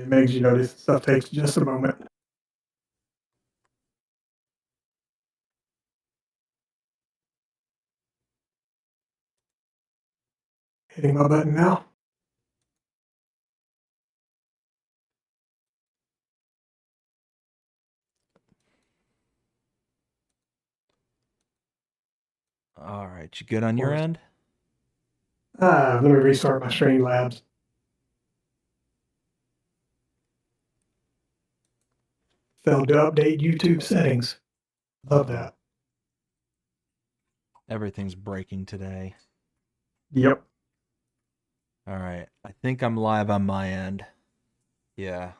it makes you know this stuff takes just a moment. Hitting my button now. All right, you good on your end? Let me restart my Streamlabs. Failed to update YouTube settings. Love that. Everything's breaking today. Yep. All right, I think I'm live on my end. Yeah.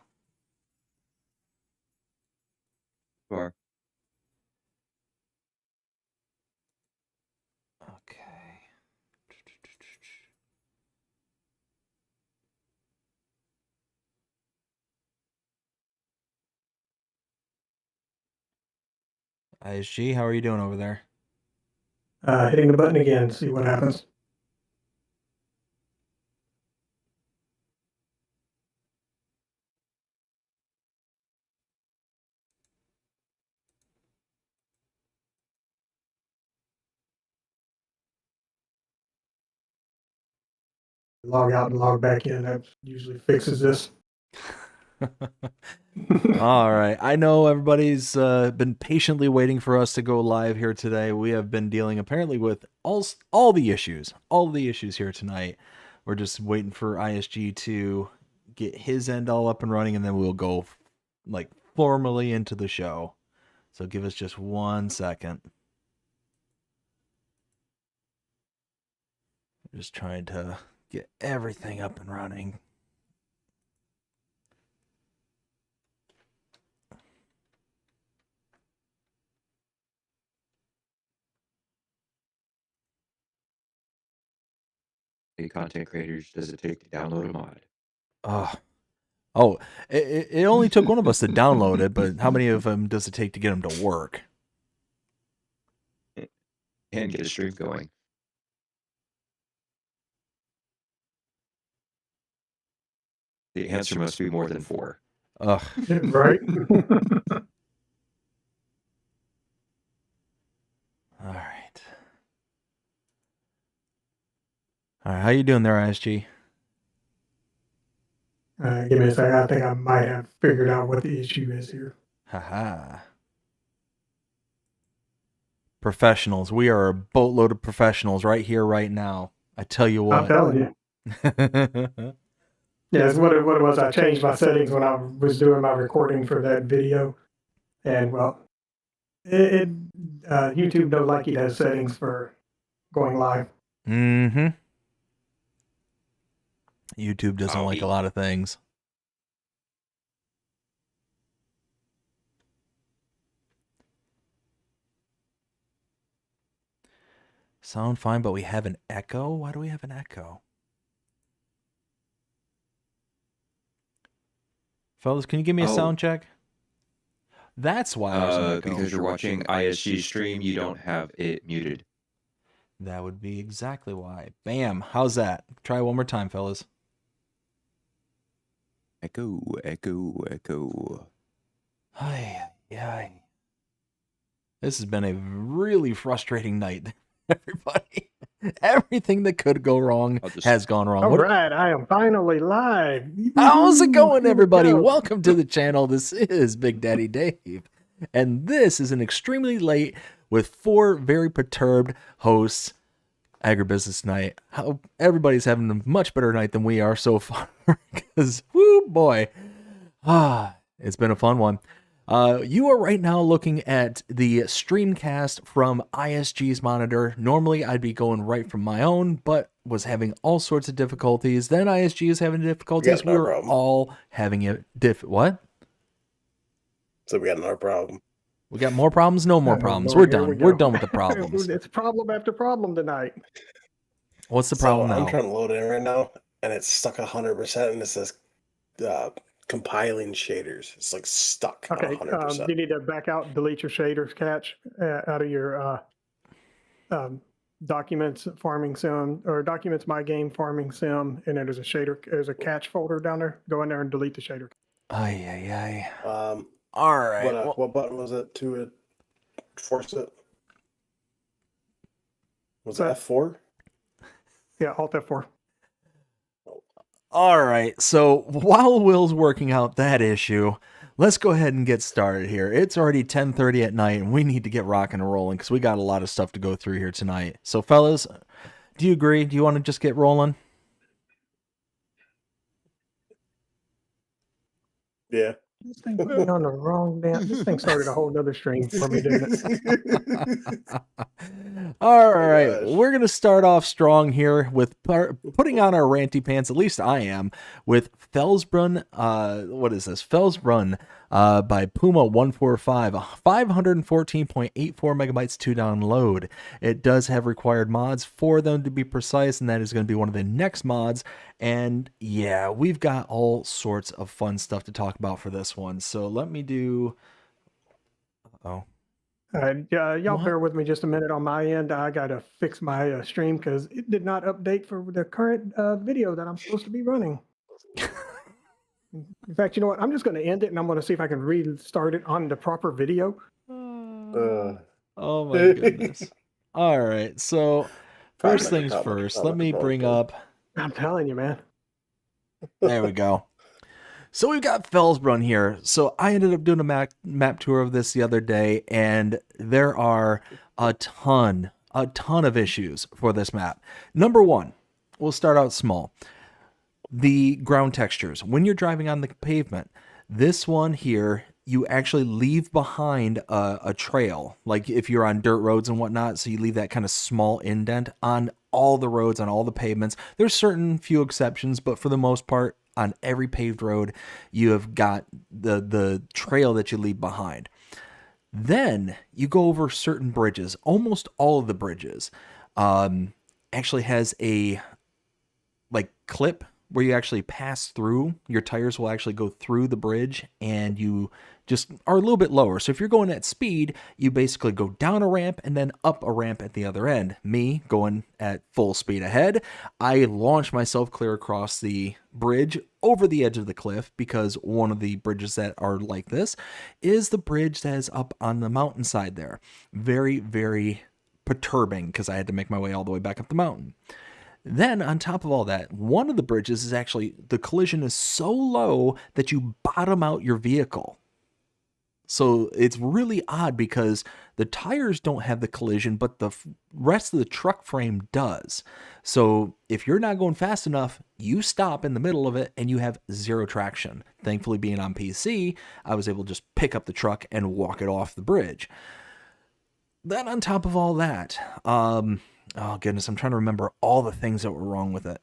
Sure. Okay. ISG, how are you doing over there? Hitting the button again, see what happens. Log out and log back in. That usually fixes this. All right. I know everybody's been patiently waiting for us to go live here today. We have been dealing apparently with all the issues here tonight. We're just waiting for ISG to get his end all up and running, and then we'll go like formally into the show. So give us just 1 second. Just trying to get everything up and running. Hey, content creators, does it take to download a mod? Oh, it only took one of us to download it, but how many of them does it take to get them to work? And get a stream going. The answer must be more than 4. Ugh. Right? All right. All right, how you doing there, ISG? Give me a second. I think I might have figured out what the issue is here. Haha. Professionals. We are a boatload of professionals right here, right now. I tell you what. I'm telling you. Yes, what it was, I changed my settings when I was doing my recording for that video. And well, YouTube don't like it has settings for going live. Mm-hmm. YouTube doesn't like a lot of things. Sound fine, but we have an echo? Why do we have an echo? Fellas, can you give me a sound check? That's why there's an echo. Because you're watching ISG stream, you don't have it muted. That would be exactly why. Bam. How's that? Try one more time, fellas. Echo, echo, echo. Hi. This has been a really frustrating night, everybody. Everything that could go wrong has gone wrong. All right, I am finally live. How's it going, everybody? Welcome to the channel. This is Big Daddy Dave, and this is an extremely late with 4 very perturbed hosts. AgriBusiness Tonight. How everybody's having a much better night than we are so far, because whoo boy, it's been a fun one. You are right now looking at the streamcast from ISG's monitor. Normally, I'd be going right from my own, but was having all sorts of difficulties. Then ISG is having difficulties. We were all having a what? So we got another problem. We got more problems, no more problems. We're done. We're done with the problems. It's problem after problem tonight. What's the problem now? I'm trying to load it in right now, and it's stuck 100%, and it says compiling shaders. It's like stuck. Okay, 100%. you need to back out, delete your shaders catch out of your documents farming sim, or documents my game farming sim, and then there's a shader, there's a catch folder down there. Go in there and delete the shader. Ay. Um, All right. what button was it to force it? Was it F4? Yeah, Alt F4. All right. So while Will's working out that issue, let's go ahead and get started here. It's already 10:30 at night, and we need to get rocking and rolling because we got a lot of stuff to go through here tonight. So, fellas, do you agree? Do you want to just get rolling? Yeah. This thing put me on the wrong damn. This thing started a whole nother stream for me, didn't it? All right, we're going to start off strong here with putting on our ranty pants, at least I am, with Felsbrunn, what is this? Felsbrunn by Puma145, 514.84 megabytes to download. It does have required mods for them to be precise, and that is going to be one of the next mods. And yeah, we've got all sorts of fun stuff to talk about for this one. So let me do... Y'all bear with me just a minute on my end. I got to fix my stream because it did not update for the current video that I'm supposed to be running. In fact, you know what? I'm just going to end it, and I'm going to see if I can restart it on the proper video. Oh my goodness. All right, so first things first, let me bring up... I'm telling you, man. There we go. So we've got Felsbrunn here. So I ended up doing a map tour of this the other day, and there are a ton of issues for this map. Number one, we'll start out small. The ground textures. When you're driving on the pavement, this one here, you actually leave behind a trail. Like if you're on dirt roads and whatnot, so you leave that kind of small indent on all the roads, on all the pavements. There's certain few exceptions, but for the most part, on every paved road, you have got the trail that you leave behind. Then you go over certain bridges. Almost all of the bridges actually has a clip where you actually pass through. Your tires will actually go through the bridge, and you just are a little bit lower. So if you're going at speed, you basically go down a ramp and then up a ramp at the other end. Me going at full speed ahead, I launch myself clear across the bridge over the edge of the cliff, because one of the bridges that are like this is the bridge that is up on the mountainside there. Very, very perturbing, because I had to make my way all the way back up the mountain. Then, on top of all that, one of the bridges is actually, the collision is so low that you bottom out your vehicle. So it's really odd because the tires don't have the collision, but the rest of the truck frame does. So if you're not going fast enough, you stop in the middle of it and you have zero traction. Thankfully, being on PC, I was able to just pick up the truck and walk it off the bridge. Then on top of all that, oh goodness, I'm trying to remember all the things that were wrong with it.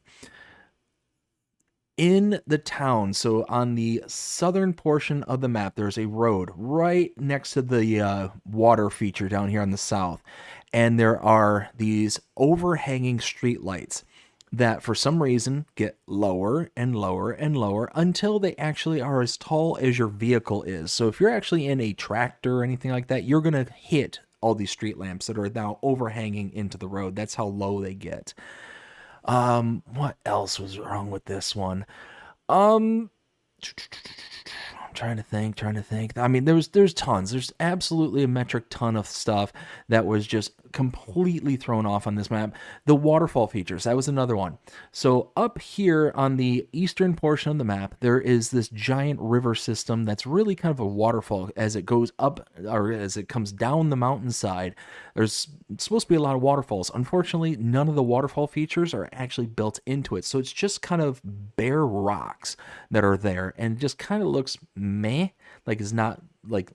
In the town, so on the southern portion of the map, there's a road right next to the water feature down here on the south. And there are these overhanging street lights that for some reason get lower and lower and lower until they actually are as tall as your vehicle is. So if you're actually in a tractor or anything like that, you're going to hit all these street lamps that are now overhanging into the road. That's how low they get. What else was wrong with this one? I'm trying to think. I mean, there's tons. There's absolutely a metric ton of stuff that was just completely thrown off on this map. The waterfall features, that was another one. So up here on the eastern portion of the map, there is this giant river system that's really kind of a waterfall as it goes up, or as it comes down the mountainside. There's supposed to be a lot of waterfalls. Unfortunately, none of the waterfall features are actually built into it. So it's just kind of bare rocks that are there, and it just kind of looks meh, like it's not like,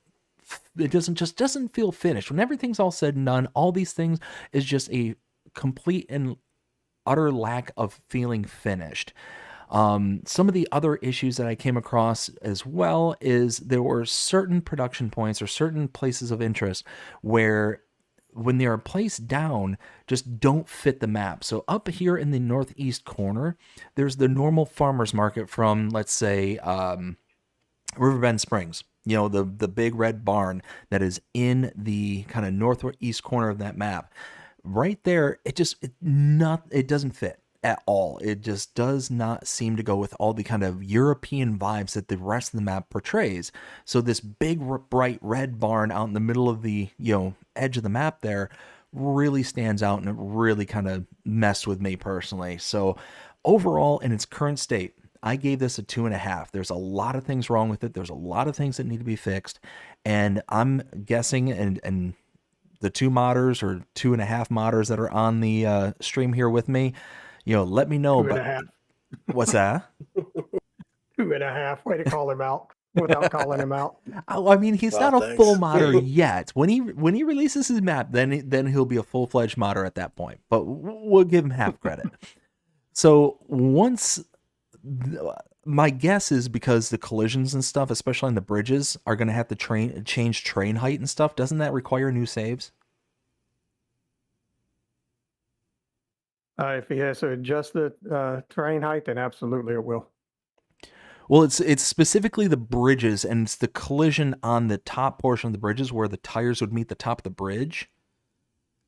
it doesn't feel finished. When everything's all said and done, all these things is just a complete and utter lack of feeling finished. Some of the other issues that I came across as well is there were certain production points or certain places of interest where when they are placed down, just don't fit the map. So up here in the northeast corner, there's the normal farmer's market from, let's say, Riverbend Springs. You know, the big red barn that is in the kind of northeast corner of that map. right there, it doesn't fit at all. It just does not seem to go with all the kind of European vibes that the rest of the map portrays. So this big bright red barn out in the middle of the, edge of the map there really stands out, and it really kind of messed with me personally. So overall, in its current state, I gave this a 2.5. There's a lot of things wrong with it. There's a lot of things that need to be fixed. And I'm guessing, and the 2 modders or 2.5 modders that are on the stream here with me, let me know. 2.5. What's that? 2.5. Way to call him out without calling him out. I mean, he's not a full modder yet. When he releases his map, then he'll be a full-fledged modder at that point. But we'll give him half credit. So once, my guess is because the collisions and stuff, especially on the bridges, are going to have to change train height and stuff. Doesn't that require new saves? If he has to adjust the terrain height, then absolutely it will. Well, it's specifically the bridges, and it's the collision on the top portion of the bridges where the tires would meet the top of the bridge.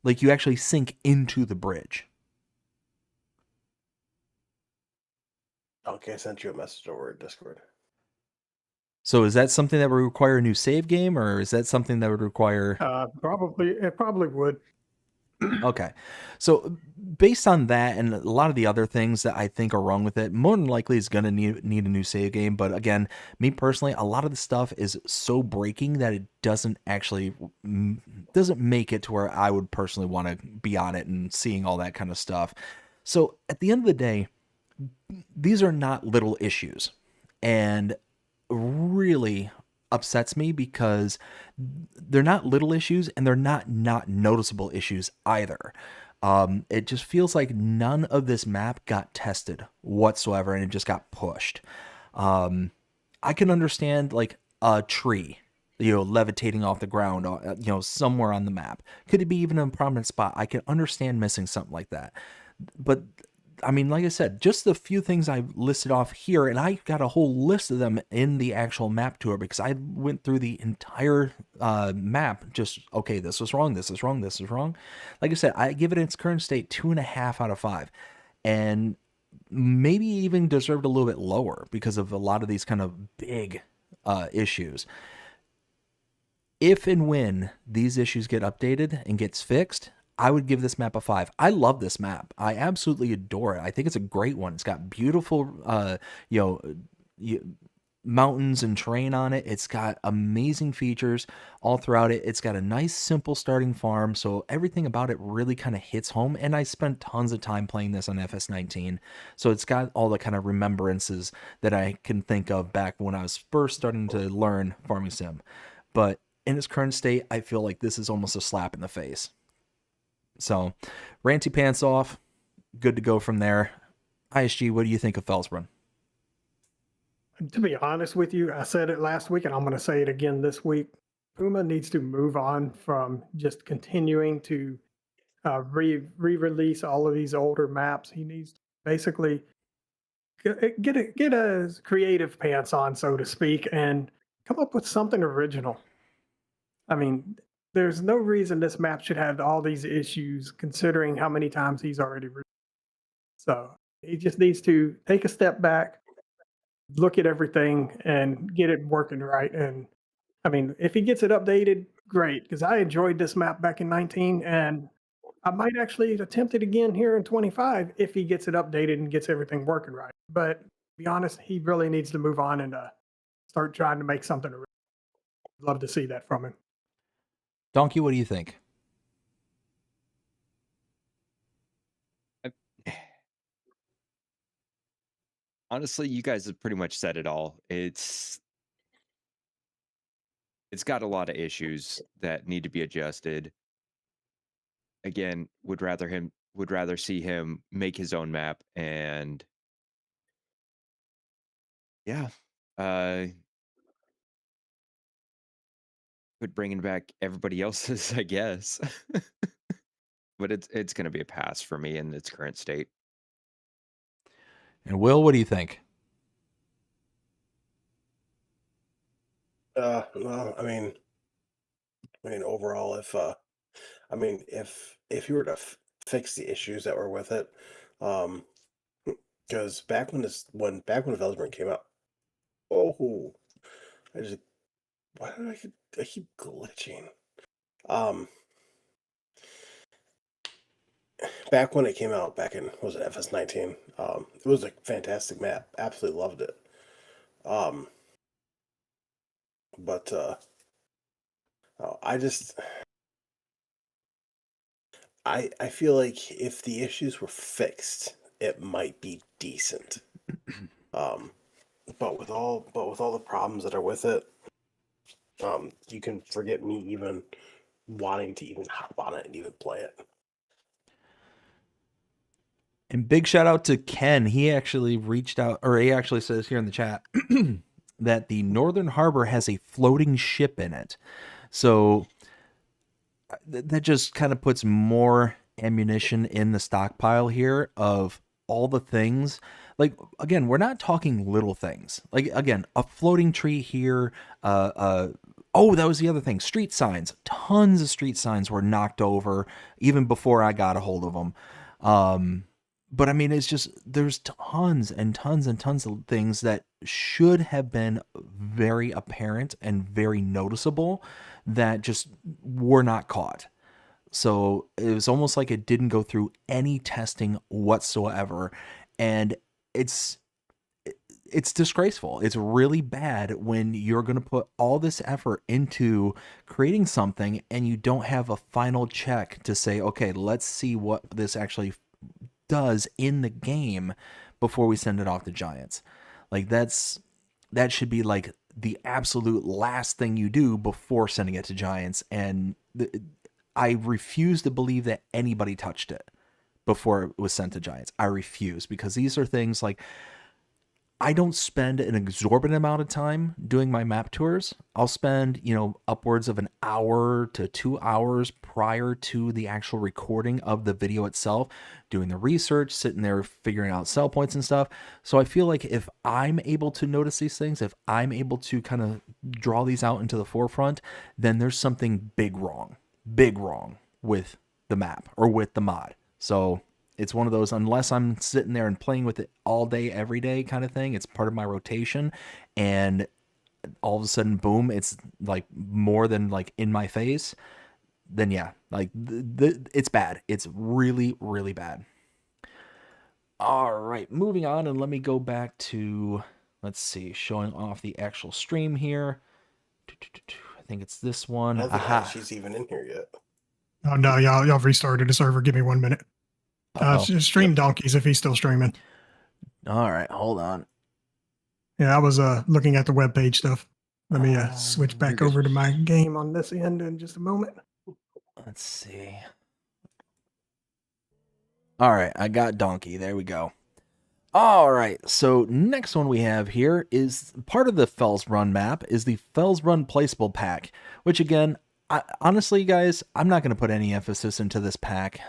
Like, you actually sink into the bridge. Okay, I sent you a message over Discord. So is that something that would require a new save game, or is that something that would require... It probably would. Okay. So based on that and a lot of the other things that I think are wrong with it, more than likely it's going to need a new save game. But again, me personally, a lot of the stuff is so breaking that it doesn't make it to where I would personally want to be on it and seeing all that kind of stuff. So at the end of the day, these are not little issues, and really upsets me because they're not little issues and they're not noticeable issues either. It just feels like none of this map got tested whatsoever, and it just got pushed. I can understand like a tree, levitating off the ground, somewhere on the map. Could it be even in a prominent spot? I can understand missing something like that. But I mean, like I said, just the few things I listed off here, and I got a whole list of them in the actual map tour because I went through the entire map. Just, okay, this was wrong, this is wrong, this is wrong. Like I said, I give it its current state 2.5 out of 5. And maybe even deserved a little bit lower because of a lot of these kind of big issues. If and when these issues get updated and gets fixed, I would give this map a 5. I love this map. I absolutely adore it. I think it's a great one. It's got beautiful, mountains and terrain on it. It's got amazing features all throughout it. It's got a nice, simple starting farm. So everything about it really kind of hits home. And I spent tons of time playing this on FS19. So it's got all the kind of remembrances that I can think of back when I was first starting to learn Farming Sim. But in its current state, I feel like this is almost a slap in the face. So, ranty pants off, good to go from there. ISG, what do you think of Felsbrunn? To be honest with you, I said it last week, and I'm going to say it again this week. Puma needs to move on from just continuing to re-release all of these older maps. He needs to basically get a creative pants on, so to speak, and come up with something original. I mean, there's no reason this map should have all these issues, considering how many times he's already. So he just needs to take a step back, look at everything, and get it working right. And I mean, if he gets it updated, great, because I enjoyed this map back in 19, and I might actually attempt it again here in 25 if he gets it updated and gets everything working right. But to be honest, he really needs to move on and start trying to make something original. I'd love to see that from him. Dnkey, what do you think? Honestly, you guys have pretty much said it all. It's got a lot of issues that need to be adjusted. Again, would rather see him make his own map, and yeah, quit bringing back everybody else's, I guess. But it's going to be a pass for me in its current state. And Will, what do you think? Well, I mean, overall, if I mean, if you were to fix the issues that were with it, um, because back when Veldsburg came out, oh, I just why did I keep glitching? Um, back when it came out, back in was it FS19? It was a fantastic map. Absolutely loved it. Um, but I just I feel like if the issues were fixed, it might be decent. Um, but with all the problems that are with it, you can forget me even wanting to even hop on it and even play it. And big shout out to Ken. He actually reached out, or he actually says here in the chat that the Northern Harbor has a floating ship in it. So that just kind of puts more ammunition in the stockpile here of all the things. Like, again, we're not talking little things. Like, again, a floating tree here. Oh, that was the other thing. Street signs. Tons of street signs were knocked over even before I got a hold of them. But I mean, it's just, there's tons and tons and tons of things that should have been very apparent and very noticeable that just were not caught. So it was almost like it didn't go through any testing whatsoever. And it's disgraceful. It's really bad when you're going to put all this effort into creating something and you don't have a final check to say, okay, let's see what this actually does in the game before we send it off to Giants. Like that should be like the absolute last thing you do before sending it to Giants. And I refuse to believe that anybody touched it before it was sent to Giants. I refuse, because these are things like, I don't spend an exorbitant amount of time doing my map tours. I'll spend, upwards of an hour to 2 hours prior to the actual recording of the video itself, doing the research, sitting there figuring out sell points and stuff. So I feel like if I'm able to notice these things, if I'm able to kind of draw these out into the forefront, then there's something big wrong with the map or with the mod. So it's one of those, unless I'm sitting there and playing with it all day, every day kind of thing, it's part of my rotation, and all of a sudden, boom, it's like more than like in my face, then yeah, like it's bad. It's really, really bad. All right, moving on, and let me go back to, let's see, showing off the actual stream here. I think it's this one. I don't think she's even in here yet. Oh no, y'all restarted the server. Give me 1 minute. Stream Donkeys if he's still streaming. All right, hold on. Yeah, I was looking at the webpage stuff. Let me switch back over to my game on this end in just a moment. Let's see. All right, I got Dnkey. There we go. All right, so next one we have here is part of the Fells Run map, is the Fells Run Placeable Pack, which again, honestly, guys, I'm not going to put any emphasis into this pack.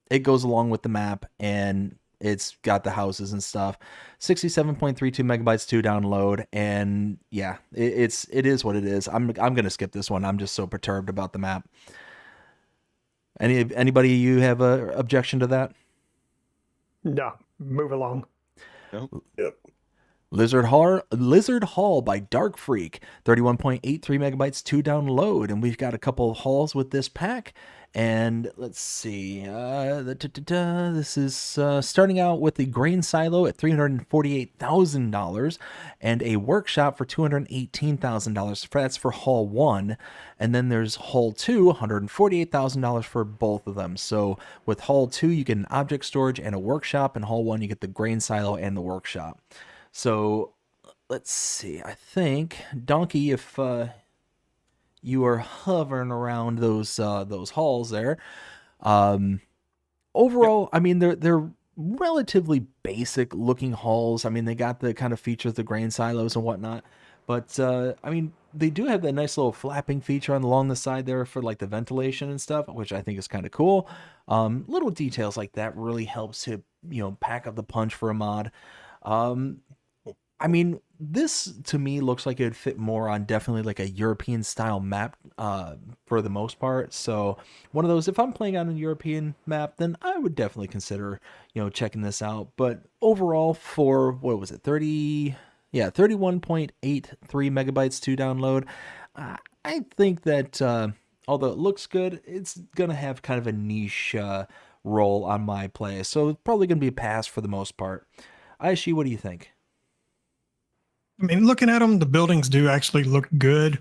It goes along with the map, and it's got the houses and stuff. 67.32 megabytes to download, and yeah, it is what it is. I'm gonna skip this one. I'm just so perturbed about the map. Anybody you have a objection to that? No, move along. No? Yep. Lizard Hall by Dark Freak, 31.83 megabytes to download, and we've got a couple of hauls with this pack. And let's see, this is starting out with the grain silo at $348,000 and a workshop for $218,000. That's for haul 1, and then there's haul 2, $148,000 for both of them. So with haul 2, you get an object storage and a workshop, and haul 1, you get the grain silo and the workshop. So let's see, I think, Dnkey, if you are hovering around those halls there, overall, I mean, they're relatively basic looking halls. I mean, they got the kind of features, the grain silos and whatnot, but I mean, they do have that nice little flapping feature along the side there for like the ventilation and stuff, which I think is kind of cool. Little details like that really helps to, pack up the punch for a mod. I mean, this to me looks like it would fit more on definitely like a European style map for the most part. So one of those, if I'm playing on a European map, then I would definitely consider, checking this out. But overall, for what was it, 31.83 megabytes to download, I think that although it looks good, it's gonna have kind of a niche role on my play. So it's probably gonna be a pass for the most part. Aishi, what do you think? I mean, looking at them, the buildings do actually look good.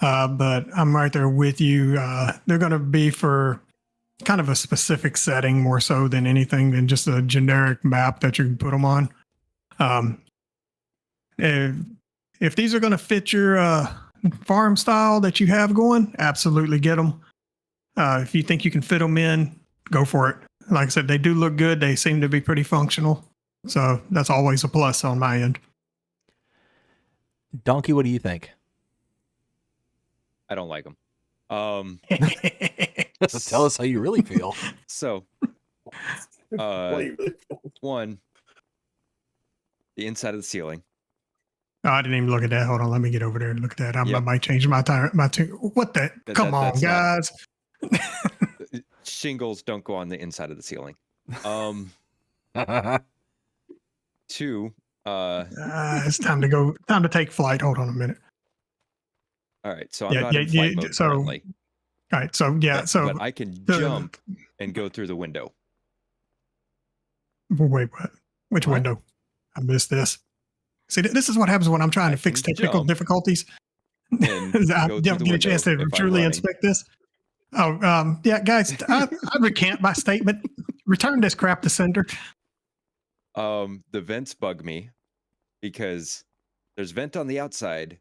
But I'm right there with you. They're going to be for kind of a specific setting more so than anything than just a generic map that you can put them on. If these are going to fit your farm style that you have going, absolutely get them. If you think you can fit them in, go for it. Like I said, they do look good. They seem to be pretty functional. So that's always a plus on my end. Dnkey, what do you think? I don't like them. Tell us how you really feel. So, one, the inside of the ceiling. Oh, I didn't even look at that. Hold on, let me get over there and look at that. I Yep. might change my tune. What the? Come on, that's not- guys. Shingles don't go on the inside of the ceiling. Two, It's time to go. Time to take flight. Hold on a minute. all right, so I'm not in flight mode currently. All right, so yeah, but I can jump and go through the window. Wait, what? Which What? window? I missed this. See, this is what happens when I'm trying to fix can technical jump difficulties. and I go don't through the get a chance to window if I'm truly running. inspect this. Oh, yeah, guys, I recant my statement. Return this crap to sender. The vents bug me because there's vent on the outside,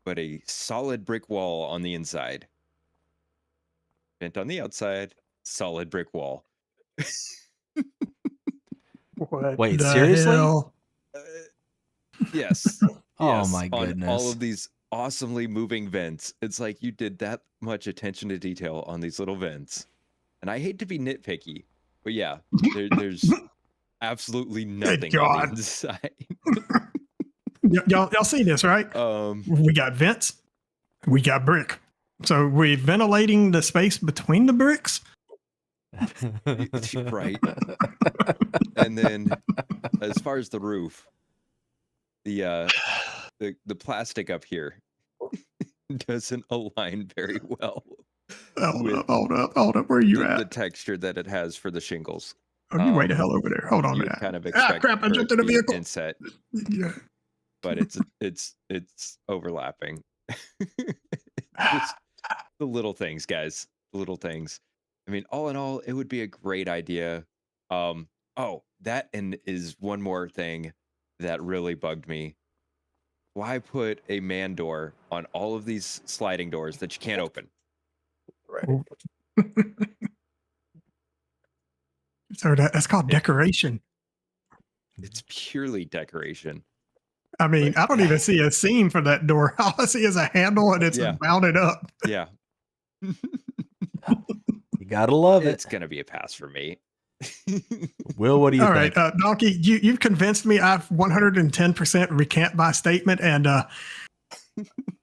but a solid brick wall on the inside. Vent on the outside, solid brick wall. What Wait, the seriously? hell? Yes. Oh Yes, my goodness. On all of these awesomely moving vents. It's like you did that much attention to detail on these little vents. And I hate to be nitpicky, but yeah, there's absolutely nothing on God. the inside. Y'all see this, right? We got vents. We got brick. So we're ventilating the space between the bricks. Right. And then as far as the roof, the plastic up here doesn't align very well Hold up. Where are you the at? texture that it has for the shingles. Oh, you way the hell over there. Hold on a You minute. kind of expect crap, I for jumped it in the to be vehicle. inset, Yeah. but it's overlapping. Just the little things, guys. The little things. I mean, all in all, it would be a great idea. That is one more thing that really bugged me. Why put a man door on all of these sliding doors that you can't open? Right. So that's called decoration. It's purely decoration. I mean, But- I don't even see a seam for that door. All I see is a handle and it's Yeah. mounted up. Yeah, You gotta love it's it. gonna be a pass for me. Will, what do you All think? right, Dnkey, you've convinced me. I've 110% recant my statement, and yeah,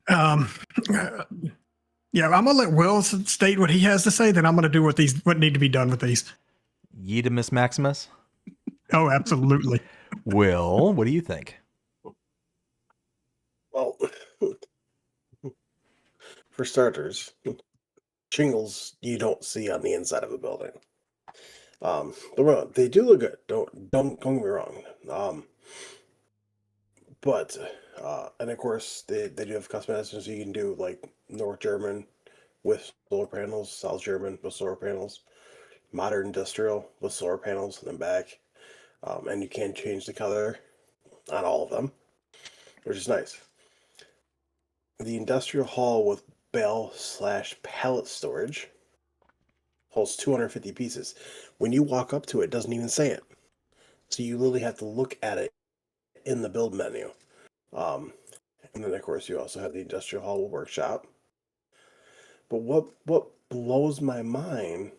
I'm gonna let Will state what he has to say. Then I'm gonna do what need to be done with these. Yeetimus Maximus? Oh, absolutely. Will, what do you think? Well, for starters, shingles you don't see on the inside of a building. They do look good. Don't get me wrong. But and of course they do have customization, so you can do like North German with solar panels, South German with solar panels, modern industrial with solar panels in the back, and you can change the color on all of them, which is nice. The industrial hall with bale/pallet storage holds 250 pieces. When you walk up to it, it doesn't even say it. So you literally have to look at it in the build menu. And then of course you also have the industrial hall with workshop. But what blows my mind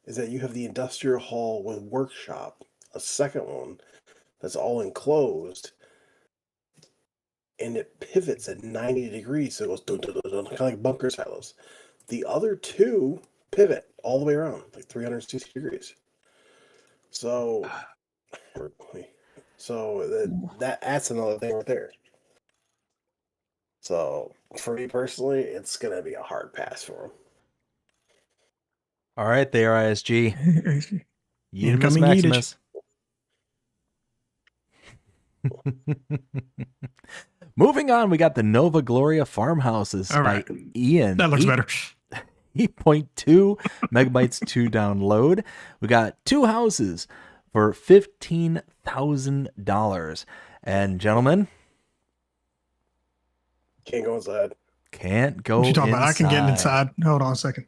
is that you have the industrial hall with workshop, a second one that's all enclosed, and it pivots at 90 degrees. So it goes dun, dun, dun, dun, kind of like bunker silos. The other two pivot all the way around, like 360 degrees. So, that adds another thing right there. So for me personally, it's gonna be a hard pass for him. All right, there, ISG. Unimus Incoming Maximus. Moving on, we got the Nova Gloria farmhouses All by right. Ian. That looks better. 8.2 megabytes to download. We got 2 houses for $15,000. And gentlemen, Can't go inside. can't go What you talking inside. about? I can get inside. Hold on a second.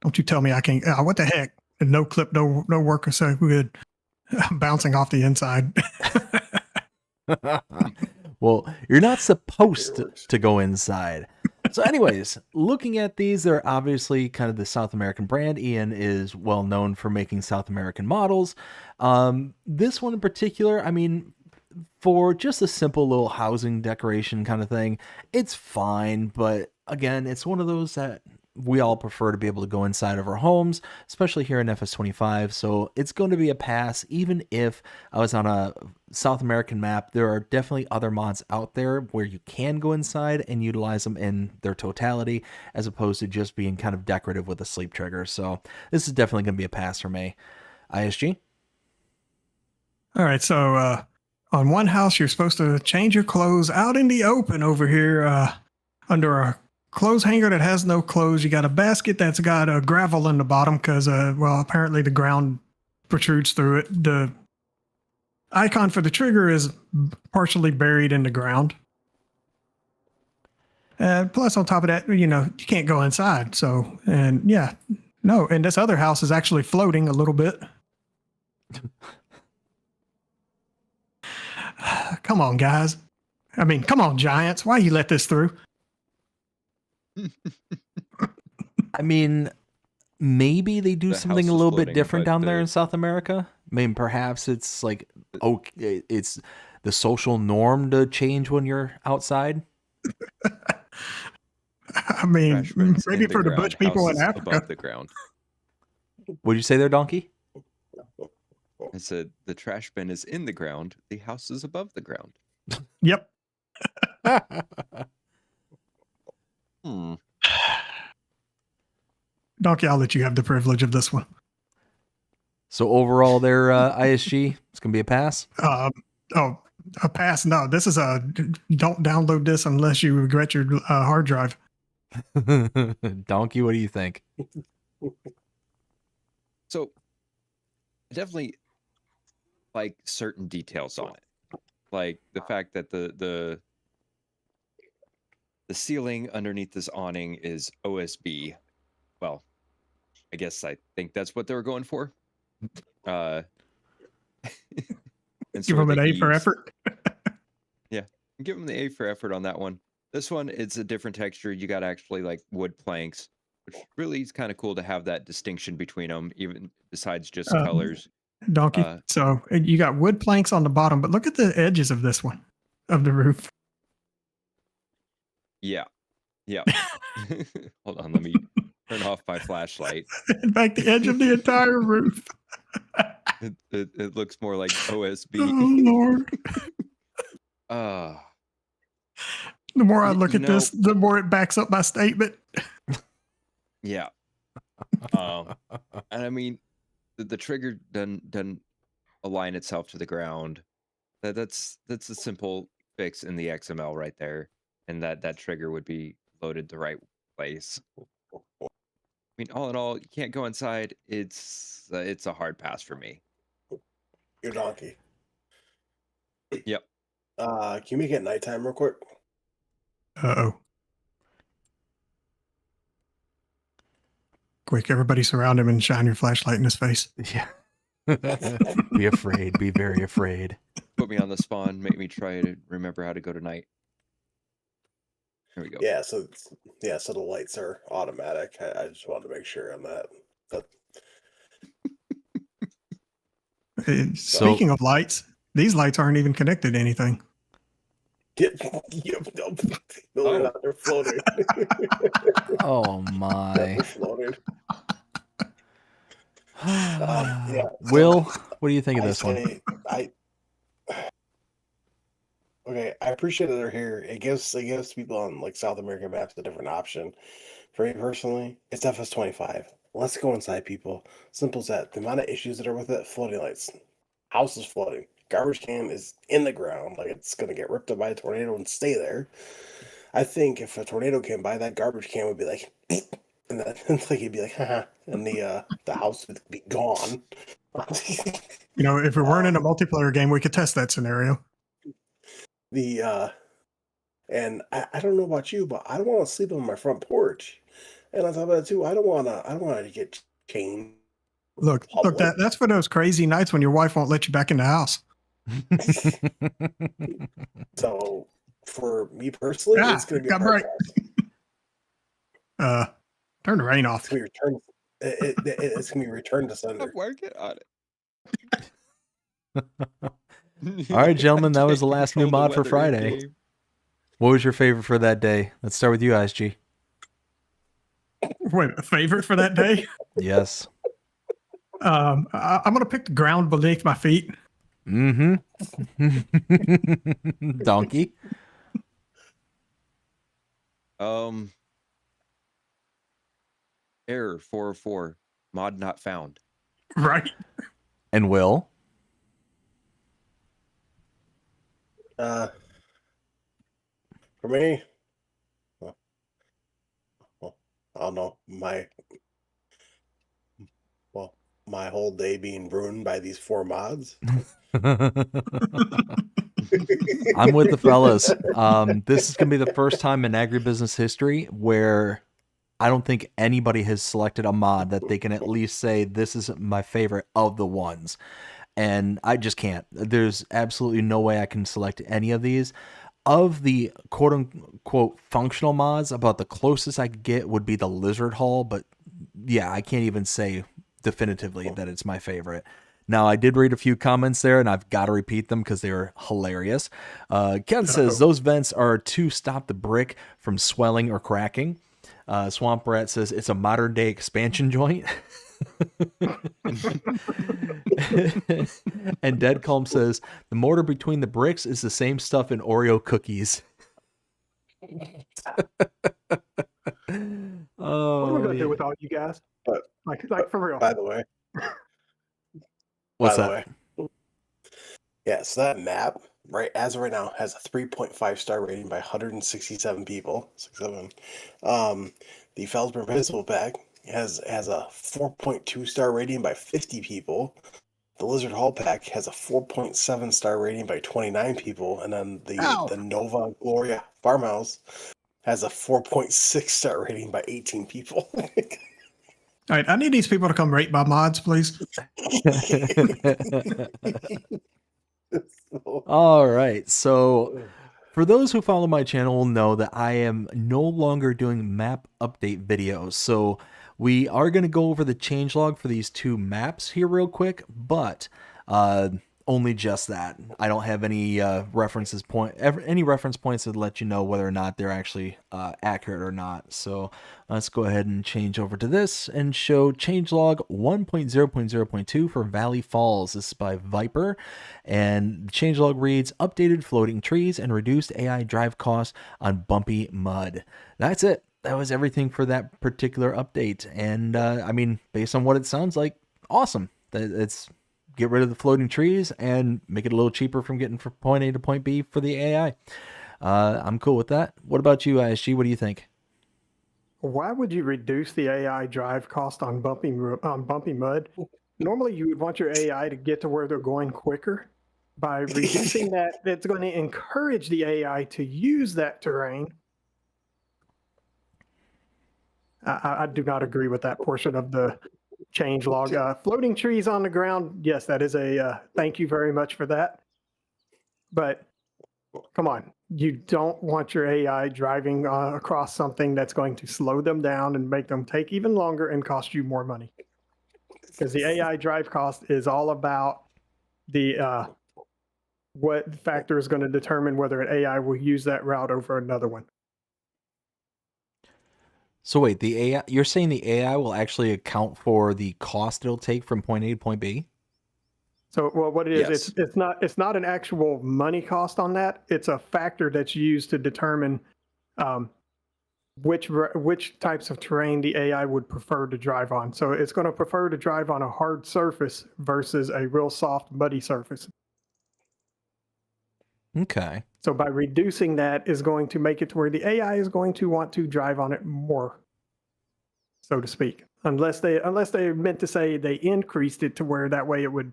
Don't you tell me I can't. What the heck? No clip, no work. So good. Bouncing off the inside. Well, you're not supposed to go inside. So anyways, looking at these, they're obviously kind of the South American brand. Ian is well known for making South American models. This one in particular, I mean, for just a simple little housing decoration kind of thing, it's fine. But again, it's one of those that we all prefer to be able to go inside of our homes, especially here in FS25. So it's going to be a pass. Even if I was on a South American map, there are definitely other mods out there where you can go inside and utilize them in their totality, as opposed to just being kind of decorative with a sleep trigger. So this is definitely going to be a pass for me. ISG? All right. So on one house, you're supposed to change your clothes out in the open over here under a clothes hanger that has no clothes. You got a basket that's got gravel in the bottom because, well, apparently the ground protrudes through it. The icon for the trigger is partially buried in the ground. Plus, on top of that, you know, you can't go inside. So, and yeah, no. And this other house is actually floating a little bit. Come on, guys. I mean, come on, Giants. Why you let this through? I mean, maybe they do The something house a is little bit floating, different but down there the- in South America. I mean, perhaps it's like, okay, it's the social norm to change when you're outside. I mean, Trash bins maybe in the for the ground, butch people in houses Africa. above the ground. What'd you say there, Donkey? I said the trash bin is in the ground. The house is above the ground. Yep. Donkey, I'll let you have the privilege of this one. So overall, there, ISG, it's gonna be a pass. A pass. No, this is a don't download this unless you regret your hard drive. Donkey, what do you think? So I definitely like certain details on it, like the fact that the ceiling underneath this awning is OSB. Well, I guess I think that's what they were going for. And Give sort them of an the A for eaves. effort. Yeah, give them the A for effort on that one. This one, it's a different texture. You got actually like wood planks, which really is kind of cool to have that distinction between them, even besides just colors. Donkey. So you got wood planks on the bottom, but look at the edges of this one, of the roof. Yeah. Hold on, let me turn off my flashlight. In fact, the edge of the entire roof. It looks more like OSB. Oh, Lord. The more I look at this, the more it backs up my statement. Yeah. And I mean, the trigger doesn't align itself to the ground. That's a simple fix in the XML right there, and that trigger would be loaded the right place. I mean, all in all, you can't go inside. It's a hard pass for me. Your Donkey. Yep. Can you make it nighttime real quick? Uh-oh. Quick, everybody surround him and shine your flashlight in his face. Yeah. Be afraid. Be very afraid. Put me on the spawn. Make me try to remember how to go tonight. There we go. Yeah, so the lights are automatic. I just wanted to make sure on that. Speaking of lights, these lights aren't even connected to anything. No, they're floating. Oh my. They're floating. Yeah. Will, what do you think of I this one? say, okay, I appreciate that they're here. It gives people on like South American maps a different option. For me personally, it's FS25. Let's go inside, people. Simple as that. The amount of issues that are with it, floating lights, house is floating, garbage can is in the ground, like it's gonna get ripped up by a tornado and stay there. I think if a tornado came by, that garbage can would be like, and then like he'd be like, haha, and the house would be gone. You know, if we weren't in a multiplayer game, we could test that scenario. And I don't know about you, but I don't want to sleep on my front porch. And on top of that too, I don't want to get chained. Look, that's for those crazy nights when your wife won't let you back in the house. So for me personally, it's going to be a hard task. Turn the rain off. It's going to be returned to sender. I'm working on it. All right, gentlemen, that was the last new mod for Friday. Game. Oh. What was your favorite for that day? Let's start with you, ISG. Wait, a favorite for that day? Yes. I'm going to pick the ground beneath my feet. Mm-hmm. Dnkey. Error 404. Mod not found. Right. And Will. For me, well, I don't know, my whole day being ruined by these 4 mods. I'm with the fellas. This is going to be the first time in agribusiness history where I don't think anybody has selected a mod that they can at least say this is my favorite of the ones. And I just can't. There's absolutely no way I can select any of these. Of the quote-unquote functional mods, about the closest I could get would be the Lizard Hall, but yeah, I can't even say definitively that it's my favorite. Now, I did read a few comments there, and I've got to repeat them because they were hilarious. Ken says, those vents are to stop the brick from swelling or cracking. Swamp Rat says, it's a modern-day expansion joint. And Dead Calm says, the mortar between the bricks is the same stuff in Oreo cookies. What are we going to do with all you guys? But, like for real. By the way. What's that? Yeah, so that map, right, as of right now, has a 3.5 star rating by 167 people. 67. The Felsburn Municipal Pack has a 4.2 star rating by 50 people. The Lizard Hall Pack has a 4.7 star rating by 29 people. And then the Nova Gloria Farmhouse has a 4.6 star rating by 18 people. All right, I need these people to come rate my mods, please. All right, so for those who follow my channel will know that I am no longer doing map update videos. So we are going to go over the changelog for these 2 maps here real quick, but only just that. I don't have any reference points to let you know whether or not they're actually accurate or not. So let's go ahead and change over to this and show changelog 1.0.0.2 for Valley Falls. This is by Viper, and the changelog reads, updated floating trees and reduced AI drive costs on bumpy mud. That's it. That was everything for that particular update. And I mean, based on what it sounds like, awesome. It's get rid of the floating trees and make it a little cheaper from getting from point A to point B for the AI. I'm cool with that. What about you, ISG? What do you think? Why would you reduce the AI drive cost on bumpy mud? Normally, you would want your AI to get to where they're going quicker. By reducing that, it's going to encourage the AI to use that terrain. I do not agree with that portion of the changelog. Floating trees on the ground, yes, that is a thank you very much for that. But come on, you don't want your AI driving across something that's going to slow them down and make them take even longer and cost you more money. Because the AI drive cost is all about the what factor is going to determine whether an AI will use that route over another one. So wait, the AI, you're saying the AI will actually account for the cost it'll take from point A to point B? So, well, what it is, Yes. it's not an actual money cost on that. It's a factor that's used to determine which types of terrain the AI would prefer to drive on. So it's going to prefer to drive on a hard surface versus a real soft, muddy surface. Okay. So by reducing that is going to make it to where the AI is going to want to drive on it more, so to speak. Unless they meant to say they increased it to where that way it would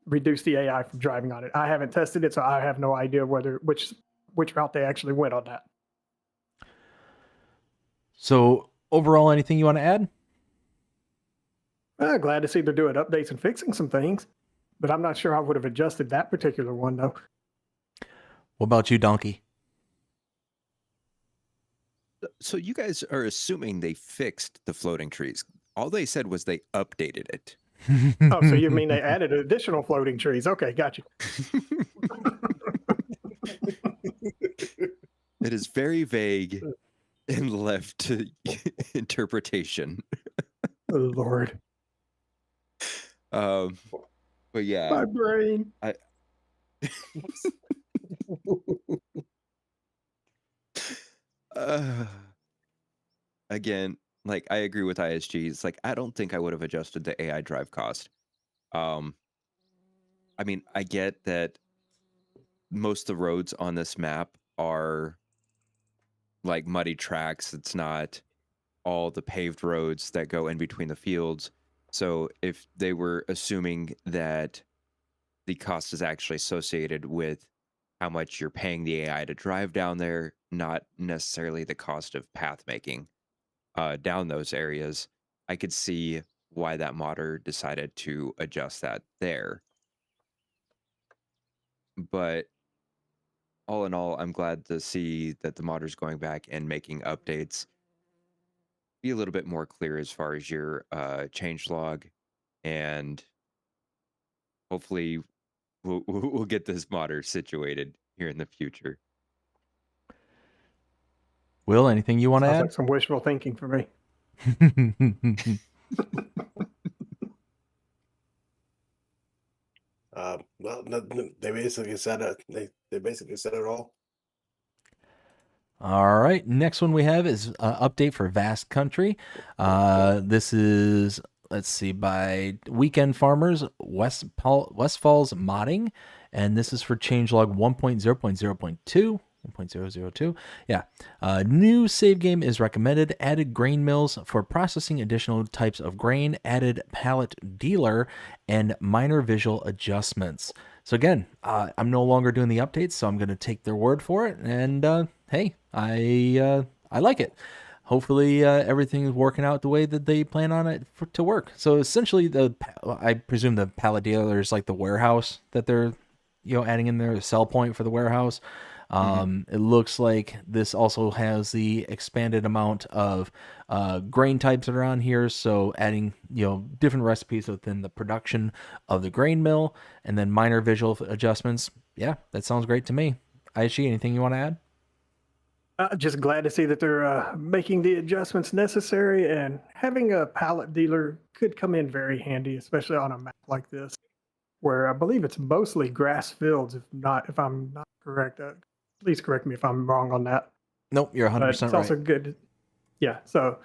reduce the AI from driving on it. I haven't tested it, so I have no idea which route they actually went on that. So overall, anything you want to add? Glad to see they're doing updates and fixing some things, but I'm not sure I would have adjusted that particular one though. What about you, Dnkey? So you guys are assuming they fixed the floating trees. All they said was they updated it. Oh, so you mean they added additional floating trees? Okay, got you. It is very vague and left to interpretation. Oh, Lord. But yeah, My brain. Again, like I agree with ISG. It's like I don't think I would have adjusted the AI drive cost. I mean, I get that most of the roads on this map are like muddy tracks. It's not all the paved roads that go in between the fields. So if they were assuming that the cost is actually associated with how much you're paying the AI to drive down there, not necessarily the cost of path making down those areas, I could see why that modder decided to adjust that there. But all in all, I'm glad to see that the modder's going back and making updates. Be a little bit more clear as far as your change log, and hopefully we'll get this modder situated here in the future. Will, anything you want to Sounds add? like some wishful thinking for me. Well, they basically said it. They basically said it all. All right. Next one we have is update for Vast Country. This is, let's see, by Weekend Farmers, Westfall's Modding. And this is for changelog 1.0.0.2. 1.002. Yeah. New save game is recommended. Added grain mills for processing additional types of grain. Added pallet dealer and minor visual adjustments. So again, I'm no longer doing the updates, so I'm going to take their word for it. And hey, I like it. Hopefully everything is working out the way that they plan on it to work. So essentially, I presume the pallet dealer is like the warehouse that they're adding in there, a sell point for the warehouse. It looks like this also has the expanded amount of grain types that are on here, so adding different recipes within the production of the grain mill, and then minor visual adjustments. Yeah, that sounds great to me. Aishi, anything you want to add? Just glad to see that they're making the adjustments necessary, and having a pallet dealer could come in very handy, especially on a map like this, where I believe it's mostly grass fields. If I'm not correct, please correct me if I'm wrong on that. Nope, you're 100% But right. it's also good. Yeah, so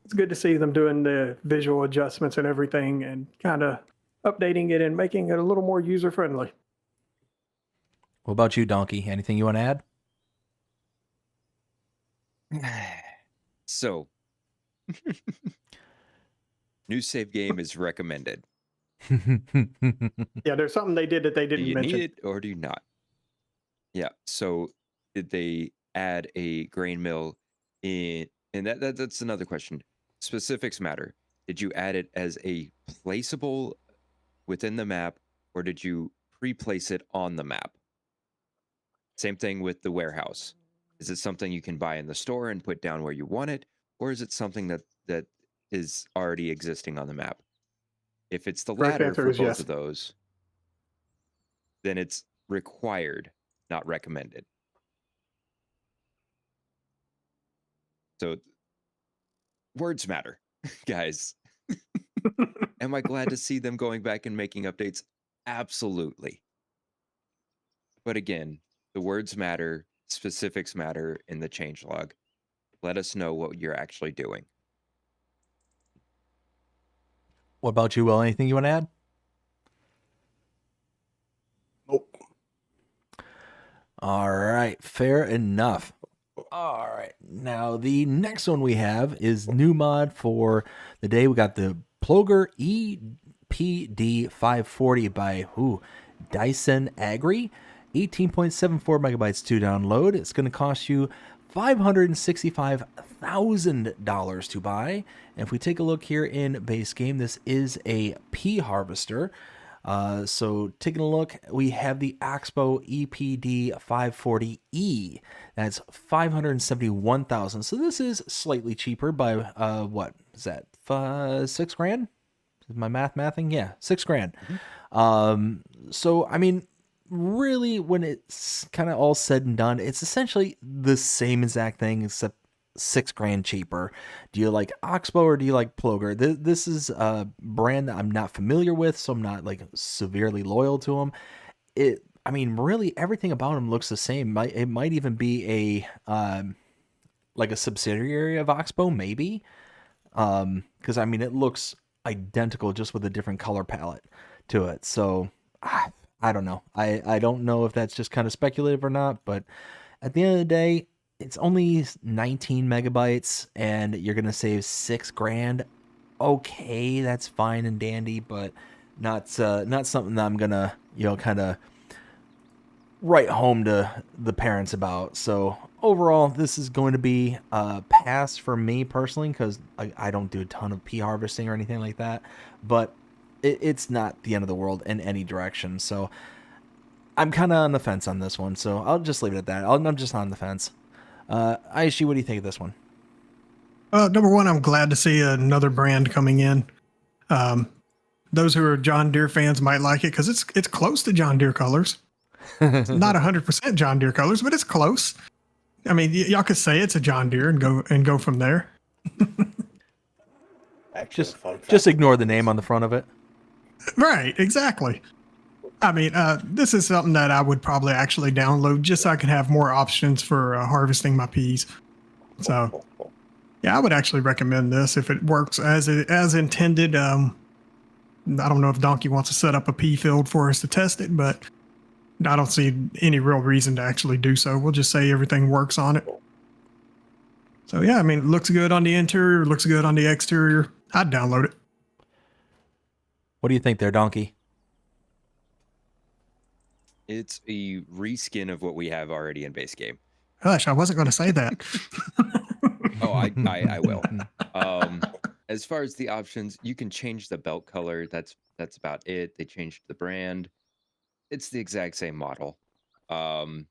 it's good to see them doing the visual adjustments and everything, and kind of updating it and making it a little more user friendly. What about you, Dnkey? Anything you want to add? So, new save game is recommended. Yeah, there's something they did that they Do didn't you mention. need it or do you not? Yeah. So, did they add a grain mill in? And that's another question. Specifics matter. Did you add it as a placeable within the map, or did you pre-place it on the map? Same thing with the warehouse. Is it something you can buy in the store and put down where you want it, or is it something that is already existing on the map? If it's the Correct latter answer for is both yes. of those, then it's required, not recommended. So words matter, guys. Am I glad to see them going back and making updates? Absolutely. But again, the words matter, specifics matter in the changelog. Let us know what you're actually doing. What about you, Will? Anything you want to add? Nope. All right, fair enough. All right, now the next one we have is new mod for the day. We got the Ploger EPD 540 by Dyson Agri, 18.74 megabytes to download. It's going to cost you $565,000 to buy. And if we take a look here in base game, this is a pea harvester. So taking a look, we have the Oxbow EPD 540E. That's $571,000. So this is slightly cheaper by what is that? $6,000? Is my mathing? Yeah, $6,000. So I mean, really, when it's kind of all said and done, it's essentially the same exact thing except $6,000 cheaper. Do you like Oxbow or do you like Ploger? This is a brand that I'm not familiar with, so I'm not like severely loyal to them. I mean, really everything about them looks the same. It might even be a like a subsidiary of Oxbow, maybe. Because I mean, it looks identical, just with a different color palette to it. So I don't know. I don't know if that's just kind of speculative or not, but at the end of the day, it's only 19 megabytes and you're going to save $6,000. Okay, that's fine and dandy, but not something that I'm going to, kind of write home to the parents about. So overall, this is going to be a pass for me personally, because I don't do a ton of pea harvesting or anything like that, but it's not the end of the world in any direction. So I'm kind of on the fence on this one, so I'll just leave it at that. I'm just on the fence. Aishi, what do you think of this one? Number one, I'm glad to see another brand coming in. Those who are John Deere fans might like it because it's close to John Deere colors. It's not 100% John Deere colors, but it's close. I mean, y'all could say it's a John Deere and go from there. Actually, Just ignore the name on the front of it. Right, exactly. I mean, this is something that I would probably actually download just so I can have more options for harvesting my peas. So, yeah, I would actually recommend this if it works as intended. I don't know if Dnkey wants to set up a pea field for us to test it, but I don't see any real reason to actually do so. We'll just say everything works on it. So, yeah, I mean, it looks good on the interior, looks good on the exterior. I'd download it. What do you think there, Dnkey? It's a reskin of what we have already in base game. Hush, I wasn't going to say that. Oh, I will. As far as the options, you can change the belt color. That's about it. They changed the brand. It's the exact same model. And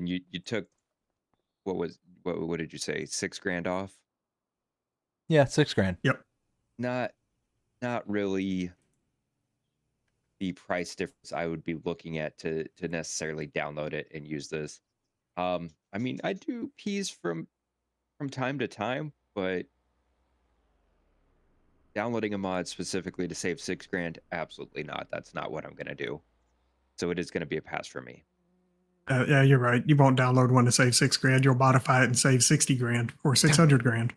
you took what did you say? $6,000 off? Yeah, $6,000. Yep. Not really the price difference I would be looking at to necessarily download it and use this. I mean, I do peas from time to time, but downloading a mod specifically to save $6,000, absolutely not. That's not what I'm going to do. So it is going to be a pass for me. Yeah, you're right. You won't download one to save $6,000. You'll modify it and save $60,000 or $600,000.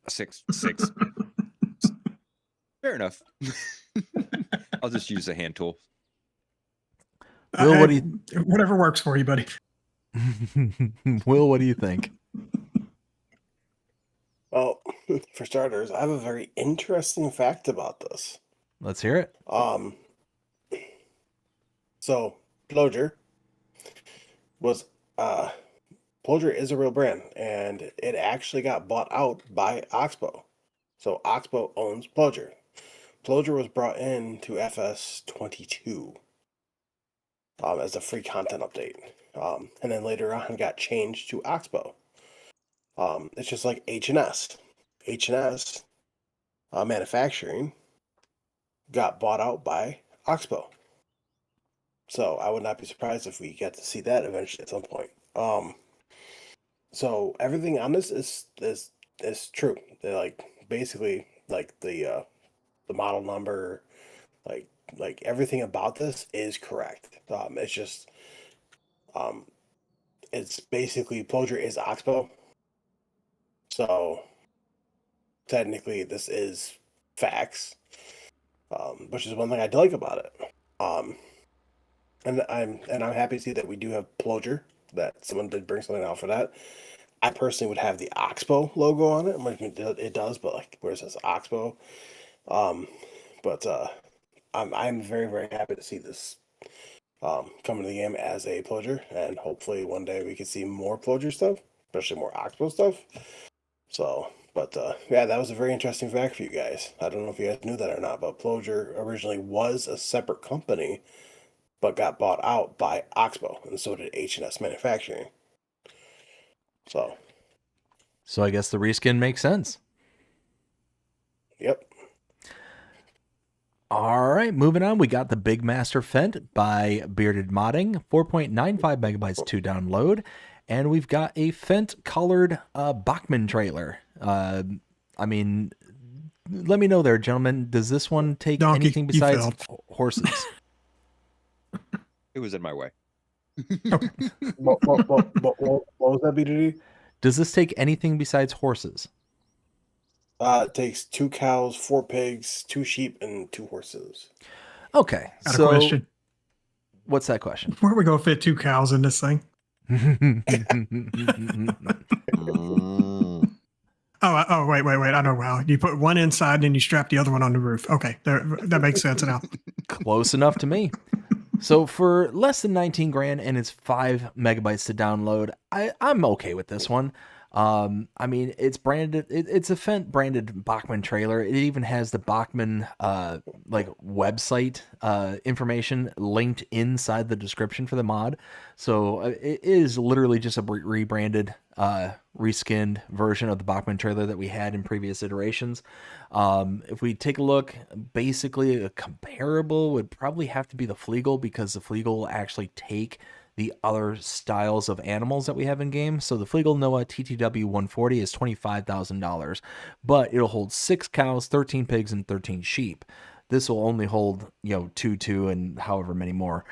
Six. Fair enough. I'll just use a hand tool. Will, what do you? Whatever works for you, buddy. Will, what do you think? Well, for starters, I have a very interesting fact about this. Let's hear it. So Ploger is a real brand, and it actually got bought out by Oxbow. So Oxbow owns Ploger. Ploger was brought in to FS22 as a free content update, and then later on got changed to Oxbow. It's just like H&S. H&S manufacturing got bought out by Oxbow. So I would not be surprised if we get to see that eventually at some point. So everything on this is true. They're like basically like the model number, like everything about this is correct. It's just um it's basically Ploger is Oxbow. So technically this is facts. Which is one thing I do like about it. And I'm happy to see that we do have Ploger, that someone did bring something out for that. I personally would have the Oxbow logo on it. I mean, it does, but like where it says Oxbow. Um, but I'm very very happy to see this come into the game as a Ploger, and hopefully one day we can see more Ploger stuff, especially more Oxbow stuff. So, but yeah, that was a very interesting fact for you guys. I don't know if you guys knew that or not, but Ploger originally was a separate company, but got bought out by Oxbow, and so did H&S Manufacturing. So I guess the reskin makes sense. Yep. All right, moving on. We got the Big Master Fent by Bearded Modding, 4.95 megabytes to download. And we've got a Fent colored Bachmann trailer. I mean, let me know there, gentlemen. Does this one take Dnkey, anything you besides failed. horses? It was in my way. What was that, BDD? Does this take anything besides horses? It takes 2 cows, 4 pigs, 2 sheep, and 2 horses. Okay, Got so a question. what's that question? Where are we gonna fit 2 cows in this thing? Oh, wait. I know how. You put one inside, then you strap the other one on the roof. Okay, that makes sense now. Close enough to me. So for less than 19 grand and it's 5 megabytes to download, I'm okay with this one. I mean, it's branded, it's a Fent branded Bachmann trailer. It even has the Bachmann, like website, information linked inside the description for the mod. So it is literally just a rebranded, reskinned version of the Bachmann trailer that we had in previous iterations. If we take a look, basically a comparable would probably have to be the Fleagle, because the Fleagle will actually take the other styles of animals that we have in game. So the Fleagle Noah TTW 140 is $25,000, but it'll hold 6 cows, 13 pigs, and 13 sheep. This will only hold, 2, and however many more.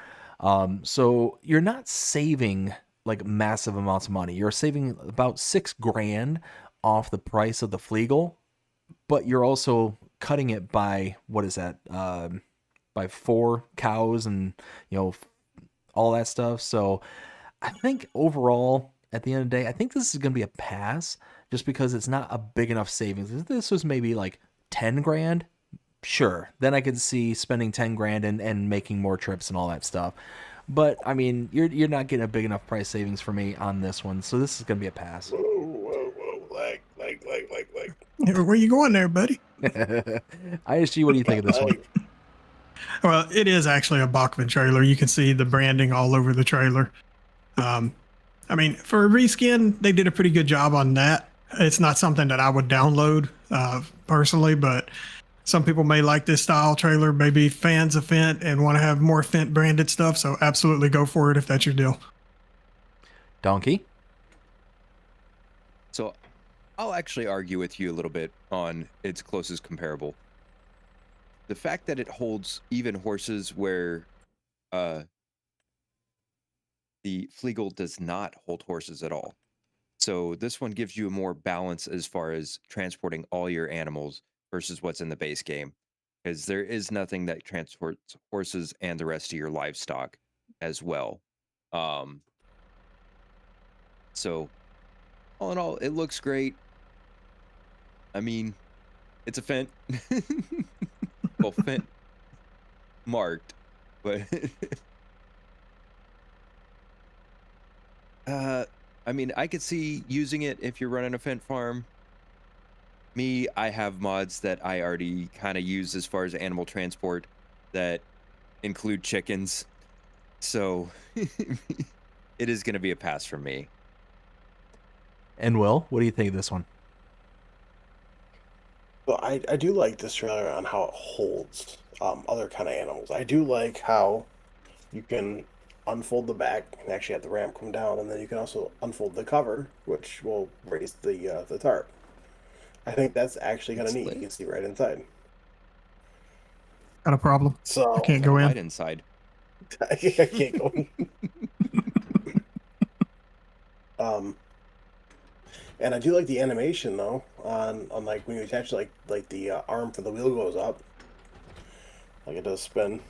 So you're not saving like massive amounts of money. You're saving about 6 grand off the price of the Fleagle, but you're also cutting it by, what is that? By 4 cows and, all that stuff. So I think overall, at the end of the day, I think this is going to be a pass, just because it's not a big enough savings. If this was maybe like 10 grand, sure. Then I could see spending 10 grand and making more trips and all that stuff. But I mean, you're not getting a big enough price savings for me on this one. So this is going to be a pass. Whoa, lag. Where you going there, buddy? ISG, what do you think of this one? Well, it is actually a Bachmann trailer. You can see the branding all over the trailer. I mean, for a reskin, they did a pretty good job on that. It's not something that I would download personally, but some people may like this style trailer, maybe fans of Fent and want to have more Fent branded stuff. So absolutely go for it if that's your deal. Dnkey? So I'll actually argue with you a little bit on its closest comparable. The fact that it holds even horses where the Fleagle does not hold horses at all. So this one gives you a more balance as far as transporting all your animals versus what's in the base game, because there is nothing that transports horses and the rest of your livestock as well. So all in all, it looks great. I mean, it's a Fent. Well, Fent marked, but I mean, I could see using it if you're running a Fent farm. Me, I have mods that I already kind of use as far as animal transport that include chickens. So it is going to be a pass from me. And Will, what do you think of this one? Well, I do like this trailer on how it holds other kind of animals. I do like how you can unfold the back and actually have the ramp come down, and then you can also unfold the cover, which will raise the tarp. I think that's actually kind of neat. You can see right inside. Got a problem. So I can't Got a go light in. inside. I can't go in. And I do like the animation though on like when you attach like the arm for the wheel goes up, like it does spin,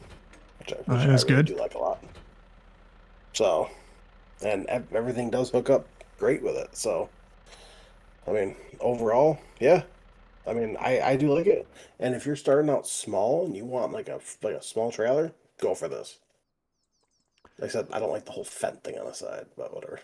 which I That's really good. do like a lot. So, and everything does hook up great with it. So, I mean, overall, yeah. I mean, I do like it. And if you're starting out small and you want like a small trailer, go for this. Like I said, I don't like the whole Fendt thing on the side, but whatever.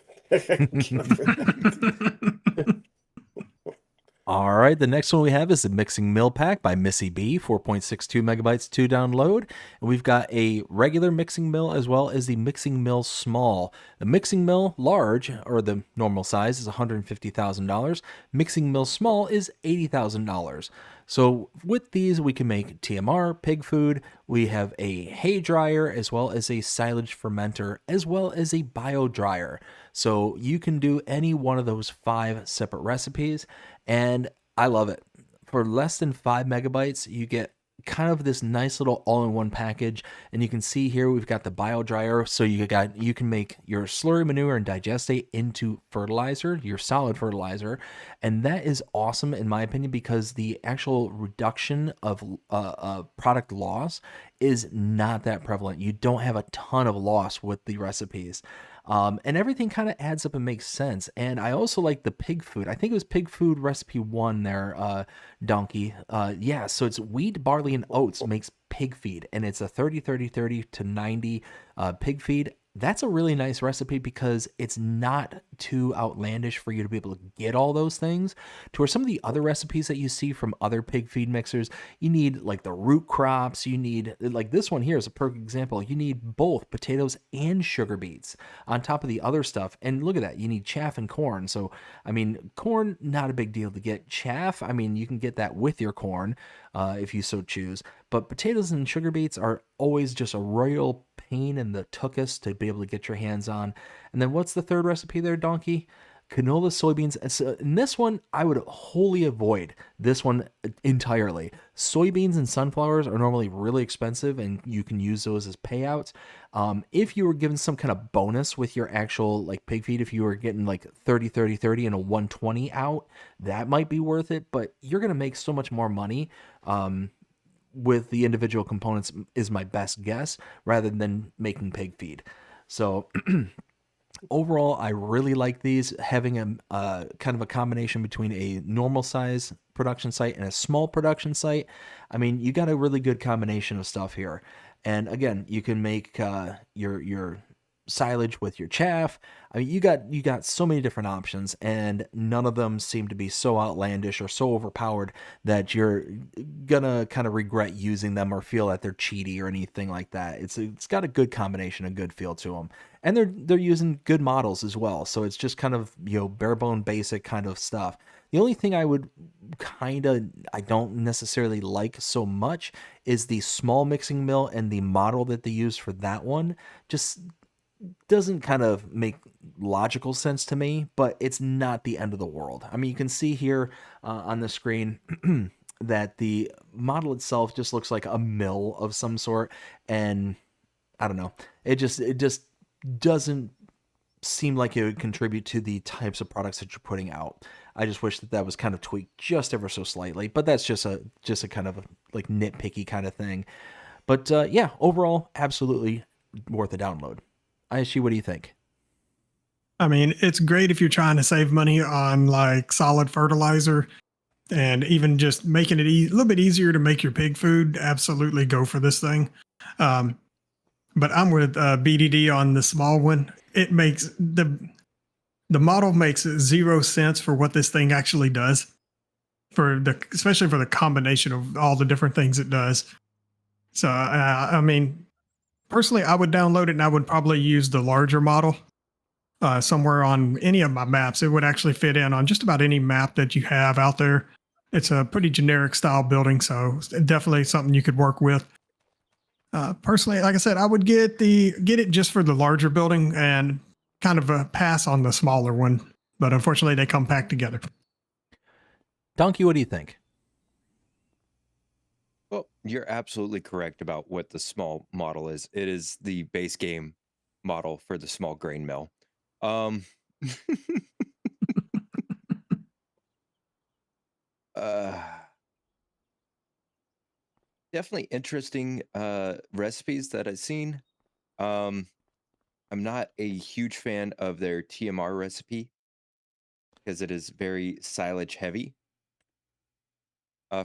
All right, the next one we have is the Mixing Mill Pack by Missy B, 4.62 megabytes to download. And we've got a regular mixing mill as well as the Mixing Mill Small. The Mixing Mill Large, or the normal size, is $150,000. Mixing Mill Small is $80,000. So with these, we can make TMR, pig food. We have a hay dryer as well as a silage fermenter as well as a bio dryer. So you can do any one of those 5 separate recipes, and I love it. For less than 5 megabytes, you get kind of this nice little all-in-one package. And you can see here we've got the bio dryer, so you can make your slurry manure and digestate into fertilizer, your solid fertilizer, and that is awesome in my opinion because the actual reduction of product loss is not that prevalent. You don't have a ton of loss with the recipes. And everything kind of adds up and makes sense. And I also like the pig food. I think it was pig food recipe 1 there, Dnkey. Yeah, so it's wheat, barley, and oats makes pig feed. And it's a 30-30-30 to 90 pig feed. That's a really nice recipe because it's not too outlandish for you to be able to get all those things. To where some of the other recipes that you see from other pig feed mixers, you need like the root crops, you need, like this one here is a perfect example. You need both potatoes and sugar beets on top of the other stuff. And look at that, you need chaff and corn. So, I mean, corn, not a big deal to get. Chaff, I mean, you can get that with your corn if you so choose. But potatoes and sugar beets are always just a royal pain in the tuchus to be able to get your hands on. And then what's the third recipe there, Dnkey? Canola, soybeans. So in this one, I would wholly avoid this one entirely. Soybeans and sunflowers are normally really expensive, and you can use those as payouts. If you were given some kind of bonus with your actual like pig feed, if you were getting like 30-30-30 and a 120 out, that might be worth it. But you're gonna make so much more money. With the individual components is my best guess rather than making pig feed. So overall, I really like these, having a kind of a combination between a normal size production site and a small production site. I mean, you got a really good combination of stuff here. And again, you can make your silage with your chaff. I mean, you got so many different options, and none of them seem to be so outlandish or so overpowered that you're gonna kind of regret using them or feel that they're cheaty or anything like that. It's got a good combination, a good feel to them, and they're using good models as well. So it's just kind of, you know, bare bone basic kind of stuff. The only thing I don't necessarily like so much is the small mixing mill, and the model that they use for that one just doesn't kind of make logical sense to me, but it's not the end of the world. I mean, you can see here on the screen that the model itself just looks like a mill of some sort, and I don't know, it just doesn't seem like it would contribute to the types of products that you're putting out. I just wish that was kind of tweaked just ever so slightly, but that's just a kind of like nitpicky kind of thing. But yeah, overall, absolutely worth a download. Aishi, what do you think? I mean, it's great if you're trying to save money on like solid fertilizer and even just making it a little bit easier to make your pig food. Absolutely go for this thing. But I'm with BDD on the small one. It makes the model makes 0 sense for what this thing actually does, especially for the combination of all the different things it does. So, I mean, personally, I would download it, and I would probably use the larger model somewhere on any of my maps. It would actually fit in on just about any map that you have out there. It's a pretty generic style building, so it's definitely something you could work with. Personally, like I said, I would get it just for the larger building and kind of a pass on the smaller one. But unfortunately, they come packed together. Dnkey, what do you think? Well, you're absolutely correct about what the small model is. It is the base game model for the small grain mill. Definitely interesting recipes that I've seen. I'm not a huge fan of their TMR recipe because it is very silage heavy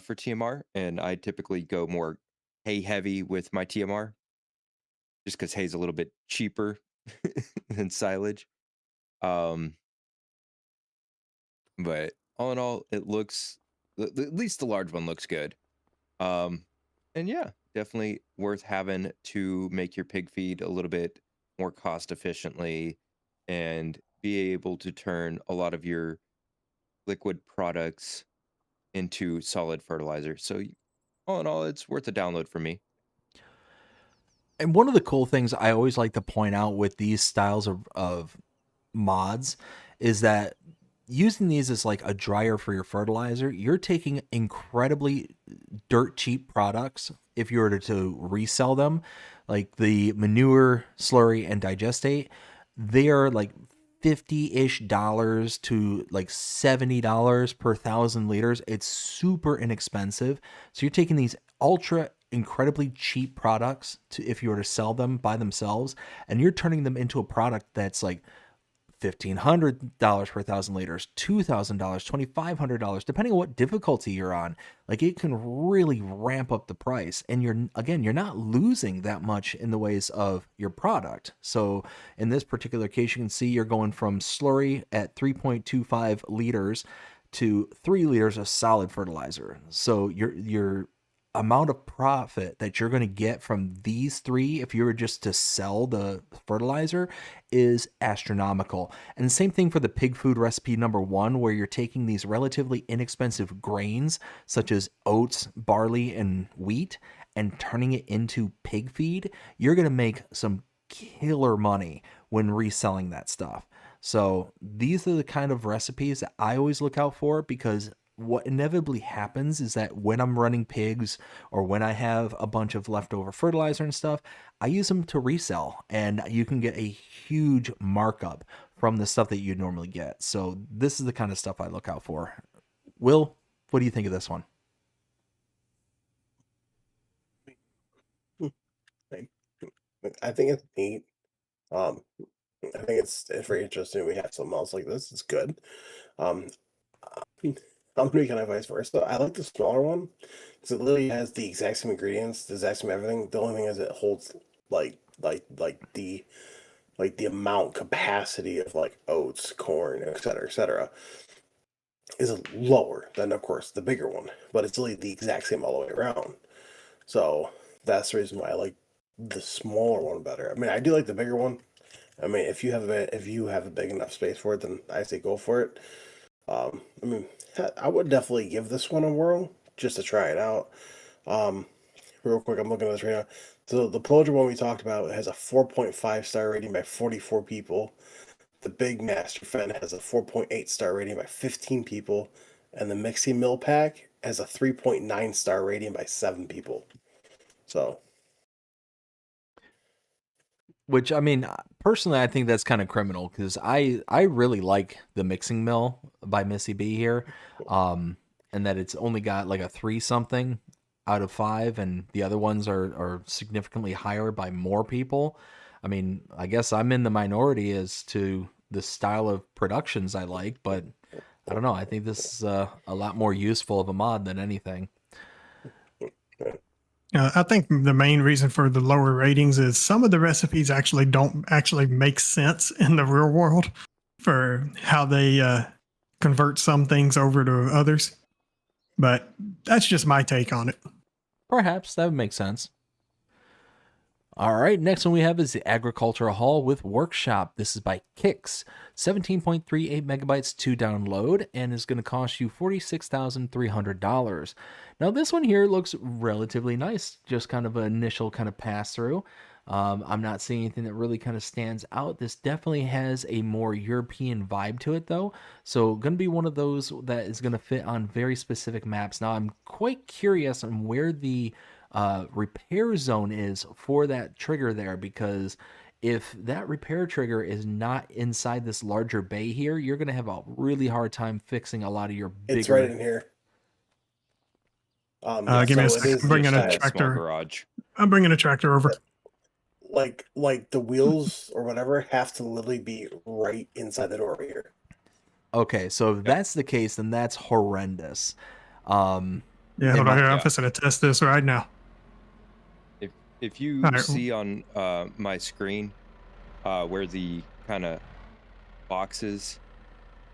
for TMR, and I typically go more hay heavy with my TMR just because hay's a little bit cheaper than silage. But all in all, it looks, at least the large one looks good. And yeah, definitely worth having to make your pig feed a little bit more cost efficiently and be able to turn a lot of your liquid products into solid fertilizer. So all in all, it's worth a download for me. And one of the cool things I always like to point out with these styles of mods is that using these as like a dryer for your fertilizer, you're taking incredibly dirt cheap products if you were to resell them, like the manure, slurry, and digestate. They are like $50-ish to like $70 per 1,000 liters. It's super inexpensive. So you're taking these ultra incredibly cheap products to, if you were to sell them by themselves, and you're turning them into a product that's like $1,500 per 1,000 liters, $2,000, $2,500, depending on what difficulty you're on. Like, it can really ramp up the price, and you're not losing that much in the ways of your product. So in this particular case, you can see you're going from slurry at 3.25 liters to 3 liters of solid fertilizer. So your amount of profit that you're going to get from these three, if you were just to sell the fertilizer, is astronomical. And the same thing for the pig food recipe number 1, where you're taking these relatively inexpensive grains such as oats, barley, and wheat and turning it into pig feed. You're going to make some killer money when reselling that stuff. So these are the kind of recipes that I always look out for, because what inevitably happens is that when I'm running pigs or when I have a bunch of leftover fertilizer and stuff, I use them to resell, and you can get a huge markup from the stuff that you normally get. So this is the kind of stuff I look out for. Will, what do you think of this one? I think it's neat. I think it's very interesting. We have something else like this. It's good. I'm gonna be kind of vice versa. I like the smaller one because it literally has the exact same ingredients, the exact same everything. The only thing is it holds like the amount capacity of like oats, corn, et cetera, is lower than, of course, the bigger one, but it's really the exact same all the way around. So that's the reason why I like the smaller one better. I mean, I do like the bigger one. I mean, if you have a big enough space for it, then I say go for it. I mean, I would definitely give this one a whirl just to try it out. Real quick, I'm looking at this right now. So the Ploger one we talked about has a 4.5 star rating by 44 people. The Big Master Fen has a 4.8 star rating by 15 people, and the Mixie Mill Pack has a 3.9 star rating by 7 people. So, Which, I mean, personally, I think that's kind of criminal, because I really like the mixing mill by Missy B here, and that it's only got like a 3-something out of 5, and the other ones are significantly higher by more people. I mean, I guess I'm in the minority as to the style of productions I like, but I don't know. I think this is a lot more useful of a mod than anything. I think the main reason for the lower ratings is some of the recipes don't actually make sense in the real world for how they convert some things over to others. But that's just my take on it. Perhaps that would make sense. All right, next one we have is the Agricultural Hall with Workshop. This is by Kix, 17.38 megabytes to download, and is going to cost you $46,300. Now, this one here looks relatively nice, just kind of an initial kind of pass through. I'm not seeing anything that really kind of stands out. This definitely has a more European vibe to it, though. So, going to be one of those that is going to fit on very specific maps. Now, I'm quite curious on where the repair zone is for that trigger there, because if that repair trigger is not inside this larger bay here, you're going to have a really hard time fixing a lot of your bigger... It's right in here. Give me a so it second. is I'm bringing Just a a small tractor. garage. I'm bringing a tractor over. like the wheels or whatever have to literally be right inside the door here. Okay, so if that's the case, then that's horrendous. Yeah, hold on might- here. I'm yeah. just going to test this right now. If you All right. see on my screen where the kind of boxes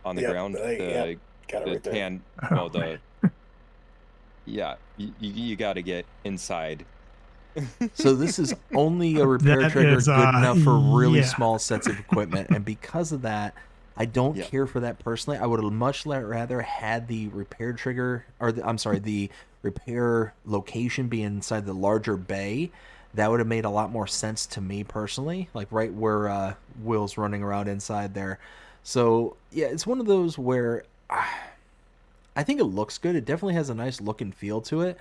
on the Yep, ground, got it the right there. pan, Oh, no, the yeah, you got to get inside. So this is only a repair That trigger is, good enough for really yeah. small sets of equipment, and because of that, I don't Yeah. care for that personally. I would have much rather had the repair trigger, or the repair location be inside the larger bay. That would have made a lot more sense to me personally, like right where Will's running around inside there. So yeah, it's one of those where I think it looks good. It definitely has a nice look and feel to it.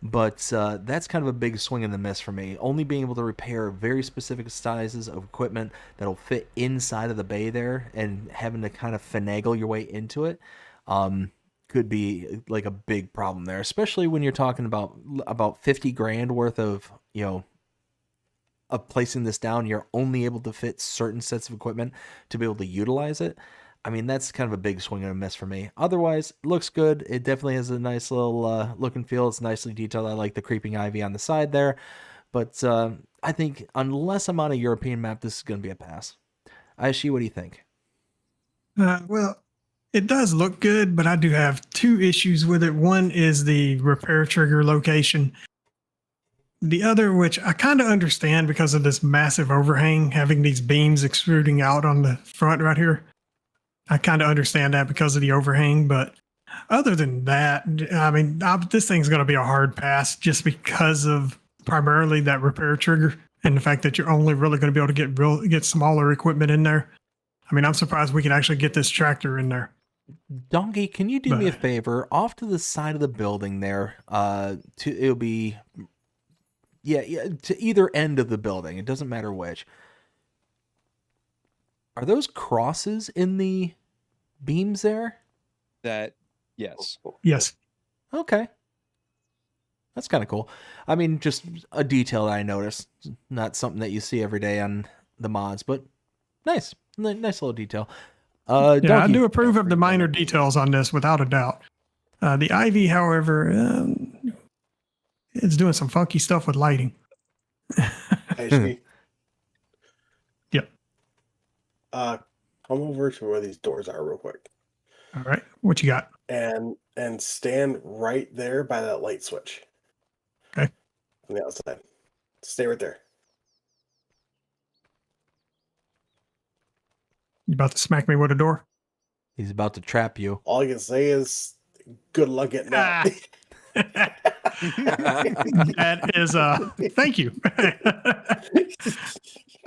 But that's kind of a big swing and a miss for me. Only being able to repair very specific sizes of equipment that'll fit inside of the bay there, and having to kind of finagle your way into it could be like a big problem there, especially when you're talking about 50 grand worth of, of placing this down. You're only able to fit certain sets of equipment to be able to utilize it. I mean, that's kind of a big swing and a miss for me. Otherwise, it looks good. It definitely has a nice little look and feel. It's nicely detailed. I like the creeping ivy on the side there. But I think unless I'm on a European map, this is going to be a pass. Aishi, what do you think? Well, it does look good, but I do have two issues with it. One is the repair trigger location. The other, which I kind of understand because of this massive overhang, having these beams extruding out on the front right here. I kind of understand that because of the overhang, but other than that, I mean, this thing's going to be a hard pass just because of primarily that repair trigger and the fact that you're only really going to be able to get smaller equipment in there. I mean, I'm surprised we can actually get this tractor in there. Dnkey, can you do me a favor? Off to the side of the building there, it'll be, to either end of the building. It doesn't matter which. Are those crosses in the beams there? Yes. Yes. Okay. That's kind of cool. I mean, just a detail that I noticed. Not something that you see every day on the mods, but nice. Nice little detail. Yeah, Dnkey. I do approve of the minor details on this without a doubt. The Ivy, however, it's doing some funky stuff with lighting. Actually, Yep. come over to where these doors are real quick, All right. What you got? and stand right there by that light switch. Okay. On the outside. Stay right there. You about to smack me with a door? He's about to trap you. All I can say is, good luck getting out. That is thank you.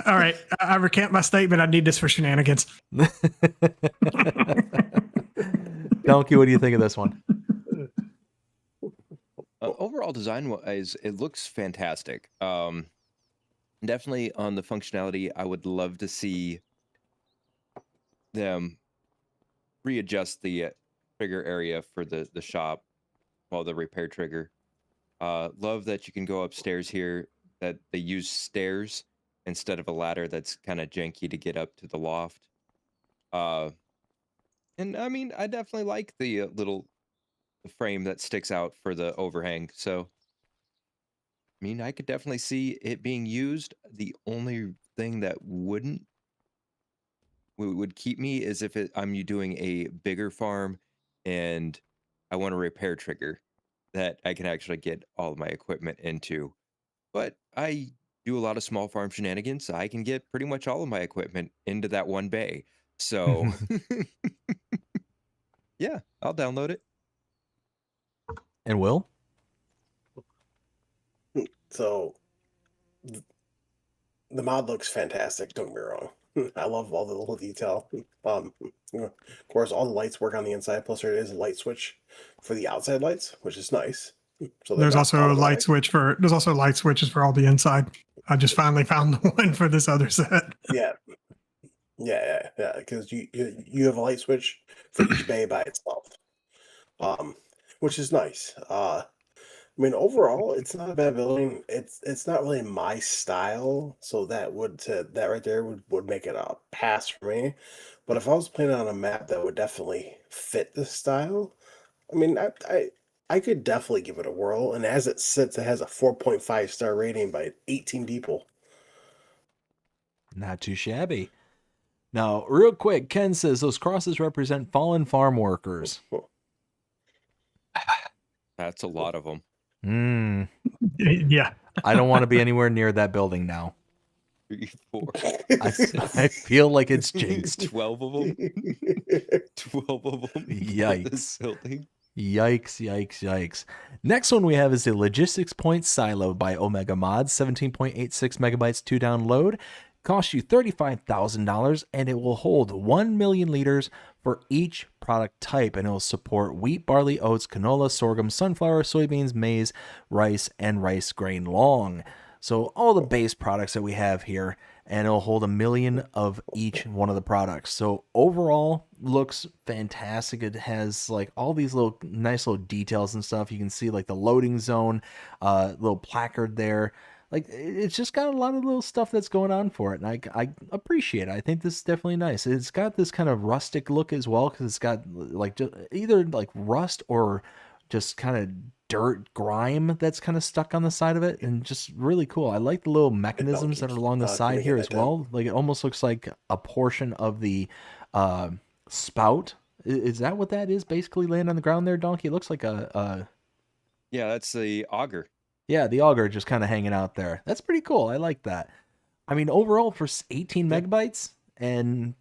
All right. I recant my statement. I need this for shenanigans. Dnkey, what do you think of this one? Overall design wise, it looks fantastic. Definitely on the functionality, I would love to see them readjust the trigger area for the shop, well, the repair trigger. Love that you can go upstairs here, that they use stairs instead of a ladder that's kind of janky to get up to the loft. And I mean, I definitely like the little frame that sticks out for the overhang. So, I mean, I could definitely see it being used. The only thing that would keep me is if I'm doing a bigger farm and I want a repair trigger that I can actually get all of my equipment into. But I do a lot of small farm shenanigans, I can get pretty much all of my equipment into that one bay. So yeah, I'll download it. And Will? So the mod looks fantastic. Don't get me wrong. I love all the little detail. Of course, all the lights work on the inside. Plus, there is a light switch for the outside lights, which is nice. So There's also a light switch there's also light switches for all the inside. I just finally found the one for this other set. Yeah. Because you have a light switch for each bay by itself, which is nice. I mean, overall, it's not a bad building. It's not really my style, so that right there would make it a pass for me. But if I was playing on a map that would definitely fit the style, I mean, I could definitely give it a whirl. And as it sits, it has a 4.5 star rating by 18 people. Not too shabby. Now, real quick, Ken says those crosses represent fallen farm workers. That's a lot of them. Yeah. I don't want to be anywhere near that building now. 3, 4, I feel like it's jinxed. 12 of them. 12 of them. Yikes. Building. Yikes. Next one we have is the Logistics Point Silo by Omega Mods, 17.86 megabytes to download. Costs you $35,000, and it will hold 1 million liters for each product type, and it will support wheat, barley, oats, canola, sorghum, sunflower, soybeans, maize, rice, and rice grain long. So all the base products that we have here, and it'll hold 1 million of each one of the products. So overall, looks fantastic. It has like all these little nice little details and stuff. You can see like the loading zone, little placard there. Like, it's just got a lot of little stuff that's going on for it, and I appreciate it. I think this is definitely nice. It's got this kind of rustic look as well, because it's got like just either like rust or just kind of dirt grime that's kind of stuck on the side of it, and just really cool. I like the little mechanisms that are along the side here as well. Like, it almost looks like a portion of the spout. Is that what that is? Basically laying on the ground there, Dnkey? It looks like a Yeah, that's the auger. Yeah, the auger just kind of hanging out there. That's pretty cool. I like that. I mean, overall for 18 megabytes, and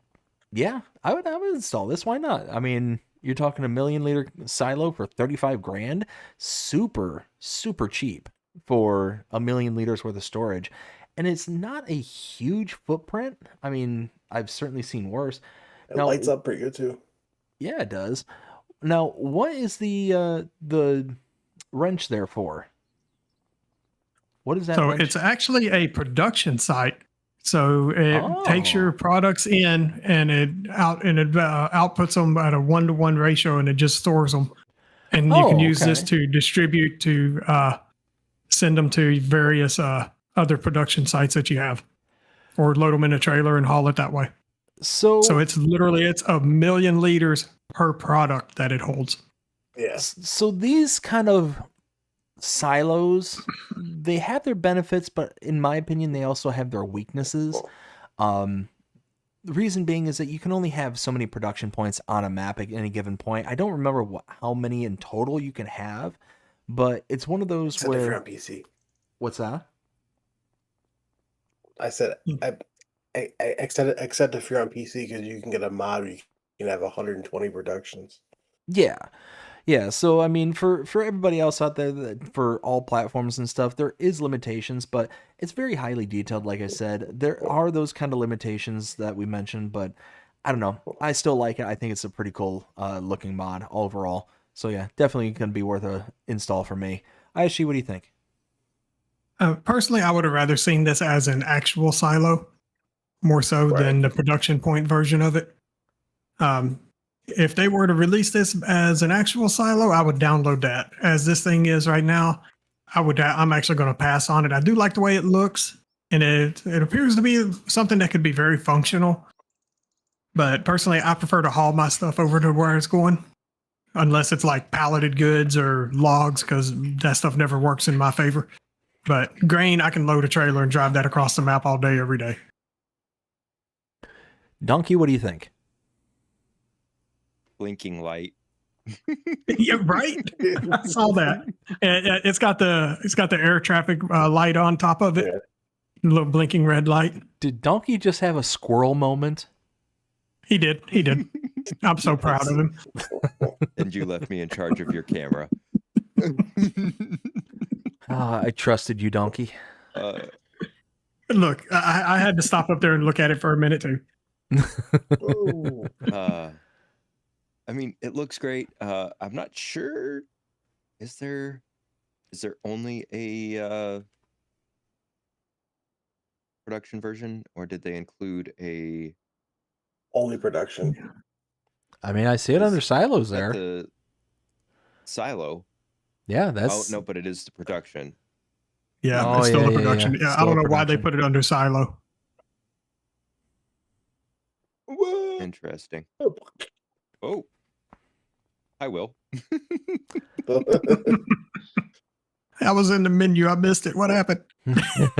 yeah, I would install this. Why not? I mean, you're talking 1 million liter silo for 35 grand. Super cheap for 1 million liters worth of storage. And it's not a huge footprint. I mean, I've certainly seen worse. It lights up pretty good too. Yeah, it does. Now, what is the wrench there for? What is that? So it's actually a production site. So it takes your products in and it outputs them at a 1-to-1 ratio, and it just stores them. And you can use this to distribute to send them to various other production sites that you have, or load them in a trailer and haul it that way. So it's 1 million liters per product that it holds. Yeah. So these kind of silos, they have their benefits, but in my opinion, they also have their weaknesses. The reason being is that you can only have so many production points on a map at any given point. I don't remember how many in total you can have, but it's one of those Except where... if you're on PC. What's that? I said, except if you're on PC, because you can get a mod where you can have 120 productions. Yeah, so I mean, for everybody else out there, for all platforms and stuff, there is limitations, but it's very highly detailed. Like I said, there are those kind of limitations that we mentioned, but I don't know. I still like it. I think it's a pretty cool looking mod overall. So yeah, definitely going to be worth a install for me. Aishi, what do you think? Personally, I would have rather seen this as an actual silo, more so than the production point version of it. If they were to release this as an actual silo, I would download that. As this thing is right now, I'm actually going to pass on it. I do like the way it looks, and it appears to be something that could be very functional. But personally, I prefer to haul my stuff over to where it's going, unless it's like palleted goods or logs, because that stuff never works in my favor. But grain, I can load a trailer and drive that across the map all day, every day. Dnkey, what do you think? Blinking light. Yeah, right. I saw that. And it's got the air traffic light on top of it. little blinking red light. Did Dnkey just have a squirrel moment? He did. He did. I'm so proud of him. And you left me in charge of your camera. I trusted you, Dnkey. Look, I had to stop up there and look at it for a minute too. I mean, it looks great. I'm not sure. Is there only a production version, or did they include a Only production. I mean, I see it under silos at there. the silo? Yeah, Oh that's no, but it is the production. Yeah, Oh, it's still yeah, a yeah, production. yeah. Yeah, I Still don't a know why they production. put it under silo. Interesting. Oh, I will. I was in the menu. I missed it. What happened? Fell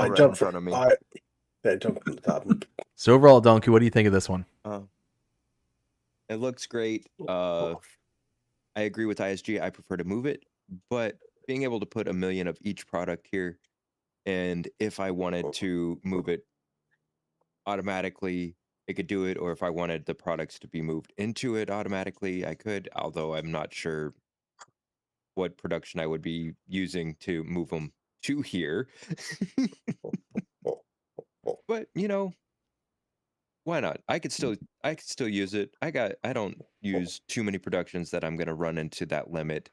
right in front of me. I jumped from the top. So overall, Dnkey, what do you think of this one? It looks great. I agree with ISG. I prefer to move it, but being able to put 1 million of each product here, and if I wanted to move it automatically, it could do it, or if I wanted the products to be moved into it automatically, I could, although I'm not sure what production I would be using to move them to here. But you know, why not? I could still use it. I don't use too many productions that I'm gonna run into that limit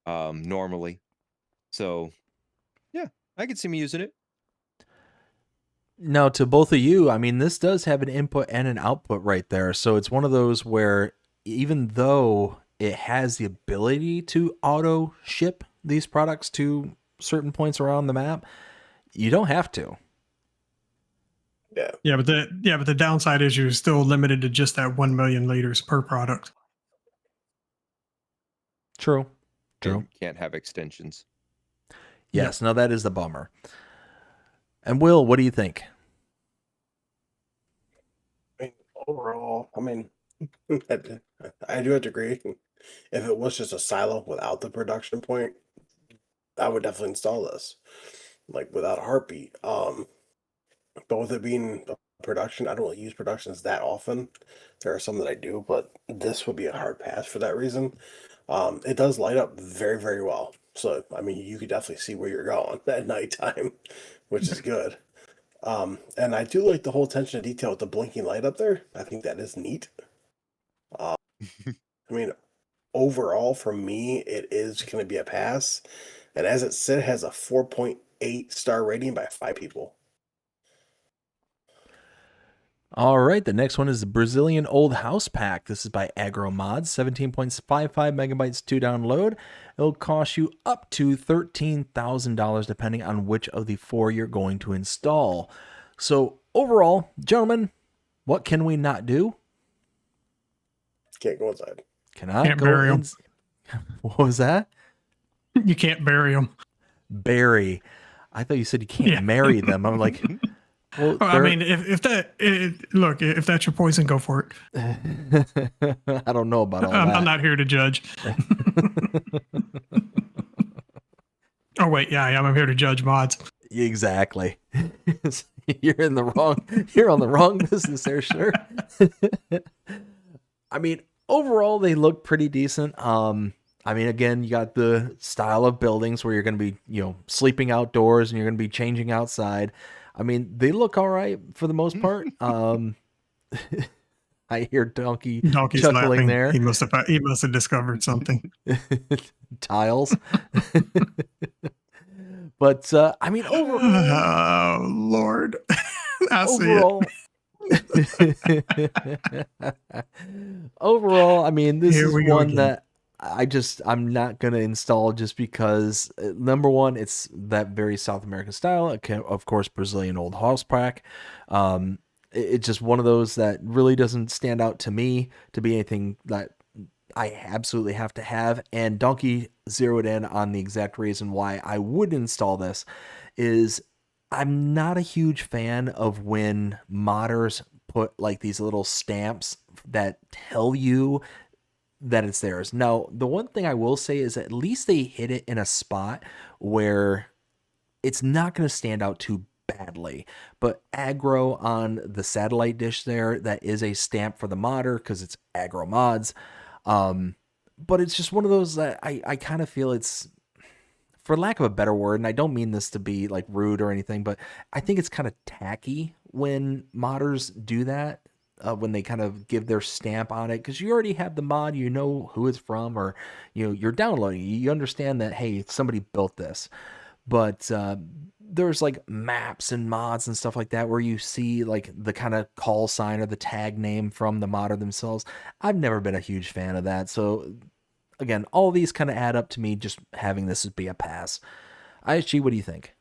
normally. So yeah, I could see me using it. Now, to both of you, I mean, this does have an input and an output right there. So it's one of those where even though it has the ability to auto ship these products to certain points around the map, you don't have to. Yeah, but the downside is you're still limited to just that 1 million liters per product. True. And can't have extensions. Yes, now that is the bummer. And Will, what do you think? I mean, overall, I mean, I do have to agree. If it was just a silo without the production point, I would definitely install this, like without a heartbeat. But with it being a production, I don't really use productions that often. There are some that I do, but this would be a hard pass for that reason. It does light up very, very well. So, I mean, you could definitely see where you're going at nighttime, which is good. And I do like the whole attention to detail with the blinking light up there. I think that is neat. I mean, overall, for me, it is going to be a pass. And as it said, it has a 4.8 star rating by 5 people. All right, the next one is the Brazilian Old House Pack. This is by AgroMods, 17.55 megabytes to download. It'll cost you up to $13,000 depending on which of the 4 you're going to install. So overall, gentlemen, what can we not do? Can't go inside. Can't bury them. What was that? You can't bury them. Bury. I thought you said you can't marry them. I'm like... Well, I mean, if that's your poison, go for it. I don't know about all that. I'm not here to judge. Oh wait, yeah, I'm here to judge mods. Exactly. You're on the wrong business there, sir. I mean, overall, they look pretty decent. I mean, again, you got the style of buildings where you're going to be, sleeping outdoors and you're going to be changing outside. I mean, they look all right for the most part. I hear Dnkey's chuckling laughing. there. He must have discovered something. Tiles. But I mean, overall, oh Lord, I overall, see it. Overall, I mean, this is one that I'm not going to install just because, number one, it's that very South American style. Of course, Brazilian Old House Pack. It's just one of those that really doesn't stand out to me to be anything that I absolutely have to have. And Dnkey zeroed in on the exact reason why I would install this is I'm not a huge fan of when modders put like these little stamps that tell you that it's theirs. Now, the one thing I will say is at least they hit it in a spot where it's not going to stand out too badly. But aggro on the satellite dish there, that is a stamp for the modder because it's aggro mods. But it's just one of those that I kind of feel it's, for lack of a better word, and I don't mean this to be like rude or anything, but I think it's kind of tacky when modders do that, when they kind of give their stamp on it, because you already have the mod, you know who it's from, or you're downloading, you understand that, hey, somebody built this. But there's like maps and mods and stuff like that where you see like the kind of call sign or the tag name from the modder themselves. I've never been a huge fan of that, so again, all these kind of add up to me just having this be a pass. ISG, what do you think?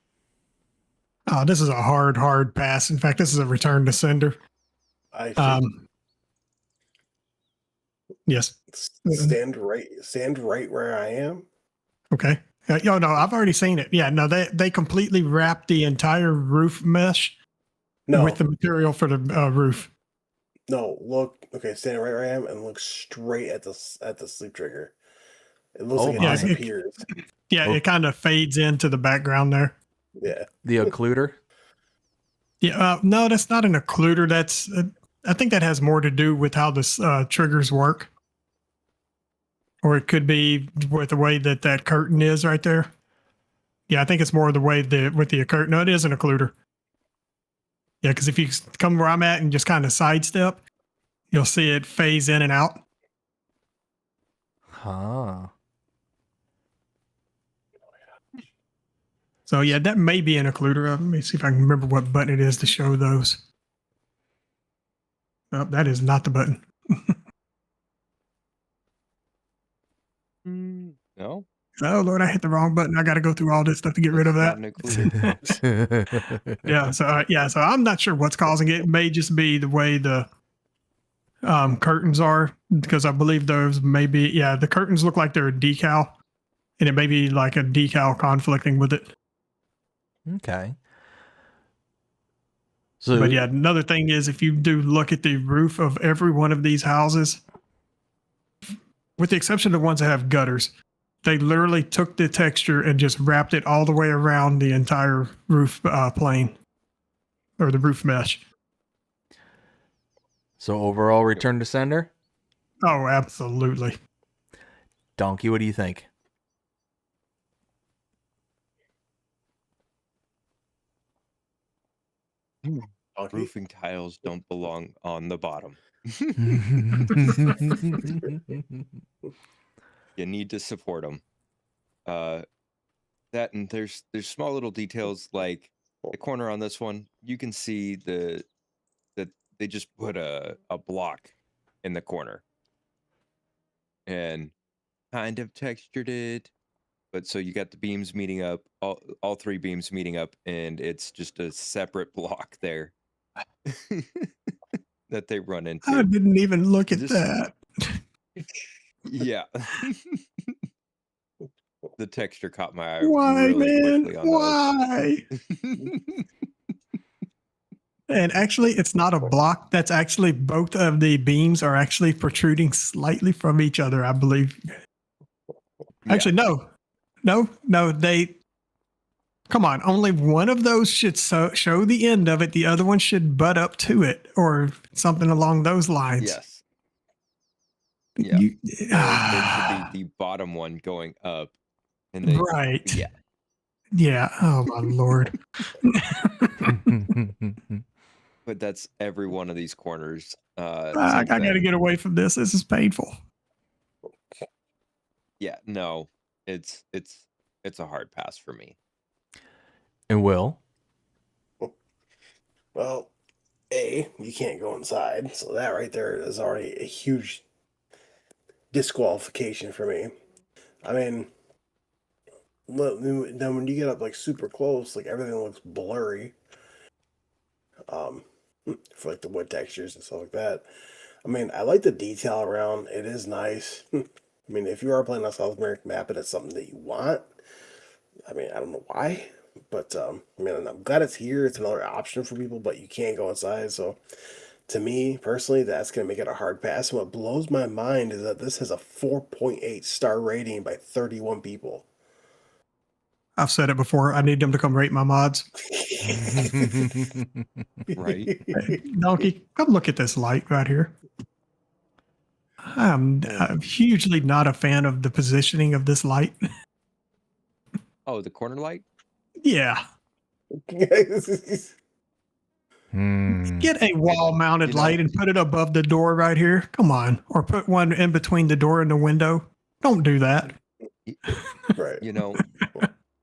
Oh, this is a hard pass. In fact, this is a return to sender. Yes. Stand right where I am. Okay. No, I've already seen it. Yeah, no, they completely wrapped the entire roof mesh with the material for the roof. No, look. Okay, stand right where I am and look straight at the sleep trigger. It looks like it disappears. It kind of fades into the background there. Yeah. The occluder? Yeah, no, that's not an occluder. That's I think that has more to do with how the triggers work. Or it could be with the way that curtain is right there. Yeah, I think it's more the way with the curtain. No, it is an occluder. Yeah, because if you come where I'm at and just kind of sidestep, you'll see it phase in and out. Huh. So yeah, that may be an occluder. Let me see if I can remember what button it is to show those. Oh, that is not the button. No. Oh Lord, I hit the wrong button. I got to go through all this stuff to get rid of that. Not an occluder. So I'm not sure what's causing it. It may just be the way the curtains are, because I believe those may be, the curtains look like they're a decal, and it may be like a decal conflicting with it. Okay. So, but yeah, another thing is, if you do look at the roof of every one of these houses, with the exception of the ones that have gutters, they literally took the texture and just wrapped it all the way around the entire roof plane, or the roof mesh. So overall, return to sender? Oh, absolutely. Dnkey, what do you think? Roofing tiles don't belong on the bottom. You need to support them. That, and there's small little details like the corner on this one. You can see that they just put a block in the corner and kind of textured it. But so you got the beams meeting up, all three beams meeting up, and it's just a separate block there that they run into. I didn't even look at that. Yeah. The texture caught my eye. Why, really man? quickly on Why? And actually, it's not a block. That's actually, both of the beams are actually protruding slightly from each other, I believe. Actually, no. They, come on. Only one of those should show the end of it. The other one should butt up to it, or something along those lines. Yes. Yeah. There should be the bottom one going up. And then, right. Yeah. Yeah. Oh, my Lord. But that's every one of these corners. I got to get away from this. This is painful. Yeah, no, it's a hard pass for me. And Will? Well, you can't go inside, so that right there is already a huge disqualification for me. I mean, then when you get up like super close, like everything looks blurry. For like the wood textures and stuff like that. I mean, I like the detail around. It is nice. I mean, if you are playing a South American map and it's something that you want, I mean, I don't know why, but I mean, I'm glad it's here. It's another option for people, but you can't go inside. So to me personally, that's going to make it a hard pass. And what blows my mind is that this has a 4.8 star rating by 31 people. I've said it before. I need them to come rate my mods. Right. Donkey, come look at this light right here. I'm hugely not a fan of the positioning of this light. Oh, the corner light? Yeah. Get a wall-mounted You know- light and put it above the door right here. Come on. Or put one in between the door and the window. Don't do that. Right. You know,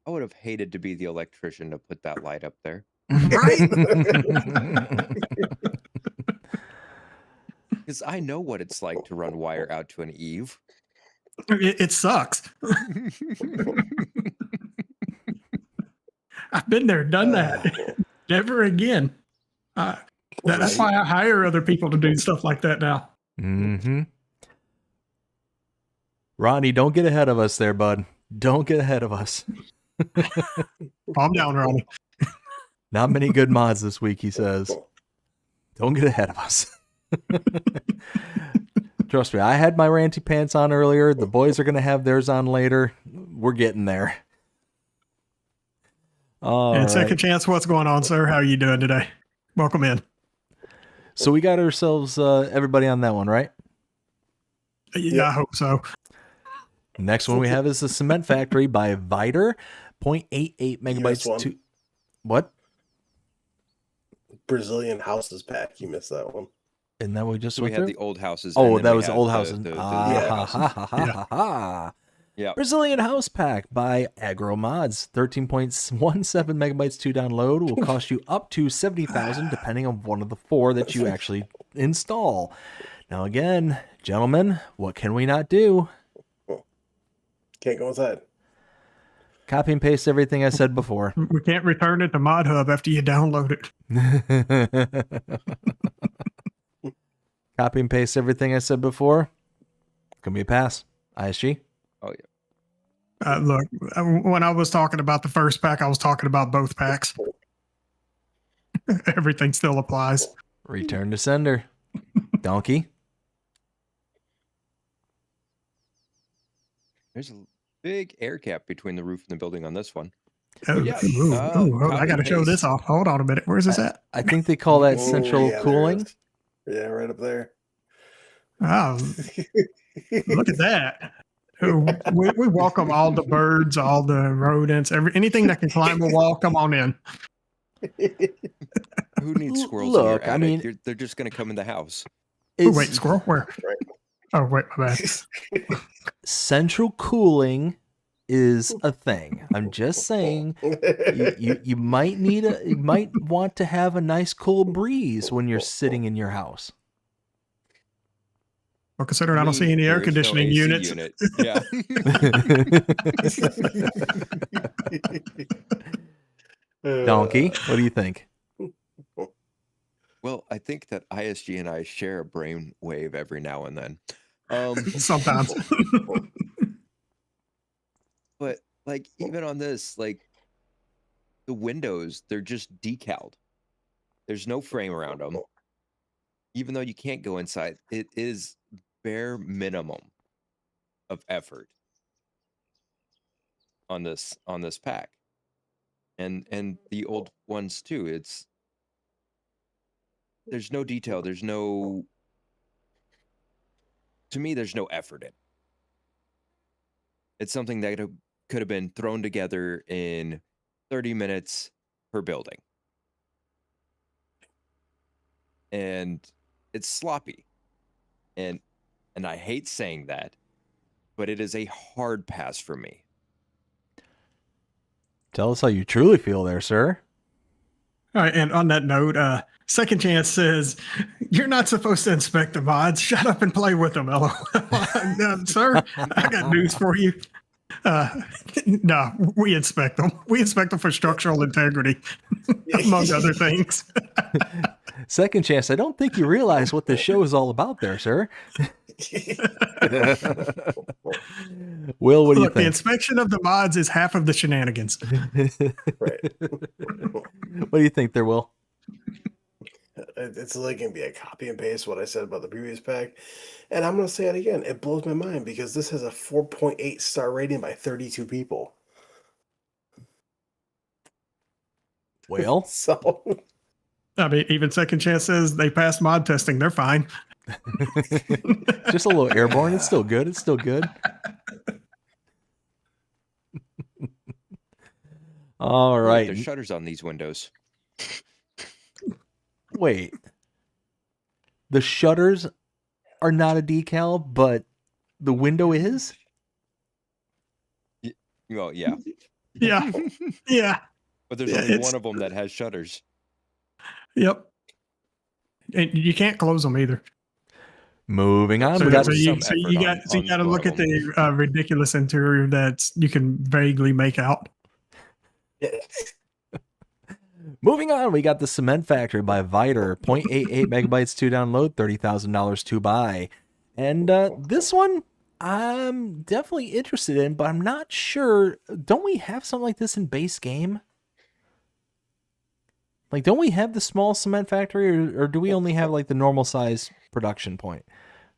I would have hated to be the electrician to put that light up there. Right? Because I know what it's like to run wire out to an eave. It sucks. I've been there, done that. Never again. That's why I hire other people to do stuff like that now. Ronnie, don't get ahead of us there, bud. Don't get ahead of us. Calm down, Ronnie. Not many good mods this week, he says. Don't get ahead of us. Trust me, I had my ranty pants on earlier. The boys are going to have theirs on later. We're getting there. And Second Chance, what's going on, sir? How are you doing today? Welcome in. So we got ourselves everybody on that one, right? Yeah, I hope so. Next one we have is the Cement Factory by Viter, 0.88 megabytes to what? Brazilian houses pack. You missed that one. And then we just So we went had through? the old houses. Oh, and then that we was had old the- houses. the- the Ah, new ha, houses. ha, ha, ha, ha. Yeah. Brazilian House Pack by AgriBusiness, 13.17 megabytes to download. Will cost you up to $70,000 depending on one of the four that you actually install. Now again, gentlemen, what can we not do? Can't go inside. Copy and paste everything I said before. We can't return it to Mod Hub after you download it. Copy and paste everything I said before. Gonna be a pass. ISG. Oh, yeah. Look, when I was talking about the first pack, I was talking about both packs. Everything still applies. Return to sender. Donkey. There's a big air gap between the roof and the building on this one. Oh, yeah, I got to show this off. Hold on a minute. Where's this at? I think they call that Oh, central yeah, there it cooling. is. Yeah, right up there. Oh, look at that. We welcome all the birds, all the rodents, anything that can climb a wall. Come on in. Who needs squirrels in Look, your I attic? mean- They're just going to come in the house. Oh, wait, squirrel? Where? Right. Oh, wait, my bad. Central cooling is a thing. I'm just saying you might want to have a nice cool breeze when you're sitting in your house. Well, considering I don't see any There air is conditioning AC units. unit. Yeah. Donkey, what do you think? Well, I think that ISG and I share a brain wave every now and then. Sometimes. But like even on this, like the windows, they're just decaled. There's no frame around them. Even though you can't go inside, it is bare minimum of effort on this pack. And the old ones too. There's no detail, to me there's no effort in. It's something that could have been thrown together in 30 minutes per building. And it's sloppy. And I hate saying that, but it is a hard pass for me. Tell us how you truly feel there, sir. All right, and on that note, Second Chance says, you're not supposed to inspect the mods. Shut up and play with them, LOL. Sir, I got news for you. No, we inspect them. We inspect them for structural integrity, among other things. Second Chance, I don't think you realize what this show is all about there, sir. Will, what do you Look, the think? inspection of the mods is half of the shenanigans. Right. What do you think there, Will? It's like going to be a copy and paste what I said about the previous pack. And I'm going to say it again. It blows my mind because this has a 4.8 star rating by 32 people. Well, So I mean, even Second Chance says they passed mod testing. They're fine. just a little airborne. It's still good. It's still good. All Look, right. there's shutters on these windows. Wait. The shutters are not a decal, but the window is? Well, yeah. Yeah. Yeah. But there's Yeah, only it's- one of them that has shutters. Yep. And you can't close them either. Moving on. So, We got some you effort got to on look one at of the ridiculous interior that you can vaguely make out. moving on. We got the Cement Factory by Viter, 0.88 megabytes to download, $30,000 to buy. And this one I'm definitely interested in, but I'm not sure. Don't we have something like this in base game? Like, don't we have the small Cement Factory, or do we only have like the normal size production point?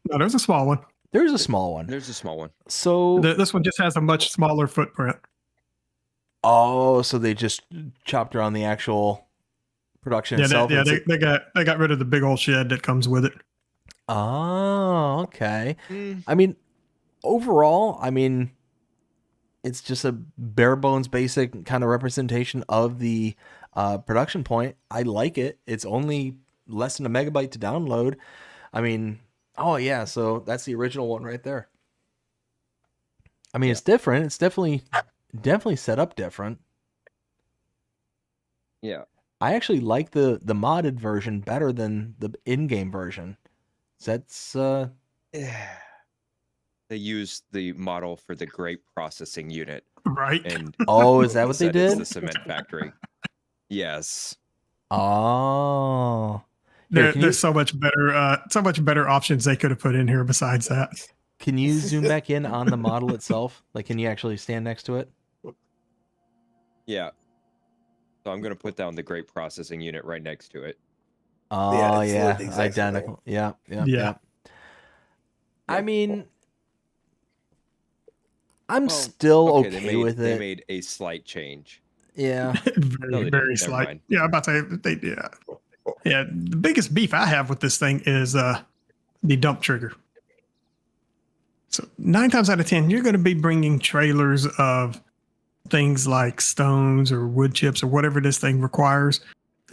No, there's a small one. There's a small one. There's a small one. So This one just has a much smaller footprint. oh, so they just chopped around the actual production Yeah, itself. they got rid of the big old shed that comes with it. Oh, okay. I mean, overall, I mean, it's just a bare bones basic kind of representation of the production point. I like it. It's only less than a megabyte to download. I mean, oh yeah, so that's the original one right there. I mean, it's different. It's definitely set up different. Yeah. I actually like the modded version better than the in-game version. That's They used the model for the grape processing unit. Right. And oh, is that what they said it's did? the cement factory. Yes. Oh, here, There's so much better options they could have put in here besides that. can you zoom back in on the model itself? Like, can you actually stand next to it? Yeah. So I'm going to put down the grape processing unit right next to it. Oh it's yeah, the exact same identical. Yeah. Yeah. I mean, I'm Well, still okay, they with They it. made a slight change. Yeah. very, No, they very didn't. Never slight. mind. Yeah, I'm about to say they. Yeah. Yeah. The biggest beef I have with this thing is the dump trigger. So 9 times out of 10, you're going to be bringing trailers of things like stones or wood chips or whatever this thing requires,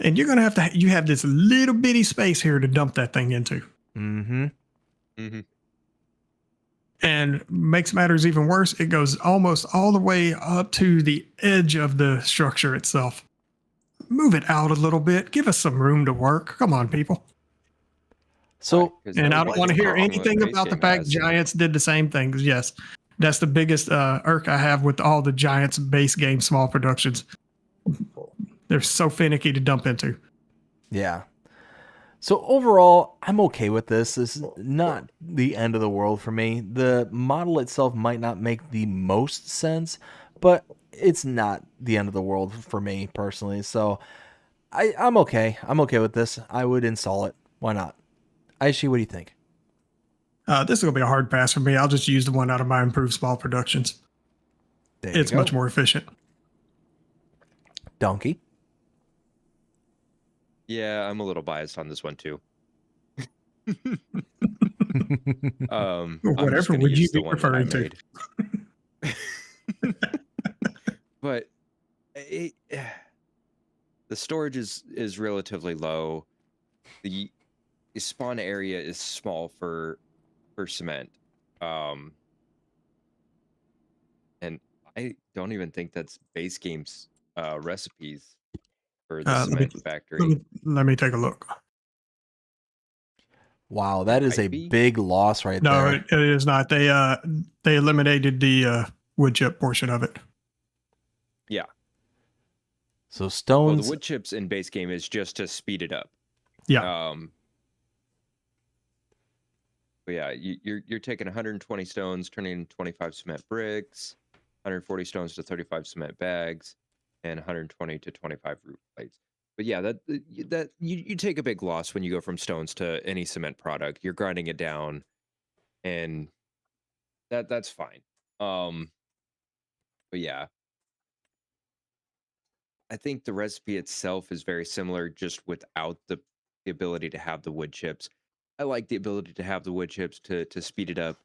and you're going to you have this little bitty space here to dump that thing into. Mm-hmm. Mm-hmm. And makes matters even worse, it goes almost all the way up to the edge of the structure itself. Move it out a little bit. Give us some room to work. Come on, people. So, And I don't want to hear anything about the fact Giants. Giants did the same thing. 'Cause yes, that's the biggest irk I have with all the Giants base game small productions. They're so finicky to dump into. yeah. So overall, I'm okay with this. This is not the end of the world for me. The model itself might not make the most sense, but it's not the end of the world for me personally. So I'm okay. I'm okay with this. I would install it. Why not? Aishi, what do you think? This is going to be a hard pass for me. I'll just use the one out of my improved small productions. There you It's go. much more efficient. Dnkey. Yeah, I'm a little biased on this one too. I'm just Whatever gonna would you use the be one that I referring to? made. But the storage is relatively low. The spawn area is small for cement. And I don't even think that's base game's recipes for the cement factory. Let me take a look. Wow, that is might a be. big loss right No, there. it is not. They eliminated the wood chip portion of it. Yeah. So Well, stones. the wood chips in base game is just to speed it up. Yeah. But yeah, you're taking 120 stones, turning into 25 cement bricks, 140 stones to 35 cement bags, and 120 to 25 roof plates. But yeah, that you take a big loss when you go from stones to any cement product. You're grinding it down, and that's fine. But yeah, I think the recipe itself is very similar, just without the ability to have the wood chips. I like the ability to have the wood chips to speed it up.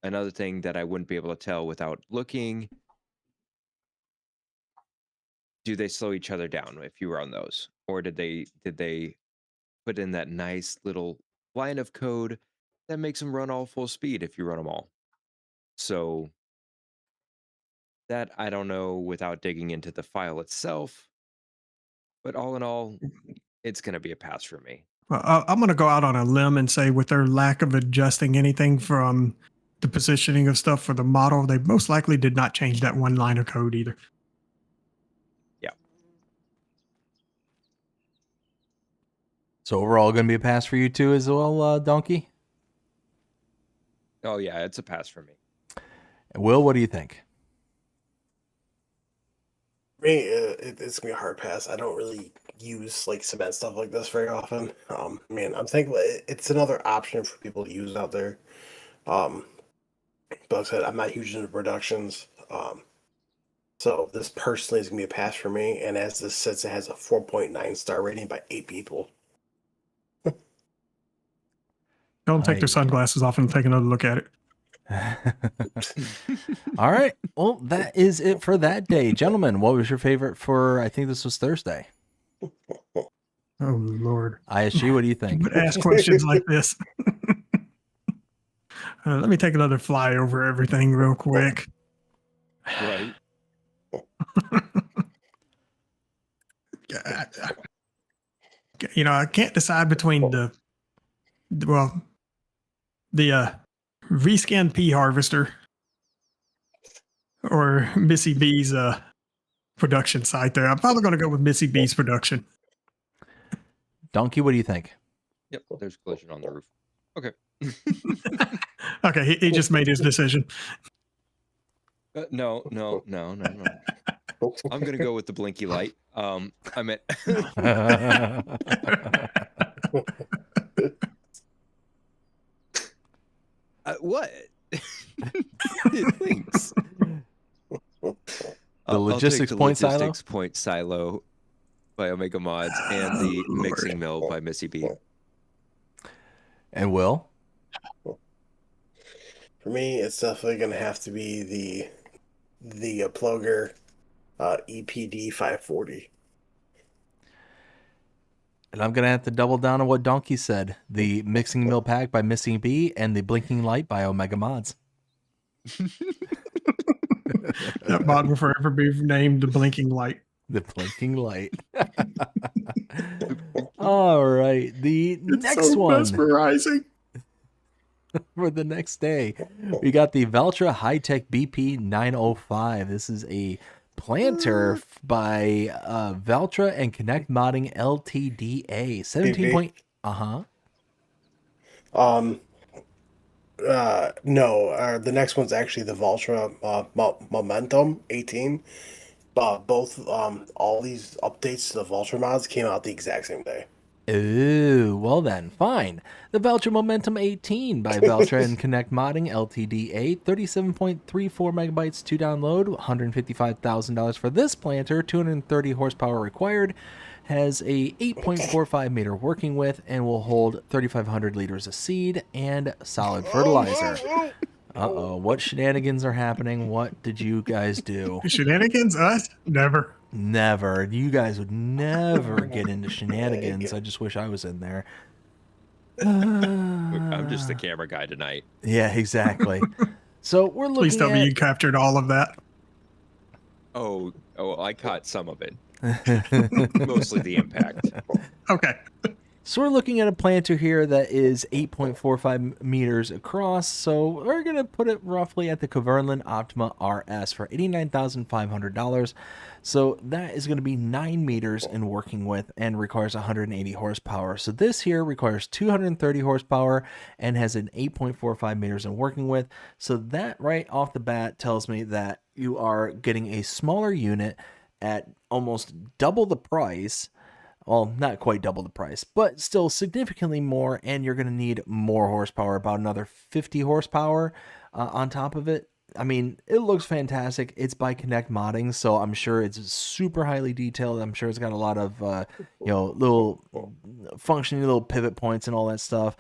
Another thing that I wouldn't be able to tell without looking, do they slow each other down if you were on those, or did they put in that nice little line of code that makes them run all full speed if you run them all? So that I don't know without digging into the file itself, but all in all, it's going to be a pass for me. Well, I'm going to go out on a limb and say with their lack of adjusting anything from the positioning of stuff for the model, they most likely did not change that one line of code either. Yeah. So overall, going to be a pass for you too as well, Dnkey? Oh yeah, it's a pass for me. Will, what do you think? For me, it's gonna be a hard pass. I don't really use like cement stuff like this very often. I'm thankful it's another option for people to use out there. But like I said, I'm not huge into productions. So this personally is gonna be a pass for me. And as this sits, it has a 4.9 star rating by 8 people. Don't take their sunglasses off and take another look at it. All right. Well, that is it for that day. Gentlemen, what was your favorite for, I think this was Thursday? Oh, Lord. ISG, what do you think? Would ask questions like this. Let me take another fly over everything real quick. Right. You know, I can't decide between the rescan pea harvester or Missy B's production site there. I'm probably going to go with Missy B's production. Dnkey, what do you think? Yep, there's collision on the roof. Okay. Okay, he just made his decision. No. I'm gonna go with the blinky light. I meant what? Thanks. The logistics point silo? Logistics point silo by Omega Mods and the mixing mill by Missy B. And Will? For me, it's definitely gonna have to be the Ploger EPD 540. And I'm going to have to double down on what Dnkey said. The mixing mill pack by Missy B and the blinking light by Omega Mods. That mod will forever be named the Blinking Light. The blinking light. All right. The next one. Mesmerizing. For the next day, we got the Valtra High-Tech BP 905. This is a planter by Valtra and Connect Modding LTDA 17. No, the next one's actually the Valtra Momentum 18. Both all these updates to the Valtra mods came out the exact same day. Ooh, well then, fine. The Valtra Momentum 18 by Valtra and Connect Modding LTDA, 37.34 megabytes to download, $155,000 for this planter, 230 horsepower required, has a 8.45 meter working width, and will hold 3,500 liters of seed and solid fertilizer. Uh-oh, what shenanigans are happening? What did you guys do? Shenanigans? Us? Never. Never. You guys would never get into shenanigans. I just wish I was in there. I'm just the camera guy tonight. Yeah, exactly. So we're looking Please tell me you captured all of that. Oh, I caught some of it. Mostly the impact. Okay. So we're looking at a planter here that is 8.45 meters across. So we're going to put it roughly at the Kverneland Optima RS for $89,500. So that is going to be 9 meters in working width and requires 180 horsepower. So this here requires 230 horsepower and has an 8.45 meters in working width. So that right off the bat tells me that you are getting a smaller unit at almost double the price. Well, not quite double the price, but still significantly more, and you're going to need more horsepower, about another 50 horsepower on top of it. I mean, it looks fantastic. It's by Connect Modding, so I'm sure it's super highly detailed. I'm sure it's got a lot of, little functioning little pivot points and all that stuff.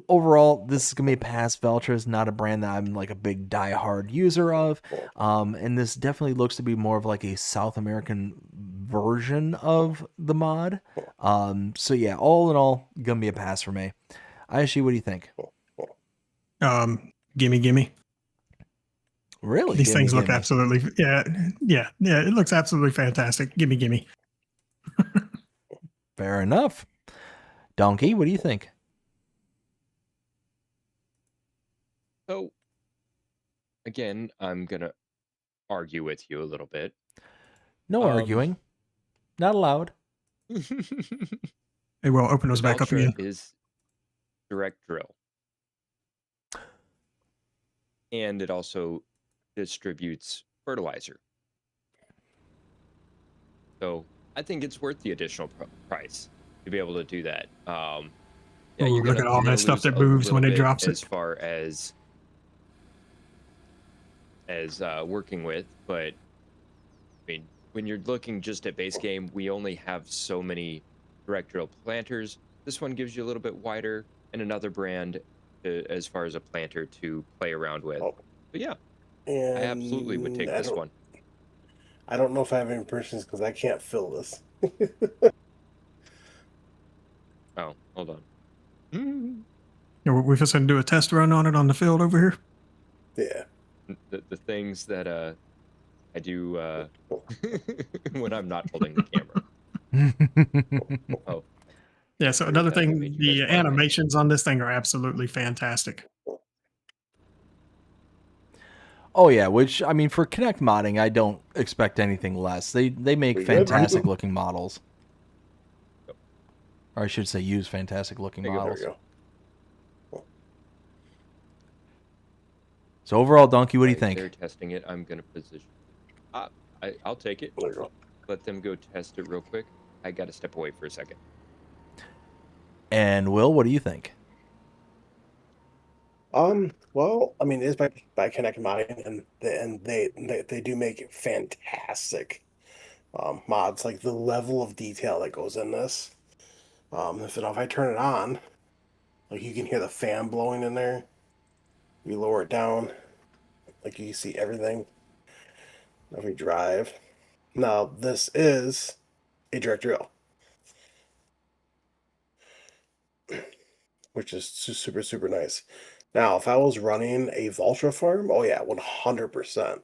Overall, this is going to be a pass. Veltra is not a brand that I'm like a big diehard user of. And this definitely looks to be more of like a South American version of the mod. So yeah, all in all, going to be a pass for me. Aishi, what do you think? Gimme. Really? These things look absolutely, yeah. It looks absolutely fantastic. Gimme. Fair enough. Dnkey, what do you think? So, again, I'm going to argue with you a little bit. No arguing. Not allowed. Hey, well, open those back up Veltra again. is direct drill. And it also distributes fertilizer. So I think it's worth the additional price to be able to do that. Yeah, Ooh, look at all that stuff that moves when it drops it. As far as working with, but I mean, when you're looking just at base game, we only have so many direct drill planters. This one gives you a little bit wider, and another brand as far as a planter to play around with. But yeah, I absolutely would take this one. I don't know if I have any impressions because I can't fill this. Oh, hold on. Yeah, we're just going to do a test run on it on the field over here. Yeah. The things that I do when I'm not holding the camera. Oh. Yeah, so another thing, the animations on this thing are absolutely fantastic. Oh yeah, which I mean for Connect modding, I don't expect anything less. They make fantastic looking models. Or I should say use fantastic looking models. There we go. So overall, Dnkey, what do you think? They're testing it. I'm going to position. I'll take it. There you go. Let them go test it real quick. I got to step away for a second. And Will, what do you think? Well, I mean, it's by Connect Modding, and they do make fantastic mods. Like the level of detail that goes in this. If I turn it on, like you can hear the fan blowing in there. You lower it down, like you can see everything. If we drive, now this is a direct drill, which is super nice. Now, if I was running a Vultra farm, oh yeah, 100%,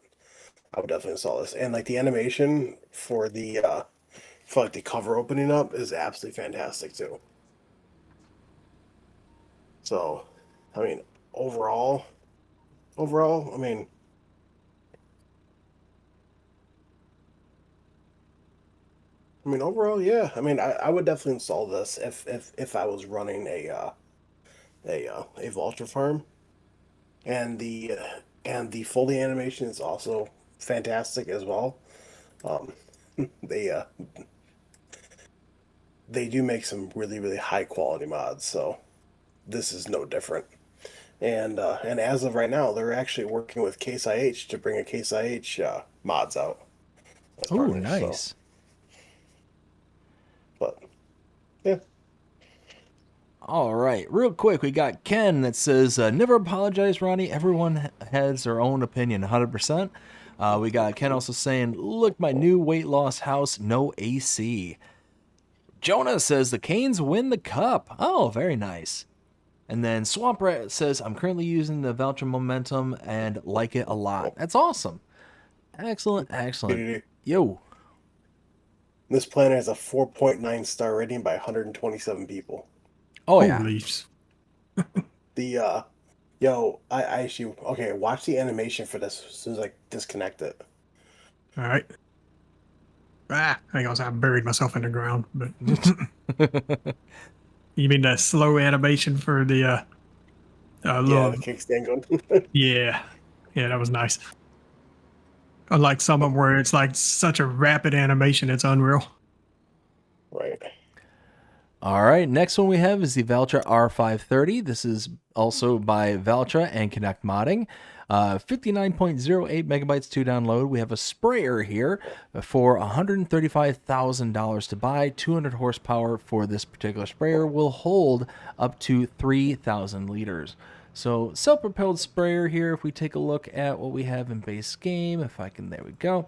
I would definitely install this. And like the animation for the the cover opening up is absolutely fantastic too. So, I mean, overall, I mean, overall, yeah. I mean, I would definitely install this if I was running a Vulture farm, and the Foley animation is also fantastic as well. They do make some really high quality mods, so this is no different. And as of right now, they're actually working with Case IH to bring a Case IH mods out. Oh, nice. So. But yeah. All right, real quick, we got Ken that says, never apologize, Ronnie. Everyone has their own opinion, 100%. We got Ken also saying, look, my new weight loss house, no AC. Jonah says, the Canes win the cup. Oh, very nice. And then Swamp Rat says, I'm currently using the Veltra Momentum and like it a lot. That's awesome. Excellent. Yo. This planner has a 4.9 star rating by 127 people. Oh, yeah. Leafs. I actually, okay, watch the animation for this as soon as I disconnect it. All right. I buried myself in the ground, but you mean the slow animation for the little the kickstand going. yeah, that was nice. Unlike some of them where it's like such a rapid animation, it's unreal. Right. All right, next one we have is the Valtra R530. This is also by Valtra and Connect Modding. 59.08 megabytes to download. We have a sprayer here for $135,000 to buy. 200 horsepower for this particular sprayer will hold up to 3,000 liters. So self-propelled sprayer here. If we take a look at what we have in base game, if I can, there we go.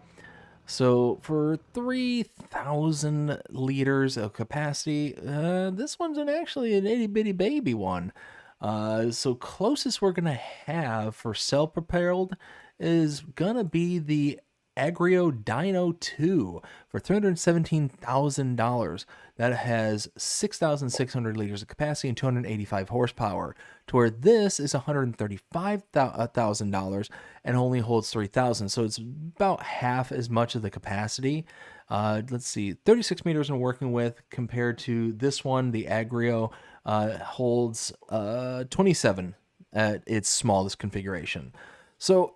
So for 3,000 liters of capacity, this one's actually an itty bitty baby one. So closest we're going to have for self-propelled is going to be the Agrio Dino 2 for $317,000. That has 6,600 liters of capacity and 285 horsepower, to where this is $135,000 and only holds 3,000. So it's about half as much of the capacity. Let's see, 36 meters I'm working with compared to this one, the Agrio holds 27 at its smallest configuration. So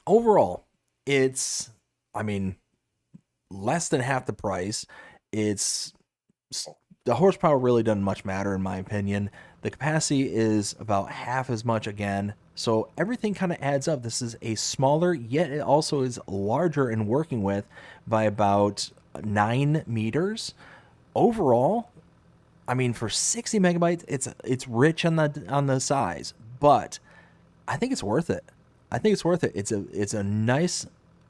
overall, it's, I mean, less than half the price. It's, the horsepower really doesn't much matter in my opinion. The capacity is about half as much again. So everything kind of adds up. This is a smaller, yet it also is larger in working with by about 9 meters. Overall, I mean, for 60 megabytes, it's rich on the size, but I think it's worth it. I think it's worth it. It's a nice,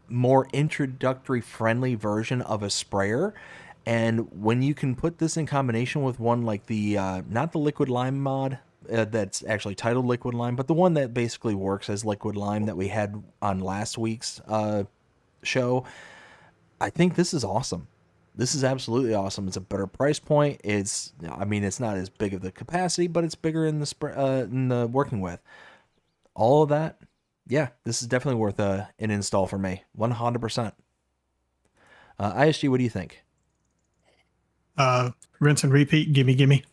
more introductory friendly version of a sprayer. And when you can put this in combination with one like the, not the liquid lime mod that's actually titled liquid lime, but the one that basically works as liquid lime that we had on last week's show, I think this is awesome. This is absolutely awesome. It's a better price point. It's, I mean, it's not as big of the capacity, but it's bigger in the working with. All of that, yeah, this is definitely worth an install for me, 100%. ISG, what do you think? Rinse and repeat. Gimme.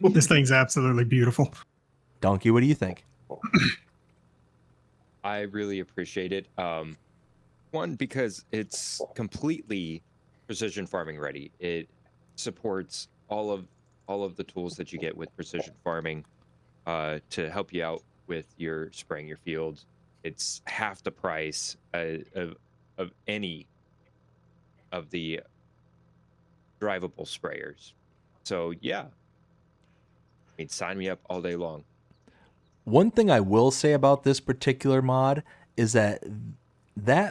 This thing's absolutely beautiful. Dnkey, what do you think? I really appreciate it. One, because it's completely precision farming ready. It supports all of the tools that you get with precision farming to help you out with your spraying your fields. It's half the price of any of the drivable sprayers. So yeah, I mean, sign me up all day long. One thing I will say about this particular mod is that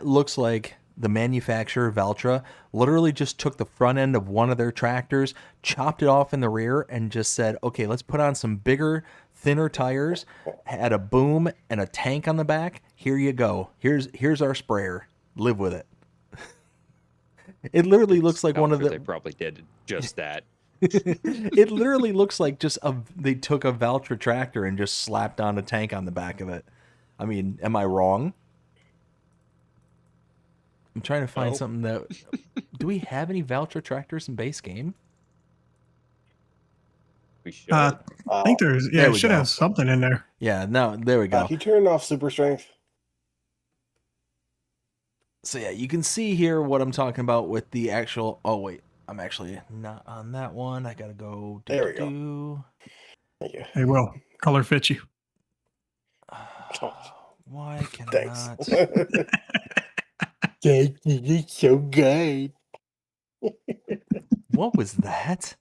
looks like the manufacturer, Valtra, literally just took the front end of one of their tractors, chopped it off in the rear, and just said, okay, let's put on some bigger, thinner tires, had a boom and a tank on the back. Here you go. Here's our sprayer. Live with it. It literally looks like one of the... They probably did just that. It literally looks like just they took a Valtra tractor and just slapped on a tank on the back of it. I mean, am I wrong? I'm trying to find something that... Do we have any Valtra tractors in base game? We should. I think there's, yeah, it should have something in there. Yeah, no, there we go. He turned off super strength. So yeah, you can see here what I'm talking about with the actual... Oh, wait. I'm actually not on that one. I got to go... There we go. Thank you. Hey, Will, color fit you. Why can Thanks. I not... Thank you. You're so good. What was that?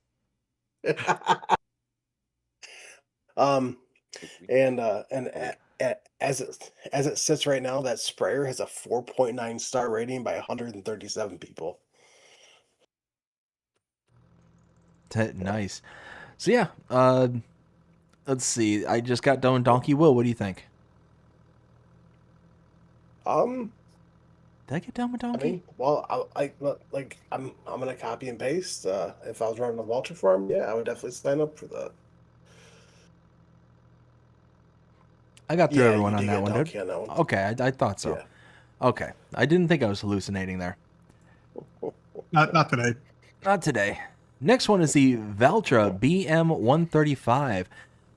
As it sits right now, that sprayer has a 4.9 star rating by 137 people. Nice. So yeah, let's see. I just got done with Dnkey. Will, what do you think? Did I get done with Dnkey? I mean, well, I'm gonna copy and paste. If I was running a Valtra farm, yeah, I would definitely sign up for that. I got through everyone on that one, dude. On that one. Okay, I thought so. Yeah. Okay, I didn't think I was hallucinating there. Not today. Not today. Next one is the Valtra BM135.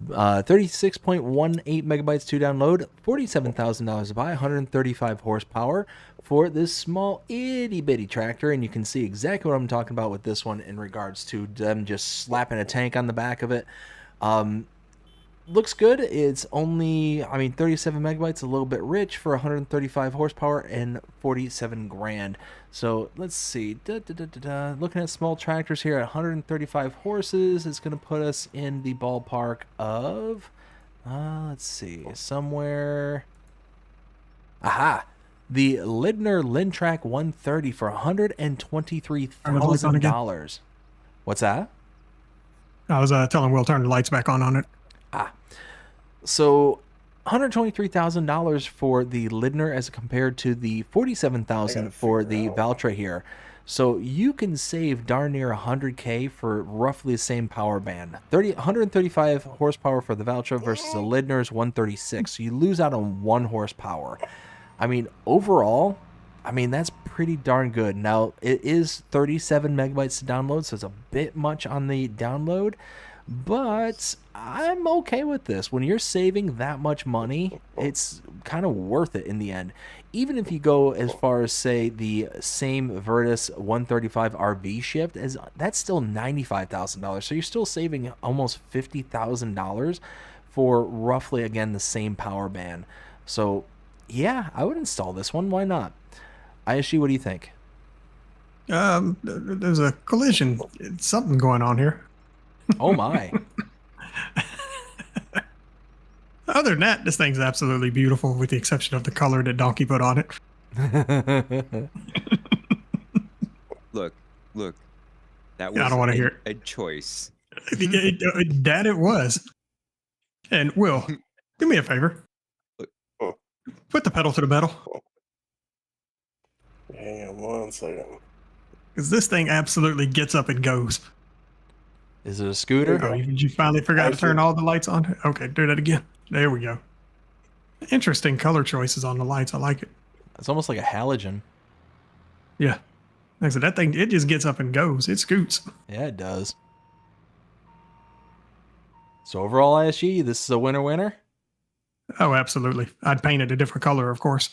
36.18 megabytes to download, $47,000 to buy, 135 horsepower for this small itty bitty tractor. And you can see exactly what I'm talking about with this one in regards to them just slapping a tank on the back of it. Looks good. It's only, 37 megabytes, a little bit rich for 135 horsepower and 47 grand. So let's see. Looking at small tractors here at 135 horses, it's going to put us in the ballpark of, let's see, somewhere. Aha! The Lidner Lintrack 130 for $123,000. What's that? I was telling Will turn the lights back on it. So $123,000 for the Lidner as compared to the $47,000 for the Valtra here. So you can save darn near $100K for roughly the same power band. 135 horsepower for the Valtra versus the Lidner's 136. So you lose out on 1 horsepower. Overall, that's pretty darn good. Now, it is 37 megabytes to download, so it's a bit much on the download. But I'm okay with this. When you're saving that much money, it's kind of worth it in the end. Even if you go as far as, say, the same Virtus 135 RV shift, that's still $95,000. So you're still saving almost $50,000 for roughly, again, the same power band. So, yeah, I would install this one. Why not? ISG, what do you think? There's a collision. It's something going on here. Oh my. Other than that, this thing's absolutely beautiful with the exception of the color that Dnkey put on it. Look. That was I don't want to hear a choice. That it was. And Will, do me a favor. Put the pedal to the metal. Hang on 1 second. Because this thing absolutely gets up and goes. Is it a scooter? Oh, you finally forgot to turn all the lights on? Okay, do that again. There we go. Interesting color choices on the lights. I like it. It's almost like a halogen. Yeah. Like I said, that thing, it just gets up and goes. It scoots. Yeah, it does. So overall, ISG, this is a winner. Oh, absolutely. I'd paint it a different color, of course.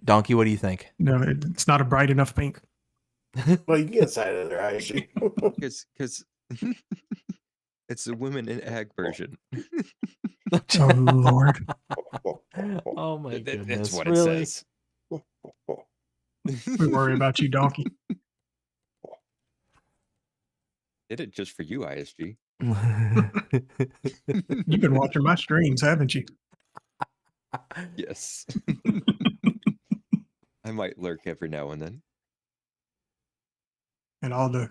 Dnkey, what do you think? No, it's not a bright enough pink. Well, you can get inside of there, actually. Because it's the women in ag version. Oh, Lord. Oh, my goodness. That's what really? it says. We worry about you, Dnkey. Did it just for you, ISG. You've been watching my streams, haven't you? Yes. I might lurk every now and then. And all the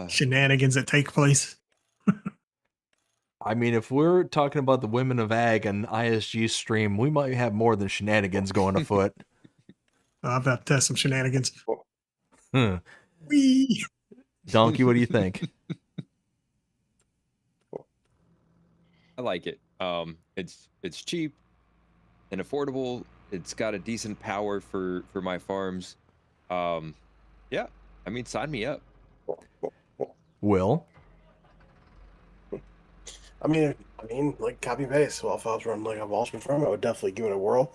shenanigans that take place. If we're talking about the women of ag and ISG stream, we might have more than shenanigans going afoot. I'm about to test some shenanigans. Dnkey, what do you think? I like it. It's cheap and affordable. It's got a decent power for my farms. Yeah, sign me up. Will? Like copy paste. Well, if I was running like a Walshman farm, I would definitely give it a whirl.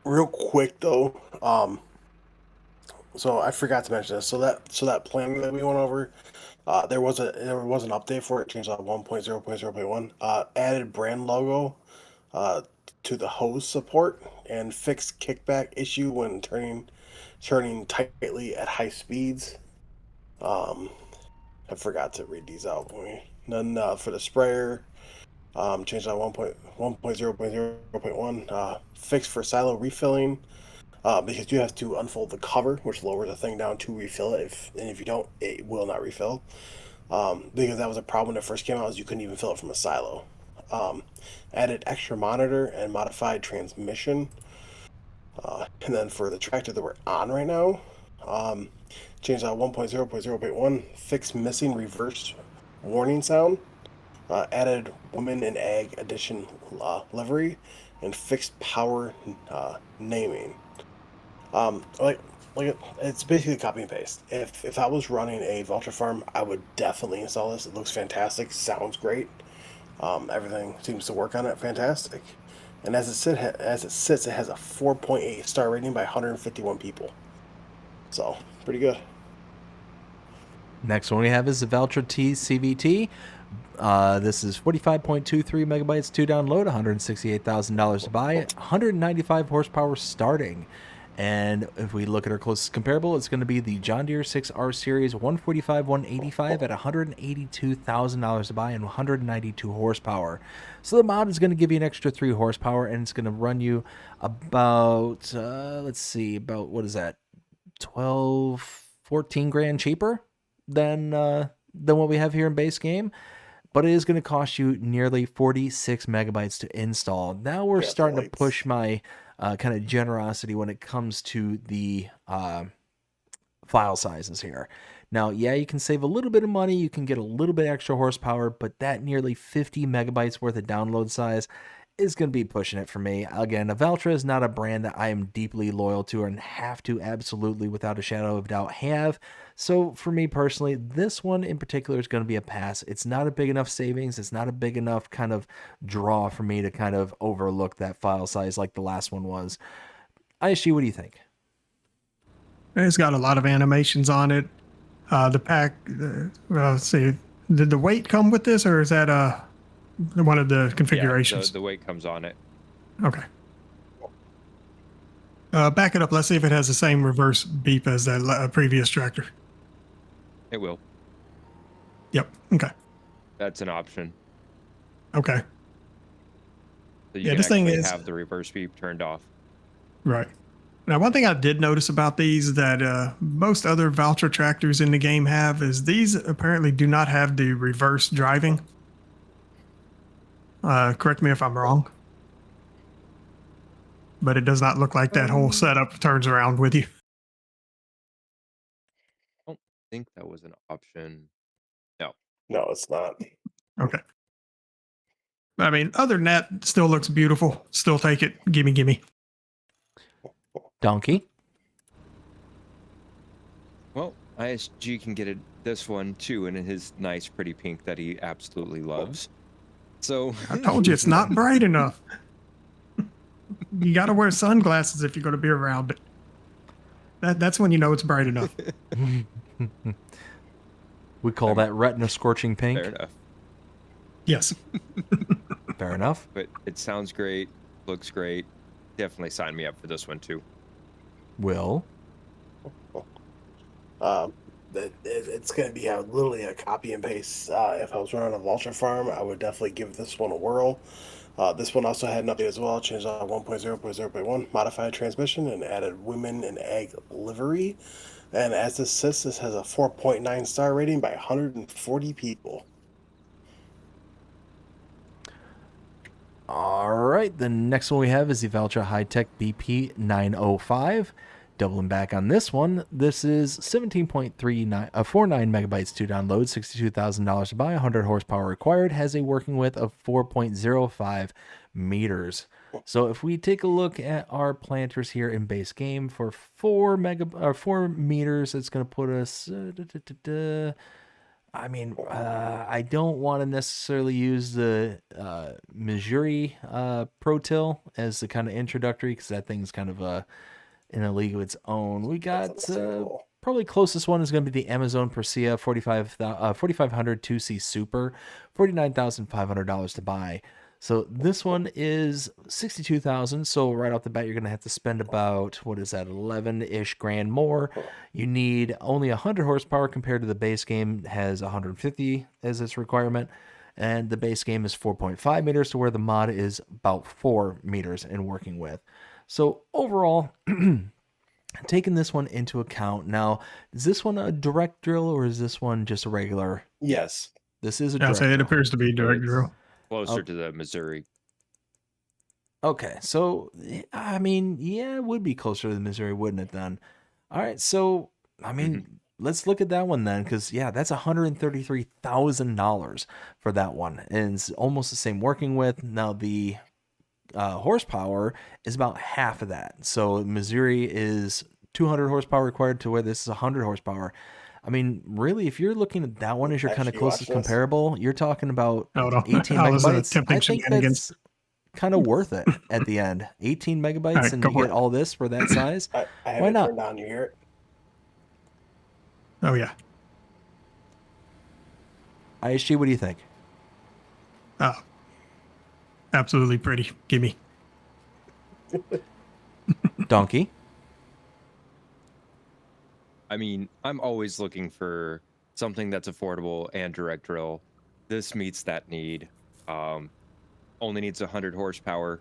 Real quick though, so I forgot to mention this. So that plan that we went over, there was an update for it. Changed out 1.0.0.1. Added brand logo, to the hose support and fixed kickback issue when turning tightly at high speeds. I forgot to read these out. Then for the sprayer, changed out 1.0.0.1. Fixed for silo refilling, because you have to unfold the cover, which lowers the thing down to refill it. If you don't, it will not refill. Because that was a problem when it first came out, is you couldn't even fill it from a silo. Added extra monitor and modified transmission. And then for the tractor that we're on right now, changed out 1.0.0.1, fixed missing reverse warning sound, added Women in Ag Edition livery, and fixed power naming. it's basically copy and paste. If I was running a vulture farm, I would definitely install this. It looks fantastic, sounds great. Everything seems to work on it fantastic. And as it sits, it has a 4.8 star rating by 151 people. So pretty good. Next one we have is the Valtra T CVT. This is 45.23 megabytes to download, $168,000 to buy, 195 horsepower starting. And if we look at our closest comparable, it's going to be the John Deere 6R Series 145/185 at $182,000 to buy and 192 horsepower. So the mod is going to give you an extra 3 horsepower, and it's going to run you about, let's see, about, what is that, 12, 14 grand cheaper than what we have here in base game. But it is going to cost you nearly 46 megabytes to install. Now we're starting to push my kind of generosity when it comes to the file sizes here. Now, yeah, you can save a little bit of money. You can get a little bit extra horsepower, but that nearly 50 megabytes worth of download size is going to be pushing it for me. Again, Valtra is not a brand that I am deeply loyal to and have to absolutely, without a shadow of doubt, have. So for me personally, this one in particular is going to be a pass. It's not a big enough savings. It's not a big enough kind of draw for me to kind of overlook that file size like the last one was. ISG, what do you think? It's got a lot of animations on it. The pack, well, let's see, did the weight come with this, or is that one of the configurations? Yeah, the weight comes on it. Okay. Back it up. Let's see if it has the same reverse beep as that previous tractor. It will. Yep. Okay. That's an option. Okay. So you Yeah, can this thing actually is have the reverse beep turned off. right. Now, one thing I did notice about these that most other Valtra tractors in the game have is these apparently do not have the reverse driving. Correct me if I'm wrong. But it does not look like that whole setup turns around with you. I don't think that was an option. No. No, it's not. Okay. I mean, other than that, still looks beautiful. Still take it. Gimme, gimme. Dnkey? Well, ISG can get this one too in his nice, pretty pink that he absolutely loves. So I told you it's not bright enough. You got to wear sunglasses if you're going to be around it. That's when you know it's bright enough. We call that retina scorching pink. fair enough. Yes. Fair enough. But it sounds great, looks great. Definitely sign me up for this one too. Will? It's going to be literally a copy and paste. If I was running a vulture farm, I would definitely give this one a whirl. This one also had an update as well, changed out 1.0.0.1, modified transmission, and added women in ag livery. And as this sits, this has a 4.9 star rating by 140 people. All right, the next one we have is the Valtra High-Tech BP 905. Doubling back on this one, this is 17.49 megabytes to download, $62,000 to buy, 100 horsepower required, has a working width of 4.05 meters. So if we take a look at our planters here in base game for 4 meters, it's going to put us. I don't want to necessarily use the Missouri Pro Till as the kind of introductory because that thing's kind of in a league of its own. We got probably closest one is going to be the Amazon Persea 4500 2C Super, $49,500 to buy. So this one is $62,000. So right off the bat, you're going to have to spend about, what is that, 11-ish grand more. You need only 100 horsepower compared to the base game has 150 as its requirement. And the base game is 4.5 meters to where the mod is about 4 meters in working with. So overall, taking this one into account. Now, is this one a direct drill or is this one just a regular? Yes. This is a I'll direct say it drill. appears to be direct drill. Closer to the Missouri. Okay, so, I mean, yeah, it would be closer to the Missouri, wouldn't it then? All right, so, I mean, let's look at that one then, because, yeah, that's $133,000 for that one. And it's almost the same working with. Now, the horsepower is about half of that. So Missouri is 200 horsepower required to where this is 100 horsepower. I mean, really, if you're looking at that one as your kind of Actually, closest watch this. comparable, you're talking about Hold on. 18 I was megabytes. attempting I think shenanigans. that's kind of worth it at the end. 18 megabytes All right, and go you for get it. all this for that size. I have Why it not? turned on. You hear it? Oh yeah. ISG, what do you think? Oh, absolutely pretty. Gimme. Donkey? I mean, I'm always looking for something that's affordable and direct drill. This meets that need. Only needs 100 horsepower.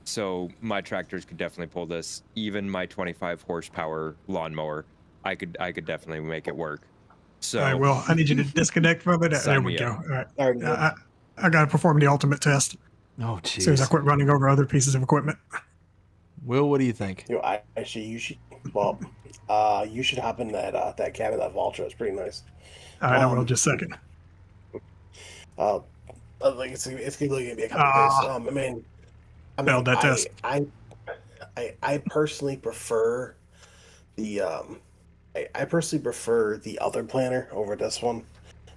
So my tractors could definitely pull this. Even my 25 horsepower lawnmower, I could definitely make it work. So All right, well, I need you to disconnect from it. There Sign we me go. up. All right. All right, good. I got to perform the ultimate test Oh, as soon as I jeez. quit running over other pieces of equipment. Will, what do you think? You know, you should. Well, you should hop in that cabin, that Vulture. It's pretty nice. All right, I will just a second. Like it's really gonna be a couple days. I mean, Failed that test. I personally prefer the I personally prefer the other planner over this one.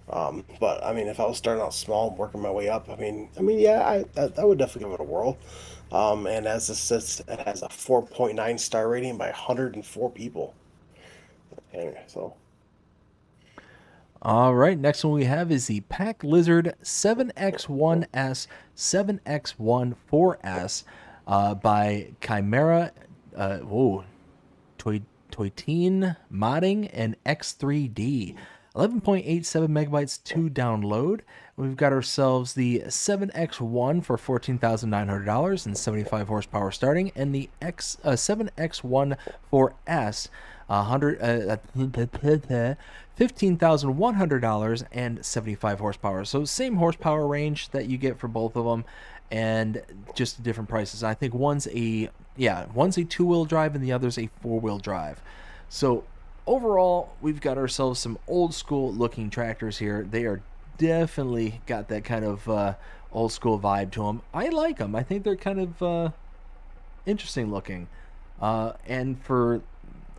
But I mean, if I was starting out small and working my way up, I mean, yeah, I would definitely give it a whirl. And as this sits, it has a 4.9 star rating by 104 people. Anyway, so All right, next one we have is the Pack Lizard 7X1S 7X1 4S by Chimera, Toitine Modding, and X3D. 11.87 megabytes to download. We've got ourselves the 7X1 for $14,900 and 75 horsepower starting, and the 7X1 4S $15,100 and 75 horsepower. So same horsepower range that you get for both of them, and just different prices. I think one's a two-wheel drive and the other's a four-wheel drive. So overall, we've got ourselves some old school looking tractors here. They are definitely got that kind of old school vibe to them. I like them. I think they're kind of interesting looking. And for,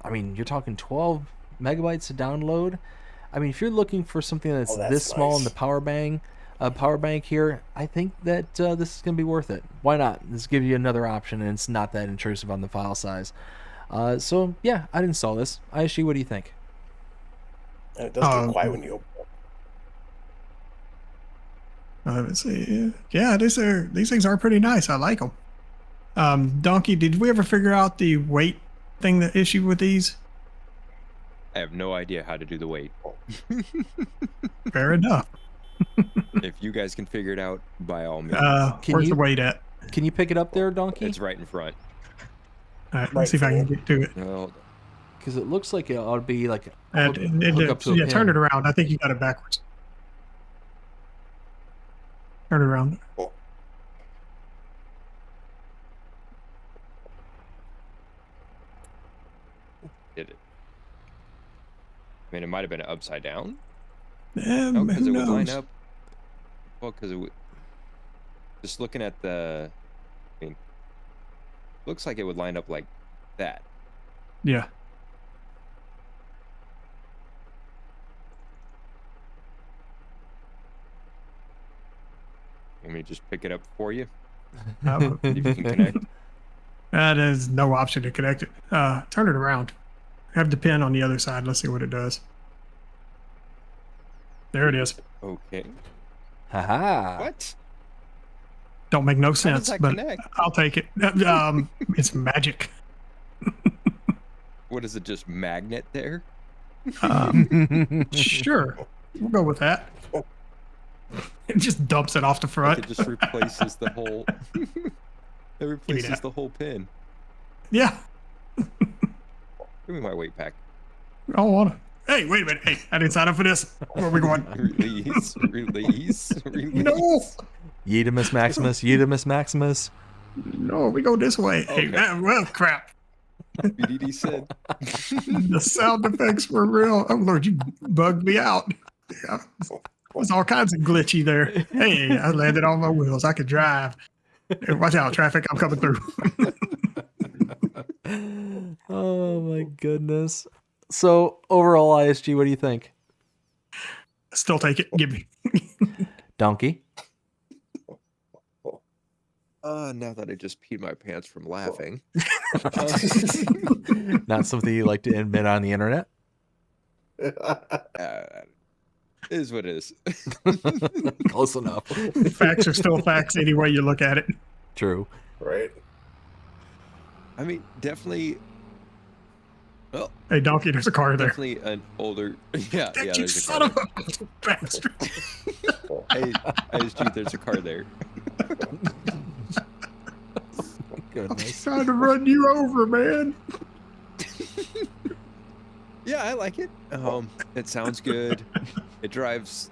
I mean, you're talking 12 megabytes to download. I mean, if you're looking for something that's this small in the power bank here, I think that this is going to be worth it. Why not? This gives you another option, and it's not that intrusive on the file size. So yeah, I'd install this. ISG, what do you think? and it does get quiet when you open it. Let's see. Yeah, these things are pretty nice. I like them. Donkey, did we ever figure out the weight thing, the issue with these? I have no idea how to do the weight. Fair enough. If you guys can figure it out, by all means. Where's the weight at? Can you pick it up there, Donkey? It's right in front. All right, let's see if I can get to it. Well, Because it looks like it ought to be like Hook up to a turn it around. I think you got it backwards. Turn it around. did it. I mean, it might have been upside down. No, Because who it would line knows? up. Well, because it would. Just looking at the. I mean, looks like it would line up like that. Yeah. Let me just pick it up for you. Um, See if you can connect. There's no option to connect it. Turn it around. Have the pin on the other side. Let's see what it does. There it is. Okay. Haha. What? Don't make no How does sense, that but connect? I'll take it. It's magic. What is it? Just magnet there? Sure, we'll go with that. It just dumps it off the front. It just replaces the whole. It replaces that. the whole pin. Yeah, Give me my weight pack. I don't want to. Hey, wait a minute. Hey, I didn't sign up for this. Where are we going? Release, release, release. No, Yeetimus Maximus, Yeetimus Maximus. no, we go this way. Hey, Okay. well, crap. BDD said. The sound effects were real. Oh Lord, you bugged me out. Yeah. Was all kinds of glitchy there. Hey, I landed on my wheels. I could drive. Hey, watch out, traffic! I'm coming through. Oh my goodness. So overall, ISG, what do you think? Still take it. Give me. Donkey? Now that I just peed my pants from laughing. Not something you like to admit on the internet? Is what it is. Close enough. Facts are still facts any way you look at it. True. Right. I mean, definitely. Well, Hey, Donkey, there's a car there. definitely an older. Yeah, That yeah. you There's a son car. of a bastard. Hey, ISG, there's a car there. Goodness. Trying to run you over, man. Yeah, I like it. It sounds good. It drives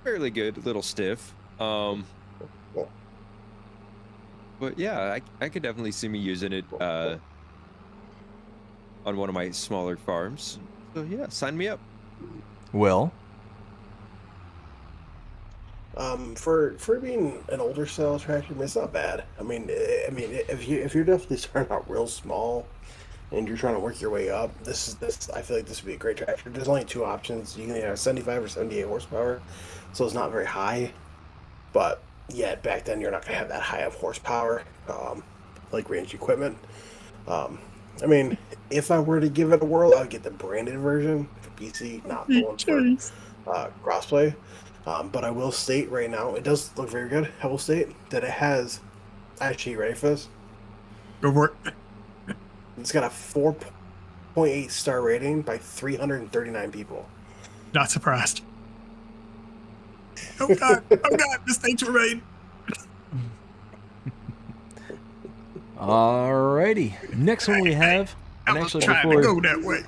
fairly good, a little stiff. But yeah, I could definitely see me using it on one of my smaller farms. So yeah, sign me up. Will? For being an older style tractor, I mean, it's not bad. I mean, if you're definitely starting out real small, and you're trying to work your way up, this I feel like this would be a great tractor. There's only two options. You can either have 75 or 78 horsepower, so it's not very high. But yeah, back then you're not gonna have that high of horsepower, like range equipment. I mean, if I were to give it a whirl, I would get the branded version for PC, not the one for crossplay. But I will state right now, it does look very good. I will state that it has, actually, ready for this? Go for it. It's got a 4.8 star rating by 339 people. Not surprised. Oh God! Oh God! Mistakes were made. Alrighty. Next one we have, and I was actually trying to go that way.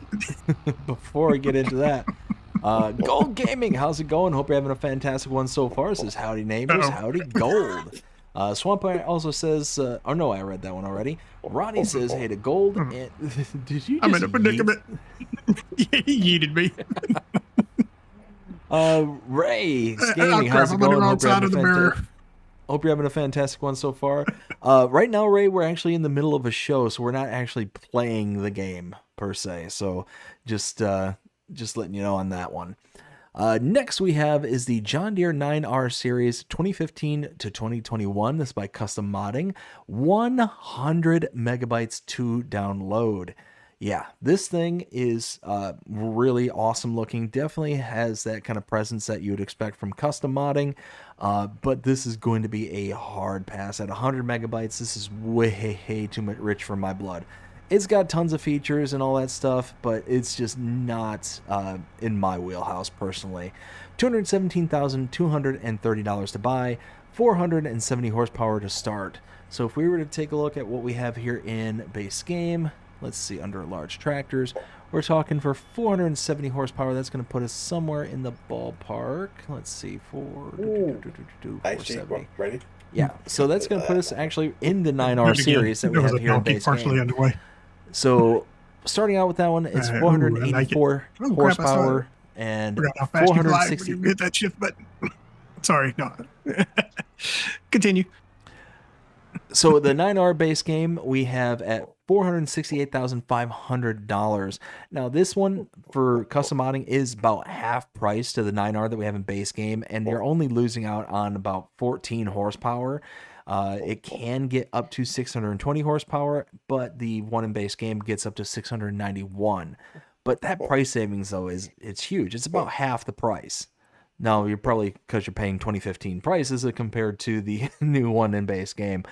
before we get into that, Gold Gaming, how's it going? Hope you're having a fantastic one so far. Says howdy neighbors, Uh-oh. howdy gold. Swamp also says, oh no, I read that one already. Ronnie says, hey to gold. And, did you just I'm in a predicament. He yeeted me. Ray Oh, Gaming, crap, how's it I'm on the going? wrong Hope you're side having of the a mirror. Hope you're having a fantastic one so far. Right now, Ray, we're actually in the middle of a show, so we're not actually playing the game per se. So just letting you know on that one. Next we have is the John Deere 9R series 2015 to 2021. This is by Custom Modding. 100 megabytes to download. Yeah, this thing is really awesome looking. Definitely has that kind of presence that you would expect from custom modding. But this is going to be a hard pass. At 100 megabytes, this is way too much rich for my blood. It's got tons of features and all that stuff, but it's just not in my wheelhouse personally. $217,230 to buy, 470 horsepower to start. So if we were to take a look at what we have here in base game, let's see, under large tractors, we're talking for 470 horsepower. That's going to put us somewhere in the ballpark. Let's see, 470. Ready? Yeah, so that's going to put us actually in the 9R series that we have here in base partially game. underway. So starting out with that one, it's Ooh, 484 I like it. Oh, crap, I saw horsepower and Forgot how fast you fly when 460. you hit that shift button. Sorry, no. Continue. So the 9R base game we have at $468,500. Now this one for custom modding is about half price to the 9R that we have in base game, and you're only losing out on about 14 horsepower. It can get up to 620 horsepower, but the one in base game gets up to 691. But that price savings though it's huge. It's about half the price. Now you're probably because you're paying 2015 prices compared to the new one in base game.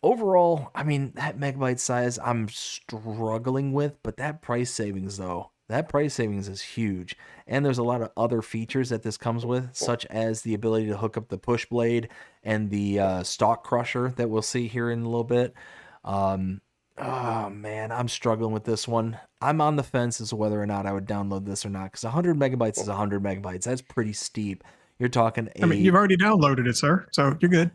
Overall, I mean, that megabyte size I'm struggling with, but that price savings though, that price savings is huge. And there's a lot of other features that this comes with, such as the ability to hook up the push blade and the stalk crusher that we'll see here in a little bit. Oh man, I'm struggling with this one. I'm on the fence as to whether or not I would download this or not, because 100 megabytes is 100 megabytes. That's pretty steep. You're talking I mean, you've already downloaded it, sir, so you're good.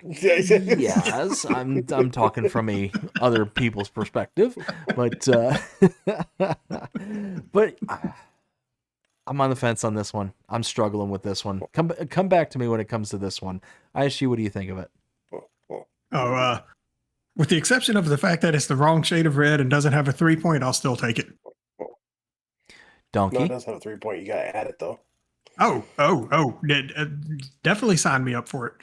Yes, I'm talking from a other people's perspective, but but I'm on the fence on this one. I'm struggling with this one. Come back to me when it comes to this one. ISG, what do you think of it? Oh, With the exception of the fact that it's the wrong shade of red and doesn't have a 3-point, I'll still take it. No, Dnkey. it does have a 3-point. You gotta add it though. Oh. Definitely sign me up for it.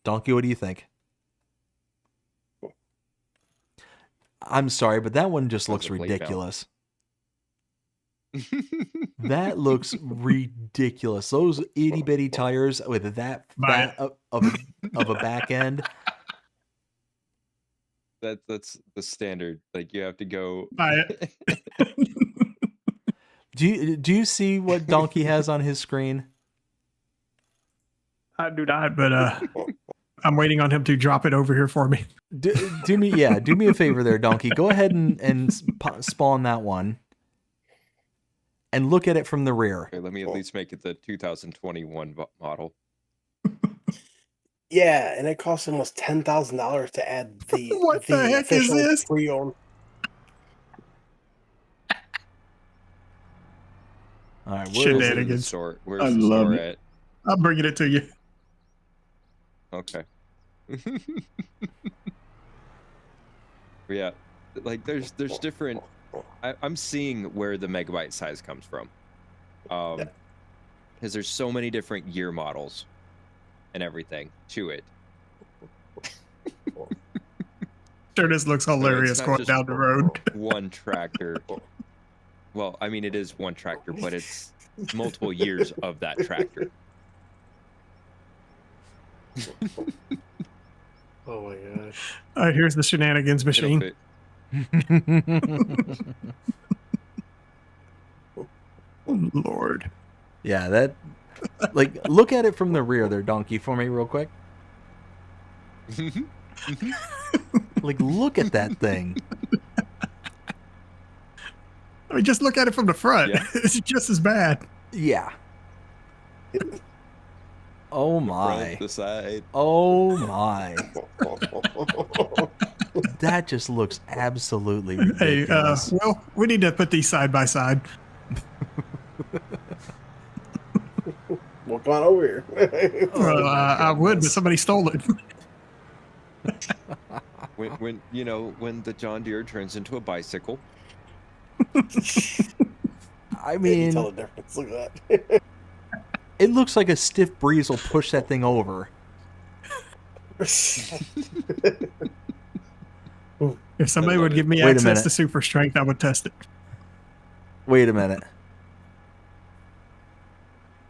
Dnkey, what do you think? I'm sorry, but that one just Sounds looks like late ridiculous. That looks ridiculous. Those itty bitty tires with that Buy fat of a back end. That's the standard. Like you have to go. Buy it. Do you see what Dnkey has on his screen? I do not, but I'm waiting on him to drop it over here for me. Do me a favor there, Dnkey. Go ahead and spawn that one. And look at it from the rear. Okay, let me at least make it the 2021 model. Yeah, and it costs almost $10,000 to add the What the heck is official this? pre-owned. All right, Shit, where's man. the Shenanigans. store? Where's I the love store it. I'm bringing it to you. at? Okay. Yeah, like there's different. I'm seeing where the megabyte size comes from, because there's so many different year models and everything to it. Sure, this looks hilarious not going just down the road. One tractor. Well, I mean, it is one tractor, but it's multiple years of that tractor. Oh my gosh. All right, here's the shenanigans It'll machine. fit. Lord. Yeah, that like look at it from the rear there, Dnkey, for me real quick. Like look at that thing. I mean, just look at it from the front. Yeah. It's just as bad. Yeah. Oh my. Front, the side. Oh my. That just looks absolutely Hey, ridiculous. well, we need to put these side by side. Well, come on over here. Well, I would, but somebody stole it. When when the John Deere turns into a bicycle. I You mean, tell the difference. Look at that. it looks like a stiff breeze will push that thing over. If somebody love would it. give me Wait a access minute. to super strength, I would test it. Wait a minute.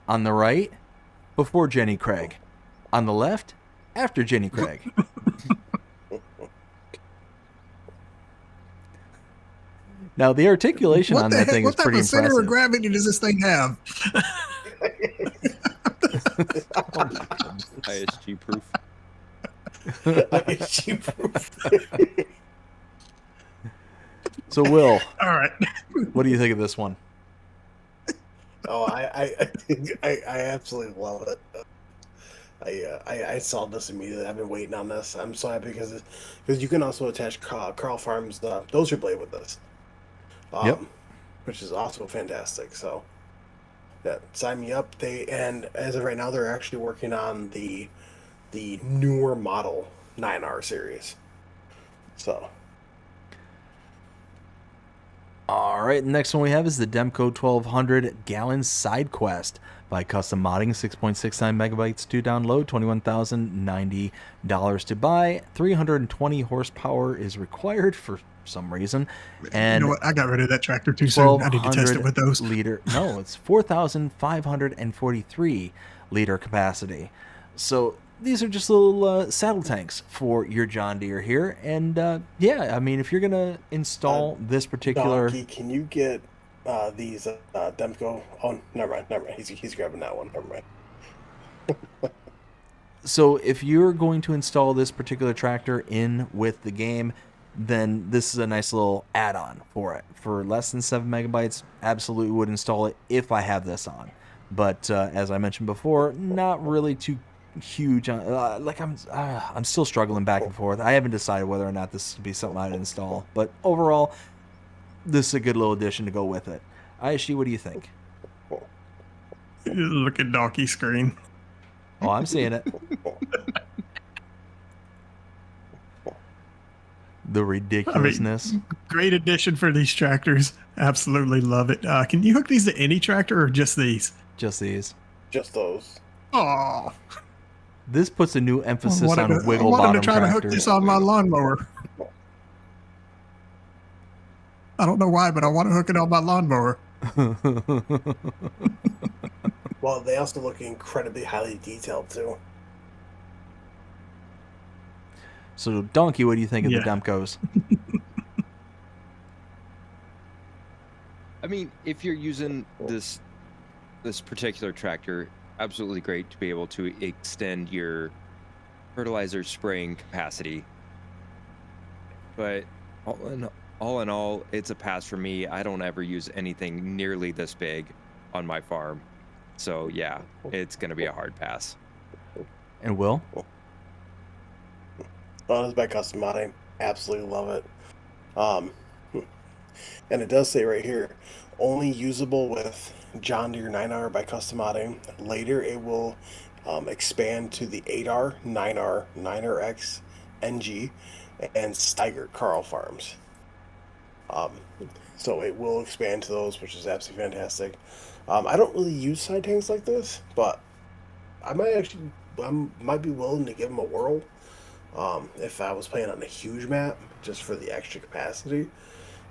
On the right, before Jenny Craig. On the left, after Jenny Craig. Now, the articulation on that thing is what type pretty of center of impressive. gravity does this thing have? ISG proof. So, Will, All right. what do you think of this one? Oh, I absolutely love it. I saw this immediately. I've been waiting on this. I'm so happy because you can also attach Carl Farm's dozer blade with this. Yep. Which is also fantastic. So, yeah, sign me up. And as of right now, they're actually working on the newer model 9R series. So. All right, the next one we have is the Demco 1200 gallon side quest. By custom modding, 6.69 megabytes to download, $21,090 to buy, 320 horsepower is required for some reason, and You know what? I got rid of that tractor too soon. I need to test it with those. liter. No, it's 4,543 liter capacity. So these are just little saddle tanks for your John Deere here, and yeah, I mean, if you're gonna install this particular, Dnkey, can you get these Demco? Oh, never mind. He's grabbing that one. Never mind. so if you're going to install this particular tractor in with the game, then this is a nice little add-on for it. For less than 7 megabytes, absolutely would install it if I have this on. But as I mentioned before, not really too huge. Like I'm still struggling back and forth. I haven't decided whether or not this would be something I'd install. But overall, this is a good little addition to go with it. ISG, what do you think? Look at Donkey's screen. Oh, I'm seeing it. The ridiculousness. Great addition for these tractors. Absolutely love it. Can you hook these to any tractor or just these? Just these. Just those. Oh, This puts a new emphasis on I wiggle wanted bottom to try to hook tractors. this on my lawnmower. I don't know why, but I want to hook it on my lawnmower. Well, they also look incredibly highly detailed too. So, Dnkey, what do you think of the Yeah. Demkos? I mean, if you're using this particular tractor, absolutely great to be able to extend your fertilizer spraying capacity. But all in all, it's a pass for me. I don't ever use anything nearly this big on my farm. So yeah, it's going to be a hard pass. And Will? Oh, this is by custom modding. Absolutely love it. And it does say right here, only usable with John Deere 9R by custom modding. Later, it will expand to the 8R, 9R, 9RX, NG, and Steiger Carl farms. So it will expand to those, which is absolutely fantastic. I don't really use side tanks like this, but I might be willing to give them a whirl if I was playing on a huge map, just for the extra capacity.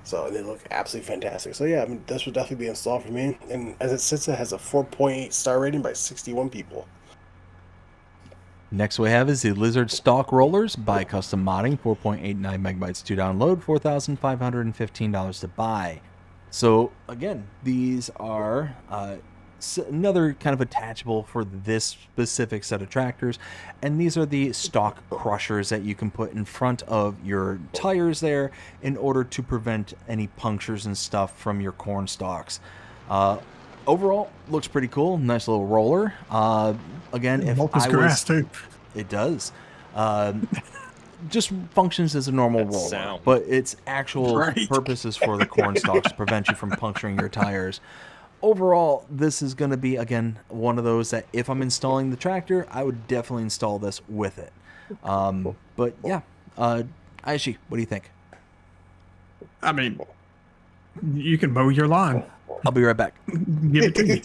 So, and they look absolutely fantastic. So yeah, I mean, this would definitely be installed for me. And as it sits, it has a 4.8 star rating by 61 people. Next we have is the Lizard Stalk Rollers by Custom Modding, 4.89 megabytes to download, $4,515 to buy. So again, these are another kind of attachable for this specific set of tractors, and these are the stalk crushers that you can put in front of your tires there in order to prevent any punctures and stuff from your corn stalks. Overall, looks pretty cool. Nice little roller. Again, if Multis I grass was, too. it does. Just functions as a normal That roller, sound. but its actual Right. purpose is for the corn stalks to prevent you from puncturing your tires. Overall, this is going to be, again, one of those that if I'm installing the tractor, I would definitely install this with it. But yeah, Aishi, what do you think? I mean, you can mow your lawn. I'll be right back. Give it to me.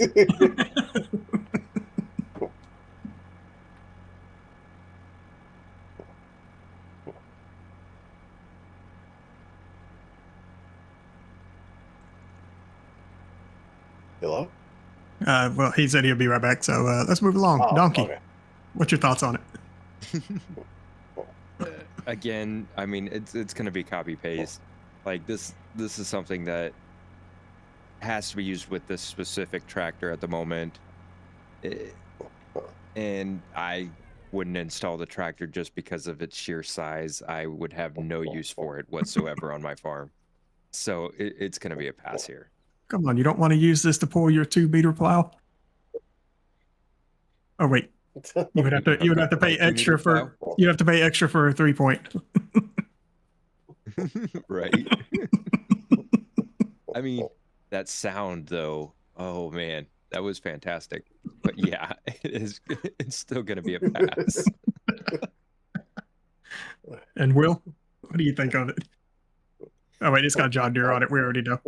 Hello? Well, he said he'll be right back. So let's move along. Oh, Donkey, okay. what's your thoughts on it? Again, I mean, it's going to be copy paste. Like this is something that has to be used with this specific tractor at the moment. And I wouldn't install the tractor just because of its sheer size. I would have no use for it whatsoever on my farm. So it's going to be a pass here. Come on, you don't want to use this to pull your 2-meter plow? Oh wait, you would have to pay My 2-meter extra for plow? you have to pay extra for a 3-point. Right. I mean, that sound though, oh man, that was fantastic. But yeah, it's still going to be a pass. And Will, what do you think of it? Oh wait, it's got John Deere on it. We already know.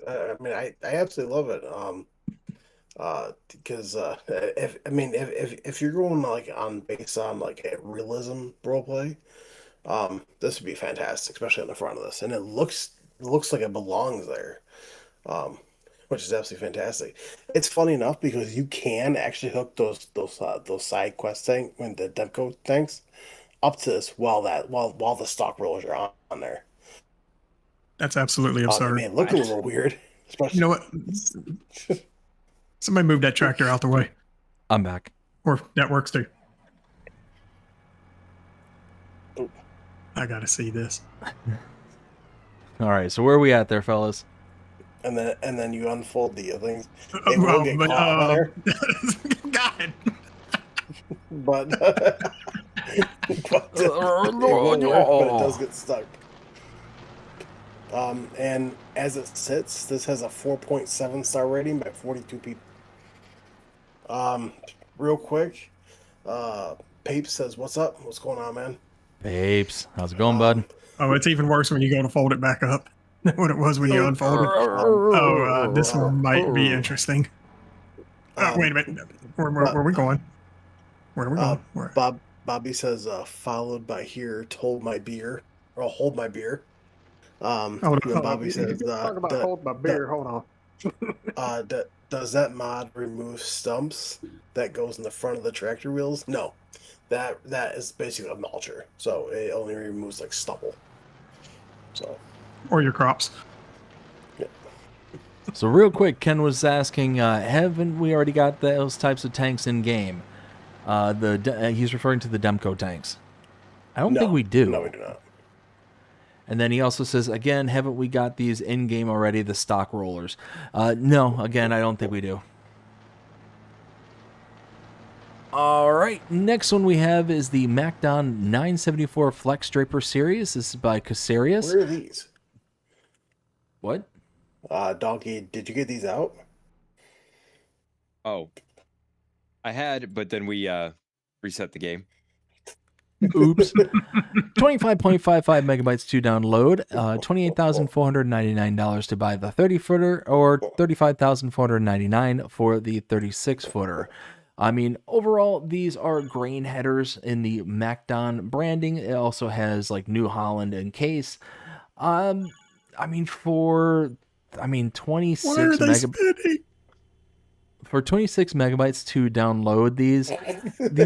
I mean, I absolutely love it. Because if you're going like based on like a realism roleplay, this would be fantastic, especially on the front of this, and it looks like it belongs there, which is absolutely fantastic. It's funny enough because you can actually hook those side quest tank when the Demco tanks up to this while the stock rollers are on there. That's absolutely I absurd. mean, look a little weird. Especially, You know what? Somebody move that tractor out the way. I'm back. Or that works too. Oh. I gotta see this. All right, so where are we at there, fellas? and then you unfold the things. It will get caught on there. God. But but it does get stuck. And as it sits, this has a 4.7 star rating by 42 people. Real quick, Pape says, "What's up? What's going on, man?" Babes, how's it going, bud? Oh, it's even worse when you go to fold it back up than what it was when you unfolded. This one might be interesting. Wait a minute. Where are we going? Where are we going? Where? Bobby says, followed by here, hold my beer. Hold on. Bobby says, talk about hold my beer. Hold on. does that mod remove stumps that goes in the front of the tractor wheels? No, that is basically a mulcher, so it only removes like stubble. So, Or your crops. yeah. So real quick, Ken was asking, haven't we already got those types of tanks in game? He's referring to the Demco tanks. I don't think we do. No, we do not. And then he also says, again, haven't we got these in game already, the stock rollers? No, again, I don't think we do. All right, next one we have is the MacDon 974 Flex Draper Series. This is by Casarius. Where are these? What? Dnkey, did you get these out? Oh, I had, but then we reset the game. Oops. 25.55 megabytes to download, $28,499 to buy the 30-footer, or $35,499 for the 36-footer. I mean, overall, these are grain headers in the MacDon branding. It also has like New Holland and case. I mean, 26 megabytes. For 26 megabytes to download these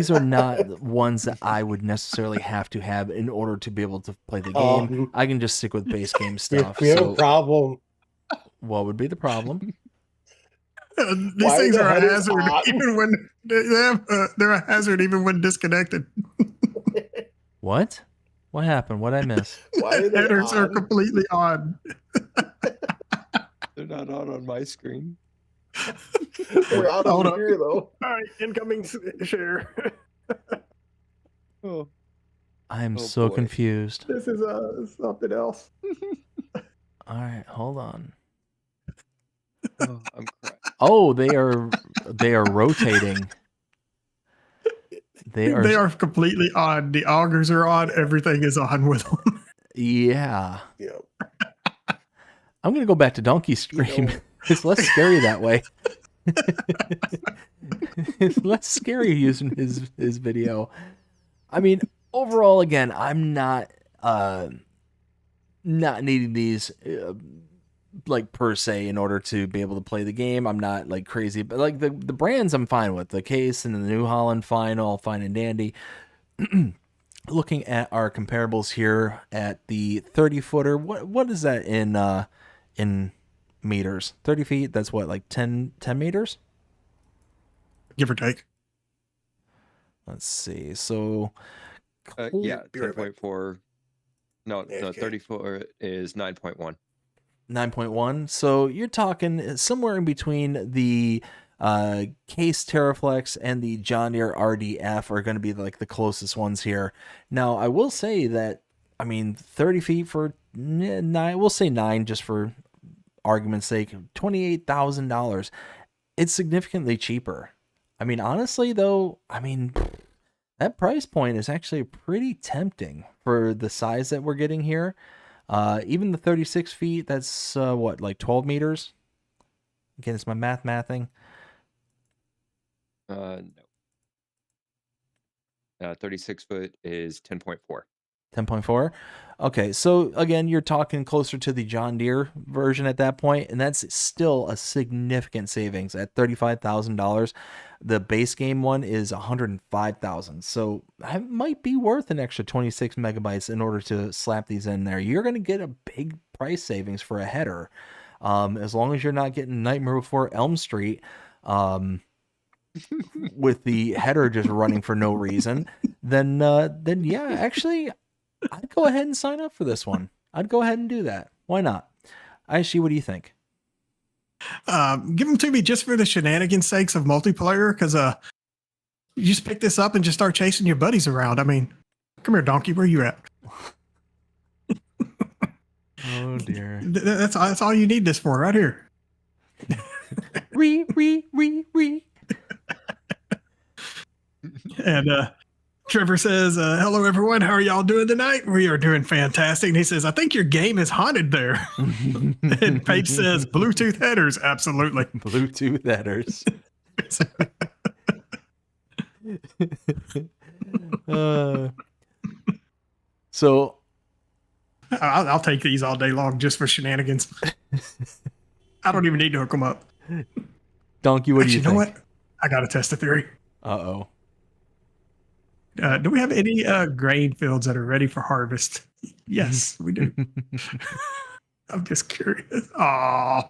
are not ones that I would necessarily have to have in order to be able to play the game. I can just stick with base game stuff. We have a problem. What would be the problem? These things are a hazard even when they're a hazard even when disconnected. What? What happened? What I miss? Why are they Headers are on? completely on. They're not on my screen. They're out Hold over up. here though. All right, incoming share. Oh, I'm Oh, so boy. confused. This is something else. All right, hold on. I'm crying. Oh, they are rotating. They are completely on. The augers are on. Everything is on with them. yeah. Yeah. I'm gonna go back to Dnkey's stream. It's less scary that way. It's less scary using his video. I mean, overall, again, I'm not needing these like per se in order to be able to play the game. I'm not like crazy, but like the brands I'm fine with. The case and the New Holland, all fine and dandy. Looking at our comparables here at the 30-footer, what is that in meters? 30 feet, that's what, like 10 meters? Give or take. Let's see. So Yeah, Be right back. 10.4. No, Okay. 34 is 9.1. 9.1. So you're talking somewhere in between the Case Terraflex and the John Deere RDF are going to be like the closest ones here. Now, I will say that, I mean, 30 feet for 9, we'll say 9 just for argument's sake, $28,000. It's significantly cheaper. I mean, honestly, though, I mean, that price point is actually pretty tempting for the size that we're getting here. Even the 36 feet, that's what, like 12 meters? Again, it's my mathing. No. 36 foot is 10.4. 10.4. Okay, so again, you're talking closer to the John Deere version at that point, and that's still a significant savings at $35,000. The base game one is $105,000, so it might be worth an extra 26 megabytes in order to slap these in there. You're going to get a big price savings for a header, as long as you're not getting Nightmare Before Elm Street. With the header just running for no reason, then yeah, actually, I'd go ahead and sign up for this one. I'd go ahead and do that. Why not? Aishi, what do you think? Give them to me just for the shenanigans sakes of multiplayer, because you just pick this up and just start chasing your buddies around. I mean, come here, Dnkey, where you at? Oh dear. That's all you need this for, right here. Re. And Trevor says, hello, everyone. How are y'all doing tonight? We are doing fantastic. And he says, I think your game is haunted there. And Paige says, Bluetooth headers. Absolutely. Bluetooth headers. So I'll take these all day long just for shenanigans. I don't even need to hook them up. Donkey, what do you Actually, think? know what? I got to test a theory. Uh-oh. Do we have any grain fields that are ready for harvest? Yes, we do. I'm just curious. Aw.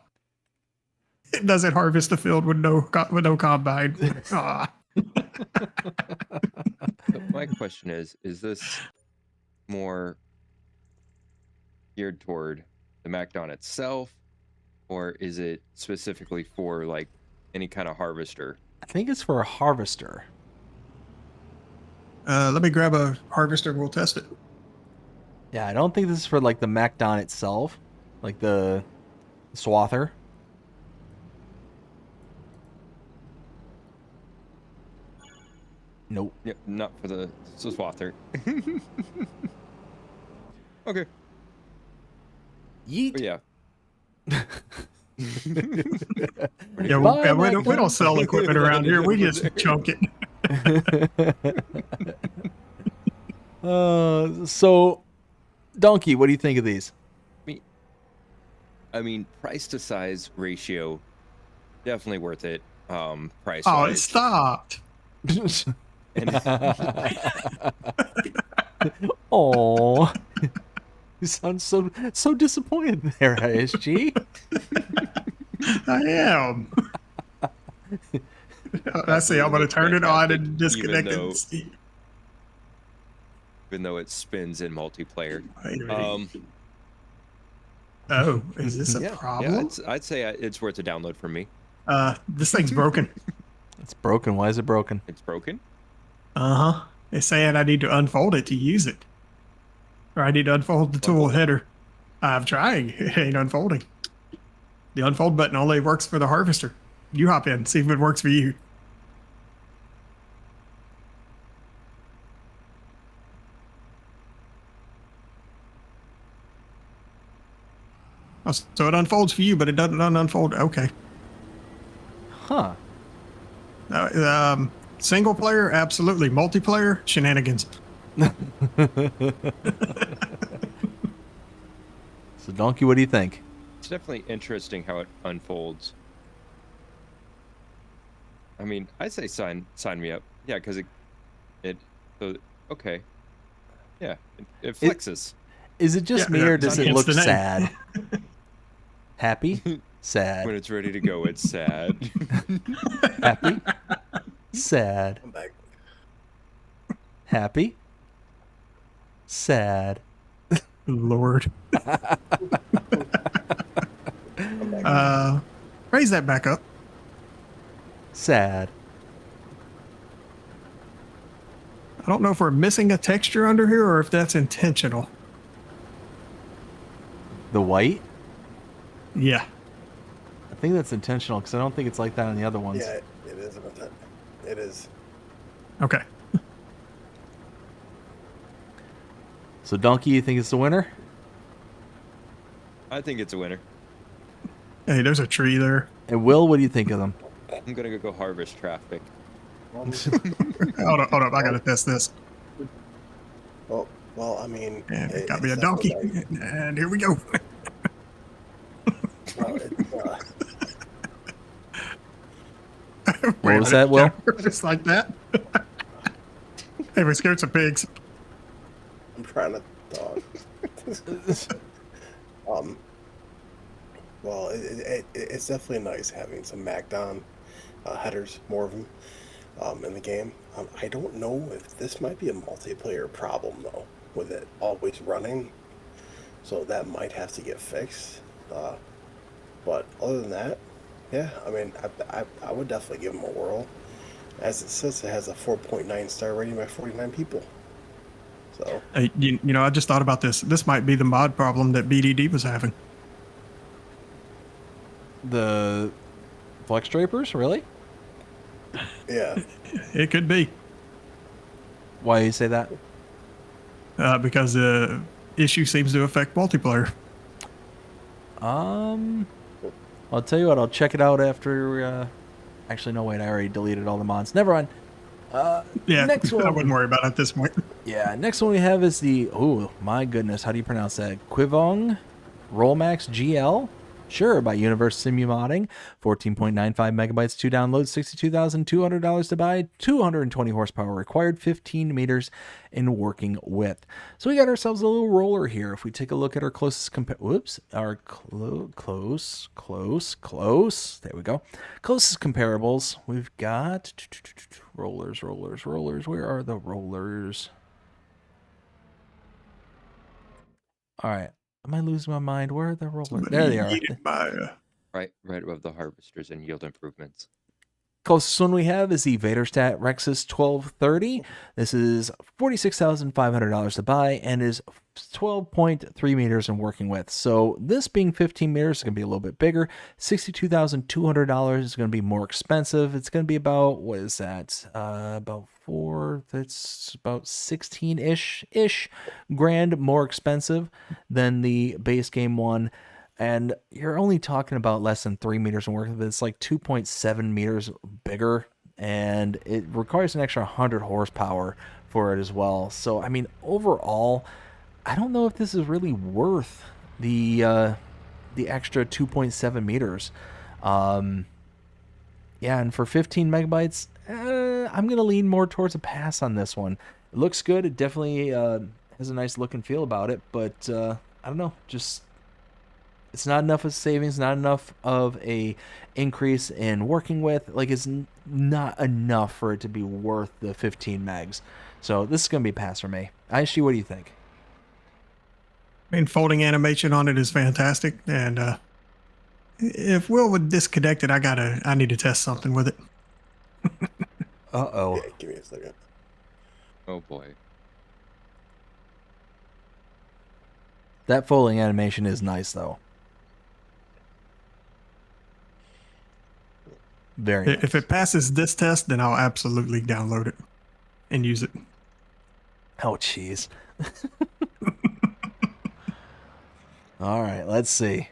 It doesn't harvest the field with no combine. Aw. So my question is this more geared toward the MacDon itself, or is it specifically for like any kind of harvester? I think it's for a harvester. Let me grab a harvester and we'll test it. Yeah, I don't think this is for like the MacDon itself, like the swather. Nope. Yep, not for the swather. Okay. Yeet. But yeah. Yeah, we don't sell equipment around here. We just chunk it. So, Donkey, what do you think of these? I mean, price to size ratio, definitely worth it. Price. Oh, it stopped. Oh, you sound so disappointed there, ISG. I am. I see. I'm going to turn it on and disconnect Even though- it. See. Even though it spins in multiplayer. Oh, is this a Yeah, problem? I'd say it's worth a download for me. This thing's broken. It's broken. Why is it broken? It's broken. Uh-huh. It's saying I need to unfold it to use it. Or I need to unfold the tool header. I'm trying. It ain't unfolding. The unfold button only works for the harvester. You hop in, see if it works for you. Oh, so it unfolds for you, but it doesn't unfold. Okay. Huh. Single player, absolutely. Multiplayer, shenanigans. So, Donkey, what do you think? It's definitely interesting how it unfolds. I mean, I say sign me up. Yeah, because okay. Yeah, it flexes. Is it just me, Yeah, or does it look it's the name. sad? Happy? When Sad. it's ready to go, it's sad. Happy? Sad. I'm back. Happy? Sad. Lord. I'm back. Raise that back up. Sad. I don't know if we're missing a texture under here or if that's intentional. The white? Yeah. I think that's intentional because I don't think it's like that on the other ones. Yeah, it is. It is. Okay. So, Donkey, you think it's the winner? I think it's a winner. Hey, there's a tree there. And Will, what do you think of them? I'm gonna go harvest traffic. Hold up. I gotta test this. Well, I mean, And it got me a it's donkey. definitely And here we go. nice. Well, it's, What was that, Will? Just like that. Hey, we scared some pigs. I'm trying to talk. Well, it's definitely nice having some MacDon headers, more of them, in the game. I don't know if this might be a multiplayer problem though, with it always running. So that might have to get fixed. But other than that, yeah, I mean, I would definitely give them a whirl. As it says, it has a 4.9 star rating by 49 people. So Hey, you know, I just thought about this. This might be the mod problem that BDD was having. The Flex Drapers? Really? yeah, It could be. Why do you say that? Because the issue seems to affect multiplayer. I'll tell you what. I'll check it out after. Actually, no, wait. I already deleted all the mods. Never mind. Yeah, Next I one. wouldn't worry about it at this point. Yeah, next one we have is the, oh my goodness, how do you pronounce that? Quivong Rollmax GL? Sure, by Universe Simu Modding. 14.95 megabytes to download, $62,200 to buy, 220 horsepower required, 15 meters in working width. So we got ourselves a little roller here. If we take a look at our closest our close. There we go. Closest comparables. We've got rollers. Where are the rollers? All right. Am I losing my mind? Where are the rollers? There they are. Right above the harvesters and yield improvements. Closest one we have is the Vaderstat Rexus 1230. This is $46,500 to buy and is 12.3 meters in working width. So this being 15 meters is going to be a little bit bigger. $62,200 is going to be more expensive. It's going to be about, what is that? That's about 16-ish grand more expensive than the base game one. And you're only talking about less than 3 meters in working width. It's like 2.7 meters bigger, and it requires an extra 100 horsepower for it as well. So, I mean, overall, I don't know if this is really worth the extra 2.7 meters. Yeah, and for 15 megabytes, I'm going to lean more towards a pass on this one. It looks good. It definitely has a nice look and feel about it, but I don't know, just... It's not enough of savings, not enough of a increase in working with. Like, it's not enough for it to be worth the 15 megs. So this is going to be a pass for me. Aishi, what do you think? I mean, folding animation on it is fantastic. And if Will would disconnect it, I need to test something with it. Uh-oh. Yeah, give me a second. Oh boy. That folding animation is nice, though. Very nice. If it passes this test, then I'll absolutely download it and use it. Oh, jeez. All right, let's see.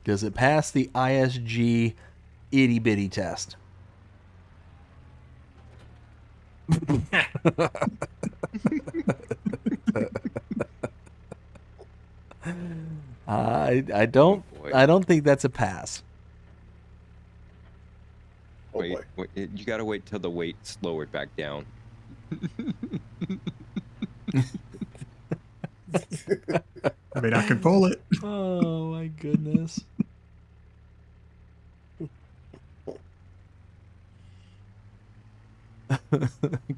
Does it pass the ISG itty-bitty test? I don't think that's a pass. Oh Wait, boy. you gotta wait till the weight's lowered back down. I mean, I can pull it. Oh my goodness.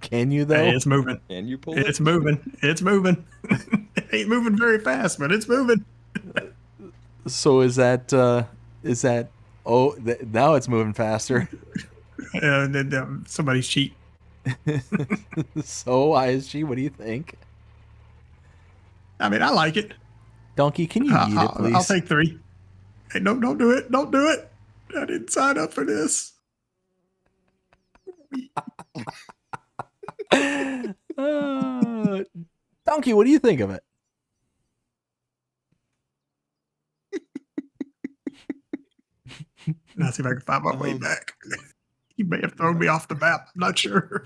Can you though? Hey, it's moving. Can you pull it? It's moving. It's moving. It ain't moving very fast, but it's moving. So is that now it's moving faster. Somebody's cheat. So ISG, what do you think? I mean, I like it. Donkey, can you eat it, please? I'll take 3. Hey, no, don't do it. Don't do it. I didn't sign up for this. Donkey, what do you think of it? Now see if I can find my way back. He may have thrown me off the map. I'm not sure.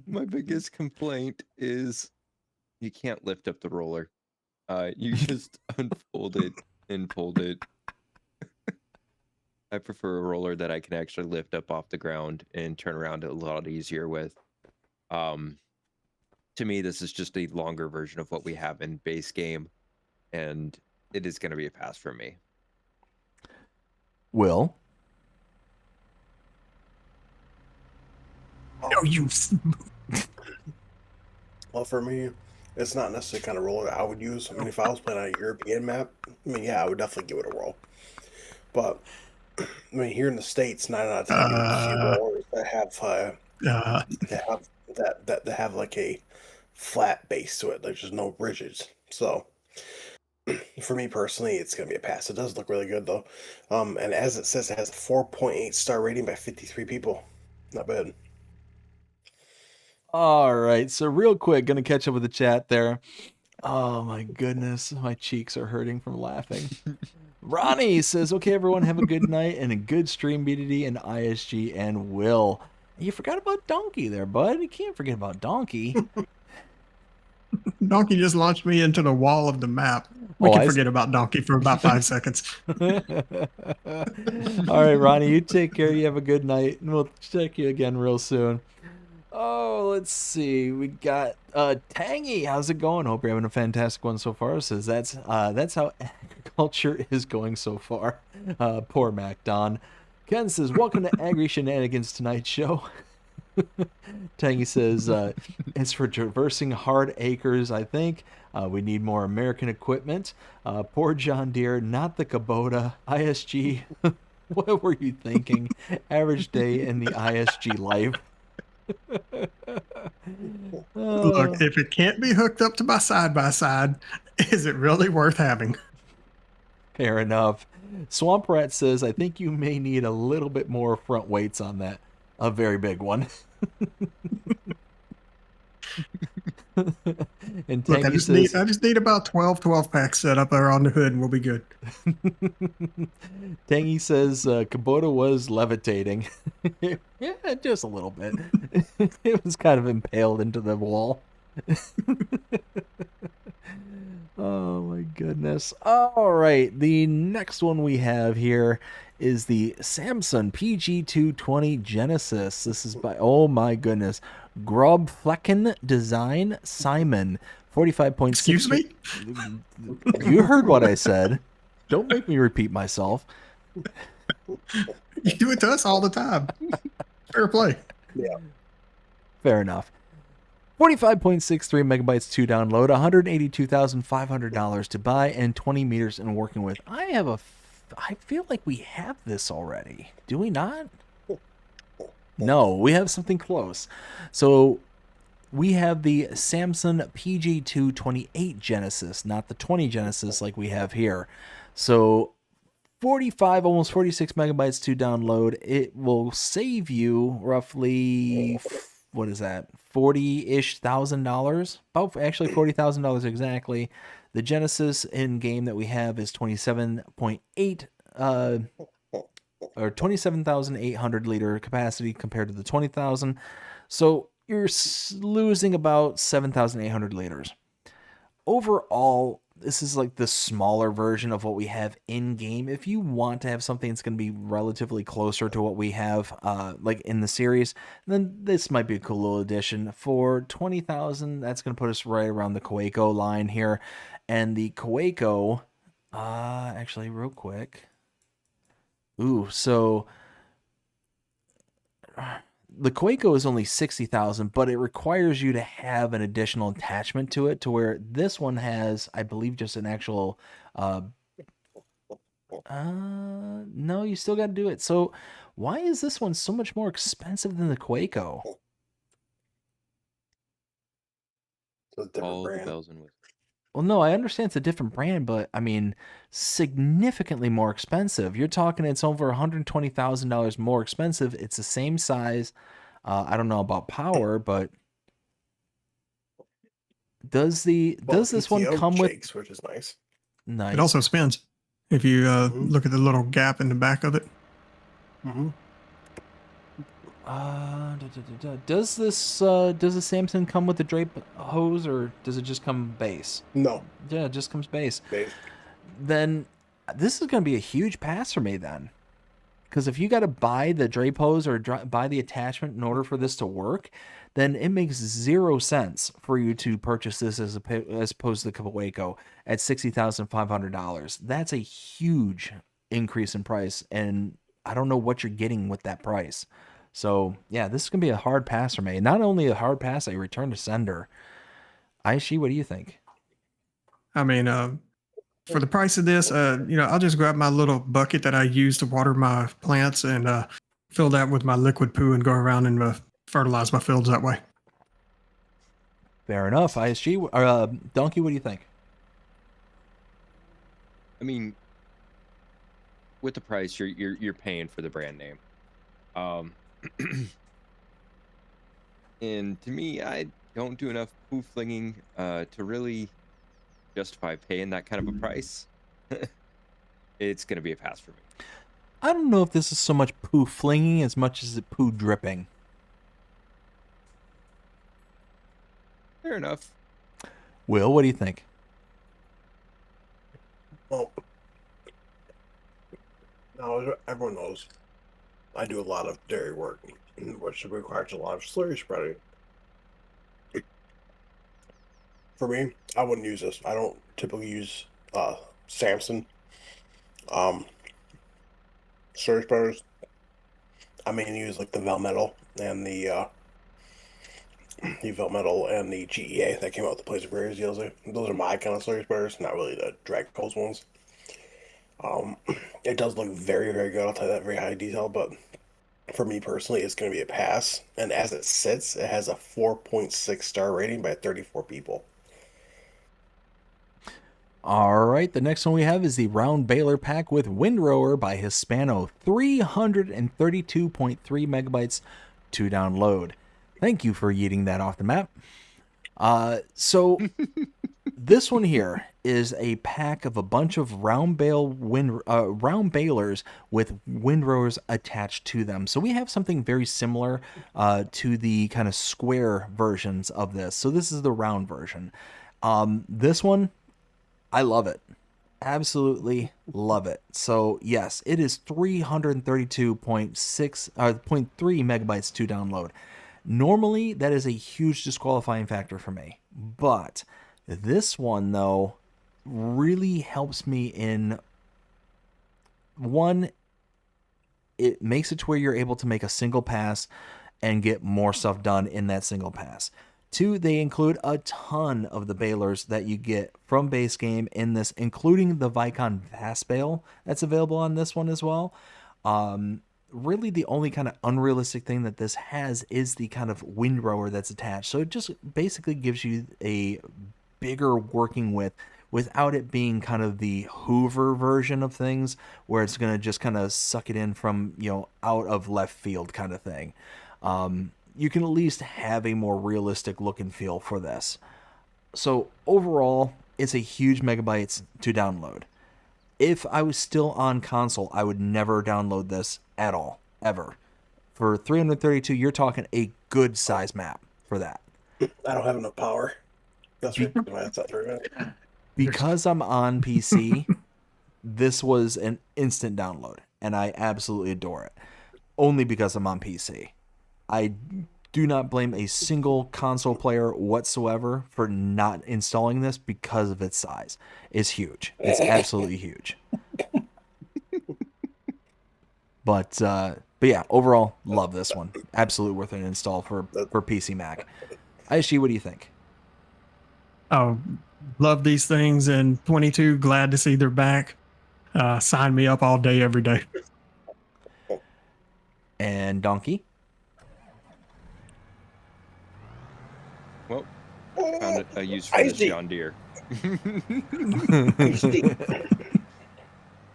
My biggest complaint is you can't lift up the roller. You just unfold it and fold it. I prefer a roller that I can actually lift up off the ground and turn around a lot easier with. To me, this is just a longer version of what we have in base game, and it is going to be a pass for me. Will? No, you. Well, for me, it's not necessarily the kind of roller I would use. I mean, if I was playing on a European map, I mean, yeah, I would definitely give it a whirl. But I mean, here in the States, 9 out of 10 you see rollers that have like a flat base to it. There's just no bridges. So for me personally, it's gonna be a pass. It does look really good though. And as it says, it has a 4.8 star rating by 53 people. Not bad. All right, so real quick, gonna catch up with the chat there. Oh my goodness, my cheeks are hurting from laughing. Ronnie says, okay, everyone, have a good night and a good stream, BDD and ISG and Will. You forgot about Dnkey there, bud. You can't forget about Dnkey. Dnkey just launched me into the wall of the map. We Oh, can I forget about Dnkey for about 5 seconds. All right, Ronnie, you take care. You have a good night, and we'll check you again real soon. Oh, let's see. We got Tangy. How's it going? Hope you're having a fantastic one so far. Says that's how agriculture is going so far. Poor Mac Don. Ken says, welcome to Agri Shenanigans Tonight show. Tangy says, it's for traversing hard acres, I think. We need more American equipment. Poor John Deere, not the Kubota. ISG, what were you thinking? Average day in the ISG life. Look, if it can't be hooked up to my side-by-side, is it really worth having? Fair enough. Swamp Rat says, I think you may need a little bit more front weights on that. A very big one. And Look, Tangy says, I just need about 12 packs set up there on the hood and we'll be good. Tangy says Kubota was levitating. Yeah, just a little bit. It was kind of impaled into the wall. Oh my goodness. All right, the next one we have here is the Samsung PG220 Genesis. This is by, oh my goodness, Grobflecken Design Simon, 45.6. Excuse me? You heard what I said. Don't make me repeat myself. You do it to us all the time. Fair play. Yeah. Fair enough. 45.63 megabytes to download, $182,500 to buy, and 20 meters in working with. I feel like we have this already. Do we not? No, we have something close. So we have the Samsung PG228 Genesis, not the 20 Genesis like we have here. So 45, almost 46 megabytes to download. It will save you roughly, what is that, $40-ish thousand? About actually $40,000 exactly. The Genesis in game that we have is 27.8 or 27,800 liter capacity compared to the 20,000. So you're losing about 7,800 liters. Overall, this is like the smaller version of what we have in game. If you want to have something that's going to be relatively closer to what we have like in the series, then this might be a cool little addition. For 20,000, that's going to put us right around the Coeco line here. And the Coeco, actually real quick. Ooh, so the Coeco is only 60,000, but it requires you to have an additional attachment to it, to where this one has, I believe, just an actual, no, you still got to do it. So why is this one so much more expensive than the Coeco? So it's a different All the brand. bells and whistles. Well, no, I understand it's a different brand, but I mean, significantly more expensive. You're talking it's over $120,000 more expensive. It's the same size. I don't know about power, but does this one PTO come with? shakes, which is nice. Nice. It also spins. If you look at the little gap in the back of it. Mm-hmm. Does the Samsung come with the drape hose, or does it just come base? No. Yeah, it just comes base. Base. Then this is going to be a huge pass for me then. Because if you got to buy the drape hose or buy the attachment in order for this to work, then it makes 0 sense for you to purchase this as opposed to the Coeco at $60,500. That's a huge increase in price, and I don't know what you're getting with that price. So yeah, this is gonna be a hard pass for me. Not only a hard pass, a return to sender. Aishi, what do you think? I mean, for the price of this, I'll just grab my little bucket that I use to water my plants and fill that with my liquid poo and go around and fertilize my fields that way. Fair enough. ISG, Dnkey, what do you think? I mean, with the price, you're paying for the brand name. And to me, I don't do enough poo flinging to really justify paying that kind of a price. It's going to be a pass for me. I don't know if this is so much poo flinging as much as it poo dripping. Fair enough. Will, what do you think? Well, now everyone knows I do a lot of dairy work, which requires a lot of slurry spreading. For me, I wouldn't use this. I don't typically use Samson slurry spreaders. I mainly use like the Velmetal and the Velmetal and the GEA that came out with the Place of Prairies DLC. Those are my kind of slurry spreaders, not really the Drag Coast ones. It does look very, very good. I'll tell you that, very high detail, but for me personally, it's going to be a pass. And as it sits, it has a 4.6 star rating by 34 people. All right, the next one we have is the Round Baler Pack with Windrower by Hispano. 332.3 megabytes to download. Thank you for yeeting that off the map. So this one here is a pack of a bunch of round balers with windrowers attached to them. So we have something very similar to the kind of square versions of this. So this is the round version. This one, I love it. Absolutely love it. So yes, it is 332.3 megabytes to download. Normally, that is a huge disqualifying factor for me. But this one, though, really helps me in, one, it makes it to where you're able to make a single pass and get more stuff done in that single pass. Two, they include a ton of the balers that you get from base game in this, including the Vicon Vast Bale that's available on this one as well. Really the only kind of unrealistic thing that this has is the kind of windrower that's attached. So it just basically gives you a bigger working with without it being kind of the Hoover version of things where it's going to just kind of suck it in from, you know, out of left field kind of thing. You can at least have a more realistic look and feel for this. So overall, it's a huge megabytes to download. If I was still on console, I would never download this at all, ever. For 332, you're talking a good size map for that. I don't have enough power. That's why it's not very good. Because I'm on PC, this was an instant download, and I absolutely adore it. Only because I'm on PC. I do not blame a single console player whatsoever for not installing this because of its size. It's huge. It's absolutely huge. But yeah, overall, love this one. Absolutely worth an install for PC Mac. Aishi, what do you think? Oh, love these things, and 22, glad to see they're back. Sign me up all day, every day. And Dnkey? Well, found a use for this John Deere.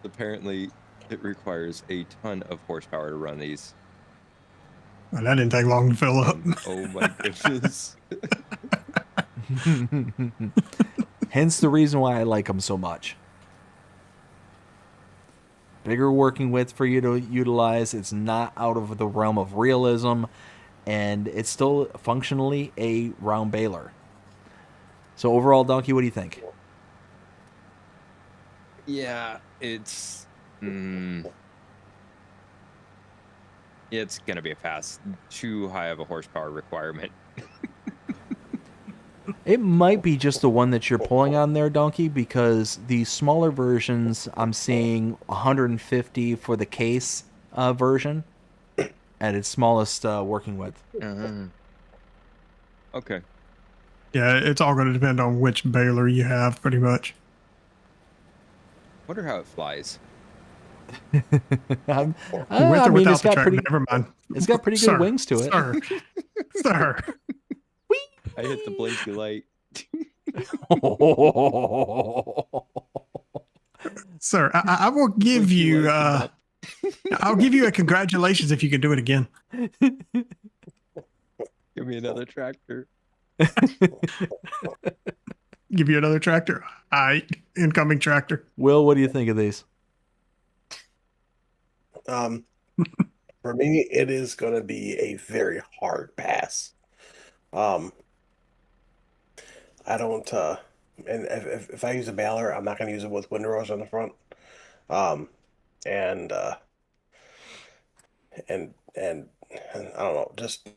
Apparently, it requires a ton of horsepower to run these. Well, that didn't take long to fill up. Oh my goodness. Hence the reason why I like them so much. Bigger working width for you to utilize. It's not out of the realm of realism. And it's still functionally a round baler. So overall, Dnkey, what do you think? Yeah, it's it's gonna be a pass. Too high of a horsepower requirement. It might be just the one that you're pulling on there, Dnkey, because the smaller versions, I'm seeing 150 for the case version at its smallest working width. Okay. Yeah, it's all going to depend on which baler you have, pretty much. Wonder how it flies. With or without the track, never mind. It's got pretty good wings to it. Sir. I hit the blinky light. Sir, I will give you I'll give you a congratulations if you can do it again. Give Give me another tractor. Give you another tractor. Incoming tractor. Will, what do you think of these? For me, it is going to be a very hard pass. I don't, and if I use a baler, I'm not going to use it with windrows on the front. And I don't know, just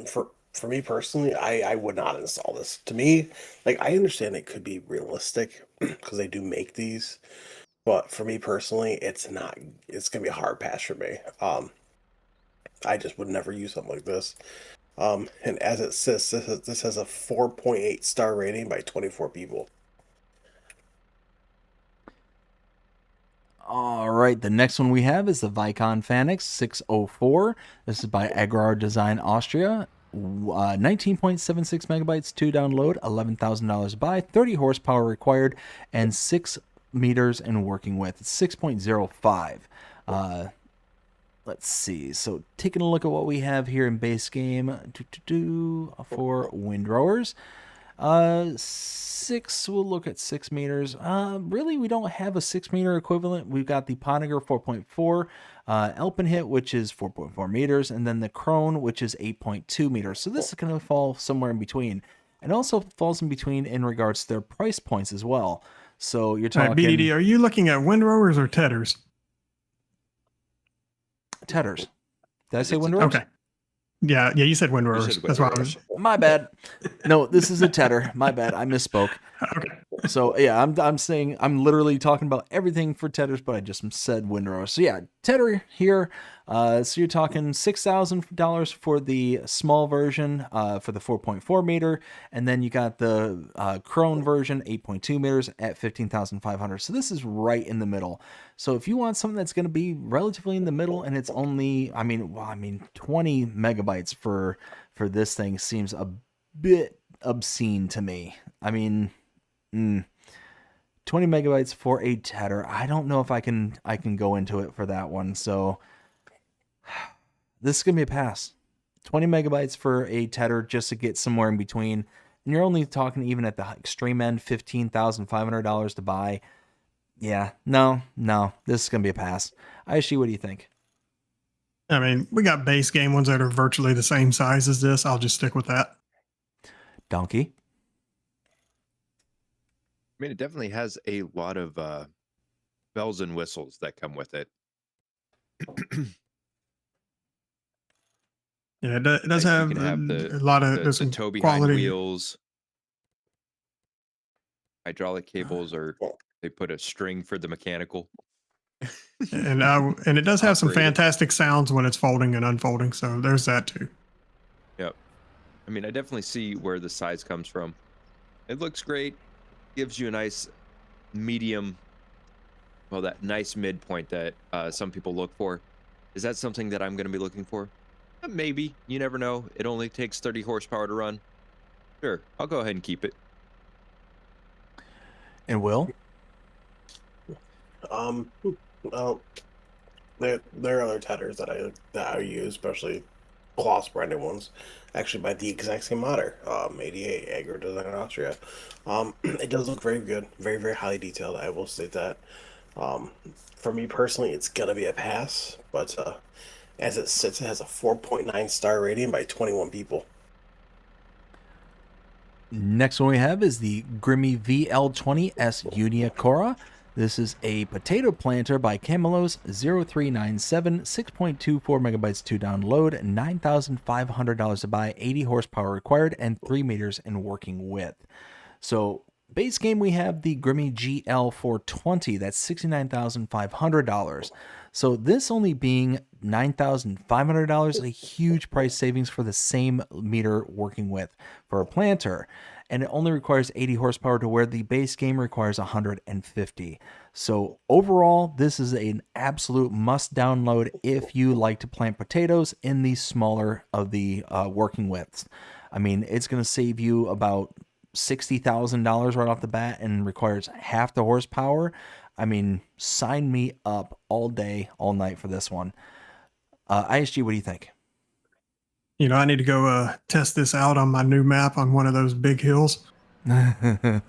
for me personally, I would not install this. To me, like, I understand it could be realistic because they do make these, but for me personally, it's not. It's gonna be a hard pass for me. I just would never use something like this. And as it says, this has a 4.8 star rating by 24 people. All right, the next one we have is the Vicon Fanix 604. This is by Agrar Design Austria. 19.76 megabytes to download, $11,000 to buy, 30 horsepower required, and 6 meters in working width. It's 6.05. Let's see. So taking a look at what we have here in base game for windrowers. 6, we'll look at 6 meters. Really, we don't have a 6 meter equivalent. We've got the Poniger 4.4, Elpenhit, which is 4.4 meters, and then the Krone, which is 8.2 meters. So this is going to fall somewhere in between. And also falls in between in regards to their price points as well. So you're talking... All right, BDD, are you looking at windrowers or tedders? Tedders. Did I say windrowers? Okay. Yeah, you said windrowers. That's why I was... My bad. No, this is a tedder. My bad. I misspoke. Okay. So yeah, I'm saying I'm literally talking about everything for tedders, but I just said windrowers. So yeah, tedder here. So you're talking $6,000 for the small version for the 4.4 meter, and then you got the Krone version 8.2 meters at $15,500. So this is right in the middle. So if you want something that's going to be relatively in the middle, and it's only, I mean, 20 megabytes for this thing seems a bit obscene to me. I mean, 20 megabytes for a tedder. I don't know if I can go into it for that one. So this is gonna be a pass. 20 megabytes for a tedder just to get somewhere in between, and you're only talking even at the extreme end $15,500 to buy. Yeah, no, this is gonna be a pass. Aishi, what do you think? I mean, we got base game ones that are virtually the same size as this. I'll just stick with that. Dnkey? I mean, it definitely has a lot of bells and whistles that come with it. Yeah, it does Like, have, you can have a lot of the tow behind quality wheels, hydraulic cables, or they put a string for the mechanical. and it does have some Operated. fantastic sounds when it's folding and unfolding. So there's that too. Yep. I mean, I definitely see where the size comes from. It looks great. Gives you a nice medium, well, that nice midpoint that some people look for. Is that something that I'm going to be looking for? Maybe. You never know. It only takes 30 horsepower to run. Sure, I'll go ahead and keep it. And Will? Well, there are other tedders that I use, especially gloss branded ones, actually by the exact same modder, 88 Agri Design Austria. It does look very good, very, very highly detailed. I will state that. For me personally, it's gonna be a pass, but as it sits, it has a 4.9 star rating by 21 people. Next one we have is the Grimy VL20S Uniacora. This is a potato planter by Camelos 0397, 6.24 megabytes to download, $9,500 to buy, 80 horsepower required, and 3 meters in working width. So base game we have the Grimy GL420. That's $69,500. So this only being $9,500, a huge price savings for the same meter working width for a planter. And it only requires 80 horsepower to where the base game requires 150. So overall, this is an absolute must download if you like to plant potatoes in the smaller of the working widths. I mean, it's going to save you about $60,000 right off the bat and requires half the horsepower. I mean, sign me up all day, all night for this one. ISG, what do you think? I need to go test this out on my new map on one of those big hills.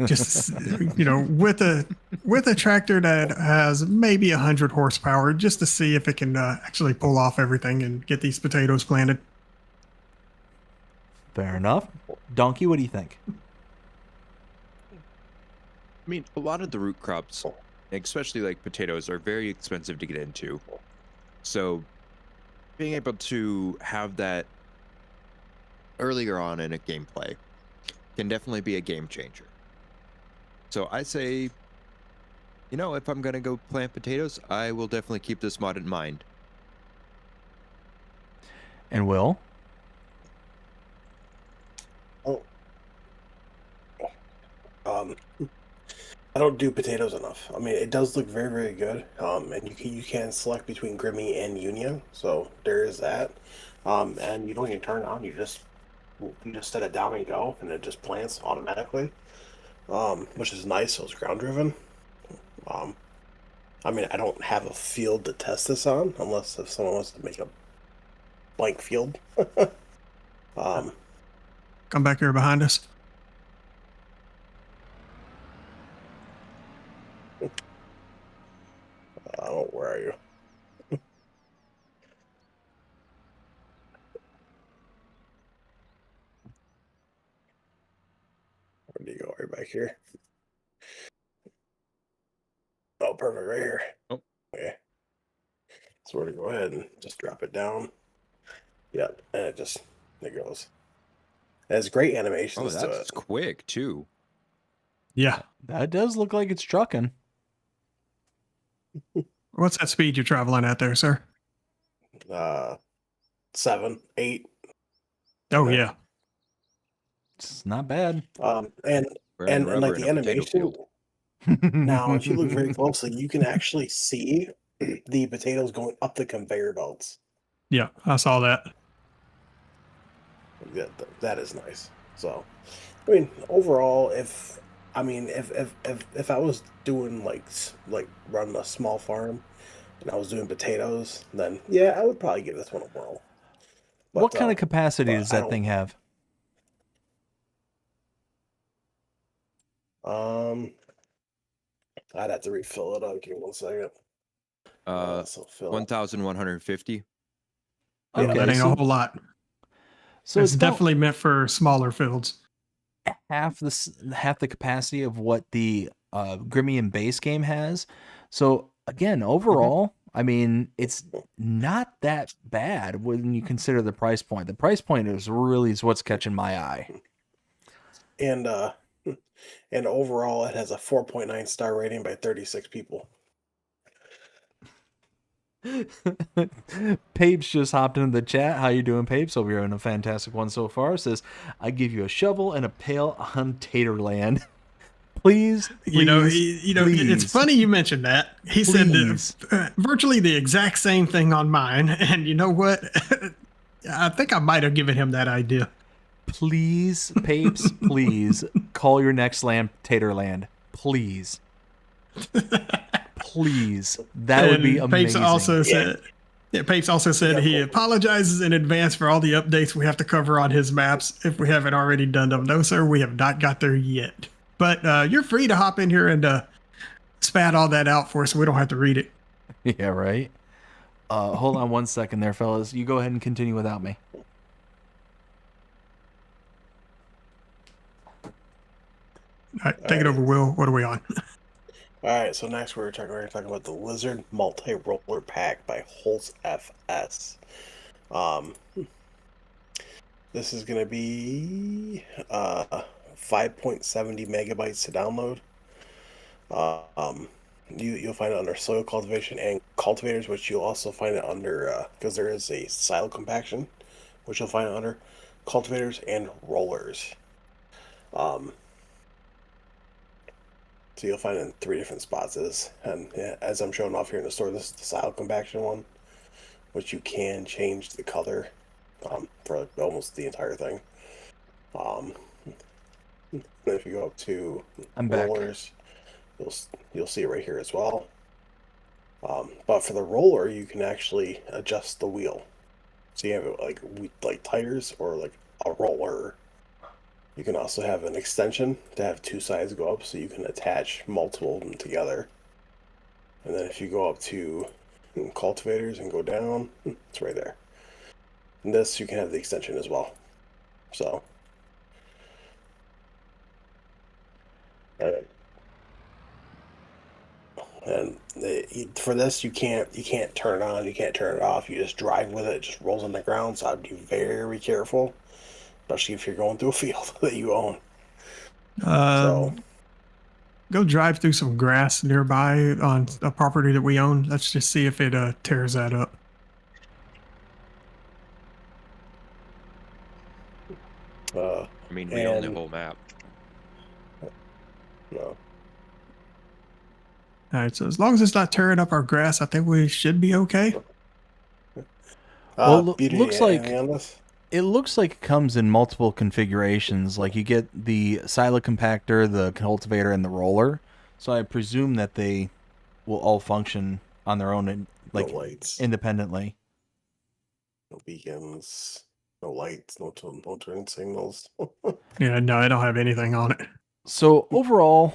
Just with a tractor that has maybe 100 horsepower, just to see if it can actually pull off everything and get these potatoes planted. Fair enough. Dnkey, what do you think? I mean, a lot of the root crops, especially like potatoes, are very expensive to get into. So being able to have that earlier on in a gameplay can definitely be a game changer. So I say, if I'm going to go plant potatoes, I will definitely keep this mod in mind. And Will? I don't do potatoes enough. I mean, it does look very, very good. And you can select between Grimmy and Union, so there is that. And you don't even turn it on. You just set it down and go, and it just plants automatically. Which is nice. So it's ground driven. I mean, I don't have a field to test this on, unless if someone wants to make a blank field. Come back here behind us. Where are you? Where do you go? Right back here. Oh, perfect, right here. Oh. Okay. So we're gonna go ahead and just drop it down. Yep, and it goes. It has great Oh, animations to that's it. quick too. Yeah. That does look like it's trucking. What's that speed you're traveling at there, sir? 7, 8. Oh, Yeah. yeah. It's not bad. And We're in and like rubber in the a potato animation. field. Now, if you look very closely, you can actually see the potatoes going up the conveyor belts. Yeah, I saw that. That is nice. So, I mean, overall, if I was doing like running a small farm and I was doing potatoes, then yeah, I would probably give this one a whirl. What kind of capacity does that thing have? I'd have to refill it up. Give me 1 second. 1,150. Yeah, that ain't a whole lot. So it's definitely meant for smaller fields. Half the capacity of what the Grimian base game has. So again, overall, I mean, it's not that bad when you consider the price point. The price point is what's catching my eye. And overall, it has a 4.9 star rating by 36 people. Papes just hopped into the chat. How you doing, Papes? Hope you're having a fantastic one so far. Says, I give you a shovel and a pail on Taterland. Please, it's funny you mentioned that. He said virtually the exact same thing on mine. And you know what? I think I might have given him that idea. Please, Papes, please call your next land Taterland. Please. Please. That would be amazing. Papes also said he apologizes in advance for all the updates we have to cover on his maps if we haven't already done them. No, sir, we have not got there yet. But you're free to hop in here and spat all that out for us so we don't have to read it. Yeah, right? Hold on 1 second there, fellas. You go ahead and continue without me. All right, take it over, Will. What are we on? All right, so next we're talking about the Lizard Multi-Roller Pack by Holtz FS. This is going to be 5.70 megabytes to download. You'll find it under soil cultivation and cultivators, which you'll also find it under, because there is a silo compaction, which you'll find it under cultivators and rollers. So you'll find it in 3 different spots. And as I'm showing off here in the store, this is the silo compaction one, which you can change the color for almost the entire thing. If you go up to rollers, you'll see it right here as well. But for the roller, you can actually adjust the wheel. So you have like tires or like a roller. You can also have an extension to have two sides go up, so you can attach multiple of them together. And then if you go up to cultivators and go down, it's right there. And this, you can have the extension as well. So, and for this, you can't turn it on, you can't turn it off. You just drive with it. It just rolls on the ground. So I'd be very careful, especially if you're going through a field that you own. So. Go drive through some grass nearby on a property that we own. Let's just see if it tears that up. I mean, we own the whole map. No. All right, so as long as it's not tearing up our grass, I think we should be okay. Well, looks like it looks like it comes in multiple configurations. Like you get the silo compactor, the cultivator, and the roller. So I presume that they will all function on their own, and like no lights, independently. no beacons, no lights, no turn signals. Yeah, no, I don't have anything on it. So overall,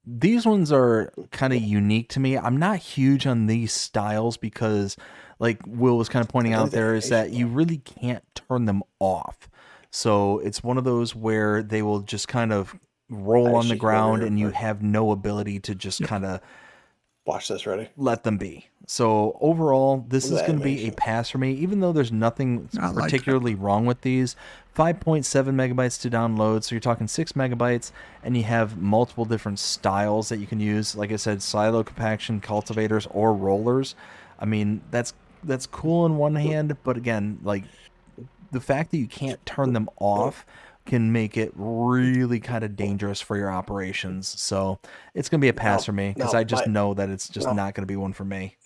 these ones are kind of unique to me. I'm not huge on these styles because, like Will was kind of pointing out there, is that you really can't turn them off. So it's one of those where they will just kind of roll on the ground and you have no ability to just kind of watch this, ready? Let them be. So overall, this is going to be a pass for me, even though there's nothing particularly wrong with these. 5.7 megabytes to download, so you're talking 6 megabytes, and you have multiple different styles that you can use. Like I said, silo compaction, cultivators, or rollers. I mean, that's cool in one hand, but again, like the fact that you can't turn them off can make it really kind of dangerous for your operations. So it's going to be a pass for me because I just know that it's just not going to be one for me.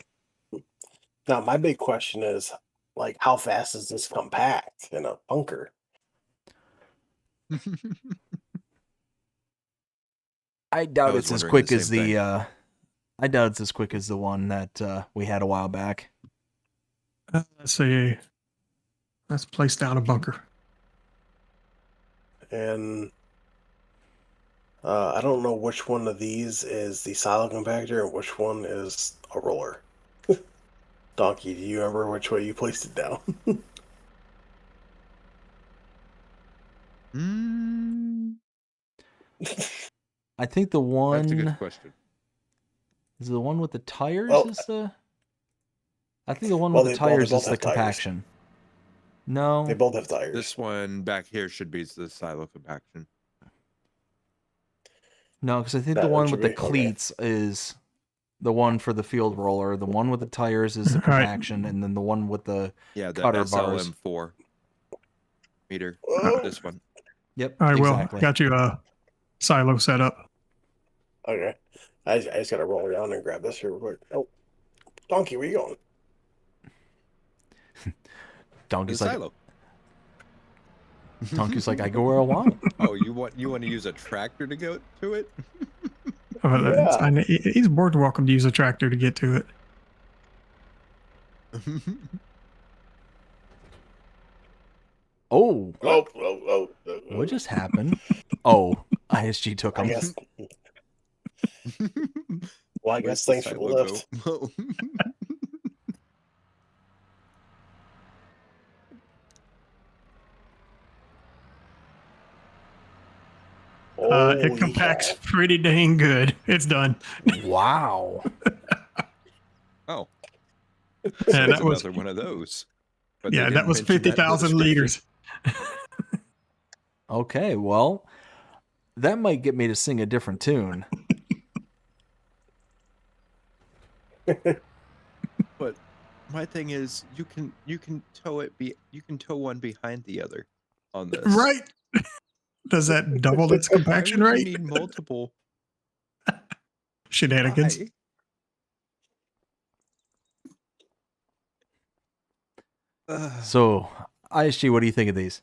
Now, my big question is, like, how fast does this compact in a bunker? I doubt it's as quick as I doubt it's as quick as the one that we had a while back. Let's see. Let's place down a bunker. And I don't know which one of these is the silo compactor and which one is a roller. Dnkey, do you remember which way you placed it down? I think the one. That's a good question. Is the one with the tires? I think the one with the tires is the compaction. No, they both have tires. This one back here should be the silo compaction. No, because I think the one with the cleats is the one for the field roller. The one with the tires is the compaction, and then the one with the cutter bars. SLM4 meter. This one. Yep. All right, exactly. Will, got you a silo set up. Okay. I just got to roll around and grab this real quick. Oh, Dnkey, where you going? Donkey's like, Donkey's like, I go where I want. Oh, you want to use a tractor to go to it? He's more than welcome to use a tractor to get to it. Oh. What just happened? Oh, ISG took him. I guess thanks for the lift. It compacts pretty dang good. It's done. Wow. Oh. And that was another one of those. But yeah, that was 50,000 liters. Okay, well, that might get me to sing a different tune. But my thing is, you can tow one behind the other on this. Right. Does that double its compaction rate? You need multiple shenanigans. So, ISG, what do you think of these?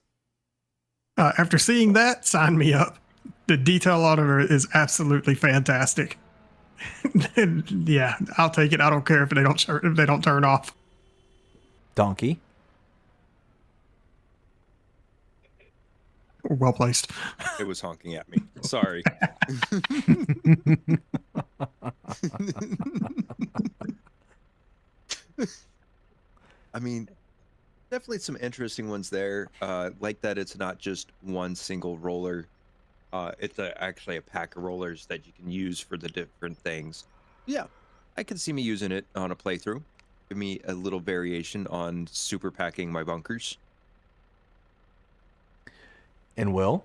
After seeing that, sign me up. The detail on it is absolutely fantastic. Yeah, I'll take it. I don't care if they don't turn off. Dnkey? well placed. It was honking at me. Sorry. I mean, definitely some interesting ones there. Like that it's not just one single roller. It's actually a pack of rollers that you can use for the different things. Yeah, I can see me using it on a playthrough. Give me a little variation on super packing my bunkers. And Will?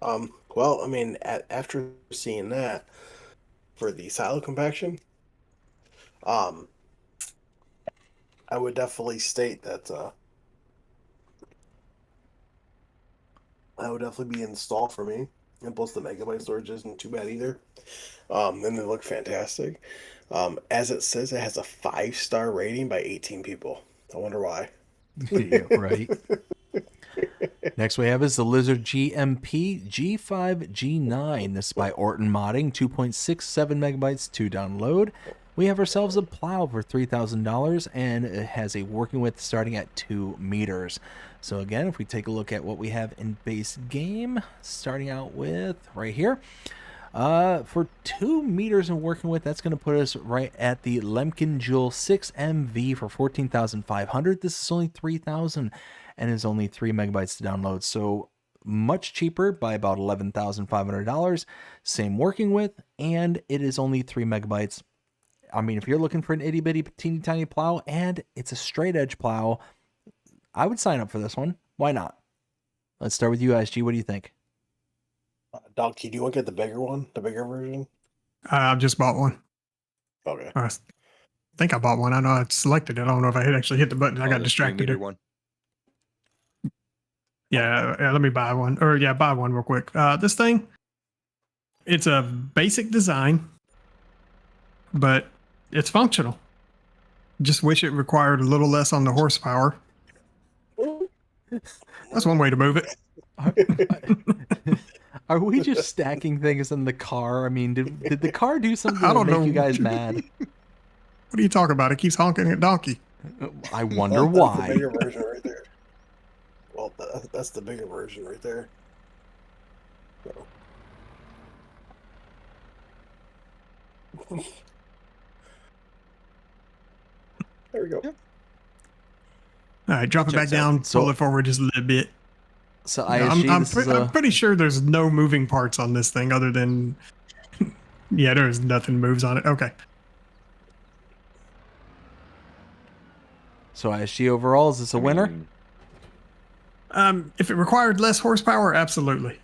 Well, I mean, after seeing that for the silo compaction, I would definitely state that that would definitely be installed for me. And plus, the megabyte storage isn't too bad either. And they look fantastic. As it says, it has a 5-star rating by 18 people. I wonder why. Yeah, right. Next we have is the Lizard GMP G5G9. This is by Orton Modding, 2.67 megabytes to download. We have ourselves a plow for $3,000, and it has a working width starting at 2 meters. So again, if we take a look at what we have in base game, starting out with right here, for 2 meters in working width, that's going to put us right at the Lemken Jewel 6MV for $14,500. This is only $3,000 and is only 3 megabytes to download. So much cheaper by about $11,500. Same working width, and it is only 3 megabytes. I mean, if you're looking for an itty bitty teeny tiny plow and it's a straight edge plow, I would sign up for this one. Why not? Let's start with you, ISG. What do you think? Dnkey, do you want to get the bigger one, the bigger version? I've just bought one. Okay. I think I bought one. I know I selected it. I don't know if I had actually hit the button. I got The distracted. 3-meter one. Yeah, let me buy one. Or yeah, buy one real quick. This thing, it's a basic design, but it's functional. Just wish it required a little less on the horsepower. That's one way to move it. Are we just stacking things in the car? I mean, did the car do something I to don't make know. you guys mad? What are you talking about? It keeps honking at Dnkey. I wonder Well, that's why. the bigger version right there. Well, that's the bigger version right there. So. There we go. Yep. All right, drop it back Checks out. down, So- pull it forward just a little bit. So Yeah, ISG, I'm this is I'm pretty sure there's no moving parts on this thing other than, yeah, there's nothing moves on it. Okay. so ISG overall, is this a winner? If it required less horsepower, absolutely.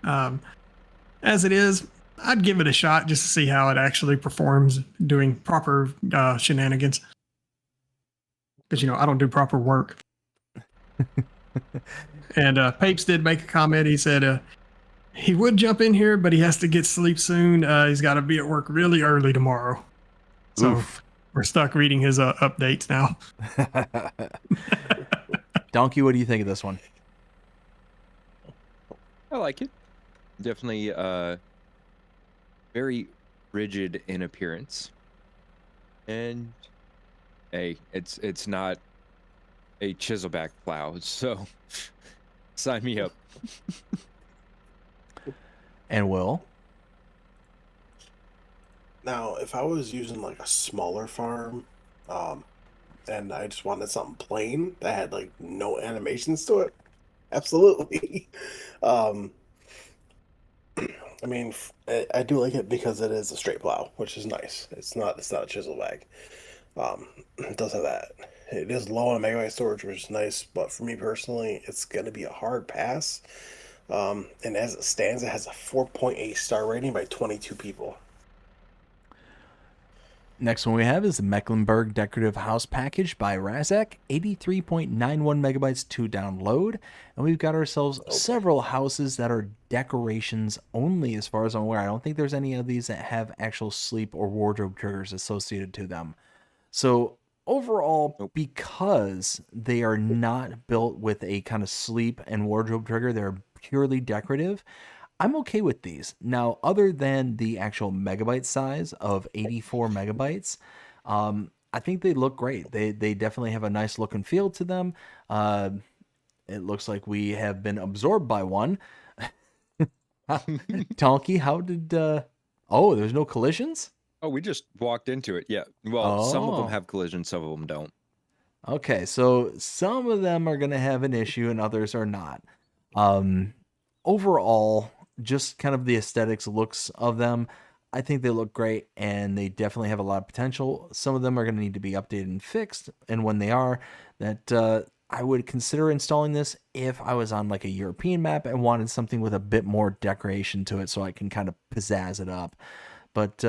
As it is, I'd give it a shot just to see how it actually performs doing proper shenanigans. Because, you know, I don't do proper work. And Papes did make a comment. He said he would jump in here, but he has to get sleep soon. He's got to be at work really early tomorrow. So Oof. we're stuck reading his updates now. Dnkey, what do you think of this one? I like it. Definitely very rigid in appearance. And hey, it's not a chiselback plow, so sign me up. And Will? Now, if I was using like a smaller farm, and I just wanted something plain that had like no animations to it, absolutely. I mean, I do like it because it is a straight plow, which is nice. It's not a chisel bag. It does have that. It is low on megabyte storage, which is nice, but for me personally, it's gonna be a hard pass. And as it stands, it has a 4.8 star rating by 22 people. Next one we have is the Mecklenburg Decorative House Package by Razak, 83.91 megabytes to download. And we've got ourselves several houses that are decorations only as far as I'm aware. I don't think there's any of these that have actual sleep or wardrobe triggers associated to them. So overall, because they are not built with a kind of sleep and wardrobe trigger, they're purely decorative, I'm okay with these. Now, other than the actual megabyte size of 84 megabytes, I think they look great. They definitely have a nice look and feel to them. it looks like we have been absorbed by one. Dnkey, how did... Oh, there's no collisions? Oh, we just walked into it. Yeah. Well, some of them Oh. have collisions, some of them don't. Okay, so some of them are going to have an issue and others are not. Overall, just kind of the aesthetics, looks of them, I think they look great and they definitely have a lot of potential. Some of them are going to need to be updated and fixed, and when they are, that I would consider installing this if I was on like a European map and wanted something with a bit more decoration to it so I can kind of pizzazz it up. But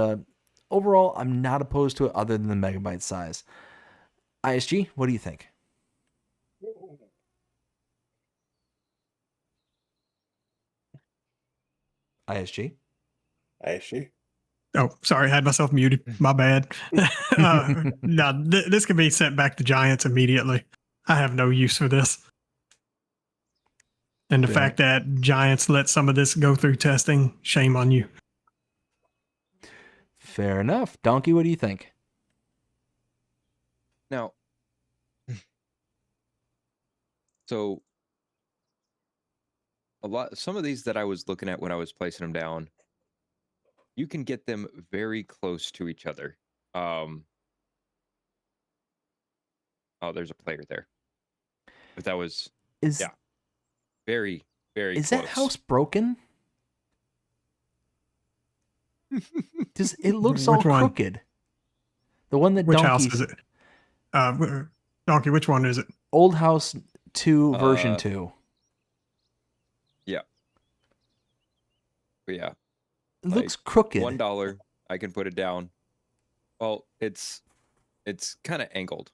overall, I'm not opposed to it other than the megabyte size. ISG, what do you think? ISG? ISG. Oh, sorry, I had myself muted. My bad. No, this can be sent back to Giants immediately. I have no use for this. And the Yeah. fact that Giants let some of this go through testing, shame on you. Fair enough. Dnkey, what do you think? Now, so some of these that I was looking at when I was placing them down, you can get them very close to each other. Oh, there's a player there. But that was Is very, very is close. that house broken? Does it looks all Which one? crooked? The one that Which Dnkey, house is it? Donkey, which one is it? Old House 2 version 2. But yeah, It looks crooked. $1, I can put it down. Well, it's kind of angled.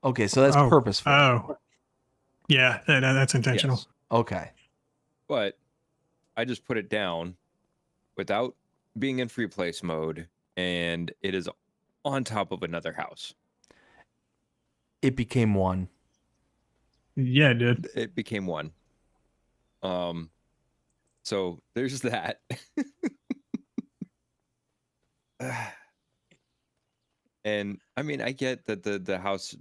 Okay, so that's purposeful. Oh, yeah, that's intentional. Yes. Okay. But I just put it down without being in free place mode, and it is on top of another house. It became one. Yeah, it did. It became one. So there's that. And I mean, I get that the house,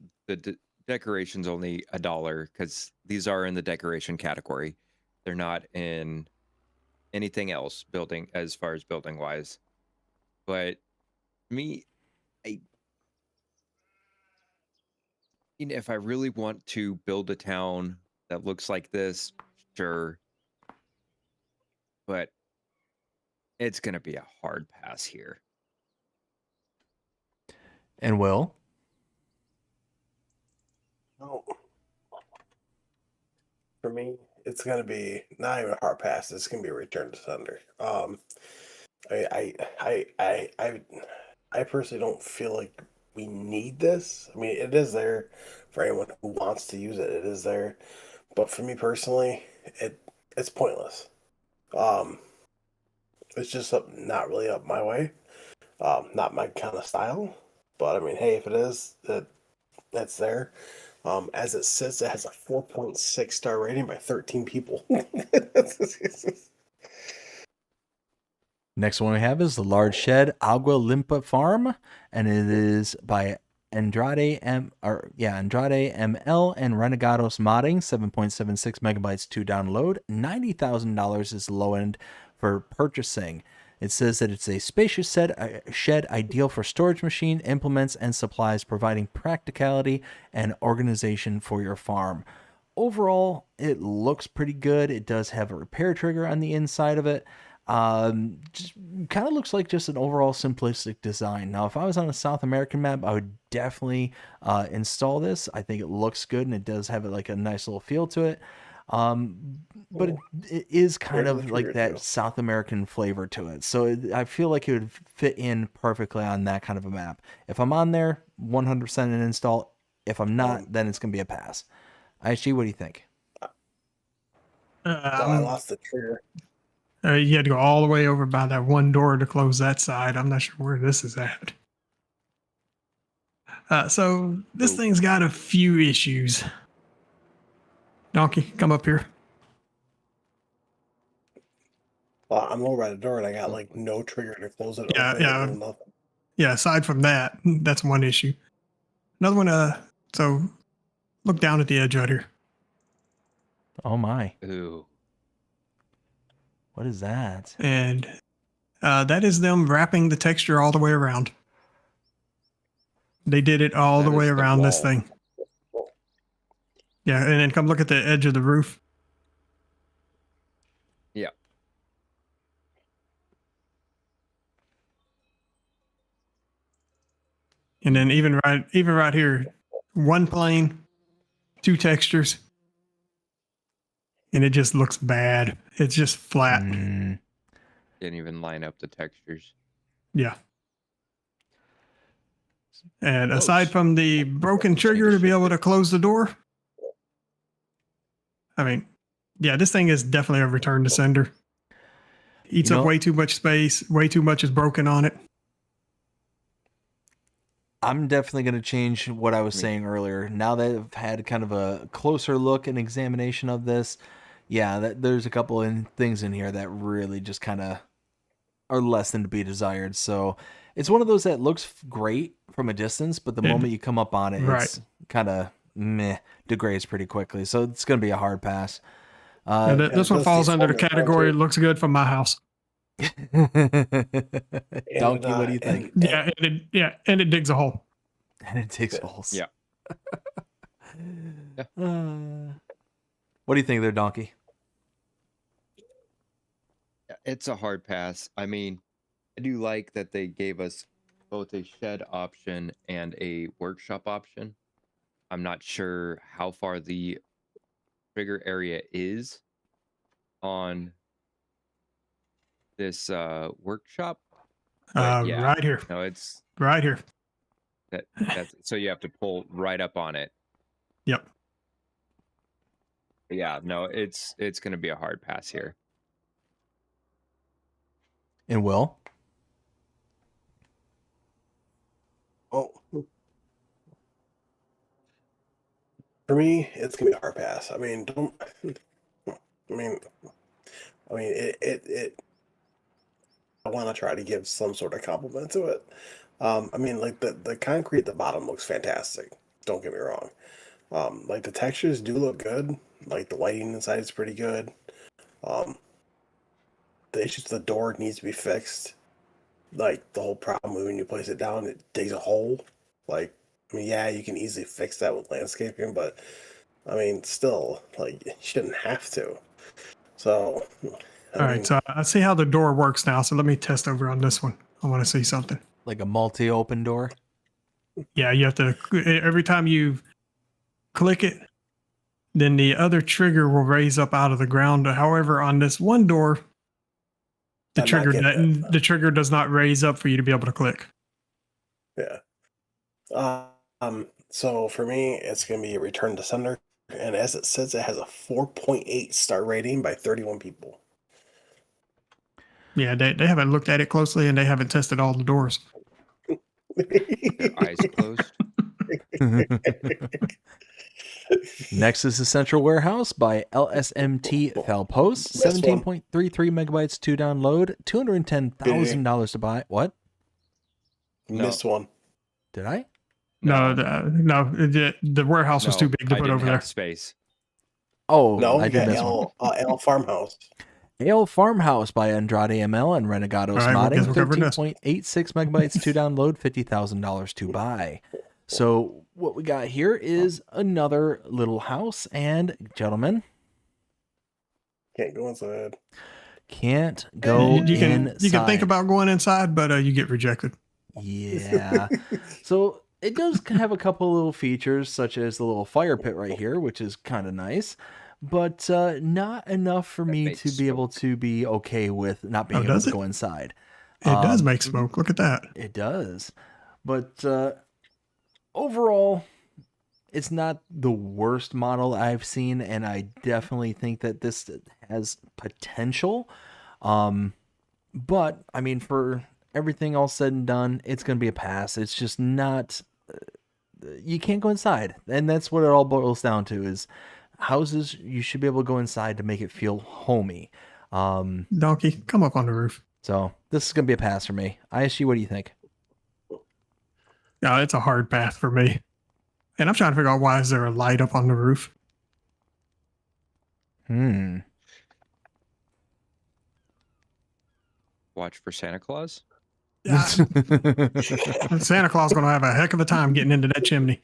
decoration's only $1 because these are in the decoration category. They're not in anything else building as far as building wise. But me, if I really want to build a town that looks like this, sure. But it's going to be a hard pass here. And Will? Oh. For me, it's gonna be not even a hard pass. It's gonna be a return to sender. I personally don't feel like we need this. I mean, it is there for anyone who wants to use it. It is there, but for me personally, it's pointless. It's just not really up my way. Not my kind of style. But I mean, hey, if it is, that's there. As it sits, it has a 4.6 star rating by 13 people. Next one we have is the Large Shed Agua Limpa Farm, and it is by Andrade ML and Renegados Modding, 7.76 megabytes to download. $90,000 is the low end for purchasing. It says that it's a spacious shed ideal for storage machine, implements, and supplies, providing practicality and organization for your farm. Overall, it looks pretty good. It does have a repair trigger on the inside of it. Just kind of looks like just an overall simplistic design. Now, if I was on a South American map, I would definitely install this. I think it looks good, and it does have like a nice little feel to it. But it is kind of like that South American flavor to it. So I feel like it would fit in perfectly on that kind of a map. If I'm on there, 100% an install. If I'm not, then it's going to be a pass. ISG, what do you think? I lost the trigger. You had to go all the way over by that one door to close that side. I'm not sure where this is at. So this thing's got a few issues. Dnkey, come up here. Well, I'm over by the door and I got like no trigger to close it. Yeah, open, yeah. nothing. Yeah, aside from that, that's one issue. Another one, so look down at the edge right here. Oh my. Ooh. What is that? And that is them wrapping the texture all the way around. They did it all That the way is the around this wall. thing. Yeah, and then come look at the edge of the roof. Yeah. And then even right here, one plane, two textures, and it just looks bad. It's just flat. Mm, Didn't even line up the textures. Yeah. And Close. aside from the broken Just need trigger to to be shift able it. to close the door, I mean, yeah, this thing is definitely a return to sender. Eats You up know- way too much space. Way too much is broken on it. I'm definitely going to change what I was saying earlier. Now that I've had kind of a closer look and examination of this, yeah, there's a couple of things in here that really just kind of are less than to be desired. So it's one of those that looks great from a distance, but the moment you come up on it, Right. it's kind of meh, degrades pretty quickly. So it's going to be a hard pass. And this one does falls under the deform it category. It onto- looks good from my house. Donkey, what do you think? And it digs a hole. And it takes Yeah. holes. Yeah. What do you think there, Donkey? It's a hard pass. I mean, I do like that they gave us both a shed option and a workshop option. I'm not sure how far the trigger area is on this workshop. But yeah, Right here. no, it's Right here. that's so you have to pull right up on it. Yep. Yeah, no, it's gonna be a hard pass here. And Will? Oh, for me, it's gonna be a hard pass. I mean, don't. I mean, it. I want to try to give some sort of compliment to it. I mean, like the concrete at the bottom looks fantastic. Don't get me wrong. Like the textures do look good. Like the lighting inside is pretty good. The issues with the door needs to be fixed. Like the whole problem when you place it down, it digs a hole. Like, I mean, yeah, you can easily fix that with landscaping, but I mean, still, like, you shouldn't have to. So, All right. So I see how the door works now. So let me test over on this one. I want to see something. Like a multi-open door? Yeah, you have to, every time you click it, then the other trigger will raise up out of the ground. However, on this one door, the I'm not trigger getting that. the trigger does not raise up for you to be able to click. yeah. So for me, it's gonna be a return to sender, and as it says, it has a 4.8 star rating by 31 people. Yeah, they haven't looked at it closely and they haven't tested all the doors. Their eyes closed. Next is the Central Warehouse by LSMT Fell Post. Best one. 17.33 megabytes to download. $210,000 to buy. What? Missed one. Did I? No, the warehouse was too big to I put didn't over have there. Space. Oh, No, I you did got miss one. L Farmhouse. Ale Farmhouse by Andrade ML and Renegados All right, well, Modding. guess we'll cover this. 13.86 megabytes to download. $50,000 to buy. So what we got here is another little house, and gentlemen, Can't go inside. can't go You can inside. think about going inside, but you get rejected. Yeah. So it does have a couple little features, such as the little fire pit right here, which is kind of nice, but not enough for me makes to be able to be okay with not being Oh, able does to it? go inside. It does make smoke. Look at that. It does. But overall, it's not the worst model I've seen, and I definitely think that this has potential. But, I mean, for everything all said and done, it's going to be a pass. It's just not... you can't go inside. And that's what it all boils down to is houses, you should be able to go inside to make it feel homey. Donkey, come up on the roof. So this is going to be a pass for me. ISG, what do you think? No, it's a hard path for me. And I'm trying to figure out why is there a light up on the roof? Watch for Santa Claus. Yeah, Santa Claus going to have a heck of a time getting into that chimney.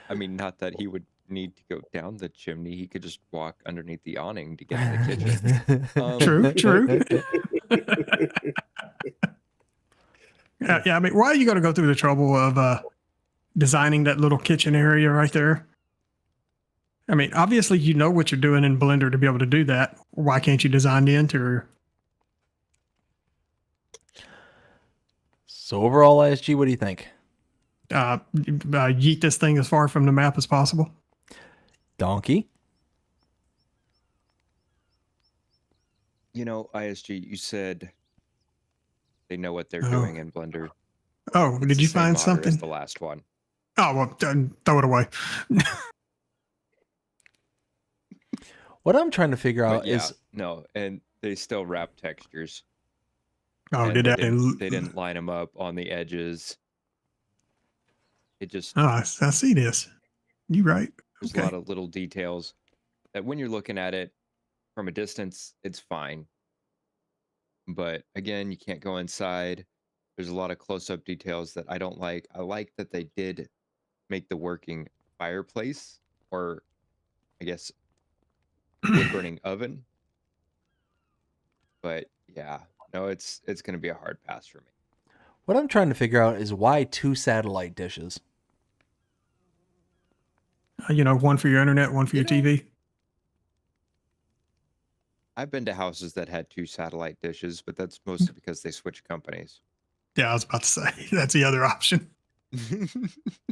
I mean, not that he would need to go down the chimney. He could just walk underneath the awning to get to the kitchen. True. Yeah, I mean, why are you going to go through the trouble of designing that little kitchen area right there? I mean, obviously, you know what you're doing in Blender to be able to do that. Why can't you design the interior? So overall, ISG, what do you think? Yeet this thing as far from the map as possible. Dnkey? You know, ISG, you said they know what they're doing in Blender. Oh, It's did the you same find modder as something? the last one. Oh, well, throw it away. What I'm trying to figure But out yeah, is no, and they still wrap textures. Oh, And did they that? they didn't line them up on the edges. It just Oh, I see this. You right. there's Okay. a lot of little details that when you're looking at it from a distance, it's fine. But again, you can't go inside. There's a lot of close-up details that I don't like. I like that they did make the working fireplace, or I guess wood-burning oven. But yeah, no, it's going to be a hard pass for me. what I'm trying to figure out is why 2 satellite dishes. One for your internet, one for your TV. I've been to houses that had 2 satellite dishes, but that's mostly because they switch companies. Yeah, I was about to say that's the other option.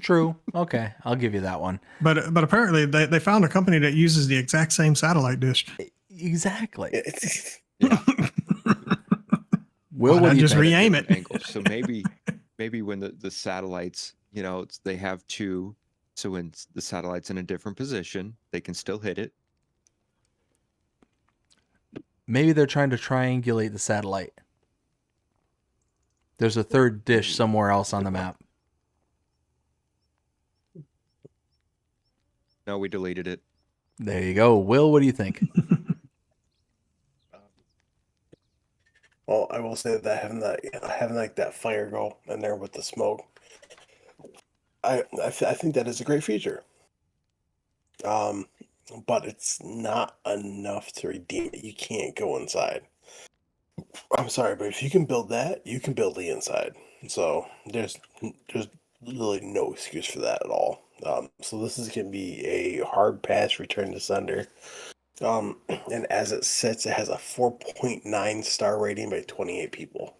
True. Okay, I'll give you that one. But apparently they found a company that uses the exact same satellite dish. Exactly. Yeah. Will, Why what not do you just think? rename Different it? angles. So maybe when the satellites, they have 2, so when the satellite's in a different position, they can still hit it. Maybe they're trying to triangulate the satellite. There's a third dish somewhere else on the map. No, we deleted it. There you go. Will, what do you think? Well, I will say that having like that fire go in there with the smoke, I think that is a great feature. But it's not enough to redeem it. You can't go inside. I'm sorry, but if you can build that, you can build the inside. So there's really no excuse for that at all. So this is gonna be a hard pass, return to sender. And as it sits, it has a 4.9 star rating by 28 people.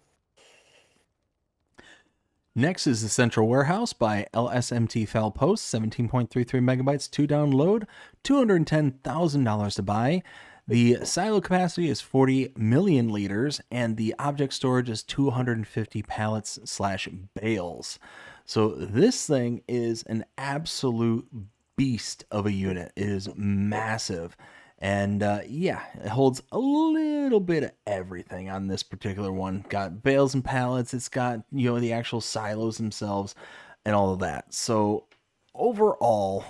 Next is the Central Warehouse by LSMT Foul Post, 17.33 megabytes to download, $210,000 to buy. The silo capacity is 40 million liters, and the object storage is 250 pallets/bales. So this thing is an absolute beast of a unit. It is massive. And yeah, it holds a little bit of everything on this particular one. Got bales and pallets. It's got, the actual silos themselves and all of that. So overall,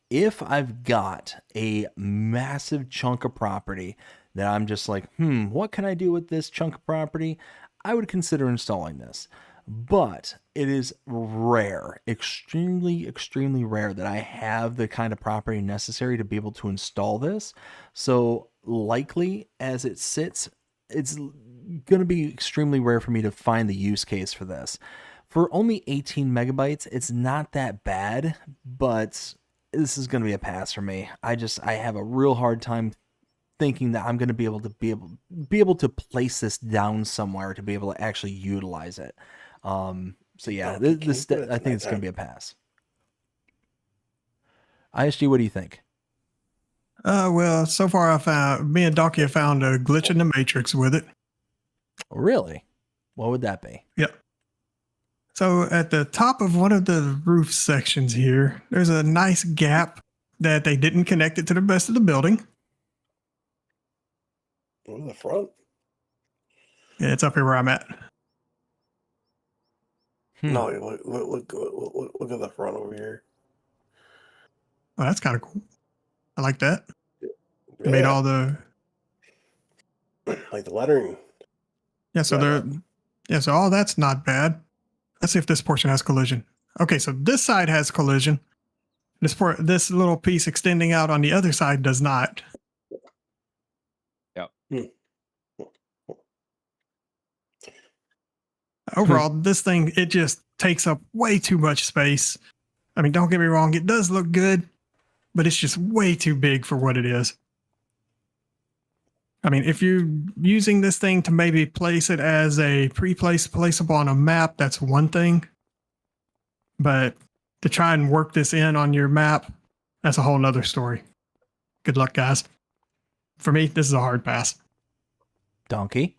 if I've got a massive chunk of property that I'm just like, what can I do with this chunk of property? I would consider installing this. But it is rare, extremely, extremely rare that I have the kind of property necessary to be able to install this. So likely as it sits, it's going to be extremely rare for me to find the use case for this. For only 18 megabytes, it's not that bad, but this is going to be a pass for me. I have a real hard time thinking that I'm going to be able to place this down somewhere to be able to actually utilize it. So yeah, I think it's going to be a pass. ISG, what do you think? Well, so far me and Dnkey have found a glitch in the matrix with it. Really? What would that be? Yep. So at the top of one of the roof sections here, there's a nice gap that they didn't connect it to the rest of the building. Oh, the front. Yeah, it's up here where I'm at. No, look at the front over here. Well, that's kind of cool. I like that. They Yeah, made all the like the lettering. so all that's not bad. Let's see if this portion has collision. Okay, so this side has collision. This little piece extending out on the other side does not. Overall, this thing, it just takes up way too much space. I mean, don't get me wrong, it does look good, but it's just way too big for what it is. I mean, if you're using this thing to maybe place it as a placeable on a map, that's one thing. But to try and work this in on your map, that's a whole nother story. Good luck, guys. For me, this is a hard pass. Dnkey.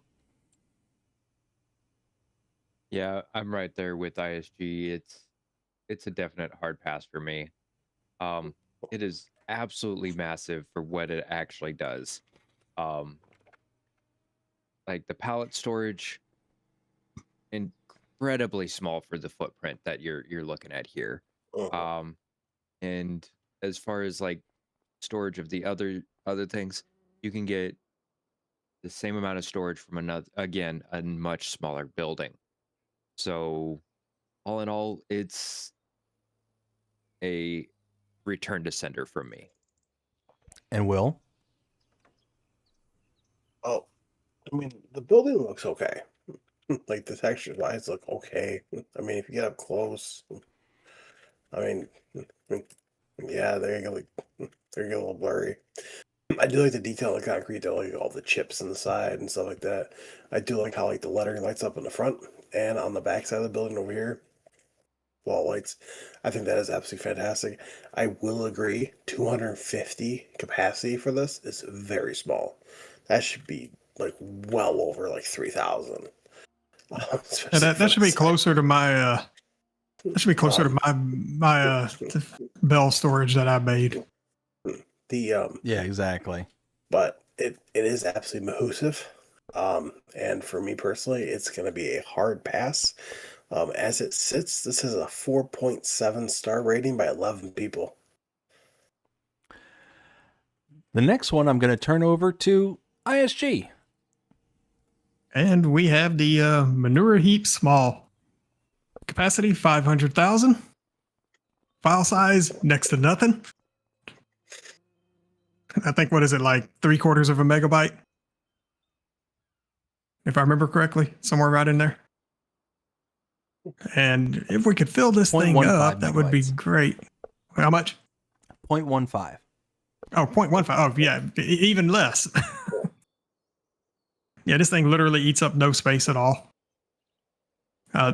Yeah, I'm right there with ISG. It's a definite hard pass for me. It is absolutely massive for what it actually does. Like the pallet storage, incredibly small for the footprint that you're looking at here. And as far as like storage of the other things, you can get the same amount of storage from a much smaller building. So all in all, it's a return to sender from me. And Will? Oh, I mean, the building looks okay. Like the texture wise look okay. I mean, if you get up close, I mean, yeah, they're gonna get a little blurry. I do like the detail in the concrete, though, like all the chips in the side and stuff like that. I do like how like the lettering lights up in the front and on the back side of the building over here. Wall lights. I think that is absolutely fantastic. I will agree, 250 capacity for this is very small. That should be like well over like 3,000. That should be closer to my my Bell storage that I made. Yeah, exactly. But it is absolutely mahoosive. And for me personally, it's going to be a hard pass. As it sits, this is a 4.7 star rating by 11 people. The next one I'm going to turn over to ISG. And we have the manure heap small. Capacity 500,000. File size next to nothing. I think, what is it, like 3/4 of a megabyte? If I remember correctly, somewhere right in there. And if we could fill this thing up, that would be great. How much? 0.15. Oh, 0.15. Oh, yeah, even less. Yeah, this thing literally eats up no space at all.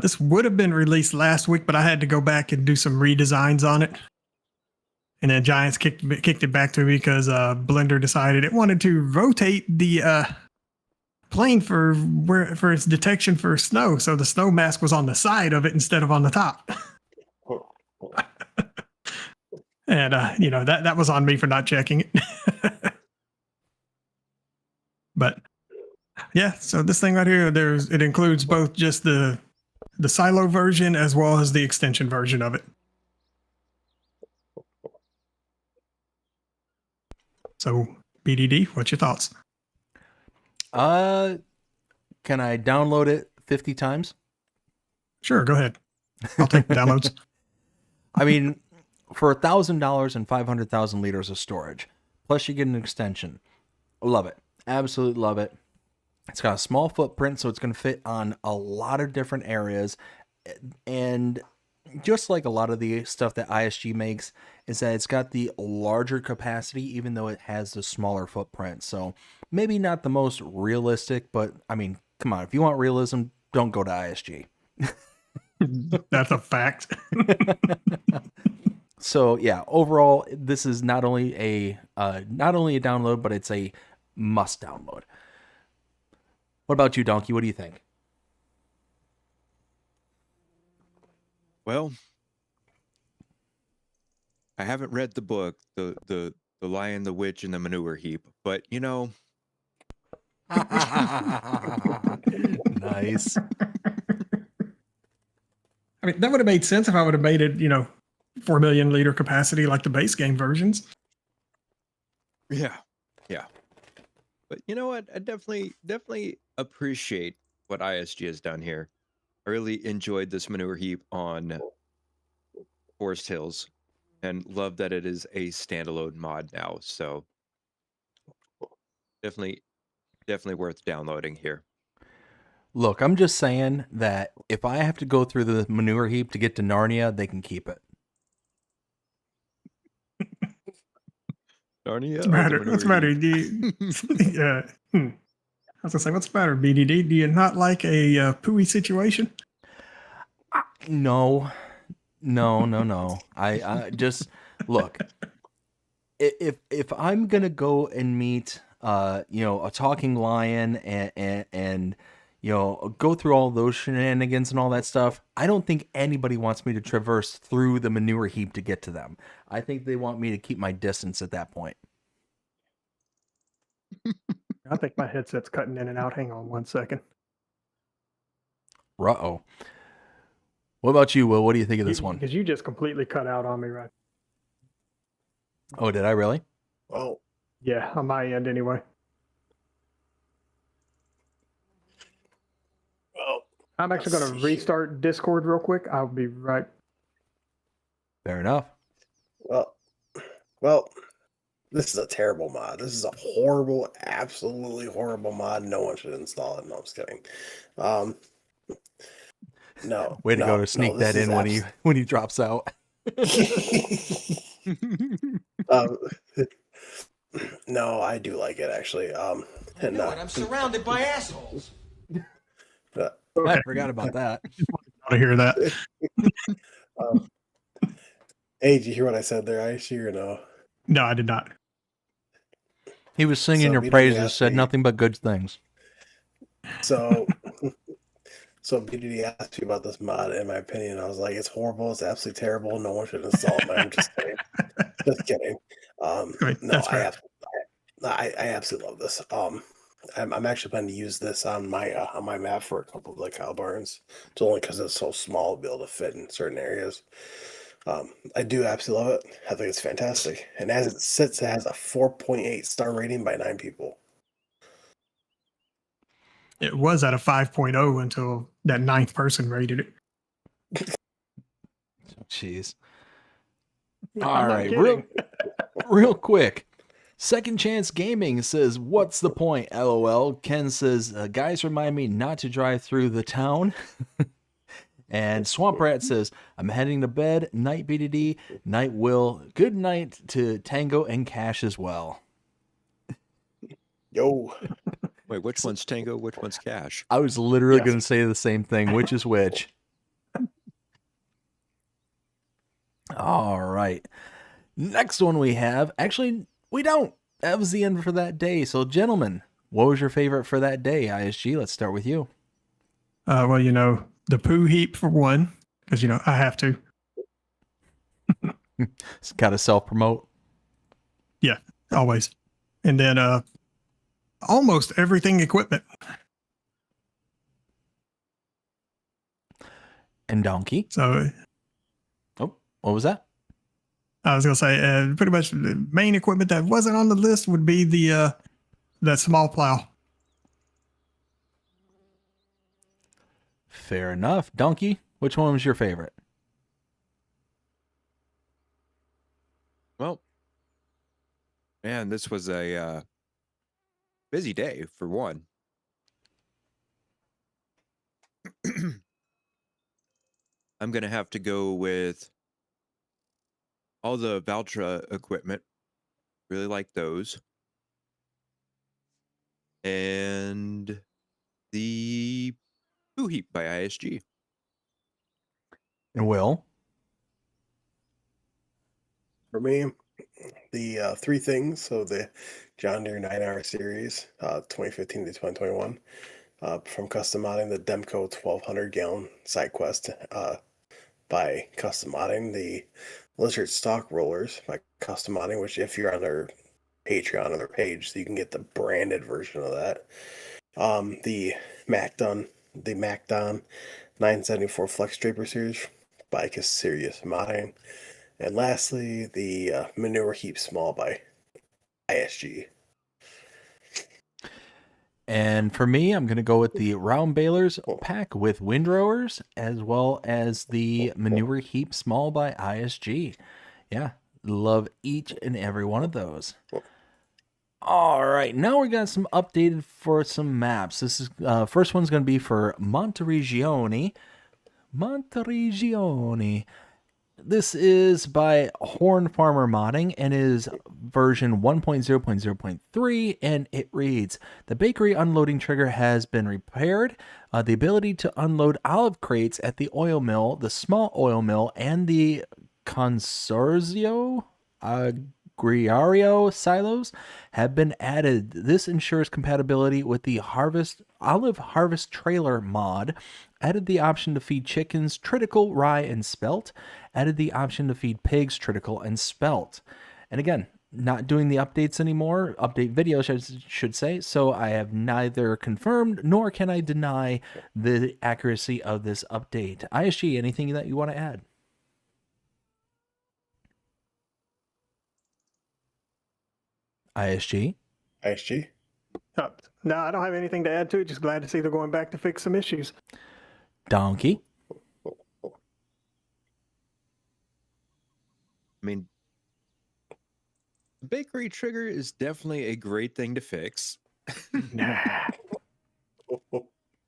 This would have been released last week, but I had to go back and do some redesigns on it. And then Giants kicked it back to me because Blender decided it wanted to rotate the plane for its detection for snow. So the snow mask was on the side of it instead of on the top. And that was on me for not checking it. But yeah, so this thing right here, it includes both just the silo version as well as the extension version of it. So BDD, what's your thoughts? Can I download it 50 times? Sure, go ahead. I'll take the downloads. I mean, for $1,000 and 500,000 liters of storage, plus you get an extension. Love it. Absolutely love it. It's got a small footprint, so it's going to fit on a lot of different areas. And just like a lot of the stuff that ISG makes, is that it's got the larger capacity, even though it has the smaller footprint. So maybe not the most realistic, but I mean, come on, if you want realism, don't go to ISG. That's a fact. So yeah, overall, this is not only a download, but it's a must download. What about you, Dnkey? What do you think? Well, I haven't read the book, the Lion, the Witch, and the Manure Heap, but you know. Nice. I mean, that would have made sense if I would have made it, 4 million liter capacity like the base game versions. Yeah. But you know what? I definitely appreciate what ISG has done here. I really enjoyed this manure heap on Forest Hills and love that it is a standalone mod now. So definitely worth downloading here. Look, I'm just saying that if I have to go through the manure heap to get to Narnia, they can keep it. Narnia. What's the matter? What's the matter? Do you, I was gonna say, what's the matter, BDD? Do you not like a pooey situation? No. I just look. If I'm gonna go and meet a talking lion and go through all those shenanigans and all that stuff, I don't think anybody wants me to traverse through the manure heap to get to them. I think they want me to keep my distance at that point. I think my headset's cutting in and out. Hang on 1 second. Uh-oh. What about you, Will? What do you think of this one? Because you just completely cut out on me, right? Oh, did I really? Well, Yeah, on my end anyway. I'm actually going to restart Discord real quick. I'll be right. Fair enough. Well, this is a terrible mod. This is a horrible, absolutely horrible mod. No one should install it. No, I'm just kidding. No. Way to go to sneak that in when he drops out. No, I do like it actually. I'm surrounded by assholes. I forgot about that. I hear that. Hey, did you hear what I said there? I sure know. No, I did not. He was singing your praises, said nothing but good things. So BDD asked me about this mod. In my opinion, I was like, it's horrible. It's absolutely terrible. No one should install it. I'm just kidding. Just kidding. No, I absolutely love this. I'm actually planning to use this on my map for a couple of the cow barns. It's only because it's so small to be able to fit in certain areas. I do absolutely love it. I think it's fantastic. And as it sits, it has a 4.8 star rating by 9 people. It was at a 5.0 until that 9th person rated it. Jeez. I'm All not right, kidding. real quick. Second Chance Gaming says, "What's the point?" LOL. Ken says, "Guys, remind me not to drive through the town." And Swamp Rat says, "I'm heading to bed. Night BDD, night Will. Good night to Tango and Cash as well." Yo. Wait, which one's Tango? Which one's Cash? I was literally Yes. going to say the same thing. Which is which? All right. Next one we have. Actually, we don't. That was the end for that day. So, gentlemen, what was your favorite for that day? ISG, let's start with you. Well, the poo heap for one, because I have to. It's got to self-promote. Yeah, always. And then almost everything equipment. And Dnkey. So Oh, what was that? I was gonna say pretty much the main equipment that wasn't on the list would be the small plow. Fair enough. Dnkey, which one was your favorite? Well, man, this was a busy day for one. I'm going to have to go with all the Valtra equipment. Really like those. And the Poo Heap by ISG. And Will? For me, the 3 things. So the John Deere 9R series, 2015 to 2021. From custom modding the Demco 1200 gallon side quest by custom modding the Lizard stock rollers by custom modding, which if you're on their Patreon on their page, so you can get the branded version of that. The MacDon 974 Flex Draper series by Serious Modding, And lastly, the manure heap small by ISG. And for me, I'm going to go with the round balers pack with windrowers, as well as the manure heap small by ISG. Yeah, love each and every one of those. All right, now we got some updated for some maps. This is first one's going to be for Monteregione. This is by Horn Farmer Modding and is version 1.0.0.3, and it reads, the bakery unloading trigger has been repaired. The ability to unload olive crates at the oil mill, the small oil mill, and the Consorzio Griario silos have been added. This ensures compatibility with the olive harvest trailer mod. Added the option to feed chickens triticale, rye, and spelt. Added the option to feed pigs triticale and spelt. And again, not doing the updates anymore, update videos I should say, so I have neither confirmed nor can I deny the accuracy of this update. ISG, anything that you want to add? ISG? No, I don't have anything to add to it. Just glad to see they're going back to fix some issues. Dnkey? I mean, the bakery trigger is definitely a great thing to fix.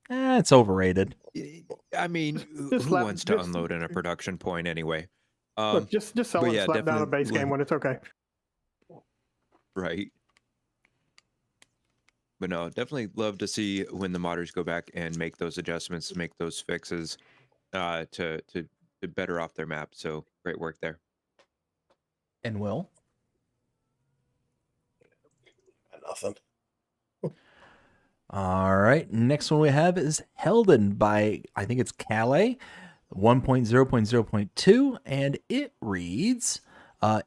It's overrated. I mean, who wants to unload in a production point anyway? Look, just sell but and yeah, slap down a base definitely- game when it's okay. Right. But no, definitely love to see when the modders go back and make those adjustments, make those fixes to better off their map. So great work there. And Will? Nothing. All right, next one we have is Helden by, I think it's Calais, 1.0.0.2, and it reads,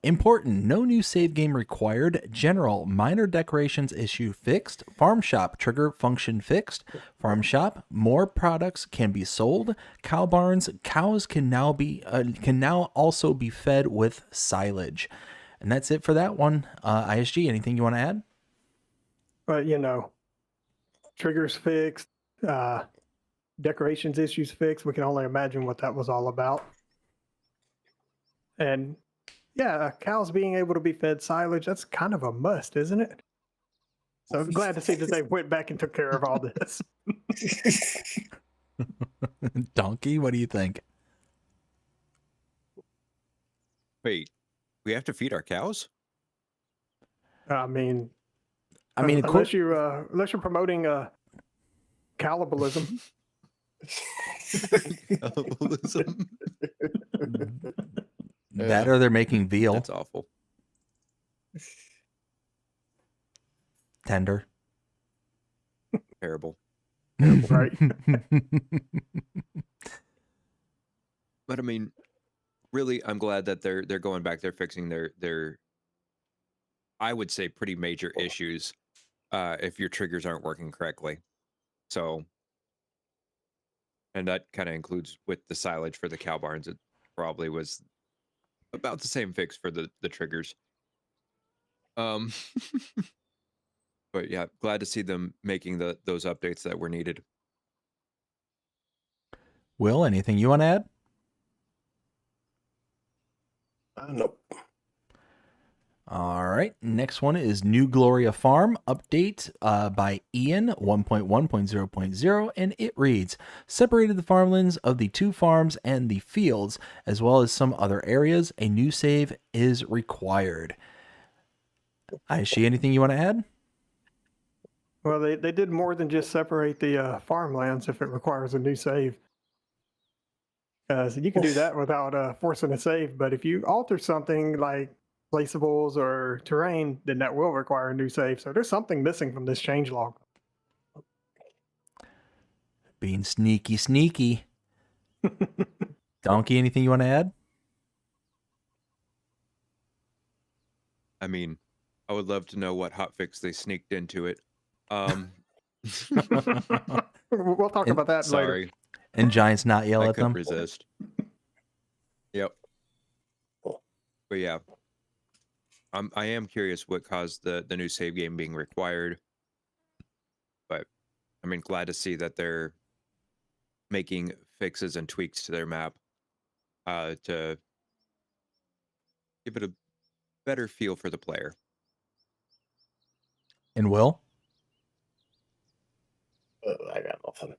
important, no new save game required, general, minor decorations issue fixed, farm shop trigger function fixed, farm shop, more products can be sold, cow barns, cows can now also be fed with silage. And that's it for that one. ISG, anything you want to add? But, triggers fixed, decorations issues fixed. We can only imagine what that was all about. And yeah, cows being able to be fed silage, that's kind of a must, isn't it? So I'm glad to see that they went back and took care of all this. Dnkey, what do you think? Wait, we have to feed our cows? I mean, unless you're promoting cannibalism. Cannibalism. That or they're making veal. That's awful. Tender. Terrible. Right. But I mean, really, I'm glad that they're going back. They're fixing their I would say pretty major issues if your triggers aren't working correctly. So, and that kind of includes with the silage for the cow barns. It probably was about the same fix for the triggers. But yeah, glad to see them making those updates that were needed. Will, anything you want to add? Nope. All right. Next one is New Gloria Farm update by Ian 1.1.0.0, and it reads, separated the farmlands of the two farms and the fields, as well as some other areas. A new save is required. Aishi, anything you want to add? Well, they did more than just separate the farmlands if it requires a new save. So you can do that without forcing a save, but if you alter something like placeables or terrain, then that will require a new save. So there's something missing from this changelog. Being sneaky. Dnkey, anything you want to add? I mean, I would love to know what hotfix they sneaked into it. We'll talk about that later. Sorry, And Giants not yell I at them? couldn't resist. Yep. But yeah, I am curious what caused the new save game being required. But I mean, glad to see that they're making fixes and tweaks to their map to give it a better feel for the player. And Will? I got nothing.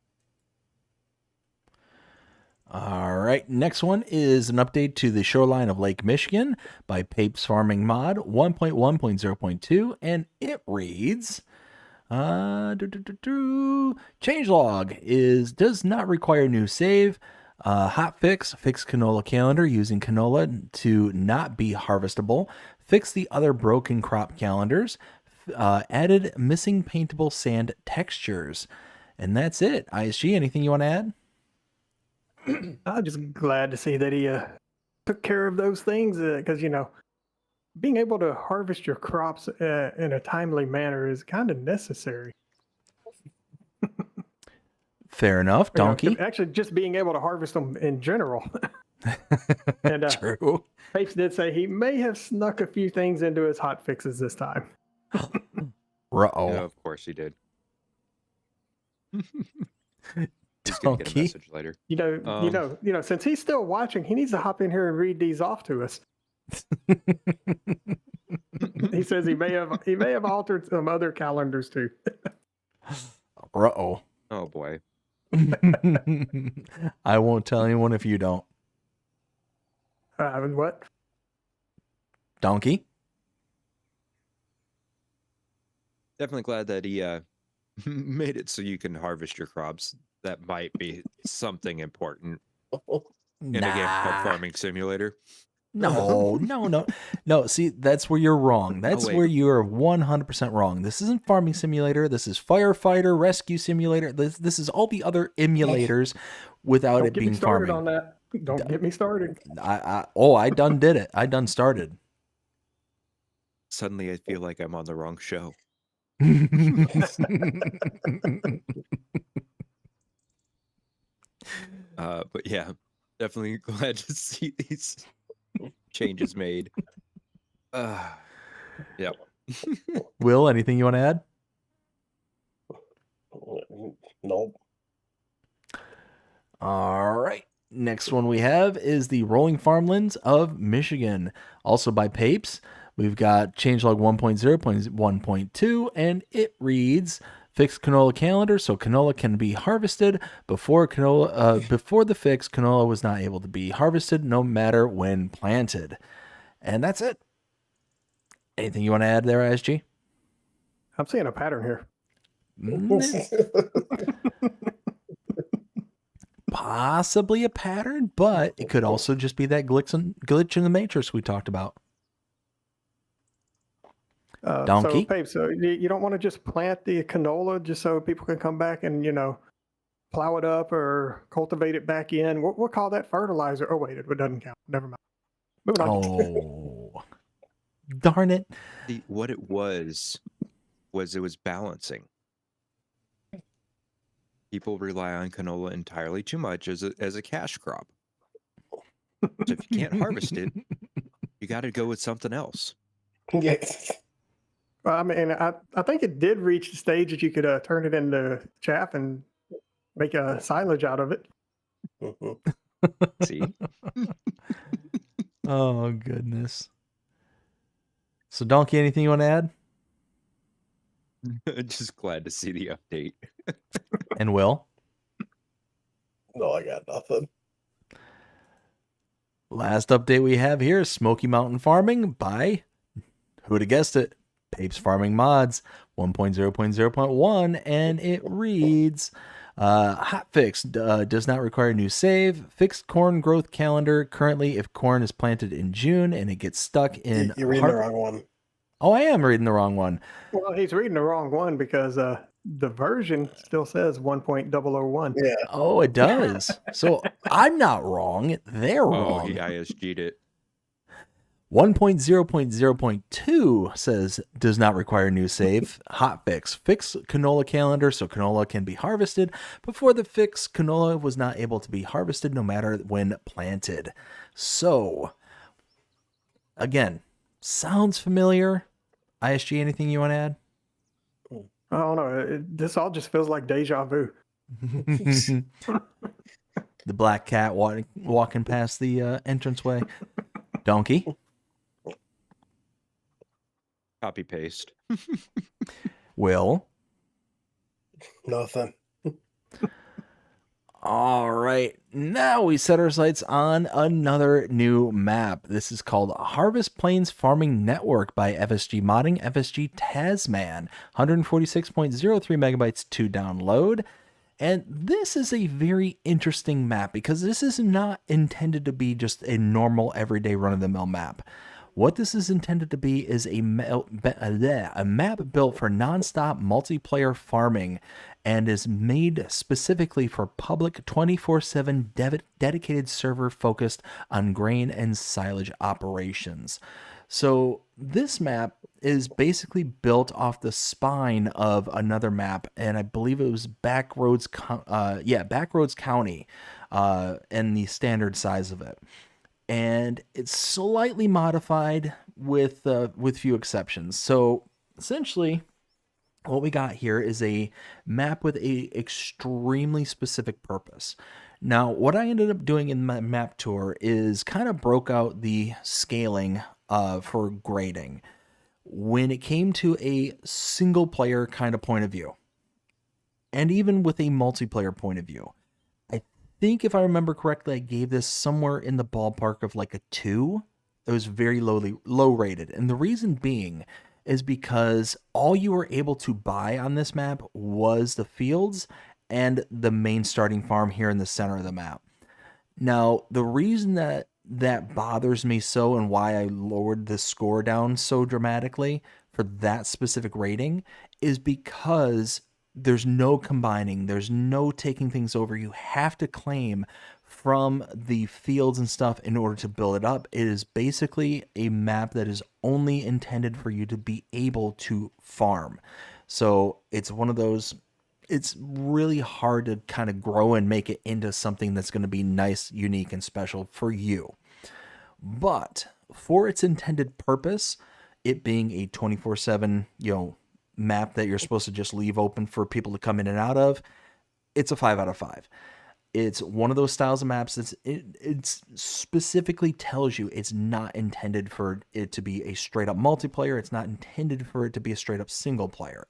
All right, next one is an update to the shoreline of Lake Michigan by Papes Farming Mod 1.1.0.2, and it reads, changelog does not require new save. Hotfix, fix canola calendar using canola to not be harvestable. Fix the other broken crop calendars. Added missing paintable sand textures. And that's it. ISG, anything you want to add? I'm just glad to see that he took care of those things because, being able to harvest your crops in a timely manner is kind of necessary. Fair enough. Dnkey? Actually, just being able to harvest them in general. And True. Papes did say he may have snuck a few things into his hot fixes this time. Uh-oh. Yeah, of course he did. He's gonna get a Dnkey? message later. Since he's still watching, he needs to hop in here and read these off to us. He says he may have altered some other calendars too. Uh-oh. Oh boy. I won't tell anyone if you don't. What? Dnkey? Definitely glad that he made it so you can harvest your crops. That might be something important in a game called Farming Simulator. No. See, that's where you're wrong. That's where you are 100% wrong. This isn't Farming Simulator. This is Firefighter Rescue Simulator. This is all the other emulators without it being farming. Don't get me started on that. Don't get me started. I done did it. I done started. Suddenly, I feel like I'm on the wrong show. But yeah, definitely glad to see these changes made. Yep. Will, anything you want to add? Nope. All right. Next one we have is the Rolling Farmlands of Michigan, also by Papes. We've got changelog 1.0.1.2, and it reads, fix canola calendar so canola can be harvested. Before the fix, canola was not able to be harvested no matter when planted. And that's it. Anything you want to add there, ISG? I'm seeing a pattern here. Possibly a pattern, but it could also just be that glitch in the matrix we talked about. Dnkey? So, Papes, so you don't want to just plant the canola just so people can come back and, plow it up or cultivate it back in? We'll call that fertilizer. Oh, wait, it doesn't count. Never mind. Moving on. Oh, darn it. What it was it was balancing. People rely on canola entirely too much as a cash crop. So if you can't harvest it, you got to go with something else. Yes. Well, I mean, I think it did reach the stage that you could turn it into chaff and make a silage out of it. See? Oh, goodness. So, Dnkey, anything you want to add? Just glad to see the update. And Will? No, I got nothing. Last update we have here is Smoky Mountain Farming by, who would have guessed it, Papes Farming Mods 1.0.0.1, and it reads, hotfix does not require new save. Fixed corn growth calendar. Currently, if corn is planted in June and it gets stuck in... You're reading the wrong one. Oh, I am reading the wrong one. Well, he's reading the wrong one because the version still says 1.001. Yeah. Oh, it does. So I'm not wrong. They're wrong. Oh, he ISG'd it. 1.0.0.2 says does not require new save. Hotfix. Fix canola calendar so canola can be harvested. Before the fix, canola was not able to be harvested no matter when planted. So, again, sounds familiar. ISG, anything you want to add? I don't know. This all just feels like deja vu. The black cat walking past the entranceway. Dnkey. Copy paste. Will. Nothing. All right, now we set our sights on another new map. This is called Harvest Plains Farming Network by FSG Modding, FSG Tasman, 146.03 megabytes to download. And this is a very interesting map because this is not intended to be just a normal everyday run-of-the-mill map. What this is intended to be is a map built for non-stop multiplayer farming and is made specifically for public 24/7 dedicated server focused on grain and silage operations. So this map is basically built off the spine of another map, and I believe it was Backroads County, and the standard size of it. And it's slightly modified with few exceptions. So essentially, what we got here is a map with a extremely specific purpose. Now, what I ended up doing in my map tour is kind of broke out the scaling for grading when it came to a single player kind of point of view, and even with a multiplayer point of view. I think if I remember correctly, I gave this somewhere in the ballpark of like a 2. It was very low rated. And the reason being is because all you were able to buy on this map was the fields and the main starting farm here in the center of the map. Now, the reason that bothers me so and why I lowered the score down so dramatically for that specific rating is because there's no combining, there's no taking things over. You have to claim from the fields and stuff in order to build it up. It is basically a map that is only intended for you to be able to farm. So it's one of those, it's really hard to kind of grow and make it into something that's going to be nice, unique, and special for you. But for its intended purpose, it being a 24/7, map that you're supposed to just leave open for people to come in and out of, it's a 5 out of 5. It's one of those styles of maps that's it specifically tells you it's not intended for it to be a straight up multiplayer. It's not intended for it to be a straight up single player.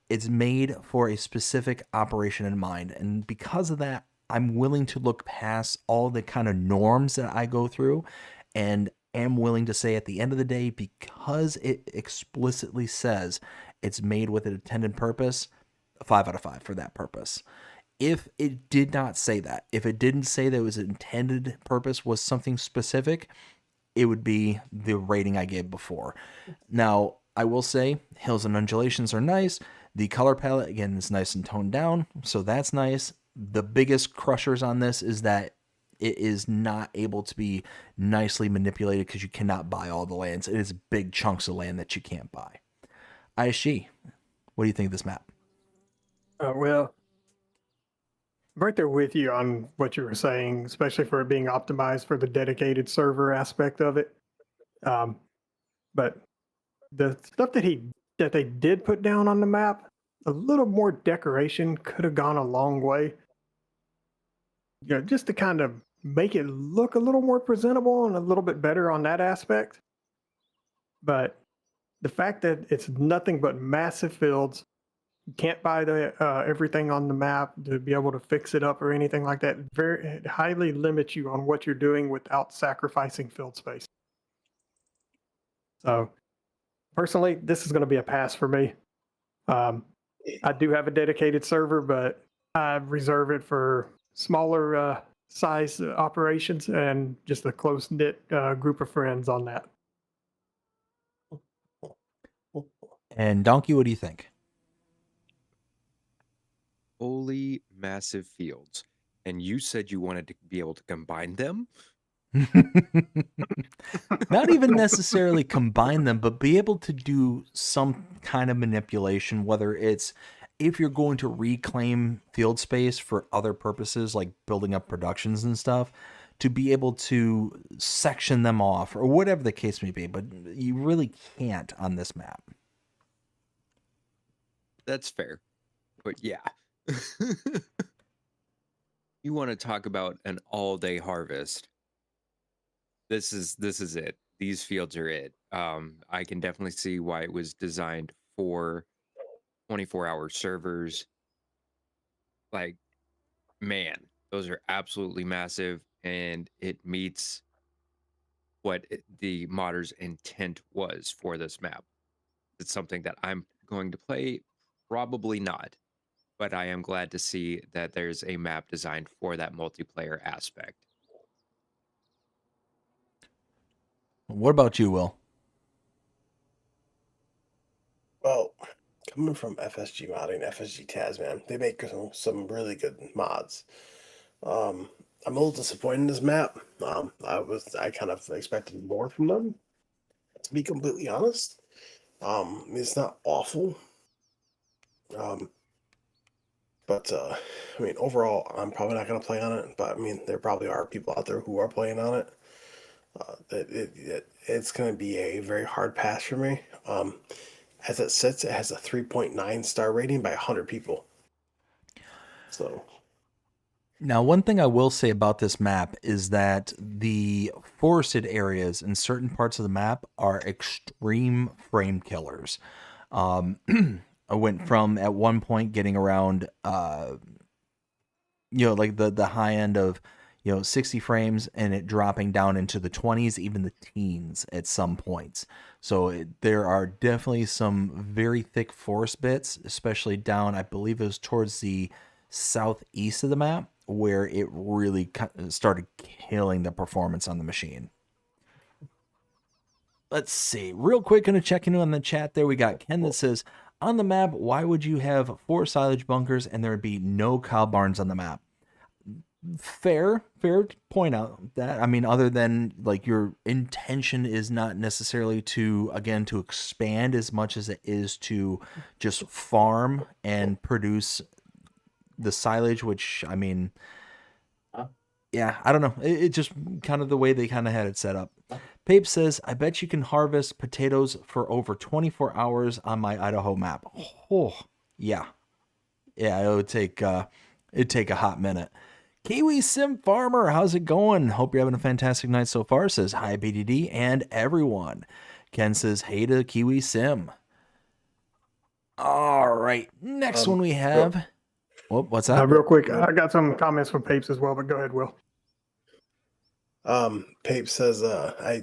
It's made for a specific operation in mind. And because of that, I'm willing to look past all the kind of norms that I go through and am willing to say at the end of the day, because it explicitly says it's made with an intended purpose, a 5 out of 5 for that purpose. If it did not say that, if it didn't say that it was intended purpose was something specific, it would be the rating I gave before. Now, I will say hills and undulations are nice. The color palette, again, is nice and toned down, so that's nice. The biggest crushers on this is that it is not able to be nicely manipulated because you cannot buy all the lands. It is big chunks of land that you can't buy. ISG, what do you think of this map? Well, I'm right there with you on what you were saying, especially for it being optimized for the dedicated server aspect of it. But the stuff that they did put down on the map, a little more decoration could have gone a long way. Just to kind of make it look a little more presentable and a little bit better on that aspect. But the fact that it's nothing but massive fields, you can't buy the everything on the map to be able to fix it up or anything like that. It highly limits you on what you're doing without sacrificing field space. So personally, this is going to be a pass for me. I do have a dedicated server, but I reserve it for smaller size operations and just a close-knit group of friends on that. And Dnkey, what do you think? Holy massive fields. And you said you wanted to be able to combine them? Not even necessarily combine them, but be able to do some kind of manipulation, whether it's if you're going to reclaim field space for other purposes like building up productions and stuff, to be able to section them off or whatever the case may be, but you really can't on this map. That's fair. But yeah. You want to talk about an all-day harvest. This is it. These fields are it. I can definitely see why it was designed for 24-hour servers. Like, man, those are absolutely massive, and it meets what the modder's intent was for this map. It's something that I'm going to play, probably not, but I am glad to see that there's a map designed for that multiplayer aspect. What about you, Will? Well, coming from FSG modding, FSG Tasman, they make some really good mods. I'm a little disappointed in this map. I kind of expected more from them, to be completely honest. It's not awful. But I mean, overall, I'm probably not going to play on it. But I mean, there probably are people out there who are playing on it. It's going to be a very hard pass for me. As it sits, it has a 3.9 star rating by 100 people. So, now, one thing I will say about this map is that the forested areas in certain parts of the map are extreme frame killers. I went from at one point getting around, like the high end of, 60 frames and it dropping down into the 20s, even the teens at some points. So there are definitely some very thick forest bits, especially down, I believe it was towards the southeast of the map, where it really started killing the performance on the machine. Let's see. Real quick, going to check in on the chat there. We got Ken that says, on the map, why would you have 4 silage bunkers and there would be no cow barns on the map? Fair point out that. I mean, other than like your intention is not necessarily to expand as much as it is to just farm and produce the silage, which, I mean, yeah, I don't know. It just kind of the way they kind of had it set up. Pape says, I bet you can harvest potatoes for over 24 hours on my Idaho map. Oh, yeah. Yeah, it would take, it'd take a hot minute. Kiwi Sim Farmer, how's it going? Hope you're having a fantastic night so far. Says, hi, BDD and everyone. Ken says, hey to Kiwi Sim. All right. Next one we have. What's that? Real quick, I got some comments from Papes as well, but go ahead, Will. Pape says, I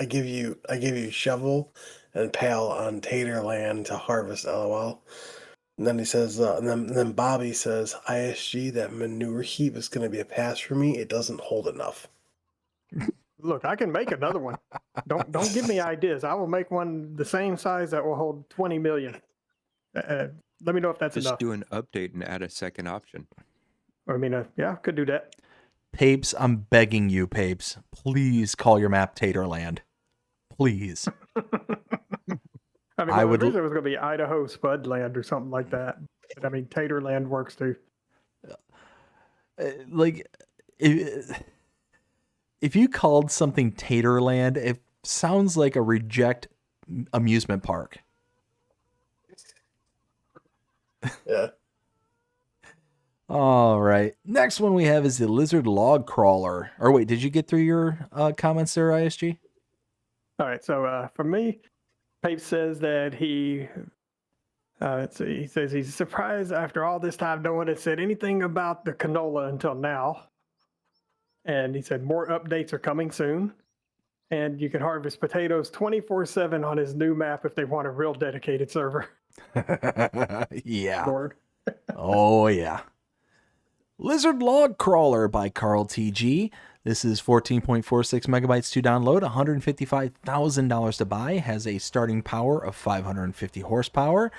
give you shovel and pail on tater land to harvest, LOL. And then he says, and then Bobby says, ISG, that manure heap is going to be a pass for me. It doesn't hold enough. Look, I can make another one. Don't give me ideas. I will make one the same size that will hold 20 million. Let me know if that's Just enough. do an update and add a second option. I mean, yeah, could do that. Papes, I'm begging you, Papes. Please call your map Taterland. Please. I mean, I would. It was going to be Idaho Spudland or something like that. But I mean, Taterland works too. Like, if you called something Taterland, it sounds like a reject amusement park. Yeah. All right. Next one we have is the lizard log crawler. Or wait, did you get through your comments there, ISG? All right. So for me, Pape says that he says he's surprised after all this time no one had said anything about the canola until now. And he said more updates are coming soon. And you can harvest potatoes 24/7 on his new map if they want a real dedicated server. Yeah. Lord. Oh, yeah. Lizard Log Crawler by Carl TG. This is 14.46 megabytes to download, $155,000 to buy, has a starting power of 550 horsepower,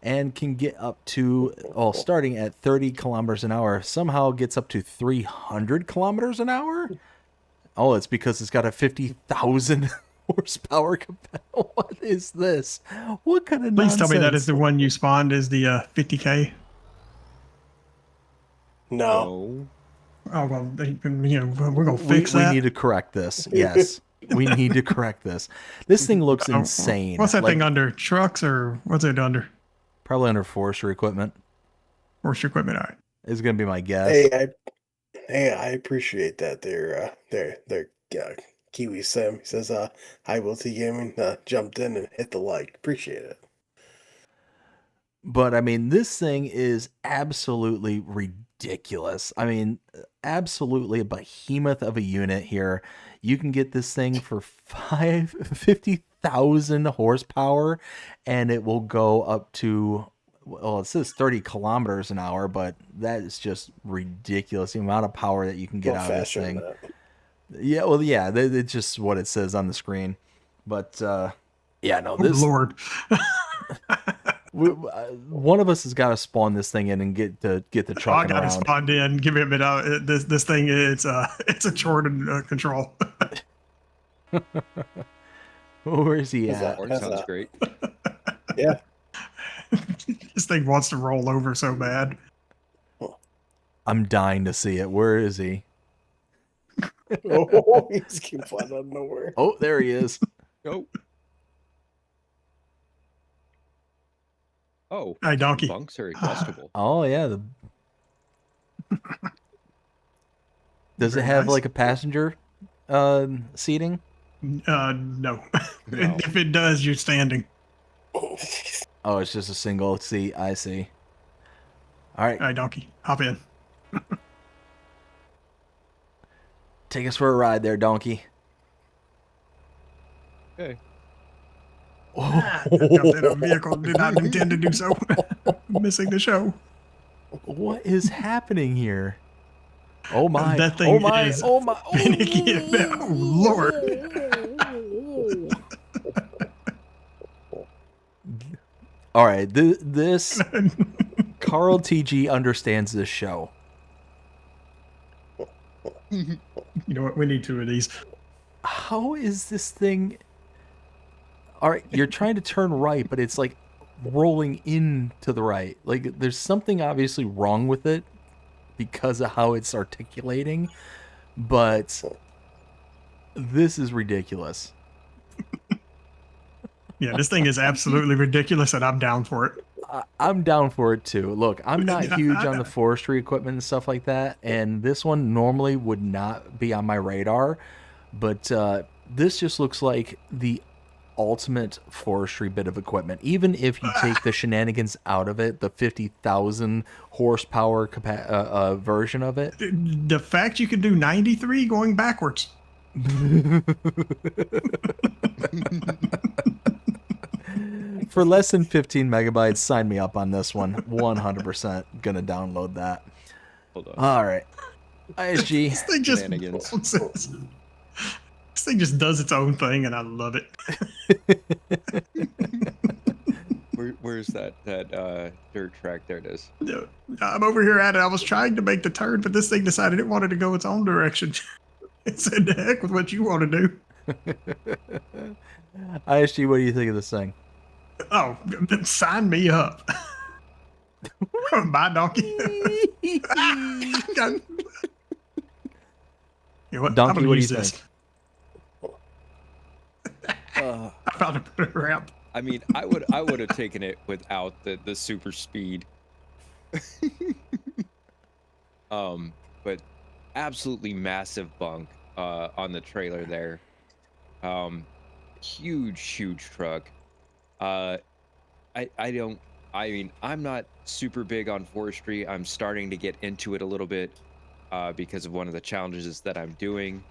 and can get up to, starting at 30 kilometers an hour, somehow gets up to 300 kilometers an hour? Oh, it's because it's got a 50,000 horsepower capacity. What is this? What kind of Please nonsense? tell me that is the one you spawned is the 50K. No. Oh well, we're gonna We fix that. need to correct this. Yes, we need to correct this. This thing looks insane. What's that Like, thing under? Trucks or what's it under? Probably under forestry equipment Force equipment. All right. is going to be my guess. Hey, I appreciate that. They're Kiwi Sim. He says, "Hi, WillTGaming. Jumped in and hit the like. Appreciate it." But I mean, this thing is absolutely ridiculous. I mean, absolutely a behemoth of a unit here. You can get this thing for 50,000 horsepower, and it will go up to, well, it says 30 kilometers an hour, but that is just ridiculous. The amount of power that you can get out of this thing. Yeah, well, yeah, it's just what it says on the screen. But yeah, no, this Lord. one of us has got to spawn this thing in and get the truck I got to spawn in. Give it a minute. This thing it's a chore to control. Where is he at? That sounds great. Yeah. This thing wants to roll over so bad. I'm dying to see it. Where is he? Oh, he just came flying out of nowhere. Oh, there he is. Oh. Oh. Hey, Dnkey. Bunks are adjustable. Oh yeah. Does it Very have nice. like a passenger seating? No. No. If it does, you're standing. Oh, it's just a single seat. I see. All right, Hey, Dnkey, hop in. take us for a ride there, Dnkey. Okay. I jumped in a vehicle. Did not intend to do so. Missing the show. What is happening here? Oh my! That thing oh my! is Oh my! finicky. Oh, Lord. All right, this Carl TG understands this show. You know what? We need two of these. How is this thing? All right, you're trying to turn right, but it's like rolling into the right. Like there's something obviously wrong with it because of how it's articulating, but this is ridiculous. Yeah, this thing is absolutely ridiculous, and I'm down for it. I'm down for it too. Look, I'm not huge on the forestry equipment and stuff like that, and this one normally would not be on my radar, but this just looks like the ultimate forestry bit of equipment. Even if you take the shenanigans out of it, the 50,000 horsepower version of it. The fact you can do 93 going backwards. For less than 15 megabytes, sign me up on this one. 100% gonna download that. Hold on. All right. ISG. This thing just Shenanigans. bounces. This thing just does its own thing, and I love it. Where's that dirt track? There it is. I'm over here at it. I was trying to make the turn, but this thing decided it wanted to go its own direction. It said, "The heck with what you want to do." ISG, what do you think of this thing? Oh, sign me up. Bye, Dnkey. You know what? Dnkey, I'm gonna what do use you this. think? I found a better ramp. I mean, I would have taken it without the super speed. But absolutely massive bunk on the trailer there. Huge truck. I mean, I'm not super big on forestry. I'm starting to get into it a little bit because of one of the challenges that I'm doing.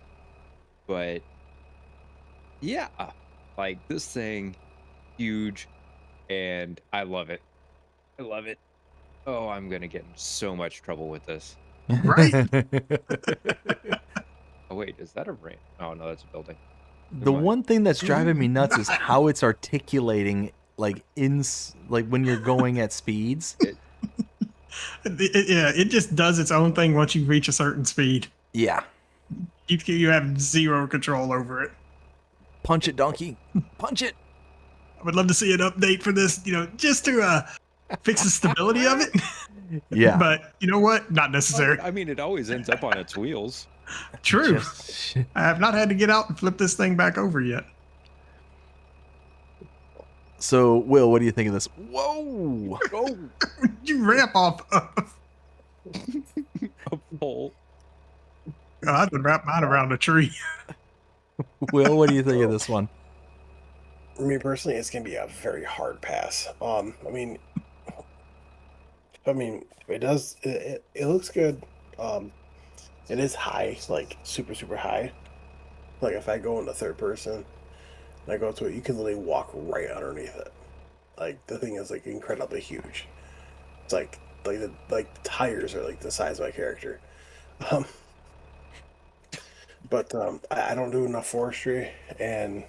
But yeah, like this thing, huge, and I love it. I love it. Oh, I'm gonna get in so much trouble with this. Right? Oh wait, is that a ramp? Oh no, that's a building. The one thing that's driving me nuts is how it's articulating, like when you're going at speeds. It just does its own thing once you reach a certain speed. Yeah. You have zero control over it. Punch it, Dnkey. Punch it. I would love to see an update for this, just to fix the stability of it. Yeah. But you know what? Not necessary. I mean, it always ends up on its wheels. True. Just- I have not had to get out and flip this thing back over yet. So, Will, what do you think of this? Whoa! Oh, You ramp off of. a pole. I had to wrap mine around a tree. Will, what do you think of this one? For me personally, it's gonna be a very hard pass. I mean, it does. It looks good. It is high, like super super high. Like if I go into third person, and I go to it, you can literally walk right underneath it. Like the thing is like incredibly huge. It's like the tires are like the size of my character. But I don't do enough forestry, and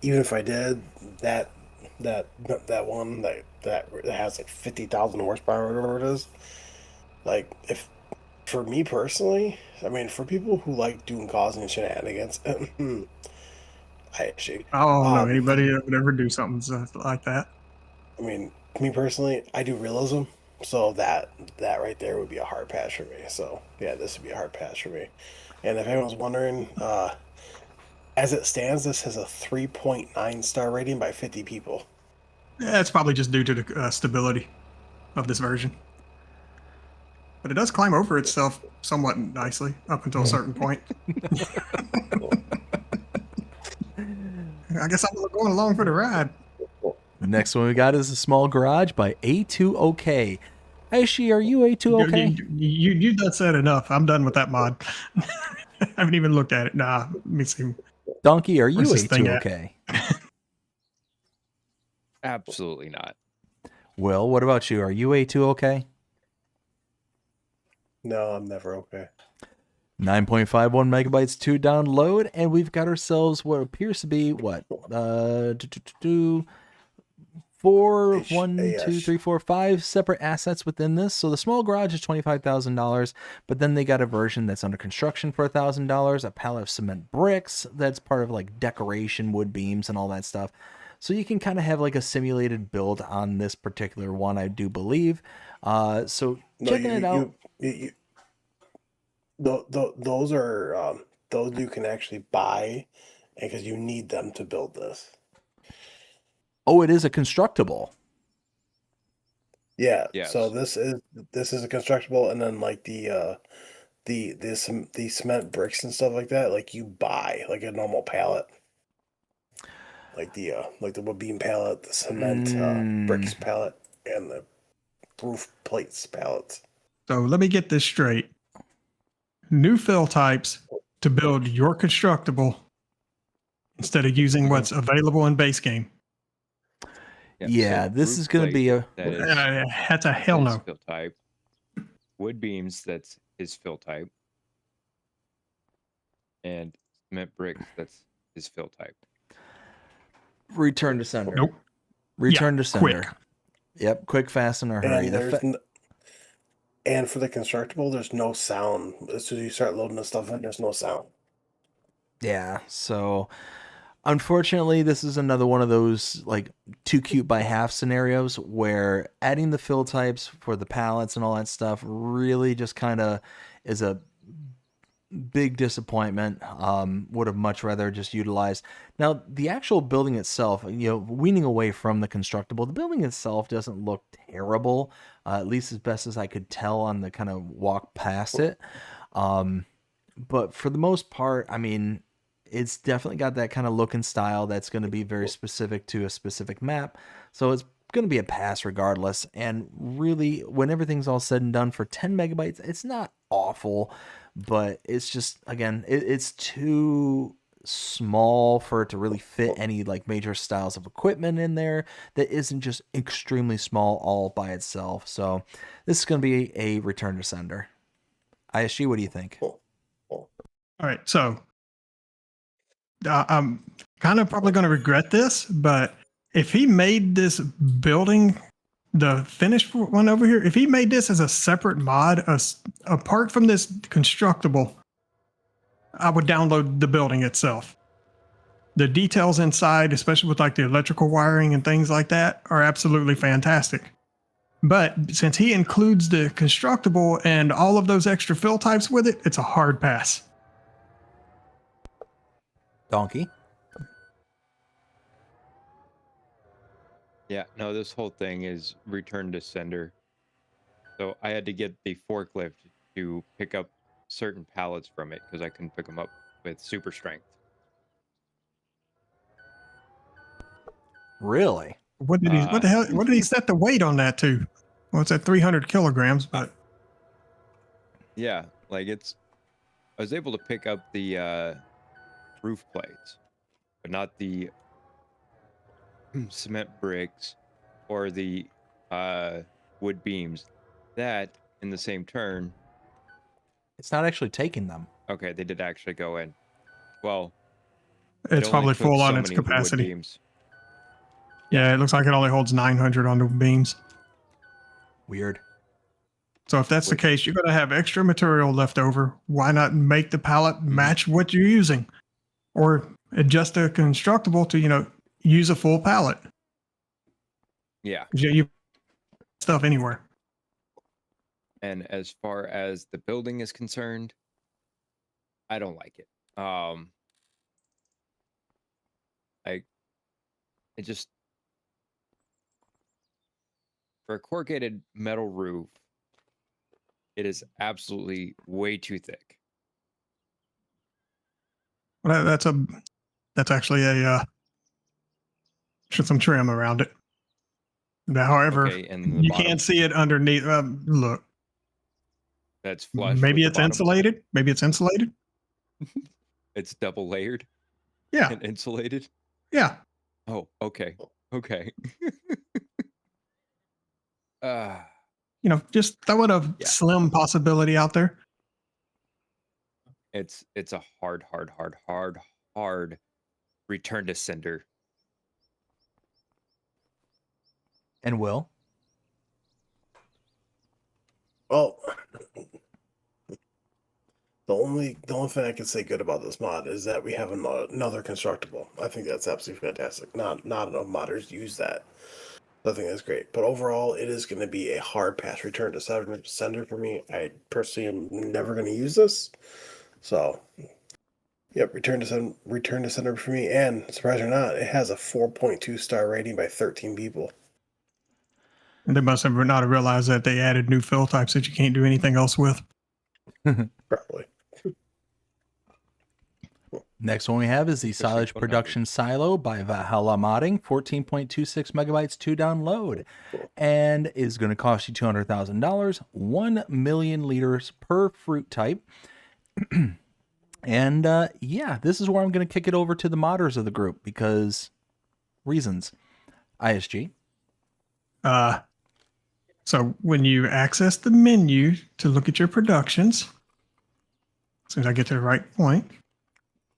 even if I did, that one that has like 50,000 horsepower or whatever it is, like if for me personally, I mean for people who like doing causing shenanigans, I actually I don't know anybody that would ever do something like that. I mean me personally, I do realism, so that right there would be a hard pass for me. So yeah, this would be a hard pass for me. And if anyone's wondering, as it stands, this has a 3.9 star rating by 50 people. Yeah, it's probably just due to the stability of this version. But it does climb over itself somewhat nicely up until a certain point. I guess I'm going along for the ride. The next one we got is a small garage by A2OK. Aishi, are you A2OK? You done said enough. I'm done with that mod. I haven't even looked at it. Nah, let me see. Donkey, are you Where's this thing A2OK? Absolutely not. Will, what about you? Are you A2OK? No, I'm never okay. 9.51 megabytes to download, and we've got ourselves what appears to be what? Four, Ish, 1, 2, ish. 3, 4, 5 separate assets within this. So the small garage is $25,000, but then they got a version that's under construction for $1,000, a pallet of cement bricks that's part of like decoration, wood beams, and all that stuff. So you can kind of have like a simulated build on this particular one, I do believe. So checking it out. Those are those you can actually buy, because you need them to build this. Oh, it is a constructible. Yeah. Yes. So this is a constructible, and then like the cement bricks and stuff like that, like you buy like a normal pallet, like the wood beam pallet, the cement bricks pallet, and the roof plates pallets. So let me get this straight. New fill types to build your constructible instead of using what's available in base game. Yeah, this roof is going to plate, be a... That's a hell that's no. fill type. Wood beams, that's his fill type. And cement bricks, that's his fill type. Return to sender. Nope. Return Yeah, to sender. quick. Yep, quick, fast, in a hurry. And for the constructible, there's no sound. As soon as you start loading the stuff in, there's no sound. Yeah, so unfortunately, this is another one of those like too cute by half scenarios where adding the fill types for the pallets and all that stuff really just kind of is a big disappointment. Would have much rather just utilized. Now, the actual building itself, weaning away from the constructible, the building itself doesn't look terrible, at least as best as I could tell on the kind of walk past it. But for the most part, I mean, it's definitely got that kind of look and style that's going to be very specific to a specific map. So it's going to be a pass regardless. And really, when everything's all said and done, for 10 megabytes, it's not awful, but it's just, again, it's too small for it to really fit any like major styles of equipment in there that isn't just extremely small all by itself. So this is going to be a return to sender. ISG, what do you think? All right, so I'm kind of probably going to regret this, but if he made this building, the finished one over here, if he made this as a separate mod, apart from this constructible, I would download the building itself. The details inside, especially with like the electrical wiring and things like that, are absolutely fantastic. But since he includes the constructible and all of those extra fill types with it, it's a hard pass. Dnkey. Yeah, no, this whole thing is return to sender. So I had to get the forklift to pick up certain pallets from it because I couldn't pick them up with super strength. Really? What did he? What the hell? What did he set the weight on that to? Well, it's at 300 kilograms, but Yeah, like I was able to pick up the roof plates, but not the cement bricks or the wood beams. That in the same turn, It's not actually taking them. okay, they did actually go in. Well, it's probably full on its capacity. Beams. Yeah, it looks like it only holds 900 on the beams. Weird. So if that's the case, you're going to have extra material left over. Why not make the pallet match what you're using, or adjust the constructible to use a full pallet? Yeah. You stuff anywhere. And as far as the building is concerned, I don't like it. It just, for a corrugated metal roof, it is absolutely way too thick. Well, that's actually a some trim around it. Now, however, Okay, and you can't see it underneath. Look, that's flush. Maybe with it's the bottom. insulated. Maybe it's insulated. It's double layered. Yeah. And insulated. Yeah. Oh, okay. Okay. Just throwing a slim possibility out there. It's a hard return to sender. And Will? Well, the only thing I can say good about this mod is that we have another constructible. I think that's absolutely fantastic. Not enough modders use that. I think that's great. But overall, it is going to be a hard pass return to sender for me. I personally am never going to use this. So, yep, return to sender for me. And surprise or not, it has a 4.2 star rating by 13 people. And they must have not realized that they added new fill types that you can't do anything else with. Probably. Next one we have is the Silage Production Silo by Valhalla Modding, 14.26 megabytes to download, and is going to cost you $200,000, 1 million liters per fruit type. And this is where I'm going to kick it over to the modders of the group because reasons. ISG. So when you access the menu to look at your productions, as soon as I get to the right point,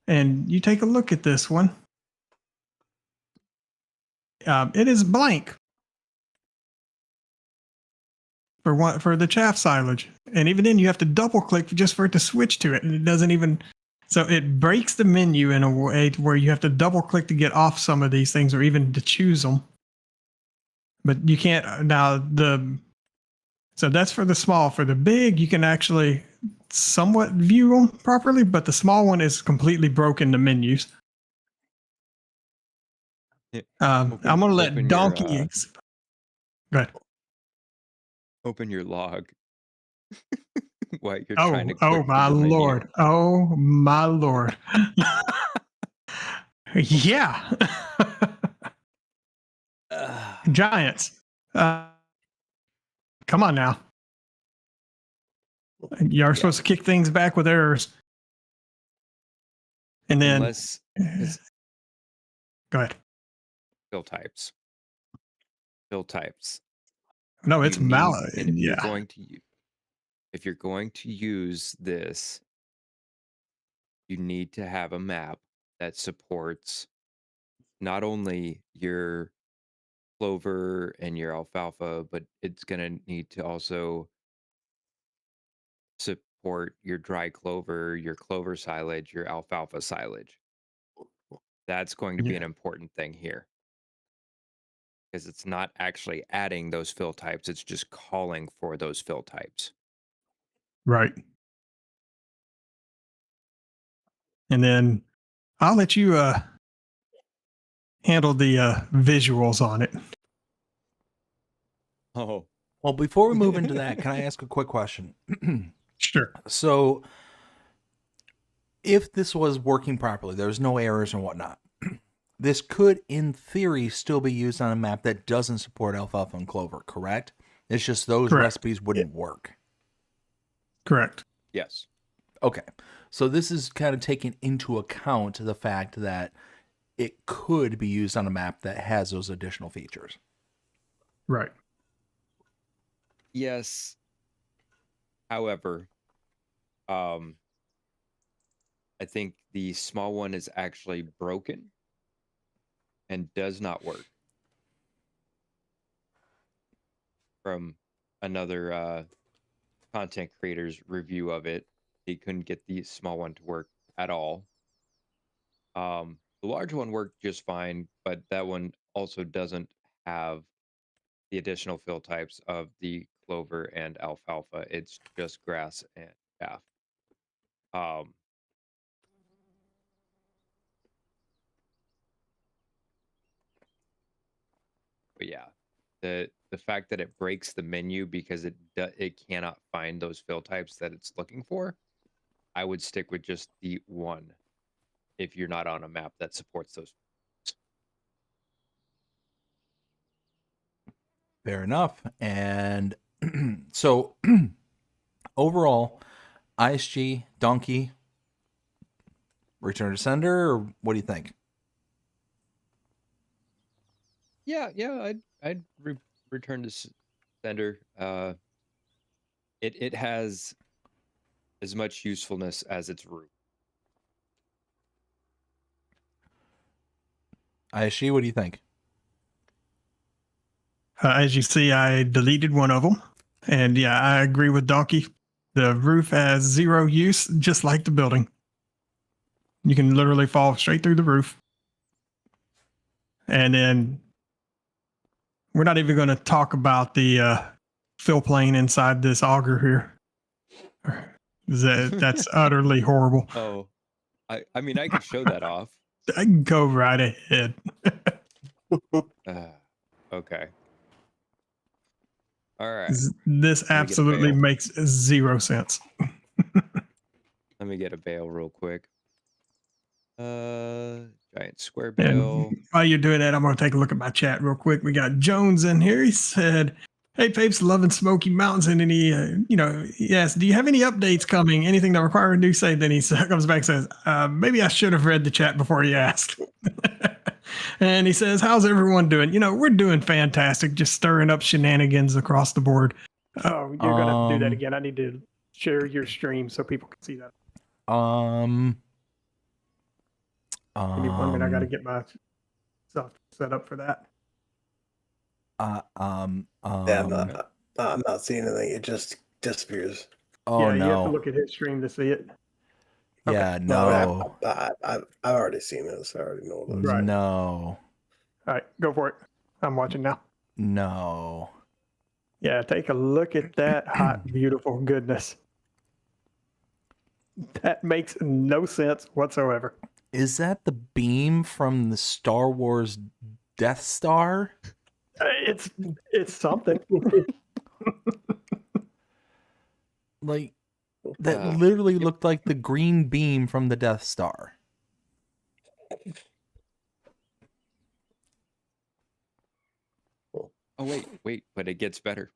and you take a look at this one, it is blank for the chaff silage, and even then you have to double click just for it to switch to it, and it doesn't even. So it breaks the menu in a way to where you have to double click to get off some of these things, or even to choose them. But you can't now So that's for the small. For the big, you can actually somewhat view them properly, but the small one is completely broken, the menus. I'm going to let Dnkey. Go ahead. Open your log. While you're Oh, trying to oh click my through the menu. lord. Oh my lord. Yeah. Giants. Come on now. You're supposed to kick things back with errors. And then Unless go ahead. fill types. Fill types. No, it's mallet. And if Yeah. if you're going to use this, you need to have a map that supports not only your clover and your alfalfa, but it's going to need to also support your dry clover, your clover silage, your alfalfa silage. That's going to be an important thing here. because it's not actually adding those fill types. It's just calling for those fill types. Right. And then I'll let you handle the visuals on it. Oh, Well, before we move into that, can I ask a quick question? Sure. So, if this was working properly, there's no errors and whatnot, this could, in theory, still be used on a map that doesn't support alfalfa and clover, correct? It's just those Correct. recipes wouldn't work. Correct. yes. Okay. So this is kind of taking into account the fact that it could be used on a map that has those additional features. Right. Yes. However, I think the small one is actually broken and does not work. From another content creator's review of it, he couldn't get the small one to work at all. The large one worked just fine, but that one also doesn't have the additional fill types of the clover and alfalfa. It's just grass and chaff. But yeah, the fact that it breaks the menu because it cannot find those fill types that it's looking for, I would stick with just the one if you're not on a map that supports those. Fair enough. And so overall, ISG, Dnkey, return to sender, or what do you think? Yeah, I'd return to sender. It has as much usefulness as its root. ISG, what do you think? As you see, I deleted one of them. And yeah, I agree with Dnkey. The roof has zero use, just like the building. You can literally fall straight through the roof. And then we're not even going to talk about the fill plane inside this auger here. That's utterly horrible. Oh, I mean, I could show that off. I can go right ahead. Okay. All right. This absolutely bail. makes zero sense. Let me get a bail real quick. Giant square bail. And while you're doing that, I'm going to take a look at my chat real quick. We got Jones in here. He said, "Hey, Papes, loving Smoky Mountains." And then he, he asked, "Do you have any updates coming? Anything that require a new save?" Then he comes back and says, "Maybe I should have read the chat before you asked." And he says, "How's everyone doing?" We're doing fantastic. Just stirring up shenanigans across the board. Oh, you're going to have to do that again. I need to share your stream so people can see that. Give me 1 minute. I got to get my stuff set up for that. Yeah, I'm not seeing anything. It just disappears. Oh, yeah, you have to no. look at his stream to see it. Yeah, No, no. I've already seen this. I already know this. Right. No. All right, go for it. I'm watching now. No. Yeah, take a look at that hot, beautiful goodness. That makes no sense whatsoever. Is that the beam from the Star Wars Death Star? It's something. Like, that literally looked like the green beam from the Death Star. Oh, wait, but it gets better.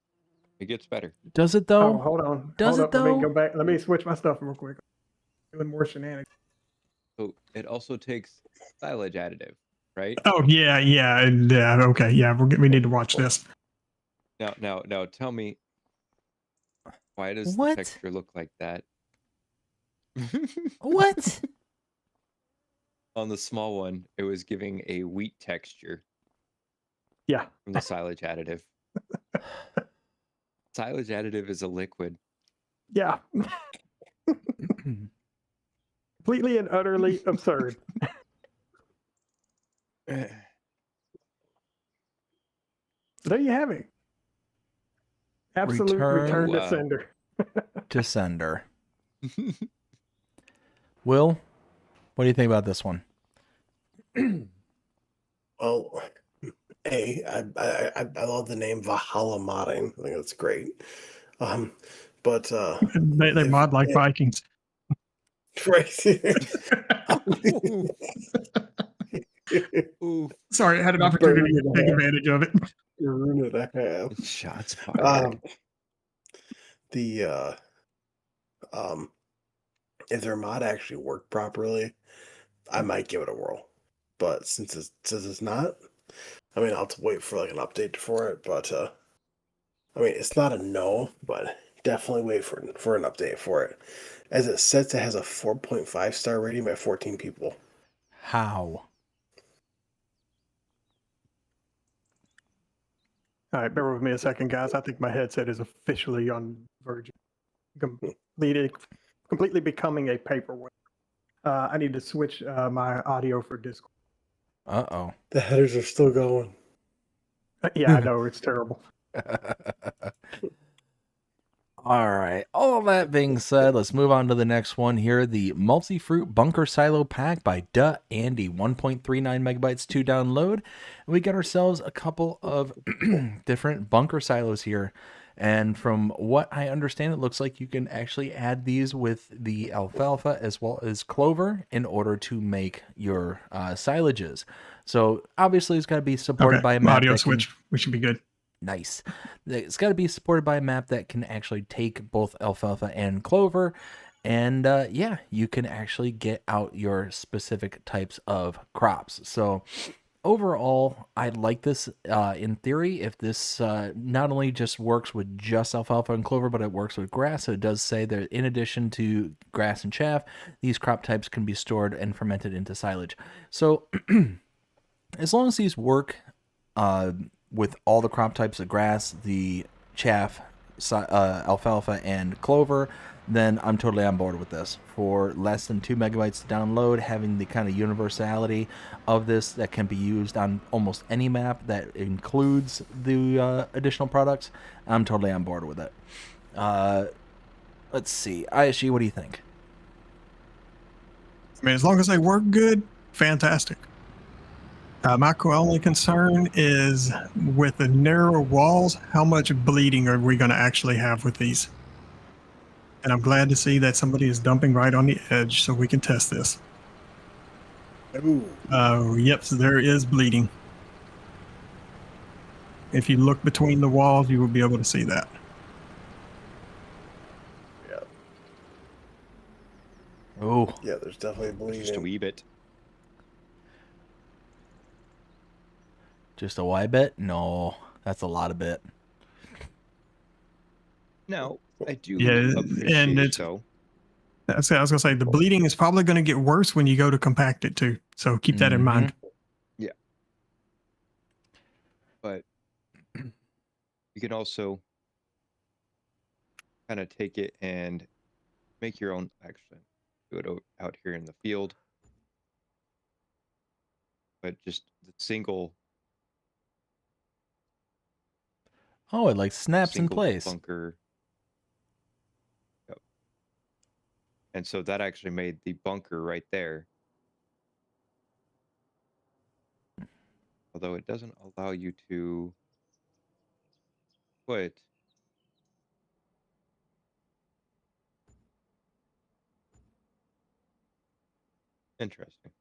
It gets better. Does it, Oh, though? hold on. Does Hold it, up. though? Let me go back. Let me switch my stuff real quick. Doing more shenanigans. So it also takes silage additive, right? Oh, yeah. Okay. Yeah, we need to watch this. Now, tell me, why does What? the texture look like that? What? On the small one, it was giving a wheat texture Yeah. from the silage additive. Silage additive is a liquid. Yeah. Completely and utterly absurd. there you have it. Absolute return to Wow. sender. To sender. Will, what do you think about this one? Well, I love the name Valhalla modding. I think that's great. But They mod like Vikings. right. Ooh, Sorry, I had an opportunity to Burn take it. advantage of it. Ruin it, I have. shots fired. If their mod actually worked properly, I might give it a whirl. But since it's not, I mean, I'll have to wait for like an update for it. But I mean, it's not a no, but definitely wait for an update for it. As it sets, it has a 4.5 star rating by 14 people. How? All right, bear with me a second, guys. I think my headset is officially on verge of completely becoming a paperweight. I need to switch my audio for Discord. Uh-oh. The headers are still going. Yeah, I know, it's terrible. All right. All that being said, let's move on to the next one here. The Multi-Fruit Bunker Silo Pack by Andy. 1.39 megabytes to download. We got ourselves a couple of different bunker silos here. And from what I understand, it looks like you can actually add these with the alfalfa as well as clover in order to make your silages. So obviously it's got to be supported by a map. Audio switch. We should be good. Nice. It's got to be supported by a map that can actually take both alfalfa and clover. And yeah, you can actually get out your specific types of crops. So overall, I like this in theory. If this not only just works with just alfalfa and clover, but it works with grass. So it does say that in addition to grass and chaff, these crop types can be stored and fermented into silage. So as long as these work with all the crop types of grass, the chaff, alfalfa, and clover, then I'm totally on board with this. For less than 2 megabytes to download, having the kind of universality of this that can be used on almost any map that includes the additional products, I'm totally on board with it. Let's see. ISG, what do you think? I mean, as long as they work good, fantastic. My only concern is with the narrow walls, how much bleeding are we going to actually have with these? And I'm glad to see that somebody is dumping right on the edge so we can test this. Ooh. Yep, so there is bleeding. If you look between the walls, you will be able to see that. Yeah. Oh, Yeah, there's definitely bleeding. Just a wee bit. just a Y bit? No, that's a lot of bit. No, I do Yeah, appreciate and it, it's- so. I was going to say, the bleeding is probably going to get worse when you go to compact it too. So keep that in mind. But you can also kind of take it and make your own. Actually, do it out here in the field. But just the single Oh, it like snaps in single place. bunker. Yep. And so that actually made the bunker right there. Although it doesn't allow you to put interesting.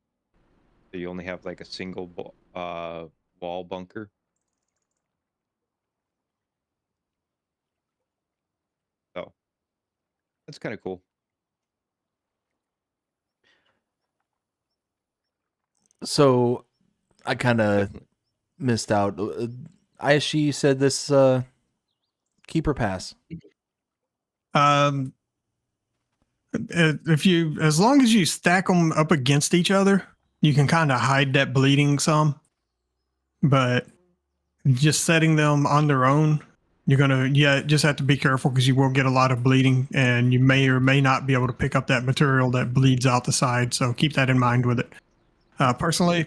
So you only have like a single wall bunker. So that's kind of cool. So I kind of Definitely. missed out. ISG said this keep or pass. If you, as long as you stack them up against each other, you can kind of hide that bleeding some. But just setting them on their own, you're gonna just have to be careful because you will get a lot of bleeding, and you may or may not be able to pick up that material that bleeds out the side. So keep that in mind with it. Personally,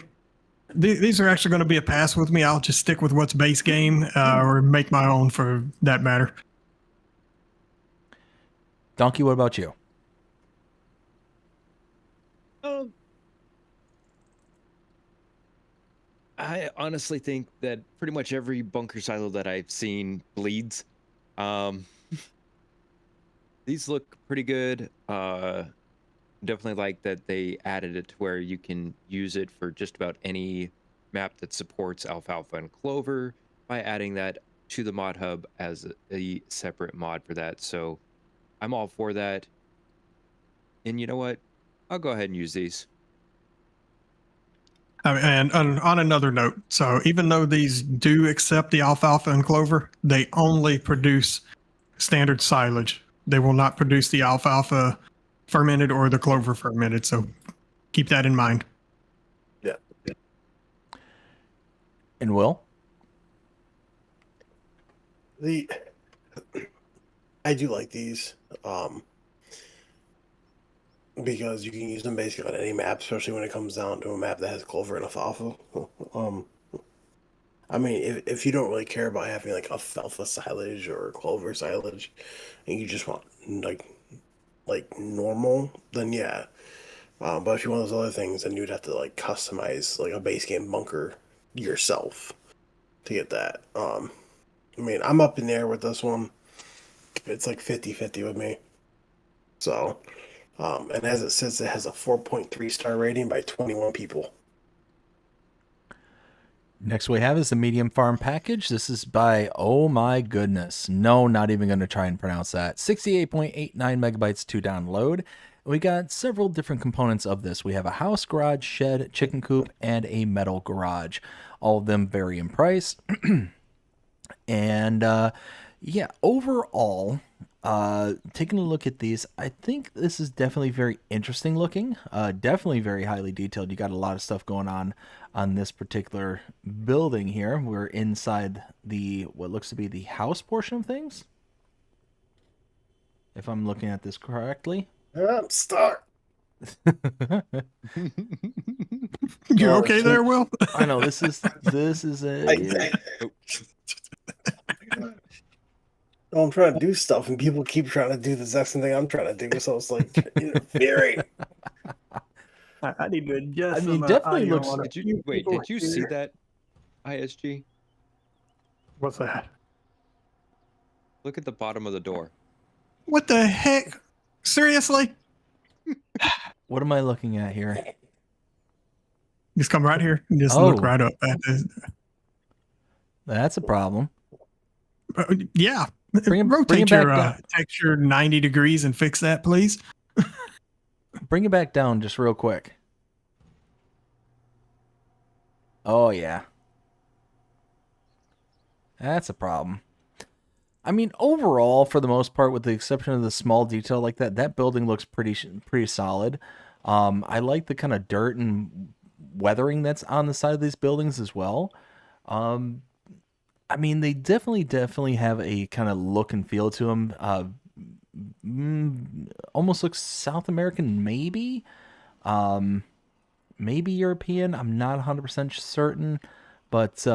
These are actually going to be a pass with me. I'll just stick with what's base game or make my own for that matter. Dnkey, what about you? I honestly think that pretty much every bunker silo that I've seen bleeds. These look pretty good. Definitely like that they added it to where you can use it for just about any map that supports alfalfa and clover by adding that to the mod hub as a separate mod for that. So I'm all for that. And you know what? I'll go ahead and use these. And on another note, so even though these do accept the alfalfa and clover, they only produce standard silage. They will not produce the alfalfa fermented or the clover fermented. So keep that in mind. Yeah. And Will? I do like these. Because you can use them basically on any map, especially when it comes down to a map that has clover and alfalfa. I mean, if you don't really care about having like alfalfa silage or clover silage, and you just want like normal, then yeah. But if you want those other things, then you'd have to like customize like a base game bunker yourself to get that. I mean, I'm up in the air with this one. It's like 50-50 with me. So, and as it says, it has a 4.3 star rating by 21 people. Next we have is the medium farm package. This is by, oh my goodness, no, not even going to try and pronounce that. 68.89 megabytes to download. We got several different components of this. We have a house, garage, shed, chicken coop, and a metal garage. All of them vary in price. And yeah, overall, taking a look at these, I think this is definitely very interesting looking. Definitely very highly detailed. You got a lot of stuff going on this particular building here. We're inside the what looks to be the house portion of things, if I'm looking at this correctly. I'm stuck. You okay there, Will? I know this is a I'm trying to do stuff, and people keep trying to do the exact same thing I'm trying to do. So it's like interfering. I need to adjust. I mean, some, definitely audio looks- on a Did few you wait? people Did you here. see that, ISG? What's that? Look at the bottom of the door. What the heck? Seriously? what am I looking at here? Just come right here and just Oh. look right up at this. That's a problem. Yeah. Bring it Rotate back your down. texture 90 degrees and fix that, please. Bring it back down just real quick. Oh, yeah. That's a problem. I mean, overall, for the most part, with the exception of the small detail like that, that building looks pretty solid. I like the kind of dirt and weathering that's on the side of these buildings as well. I mean, they definitely have a kind of look and feel to them. Almost looks South American, maybe. Maybe European. I'm not 100% certain. But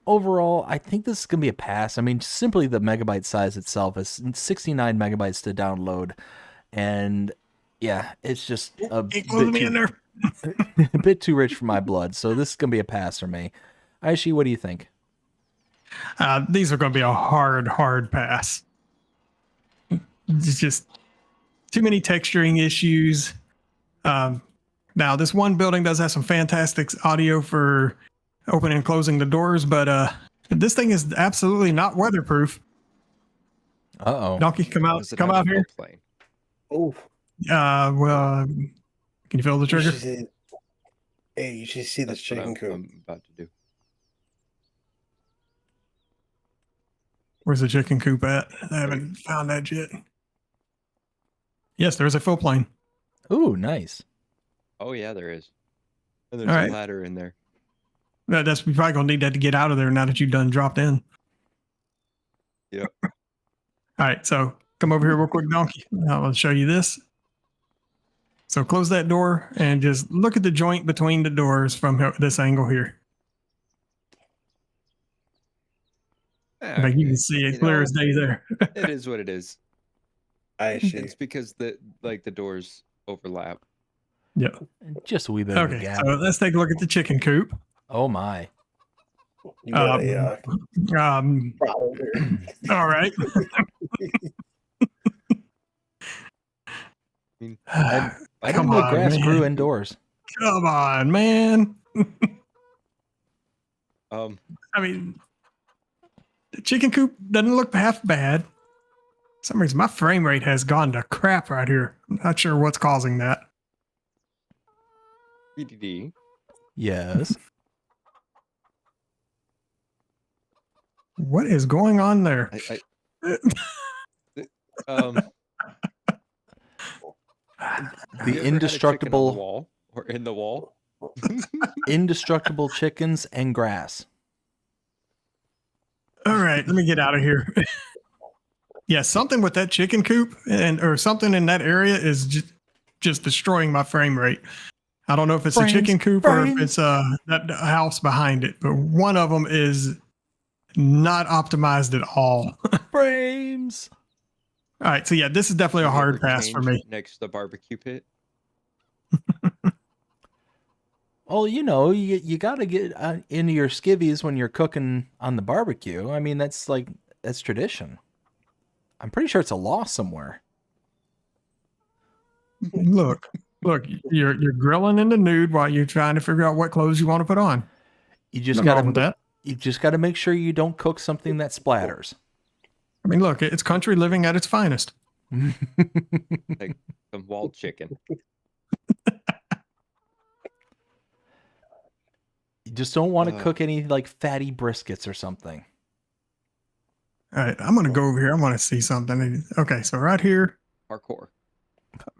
overall, I think this is going to be a pass. I mean, simply the megabyte size itself is 69 megabytes to download. And yeah, it's just a bit too rich for my blood. So this is going to be a pass for me. Aishi, what do you think? These are going to be a hard pass. It's just too many texturing issues. Now, this one building does have some fantastic audio for opening and closing the doors, but this thing is absolutely not weatherproof. Uh-oh. Dnkey, come out here. Oh. Well, can you feel the trigger? You should see this chicken coop. I'm about to do. Where's the chicken coop at? I haven't found that yet. Yes, there's a full plane. Ooh, nice. Oh yeah, there is. And there's All right. a ladder in there. That's we're probably gonna need that to get out of there now that you've done dropped in. Yep. All right, so come over here real quick, Dnkey. I'll show you this. So close that door and just look at the joint between the doors from this angle here. Yeah, Like you can see it you clear know, as day there. it is what it is. I see. It's because the doors overlap. Yeah. Just a wee bit of a Okay. gap. So let's take a look at the chicken coop. Oh my. You got a Um, problem here. all right. I didn't Come know on, grass man. grew indoors. Come on, man. Um, I mean, the chicken coop doesn't look half bad. For some reason, my frame rate has gone to crap right here. I'm not sure what's causing that. BDD. Yes. What is going on there? Um, The indestructible on the wall or in the wall. indestructible chickens and grass. All right, let me get out of here. Yeah, something with that chicken coop or something in that area is just destroying my frame rate. I don't know if it's a chicken coop or if it's that house behind it, but one of them is not optimized at all. Frames. All right, so yeah, this is definitely a Have you hard ever pass for changed me. Next to the barbecue pit. Well, you know, you got to get into your skivvies when you're cooking on the barbecue. I mean, that's tradition. I'm pretty sure it's a law somewhere. Look, you're grilling in the nude while you're trying to figure out what clothes you want to put on. You just Nothing wrong with got that. You just got to make sure you don't cook something that splatters. I mean, look, it's country living at its finest. Like some walled chicken. You just don't want to cook any like fatty briskets or something. All right, I'm going to go over here. I want to see something. Okay, so right here. Parkour.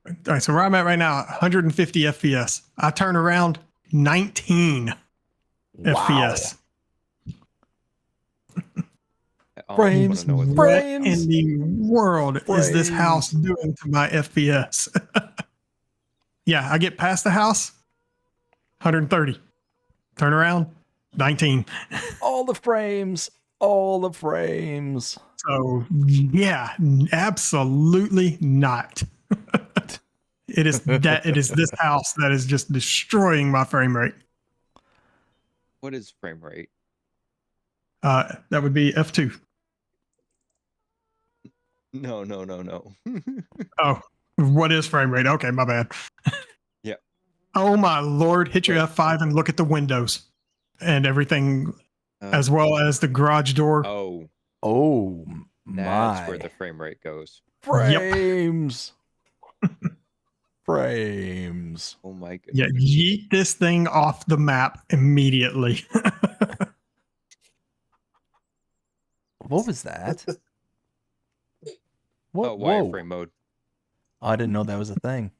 All right, so where I'm at right now, 150 FPS. I turn around 19 FPS. Frames, Know what What frames. in the world is this house Frames. doing to my FPS? Yeah, I get past the house, 130. Turn around, 19. All the frames. All the frames. So yeah, absolutely not. It is this house that is just destroying my frame rate. What is frame rate? That would be F2. No. Oh, what is frame rate? Okay, my bad. Yeah. Oh my Lord, hit your F5 and look at the windows and everything, as well as the garage door. Oh, my. that's where the frame rate goes. Frames. Frames. Oh my Yeah, goodness. yeet this thing off the map immediately. What was that? What? Oh, Whoa. wireframe mode. Oh, I didn't know that was a thing.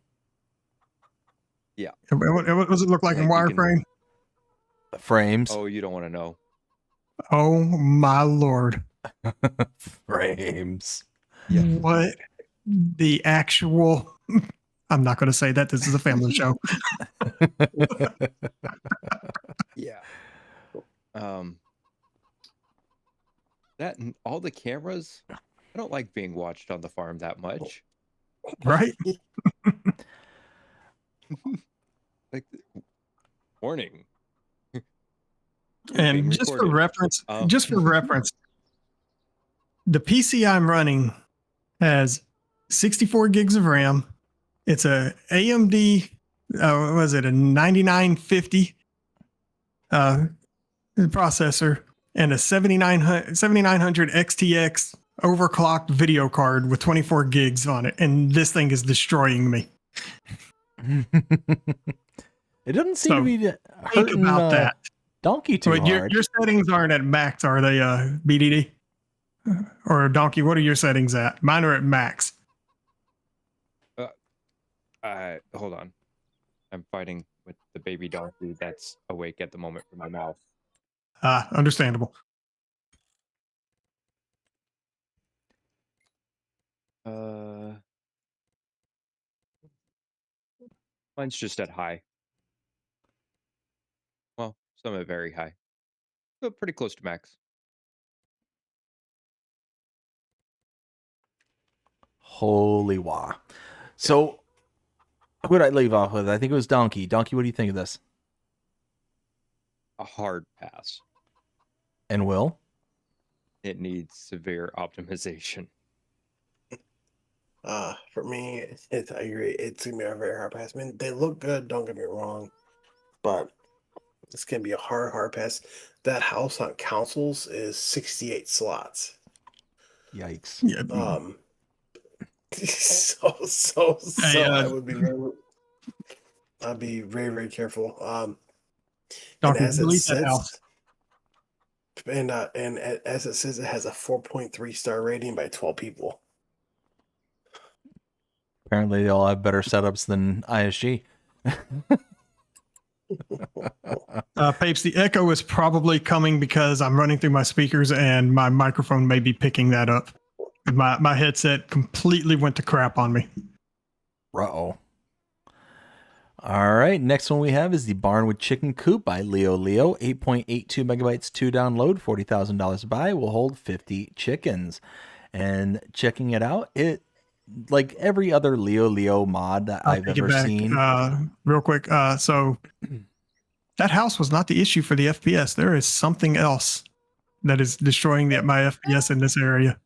Yeah. What does it look like in Like you can- wireframe? Frames. Oh, you don't want to know. Oh my Lord. Frames. Yeah. What the actual... I'm not going to say that. This is a family show. Yeah. That and all the cameras. I don't like being watched on the farm that much. Right? Like, warning. And Being just for recorded. reference, the PC I'm running has 64 gigs of RAM. It's a AMD, what was it, a 9950 processor and a 7900 XTX overclocked video card with 24 gigs on it. And this thing is destroying me. It doesn't seem to be Think hurting about that. Dnkey too Wait, hard. your settings aren't at max, are they, BDD? Or Dnkey, what are your settings at? Mine are at max. Hold on. I'm fighting with the baby donkey that's awake at the moment from my mouth. Understandable. Mine's just at high. Well, some at very high, but pretty close to max. Holy wah. So, who did I leave off with? I think it was Dnkey. Dnkey, what do you think of this? A hard pass. And Will? It needs severe optimization. For me, I agree. It's gonna be a very hard pass. I mean, they look good. Don't get me wrong, but it's gonna be a hard pass. That house on consoles is 68 slots. Yikes. Yeah. So Hey, I would be I'd be very careful. And Donkey, as it delete that house. sits, and as it says, it has a 4.3 star rating by 12 people. Apparently, they all have better setups than ISG. Papes, the echo is probably coming because I'm running through my speakers and my microphone may be picking that up. My headset completely went to crap on me. Uh-oh. All right, next one we have is the Barn with Chicken Coop by Leo. 8.82 megabytes to download, $40,000 to buy, will hold 50 chickens. And checking it out, it like every other Leo mod that I've take it ever back, seen. Real quick, so that house was not the issue for the FPS. There is something else that is destroying my FPS in this area.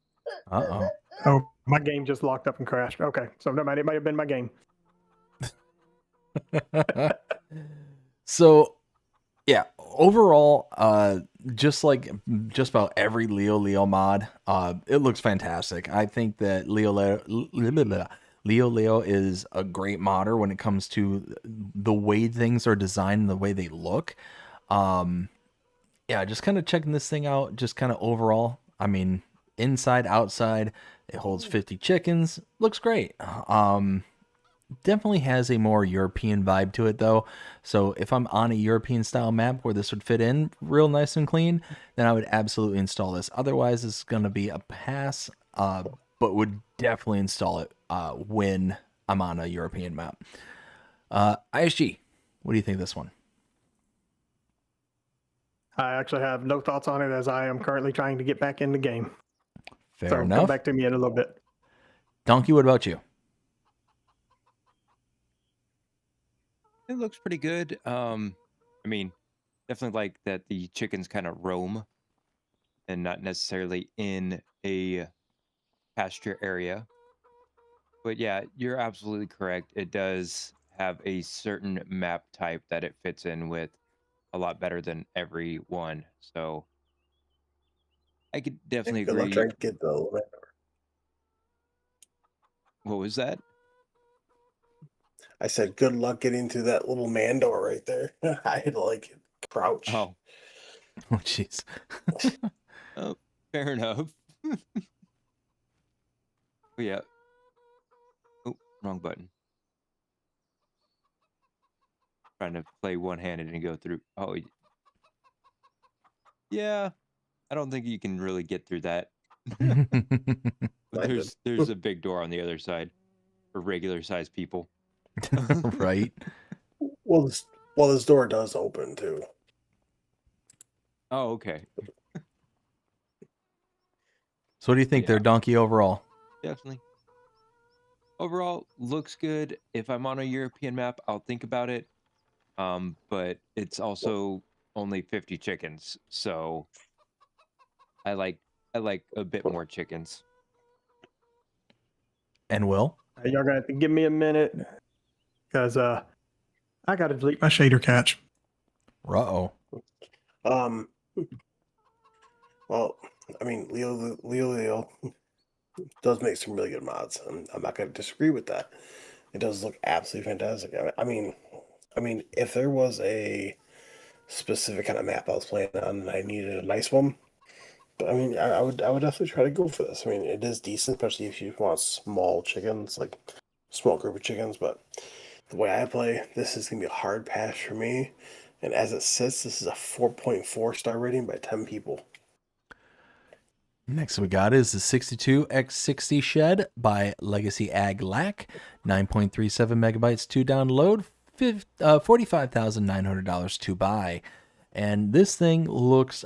Uh-oh. Oh, my game just locked up and crashed. Okay, so it might have been my game. So, yeah, overall, just about every Leo mod, it looks fantastic. I think that Leo is a great modder when it comes to the way things are designed and the way they look. Yeah, just kind of checking this thing out, just kind of overall. I mean, inside, outside, it holds 50 chickens. Looks great. Definitely has a more European vibe to it, though. So if I'm on a European style map where this would fit in real nice and clean, then I would absolutely install this. Otherwise, it's going to be a pass, but would definitely install it when I'm on a European map. ISG, what do you think of this one? I actually have no thoughts on it as I am currently trying to get back in the game. Fair Come enough. back to me in a little bit. Dnkey, what about you? It looks pretty good. I mean, definitely like that the chickens kind of roam and not necessarily in a pasture area. But yeah, you're absolutely correct. It does have a certain map type that it fits in with a lot better than every one. So I could definitely Good luck agree. trying to get the Lando. What was that? I said, good luck getting through that little man door right there. I had to like crouch. Oh, Oh, jeez. oh, fair enough. But yeah. Oh, wrong button. Trying to play one-handed and go through. Oh, yeah. I don't think you can really get through that. There's a big door on the other side for regular sized people. Right. Well, this door does open too. Oh, okay. So what do you think there, Dnkey, overall? Definitely. Overall, looks good. If I'm on a European map, I'll think about it. But it's also only 50 chickens, so I like a bit more chickens. And Will? Y'all gonna have to give me a minute because I got to delete my shader catch. Uh-oh. Well, I mean, Leo does make some really good mods, and I'm not going to disagree with that. It does look absolutely fantastic. I mean, if there was a specific kind of map I was playing on and I needed a nice one, but I mean, I would definitely try to go for this. I mean, it is decent, especially if you want small chickens, like small group of chickens. But the way I play, this is going to be a hard pass for me. And as it sits, this is a 4.4 star rating by 10 people. Next we got is the 62x60 Shed by Legacy Ag Lack. 9.37 megabytes to download, $45,900 to buy. And this thing looks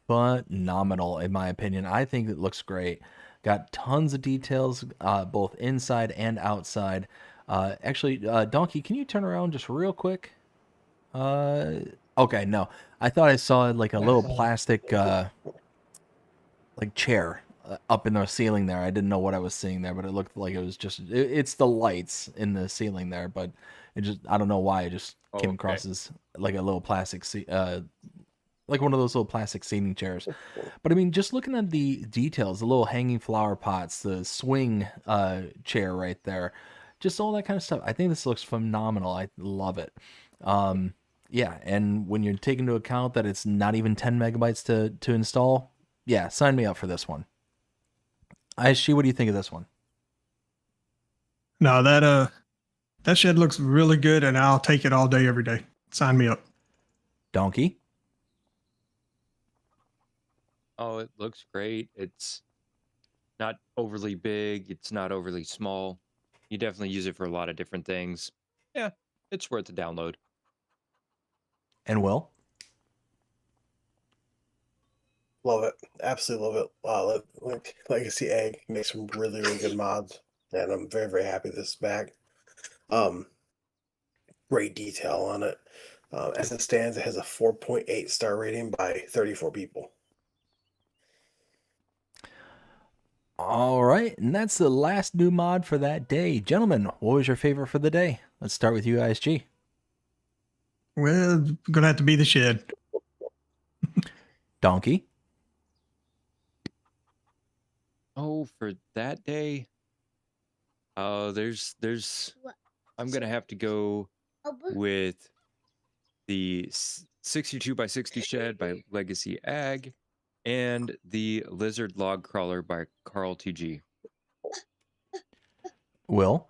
phenomenal, in my opinion. I think it looks great. Got tons of details, both inside and outside. Actually, Dnkey, can you turn around just real quick? Okay, no. I thought I saw like a little plastic like chair up in the ceiling there. I didn't know what I was seeing there, but it looked like it was just it's the lights in the ceiling there, but it just I don't know why it just came across as like a little plastic like one of those little plastic seating chairs. But I mean, just looking at the details, the little hanging flower pots, the swing chair right there, just all that kind of stuff. I think this looks phenomenal. I love it. Yeah, and when you're taking into account that it's not even 10 megabytes to install, yeah, sign me up for this one. Aishi, what do you think of this one? No, that shed looks really good, and I'll take it all day, every day. Sign me up. Dnkey? Oh, it looks great. It's not overly big. It's not overly small. You definitely use it for a lot of different things. Yeah, it's worth a download. And Will? Love it. Absolutely love it. Legacy Ag makes some really, really good mods, and I'm very, very happy this is back. Great detail on it. As it stands, it has a 4.8 star rating by 34 people. All right, and that's the last new mod for that day. Gentlemen, what was your favorite for the day? Let's start with you, ISG. Well, going to have to be the shed. Dnkey? Oh, for that day? There's I'm gonna have to go with the 62 by 60 shed by Legacy Ag and the lizard log crawler by Carl TG. Will?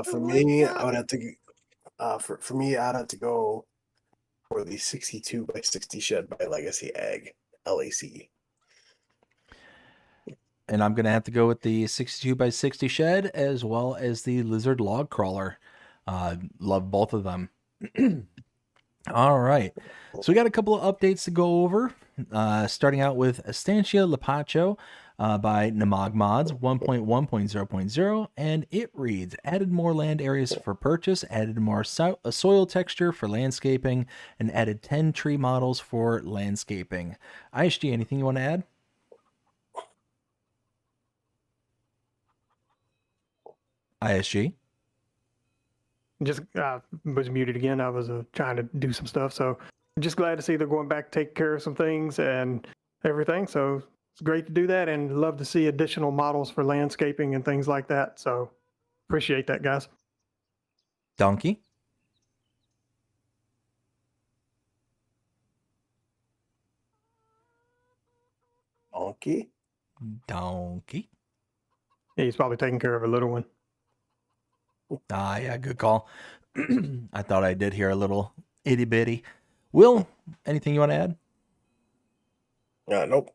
For me, I would have to. For me, I'd have to go for the 62 by 60 shed by Legacy Ag, LAC. And I'm going to have to go with the 62 by 60 shed as well as the lizard log crawler. Love both of them. All right. So we got a couple of updates to go over. Starting out with Estancia Lapacho by Namag Mods 1.1.0.0. And it reads, added more land areas for purchase, added more soil texture for landscaping, and added 10 tree models for landscaping. ISG, anything you want to add? ISG? Just was muted again. I was trying to do some stuff. So just glad to see they're going back to take care of some things and everything. So it's great to do that, and love to see additional models for landscaping and things like that. So appreciate that, guys. Dnkey? Dnkey? Yeah, he's probably taking care of a little one. Ah, yeah, good call. I thought I did hear a little itty bitty. Will, anything you want to add? Nope.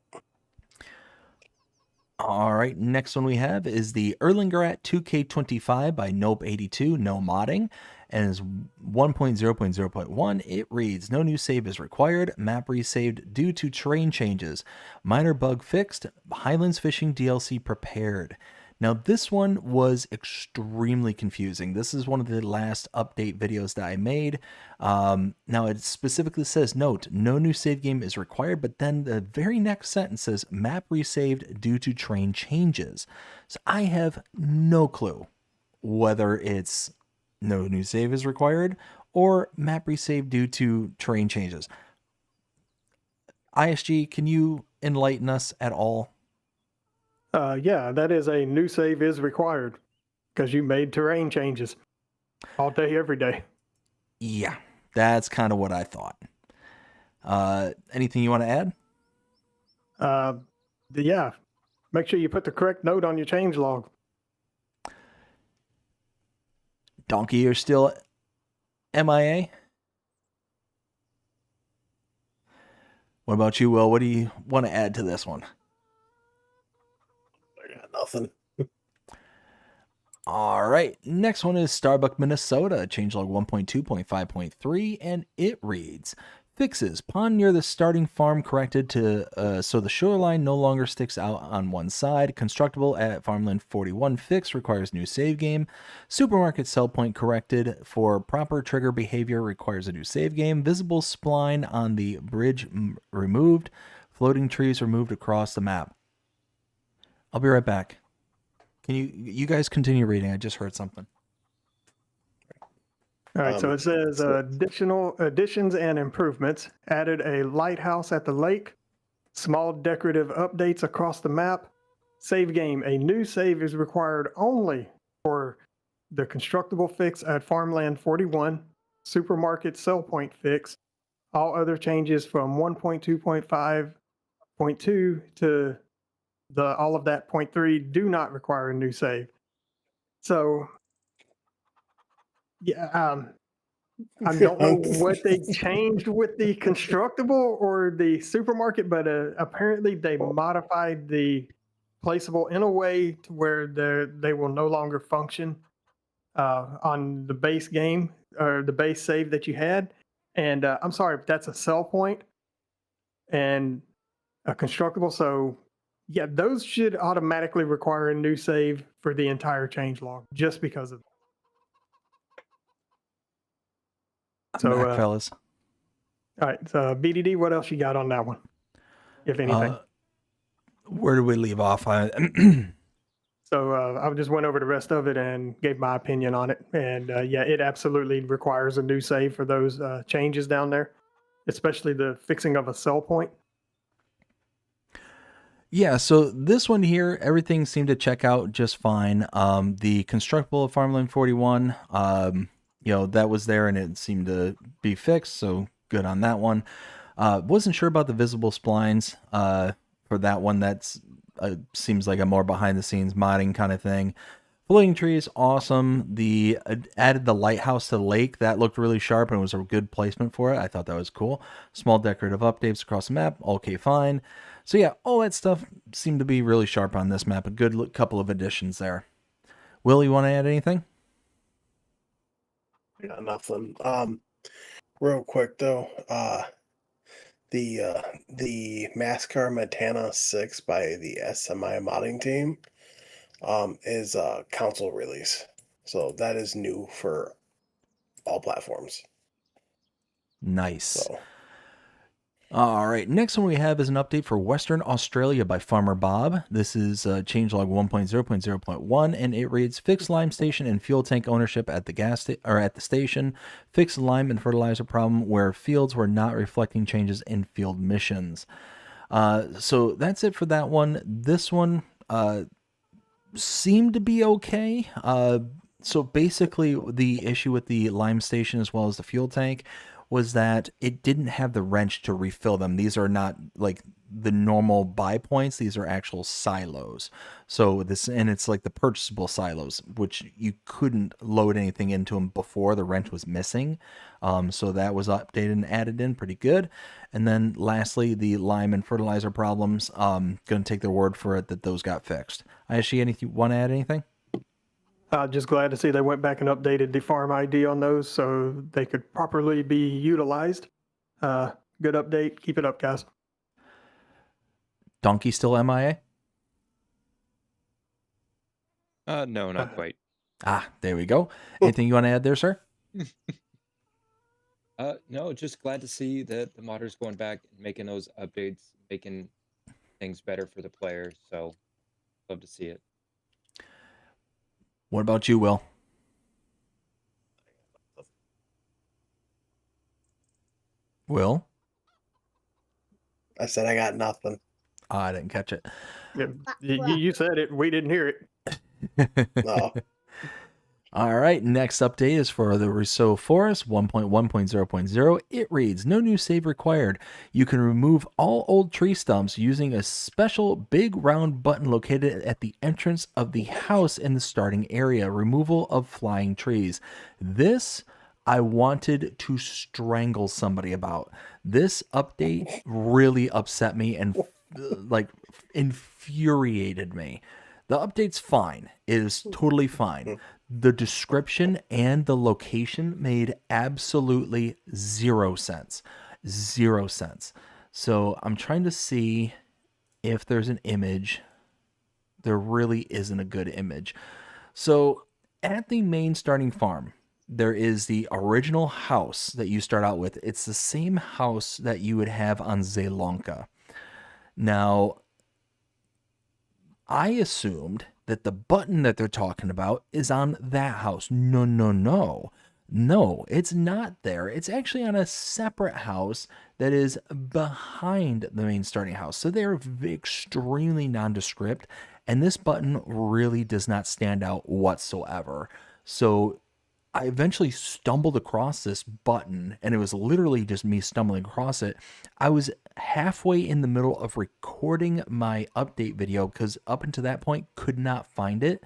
All right, next one we have is the Erlingerat 2K25 by Nope82, no modding, and is 1.0.0.1. It reads, no new save is required, map resaved due to terrain changes, minor bug fixed, Highlands Fishing DLC prepared. Now, this one was extremely confusing. This is one of the last update videos that I made. Now, it specifically says, note, no new save game is required, but then the very next sentence says, map resaved due to terrain changes. So I have no clue whether it's no new save is required or map resaved due to terrain changes. ISG, can you enlighten us at all? Yeah, that is a new save is required because you made terrain changes all day, every day. Yeah, that's kind of what I thought. Anything you want to add? Yeah, make sure you put the correct note on your change log. Dnkey, you're still MIA? What about you, Will? What do you want to add to this one? I got nothing. All right, next one is Starbuck, Minnesota, changelog 1.2.5.3, and it reads, fixes, pond near the starting farm corrected to so the shoreline no longer sticks out on one side. Constructible at farmland 41 fix, requires new save game. Supermarket sell point corrected for proper trigger behavior, requires a new save game. Visible spline on the bridge removed. Floating trees removed across the map. I'll be right back. Can you guys continue reading? I just heard something. All right, so it says additions and improvements. Added a lighthouse at the lake. Small decorative updates across the map. Save game. A new save is required only for the constructible fix at farmland 41. Supermarket sell point fix. All other changes from 1.2.5.2 to all of that 0.3 do not require a new save. So, yeah, I don't know what they changed with the constructible or the supermarket, but apparently they modified the placeable in a way to where they will no longer function on the base game or the base save that you had. And I'm sorry, but that's a sell point and a constructible. So yeah, those should automatically require a new save for the entire changelog just because of that. I'm back, fellas. All right, so BDD, what else you got on that one, if anything? Where do we leave off? So I just went over the rest of it and gave my opinion on it. And yeah, it absolutely requires a new save for those changes down there, especially the fixing of a sell point. Yeah, so this one here, everything seemed to check out just fine. The constructible of Farmland 41, that was there and it seemed to be fixed, so good on that one. Wasn't sure about the visible splines for that one. That's seems like a more behind-the-scenes modding kind of thing. Floating trees, awesome. The added the lighthouse to the lake. That looked really sharp and was a good placement for it. I thought that was cool. Small decorative updates across the map. Okay, fine. So yeah, all that stuff seemed to be really sharp on this map. A good couple of additions there. Will, you want to add anything? I got nothing. Real quick though, the Mascar Montana 6 by the SMI modding team is a console release. So that is new for all platforms. Nice. So. All right, next one we have is an update for Western Australia by Farmer Bob. This is changelog 1.0.0.1, and it reads: fix lime station and fuel tank ownership at the at the station. Fix lime and fertilizer problem where fields were not reflecting changes in field missions. So that's it for that one. This one seemed to be okay. So basically, the issue with the lime station as well as the fuel tank was that it didn't have the wrench to refill them. These are not like the normal buy points. These are actual silos. So it's like the purchasable silos, which you couldn't load anything into them before. The wrench was missing. So that was updated and added in pretty good. And then lastly, the lime and fertilizer problems, going to take their word for it that those got fixed. Ayashi, want to add anything? Just glad to see they went back and updated the farm ID on those so they could properly be utilized. Good update. Keep it up, guys. Dnkey still MIA? No, not quite. There we go. Anything you want to add there, sir? No, just glad to see that the modders going back and making those updates, making things better for the players. So love to see it. What about you, Will? Will? I said I got nothing. I didn't catch it. Yeah, you said it. We didn't hear it. No. All right, next update is for the Rousseau Forest 1.1.0.0. It reads, no new save required. You can remove all old tree stumps using a special big round button located at the entrance of the house in the starting area. Removal of flying trees. This I wanted to strangle somebody about. This update really upset me and like infuriated me. The update's fine. It is totally fine. The description and the location made absolutely 0 cents. 0 cents. So I'm trying to see if there's an image. There really isn't a good image. So at the main starting farm, there is the original house that you start out with. It's the same house that you would have on Zelonka. Now, I assumed that the button that they're talking about is on that house. No, no, no. No, it's not there. It's actually on a separate house that is behind the main starting house. So they're extremely nondescript, and this button really does not stand out whatsoever. So I eventually stumbled across this button, and it was literally just me stumbling across it. I was halfway in the middle of recording my update video because up until that point could not find it.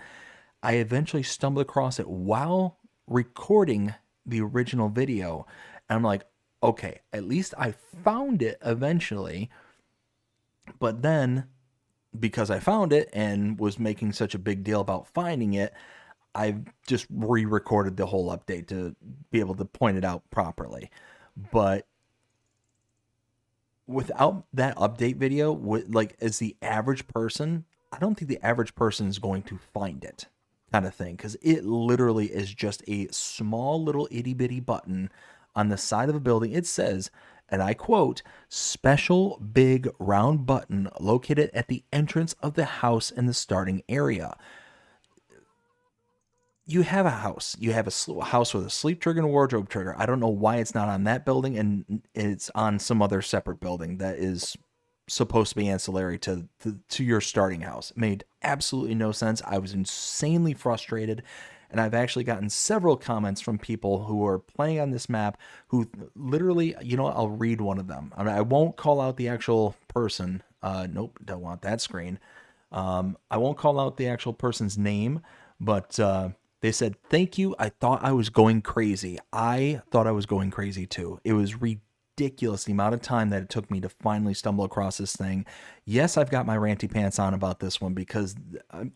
I eventually stumbled across it while recording the original video, and I'm like, okay, at least I found it eventually. But then, because I found it and was making such a big deal about finding it, I just re-recorded the whole update to be able to point it out properly. But without that update video, like as the average person, I don't think the average person is going to find it, kind of thing, because it literally is just a small little itty bitty button on the side of a building. It says, and I quote, "Special big round button located at the entrance of the house in the starting area." You have a house. You have a house with a sleep trigger and a wardrobe trigger. I don't know why it's not on that building and it's on some other separate building that is supposed to be ancillary to your starting house. It made absolutely no sense. I was insanely frustrated, and I've actually gotten several comments from people who are playing on this map who literally, you know, I'll read one of them. I won't call out the actual person. Nope, don't want that screen. I won't call out the actual person's name, but they said, "Thank you. I thought I was going crazy." I thought I was going crazy too. It was ridiculous the amount of time that it took me to finally stumble across this thing. Yes, I've got my ranty pants on about this one because I'm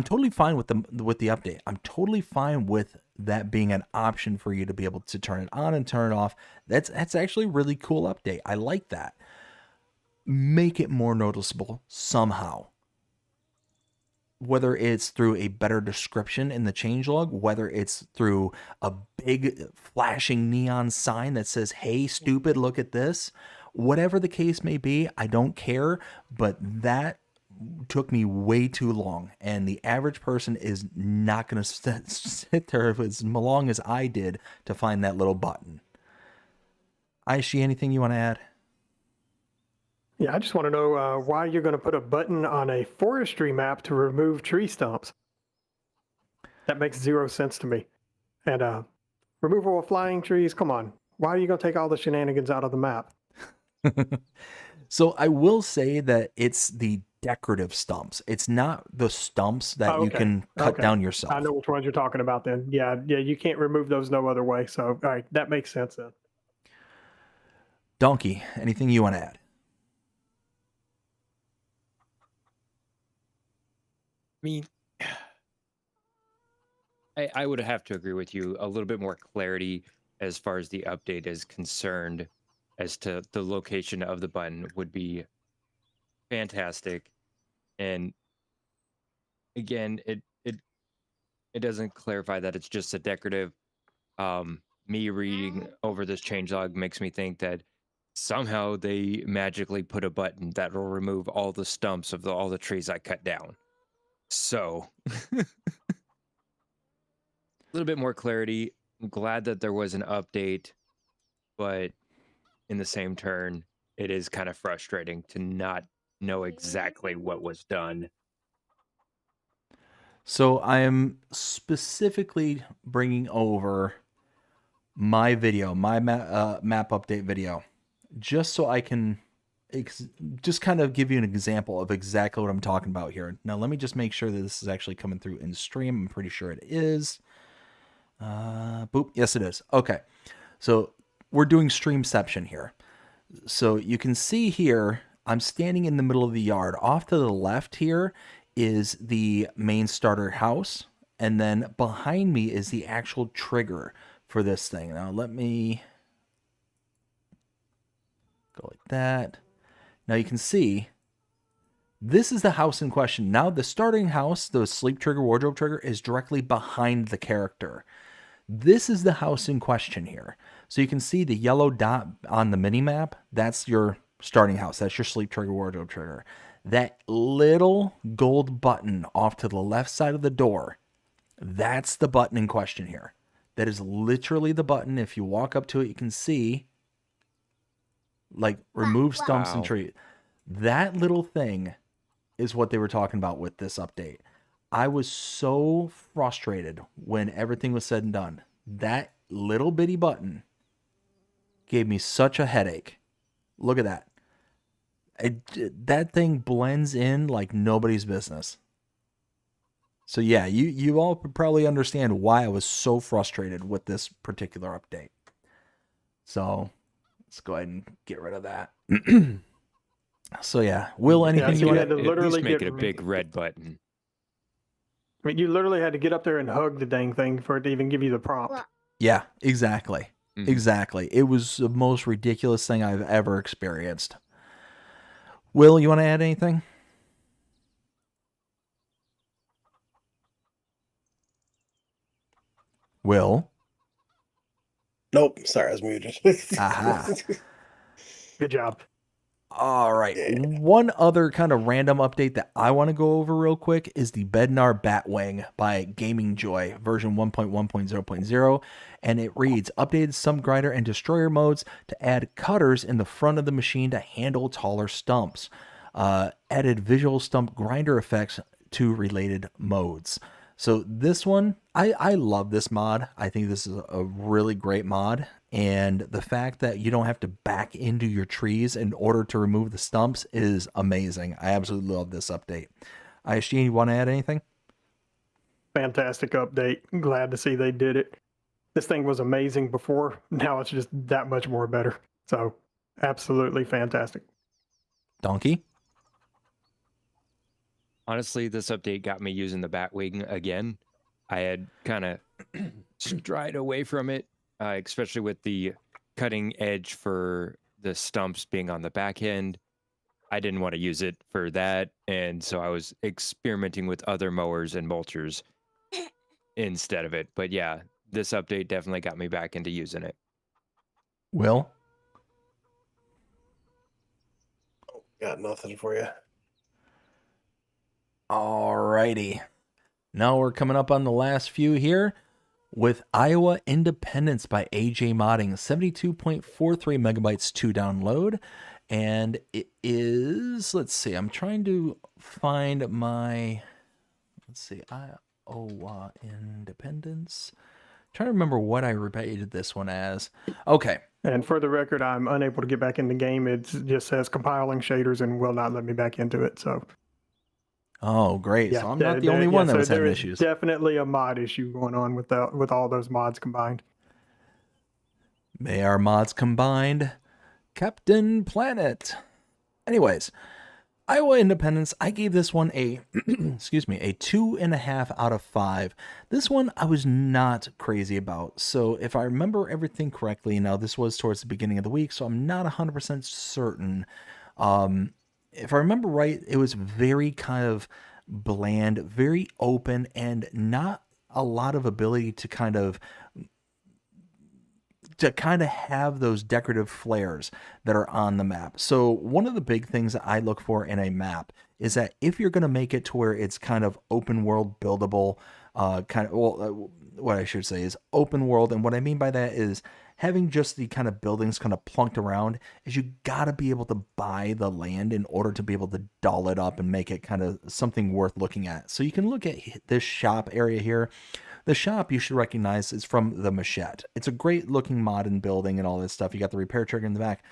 totally fine with the update. I'm totally fine with that being an option for you to be able to turn it on and turn it off. That's actually a really cool update. I like that. Make it more noticeable somehow. Whether it's through a better description in the changelog, whether it's through a big flashing neon sign that says, "Hey, stupid, look at this." Whatever the case may be, I don't care, but that took me way too long, and the average person is not going to sit there as long as I did to find that little button. Aishi, anything you want to add? Yeah, I just want to know why you're going to put a button on a forestry map to remove tree stumps. That makes 0 sense to me. And removal of flying trees, come on. Why are you going to take all the shenanigans out of the map? So I will say that it's the decorative stumps. It's not the stumps that you can cut down yourself. I know which ones you're talking about then. Yeah, you can't remove those no other way. So, all right, that makes sense then. Dnkey, anything you want to add? I mean, I would have to agree with you. A little bit more clarity as far as the update is concerned as to the location of the button would be fantastic. And again, it doesn't clarify that it's just a decorative. Me reading over this changelog makes me think that somehow they magically put a button that will remove all the stumps of all the trees I cut down. So, a little bit more clarity. I'm glad that there was an update, but in the same turn, it is kind of frustrating to not know exactly what was done. So I am specifically bringing over my video, my map update video, just so I can just kind of give you an example of exactly what I'm talking about here. Now, let me just make sure that this is actually coming through in stream. I'm pretty sure it is. Boop. Yes, it is. Okay. So we're doing Streamception here. So you can see here I'm standing in the middle of the yard. Off to the left here is the main starter house, and then behind me is the actual trigger for this thing. Now let me go like that. Now you can see this is the house in question. Now the starting house, the sleep trigger, wardrobe trigger, is directly behind the character. This is the house in question here. So you can see the yellow dot on the mini map. That's your starting house. That's your sleep trigger, wardrobe trigger. That little gold button off to the left side of the door, that's the button in question here. That is literally the button. If you walk up to it, you can see, like, remove stumps and trees. That little thing is what they were talking about with this update. I was so frustrated when everything was said and done. That little bitty button gave me such a headache. Look at that. That thing blends in like nobody's business. So yeah, you all probably understand why I was so frustrated with this particular update. So let's go ahead and get rid of that. So yeah, Will, anything you want had to At literally least make get it a big red button. I mean, you literally had to get up there and hug the dang thing for it to even give you the prompt. Yeah, exactly. Mhm. Exactly. It was the most ridiculous thing I've ever experienced. Will, you want to add anything? Will? Nope. Sorry, I was muted. Aha. Good job. All right. Yeah. One other kind of random update that I want to go over real quick is the Bednar Batwing by Gaming Joy, version 1.1.0.0. And it reads, updated stump grinder and destroyer modes to add cutters in the front of the machine to handle taller stumps. Added visual stump grinder effects to related modes. So this one, I love this mod. I think this is a really great mod. And the fact that you don't have to back into your trees in order to remove the stumps is amazing. I absolutely love this update. ISG, you want to add anything? Fantastic update. Glad to see they did it. This thing was amazing before. Now it's just that much more better. So absolutely fantastic. Dnkey? Honestly, this update got me using the Batwing again. I had kind of strayed away from it, especially with the cutting edge for the stumps being on the back end. I didn't want to use it for that, and so I was experimenting with other mowers and mulchers instead of it. But yeah, this update definitely got me back into using it. Will? Got nothing for you. Alrighty. Now we're coming up on the last few here with Iowa Independence by AJ Modding, 72.43 megabytes to download. And it is, let's see, I'm trying to find my, let's see, Iowa Independence. Trying to remember what I rated this one as. Okay. And for the record, I'm unable to get back in the game. It just says compiling shaders and will not let me back into it. So Oh, great. yeah, So I'm not the only one that was having there is issues. definitely a mod issue going on with all those mods combined. May our mods combined. Captain Planet. Anyways, Iowa Independence, I gave this one a, excuse me, a 2.5 out of 5. This one I was not crazy about. So if I remember everything correctly, now this was towards the beginning of the week, so I'm not 100% certain. If I remember right, it was very kind of bland, very open, and not a lot of ability to kind of have those decorative flares that are on the map. So one of the big things that I look for in a map is that if you're going to make it to where it's kind of open world buildable, what I should say is open world. And what I mean by that is having just the kind of buildings kind of plunked around is you got to be able to buy the land in order to be able to doll it up and make it kind of something worth looking at. So you can look at this shop area here. The shop you should recognize is from the Machete. It's a great looking modern building and all this stuff. You got the repair trigger in the back,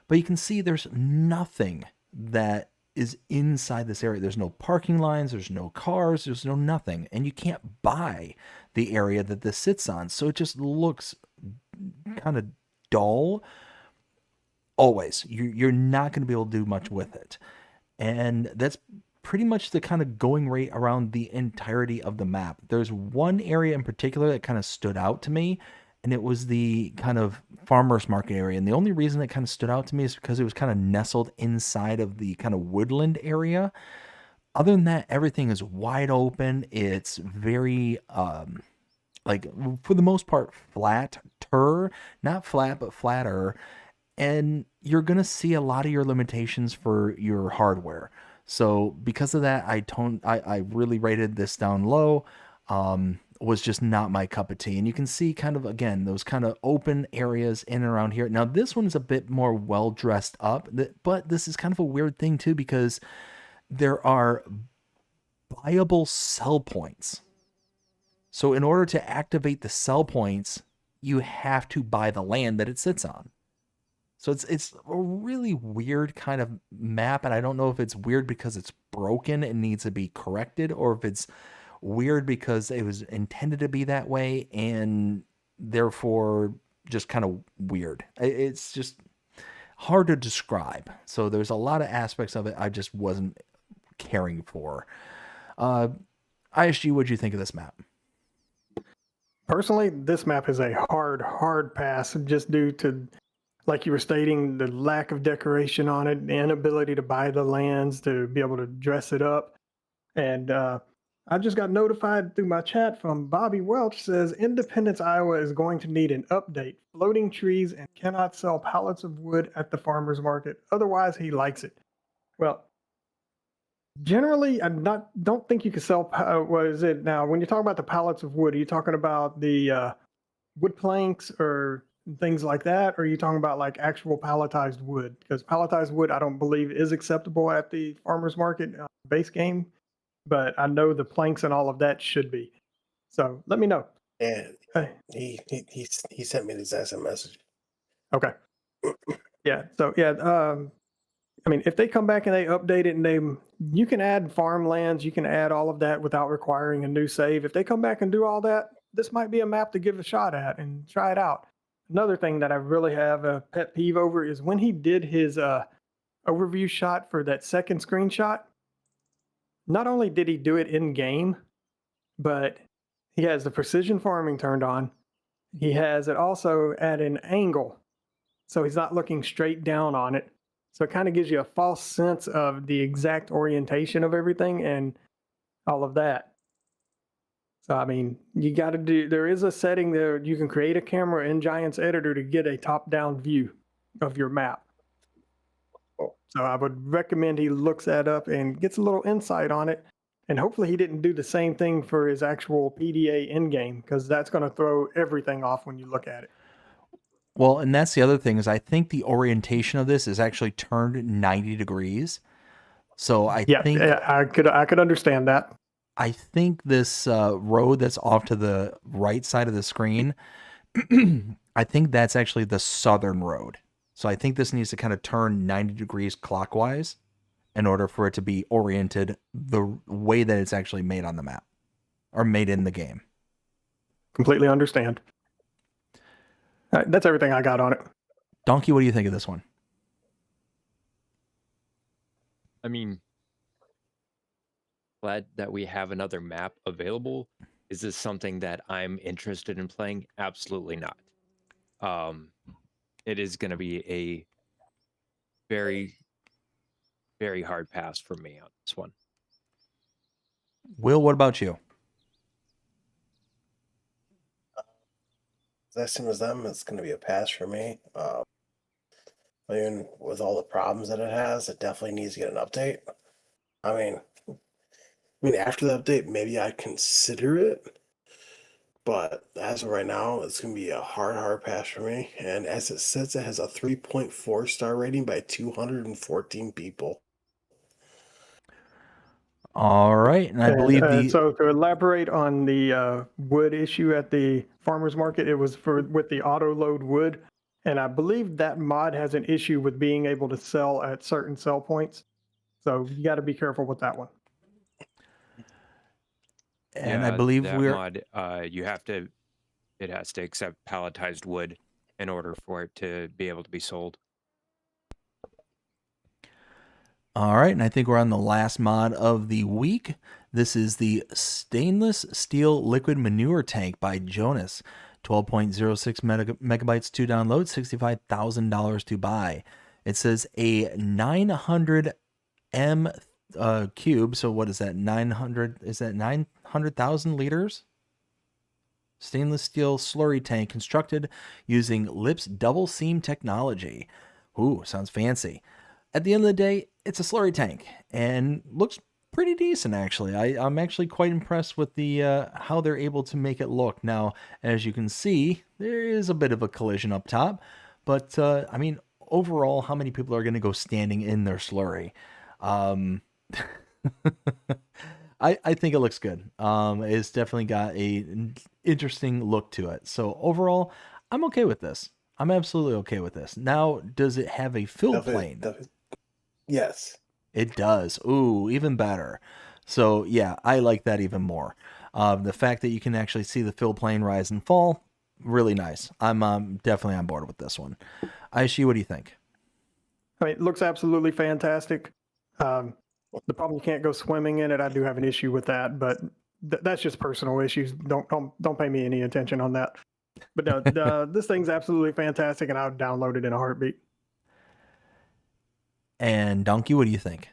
but you can see there's nothing that is inside this area. There's no parking lines, there's no cars, there's no nothing. And you can't buy the area that this sits on. So it just looks kind of dull. Always. You're not going to be able to do much with it. And that's pretty much the kind of going rate around the entirety of the map. There's one area in particular that kind of stood out to me, and it was the kind of farmer's market area. And the only reason it kind of stood out to me is because it was kind of nestled inside of the kind of woodland area. Other than that, everything is wide open. It's very, like, for the most part, flatter, not flat, but flatter. And you're going to see a lot of your limitations for your hardware. So because of that, I really rated this down low. Was just not my cup of tea. And you can see kind of, again, those kind of open areas in and around here. Now, this one's a bit more well dressed up, but this is kind of a weird thing too, because there are viable sell points. So in order to activate the sell points, you have to buy the land that it sits on. So it's a really weird kind of map, and I don't know if it's weird because it's broken and needs to be corrected, or if it's weird because it was intended to be that way and therefore just kind of weird. It's just hard to describe. So there's a lot of aspects of it I just wasn't caring for. ISG, what'd you think of this map? Personally, this map is a hard pass just due to, like you were stating, the lack of decoration on it, the inability to buy the lands, to be able to dress it up. And I just got notified through my chat from Bobby Welch, says Independence, Iowa is going to need an update. Floating trees and cannot sell pallets of wood at the farmer's market. Otherwise, he likes it. Well, generally, don't think you can sell, what is it now? When you talk about the pallets of wood, are you talking about the wood planks or things like that? Or are you talking about like actual palletized wood? Because palletized wood, I don't believe is acceptable at the farmer's market base game, but I know the planks and all of that should be. So let me know. Yeah, Hey, he sent me the exact same message. okay. Yeah. So yeah, I mean, if they come back and they update it and you can add farmlands, you can add all of that without requiring a new save. If they come back and do all that, this might be a map to give a shot at and try it out. Another thing that I really have a pet peeve over is when he did his overview shot for that second screenshot. Not only did he do it in game, but he has the precision farming turned on. He has it also at an angle, so he's not looking straight down on it. So it kind of gives you a false sense of the exact orientation of everything and all of that. So, I mean, there is a setting there, you can create a camera in Giants Editor to get a top-down view of your map. So I would recommend he looks that up and gets a little insight on it. And hopefully he didn't do the same thing for his actual PDA in-game, because that's going to throw everything off when you look at it. Well, and that's the other thing, is I think the orientation of this is actually turned 90 degrees. So I think I could understand that. I think this road that's off to the right side of the screen, I think that's actually the southern road. So I think this needs to kind of turn 90 degrees clockwise in order for it to be oriented the way that it's actually made on the map or made in the game. Completely understand. All right, that's everything I got on it. Dnkey, what do you think of this one? I mean, glad that we have another map available. Is this something that I'm interested in playing? Absolutely not. It is going to be a very, very hard pass for me on this one. Will, what about you? As soon as them, it's going to be a pass for me. I mean, with all the problems that it has, it definitely needs to get an update. I mean, after the update, maybe I'd consider it. But as of right now, it's going to be a hard pass for me. And as it sits, it has a 3.4 star rating by 214 people. All right. And I believe so to elaborate on the wood issue at the farmer's market, it was with the auto load wood. And I believe that mod has an issue with being able to sell at certain sell points. So you got to be careful with that one. And I believe that mod, it has to accept palletized wood in order for it to be able to be sold. All right, and I think we're on the last mod of the week. This is the stainless steel liquid manure tank by Jonas. 12.06 megabytes to download, $65,000 to buy. It says a 900 M cube. So what is that? 900? Is that 900,000 liters? Stainless steel slurry tank constructed using Lips double seam technology. Ooh, sounds fancy. At the end of the day, it's a slurry tank and looks pretty decent, actually. I'm actually quite impressed with the how they're able to make it look. Now, as you can see, there is a bit of a collision up top, but I mean, overall, how many people are going to go standing in their slurry? I think it looks good. It's definitely got an interesting look to it. So overall, I'm okay with this. I'm absolutely okay with this. Now, does it have a fill plane? Yes. It does. Ooh, even better. So yeah, I like that even more. The fact that you can actually see the fill plane rise and fall, really nice. I'm definitely on board with this one. Aishi, what do you think? I mean, it looks absolutely fantastic. The problem, you can't go swimming in it. I do have an issue with that, but that's just personal issues. Don't pay me any attention on that. But no, this thing's absolutely fantastic, and I would download it in a heartbeat. And Dnkey, what do you think?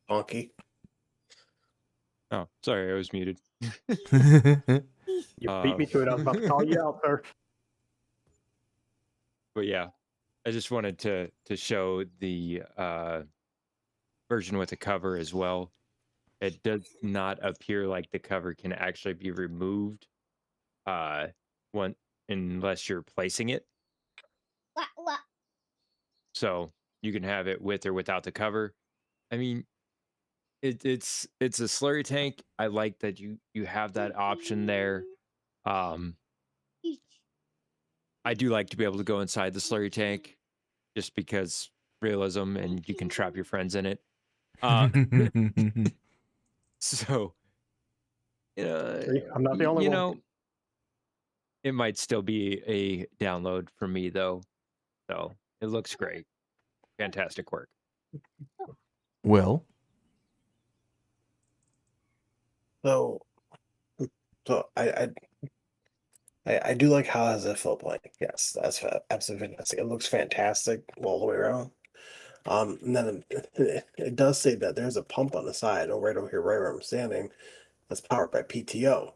Dnkey. Oh, sorry, I was muted. You beat me to it. I was about to call you out, sir. But yeah, I just wanted to show the version with the cover as well. It does not appear like the cover can actually be removed unless you're placing it. So you can have it with or without the cover. I mean, it's a slurry tank. I like that you have that option there. I do like to be able to go inside the slurry tank just because realism, and you can trap your friends in it. So, I'm not the only one. It might still be a download for me though. So it looks great. Fantastic work. Will? So I do like how it has a fill plane. Yes, that's absolutely fantastic. It looks fantastic all the way around. And then it does say that there's a pump on the side, right over here, right where I'm standing, that's powered by PTO.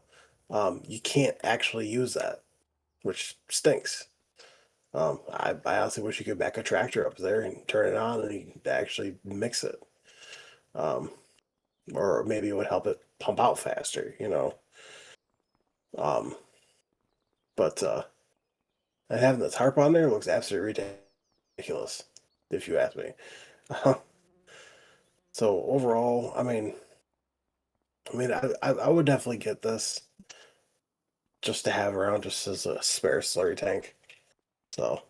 You can't actually use that, which stinks. I honestly wish you could back a tractor up there and turn it on and you could actually mix it. Or maybe it would help it pump out faster, But having the tarp on there looks absolutely ridiculous, if you ask me. So overall, I mean, I would definitely get this just to have around, just as a spare slurry tank. So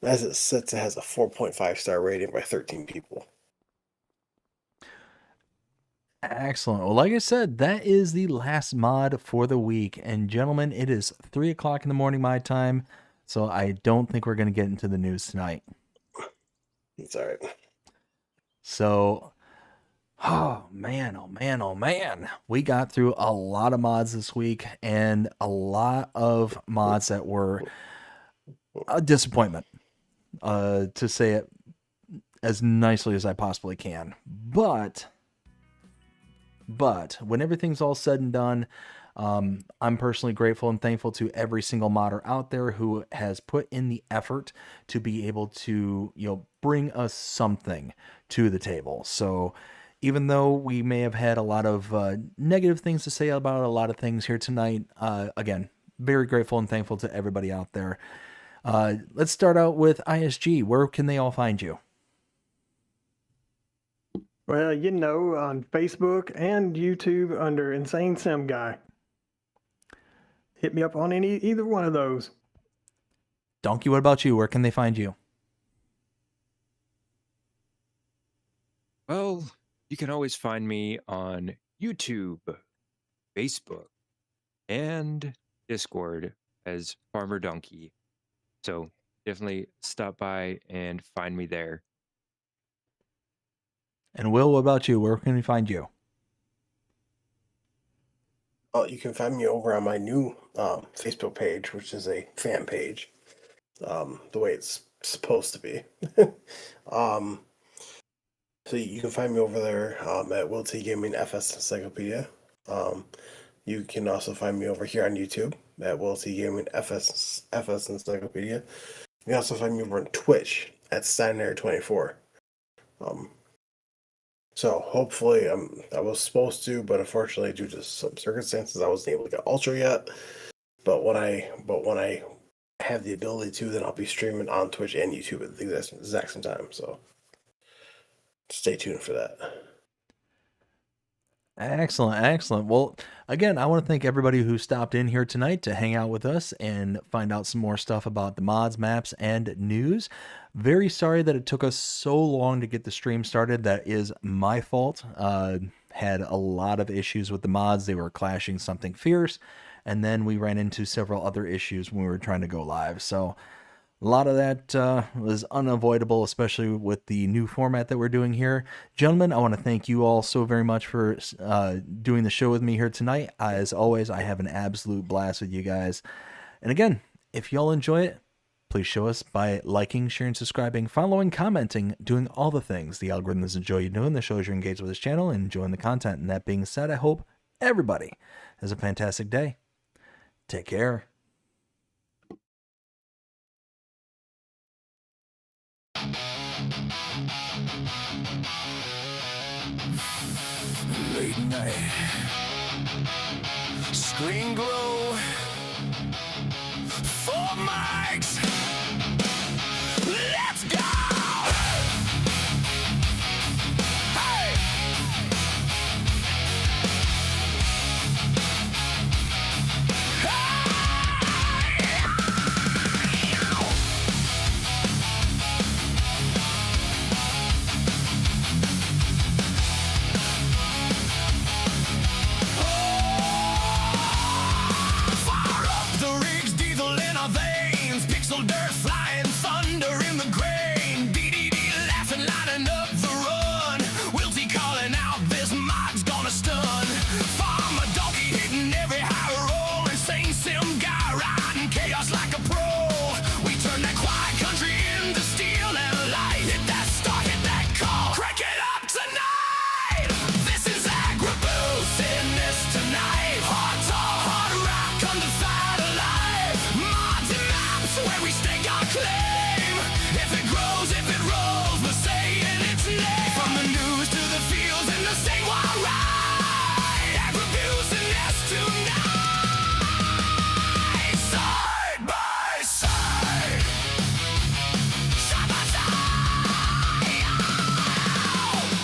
as it sits, it has a 4.5-star rating by 13 people. Excellent. Well, like I said, that is the last mod for the week. And gentlemen, it is 3 o'clock in the morning my time, so I don't think we're going to get into the news tonight. It's all right. So, oh man, oh man, oh man. We got through a lot of mods this week and a lot of mods that were a disappointment, to say it as nicely as I possibly can. But when everything's all said and done, I'm personally grateful and thankful to every single modder out there who has put in the effort to be able to, bring us something to the table. So even though we may have had a lot of negative things to say about a lot of things here tonight, again, very grateful and thankful to everybody out there. Let's start out with ISG. Where can they all find you? Well, on Facebook and YouTube under Insane Sim Guy. Hit me up on either one of those. Dnkey, what about you? Where can they find you? Well, you can always find me on YouTube, Facebook, and Discord as Farmer Dnkey. So definitely stop by and find me there. And Will, what about you? Where can we find you? You can find me over on my new Facebook page, which is a fan page, the way it's supposed to be. So you can find me over there at WillTGaming FS Encyclopedia. You can also find me over here on YouTube at WillTGaming FS Encyclopedia. You can also find me over on Twitch at Steinary24. So hopefully, I was supposed to, but unfortunately, due to some circumstances, I wasn't able to get Ultra yet. But when I have the ability to, then I'll be streaming on Twitch and YouTube at the exact same time. So stay tuned for that. Excellent, excellent. Well, again, I want to thank everybody who stopped in here tonight to hang out with us and find out some more stuff about the mods, maps, and news. Very sorry that it took us so long to get the stream started. That is my fault. Had a lot of issues with the mods. They were clashing something fierce. And then we ran into several other issues when we were trying to go live. So a lot of that was unavoidable, especially with the new format that we're doing here. Gentlemen, I want to thank you all so very much for doing the show with me here tonight. As always, I have an absolute blast with you guys. And again, if y'all enjoy it, please show us by liking, sharing, subscribing, following, commenting, doing all the things the algorithms enjoy you doing. The shows you're engaged with this channel and enjoying the content. And that being said, I hope everybody has a fantastic day. Take care. Late night. Screen glow. 4 mics. Let's go. Hey. Fire up the rigs, diesel in our veins, pixel dirt flying, thunder in the grain, BDD laughing, lining up the run, WillT calling out, this mod's gonna stun, Farmer Dnkey hitting every high roll, insane sim guy riding chaos like a pro, we turn that quiet country into steel and light, hit that start, hit that call, crank it up tonight, this is AgriBusiness Tonight, hard talk, hard rock, come to fight alive, mods and maps where we stake our claim, if it grows, if it rolls, we're saying its name, from the news to the fields and the statewide ride, AgriBusiness Tonight, side by side, side by side,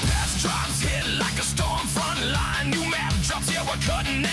past drops hit like a storm front line, new map drops, yeah, we're cutting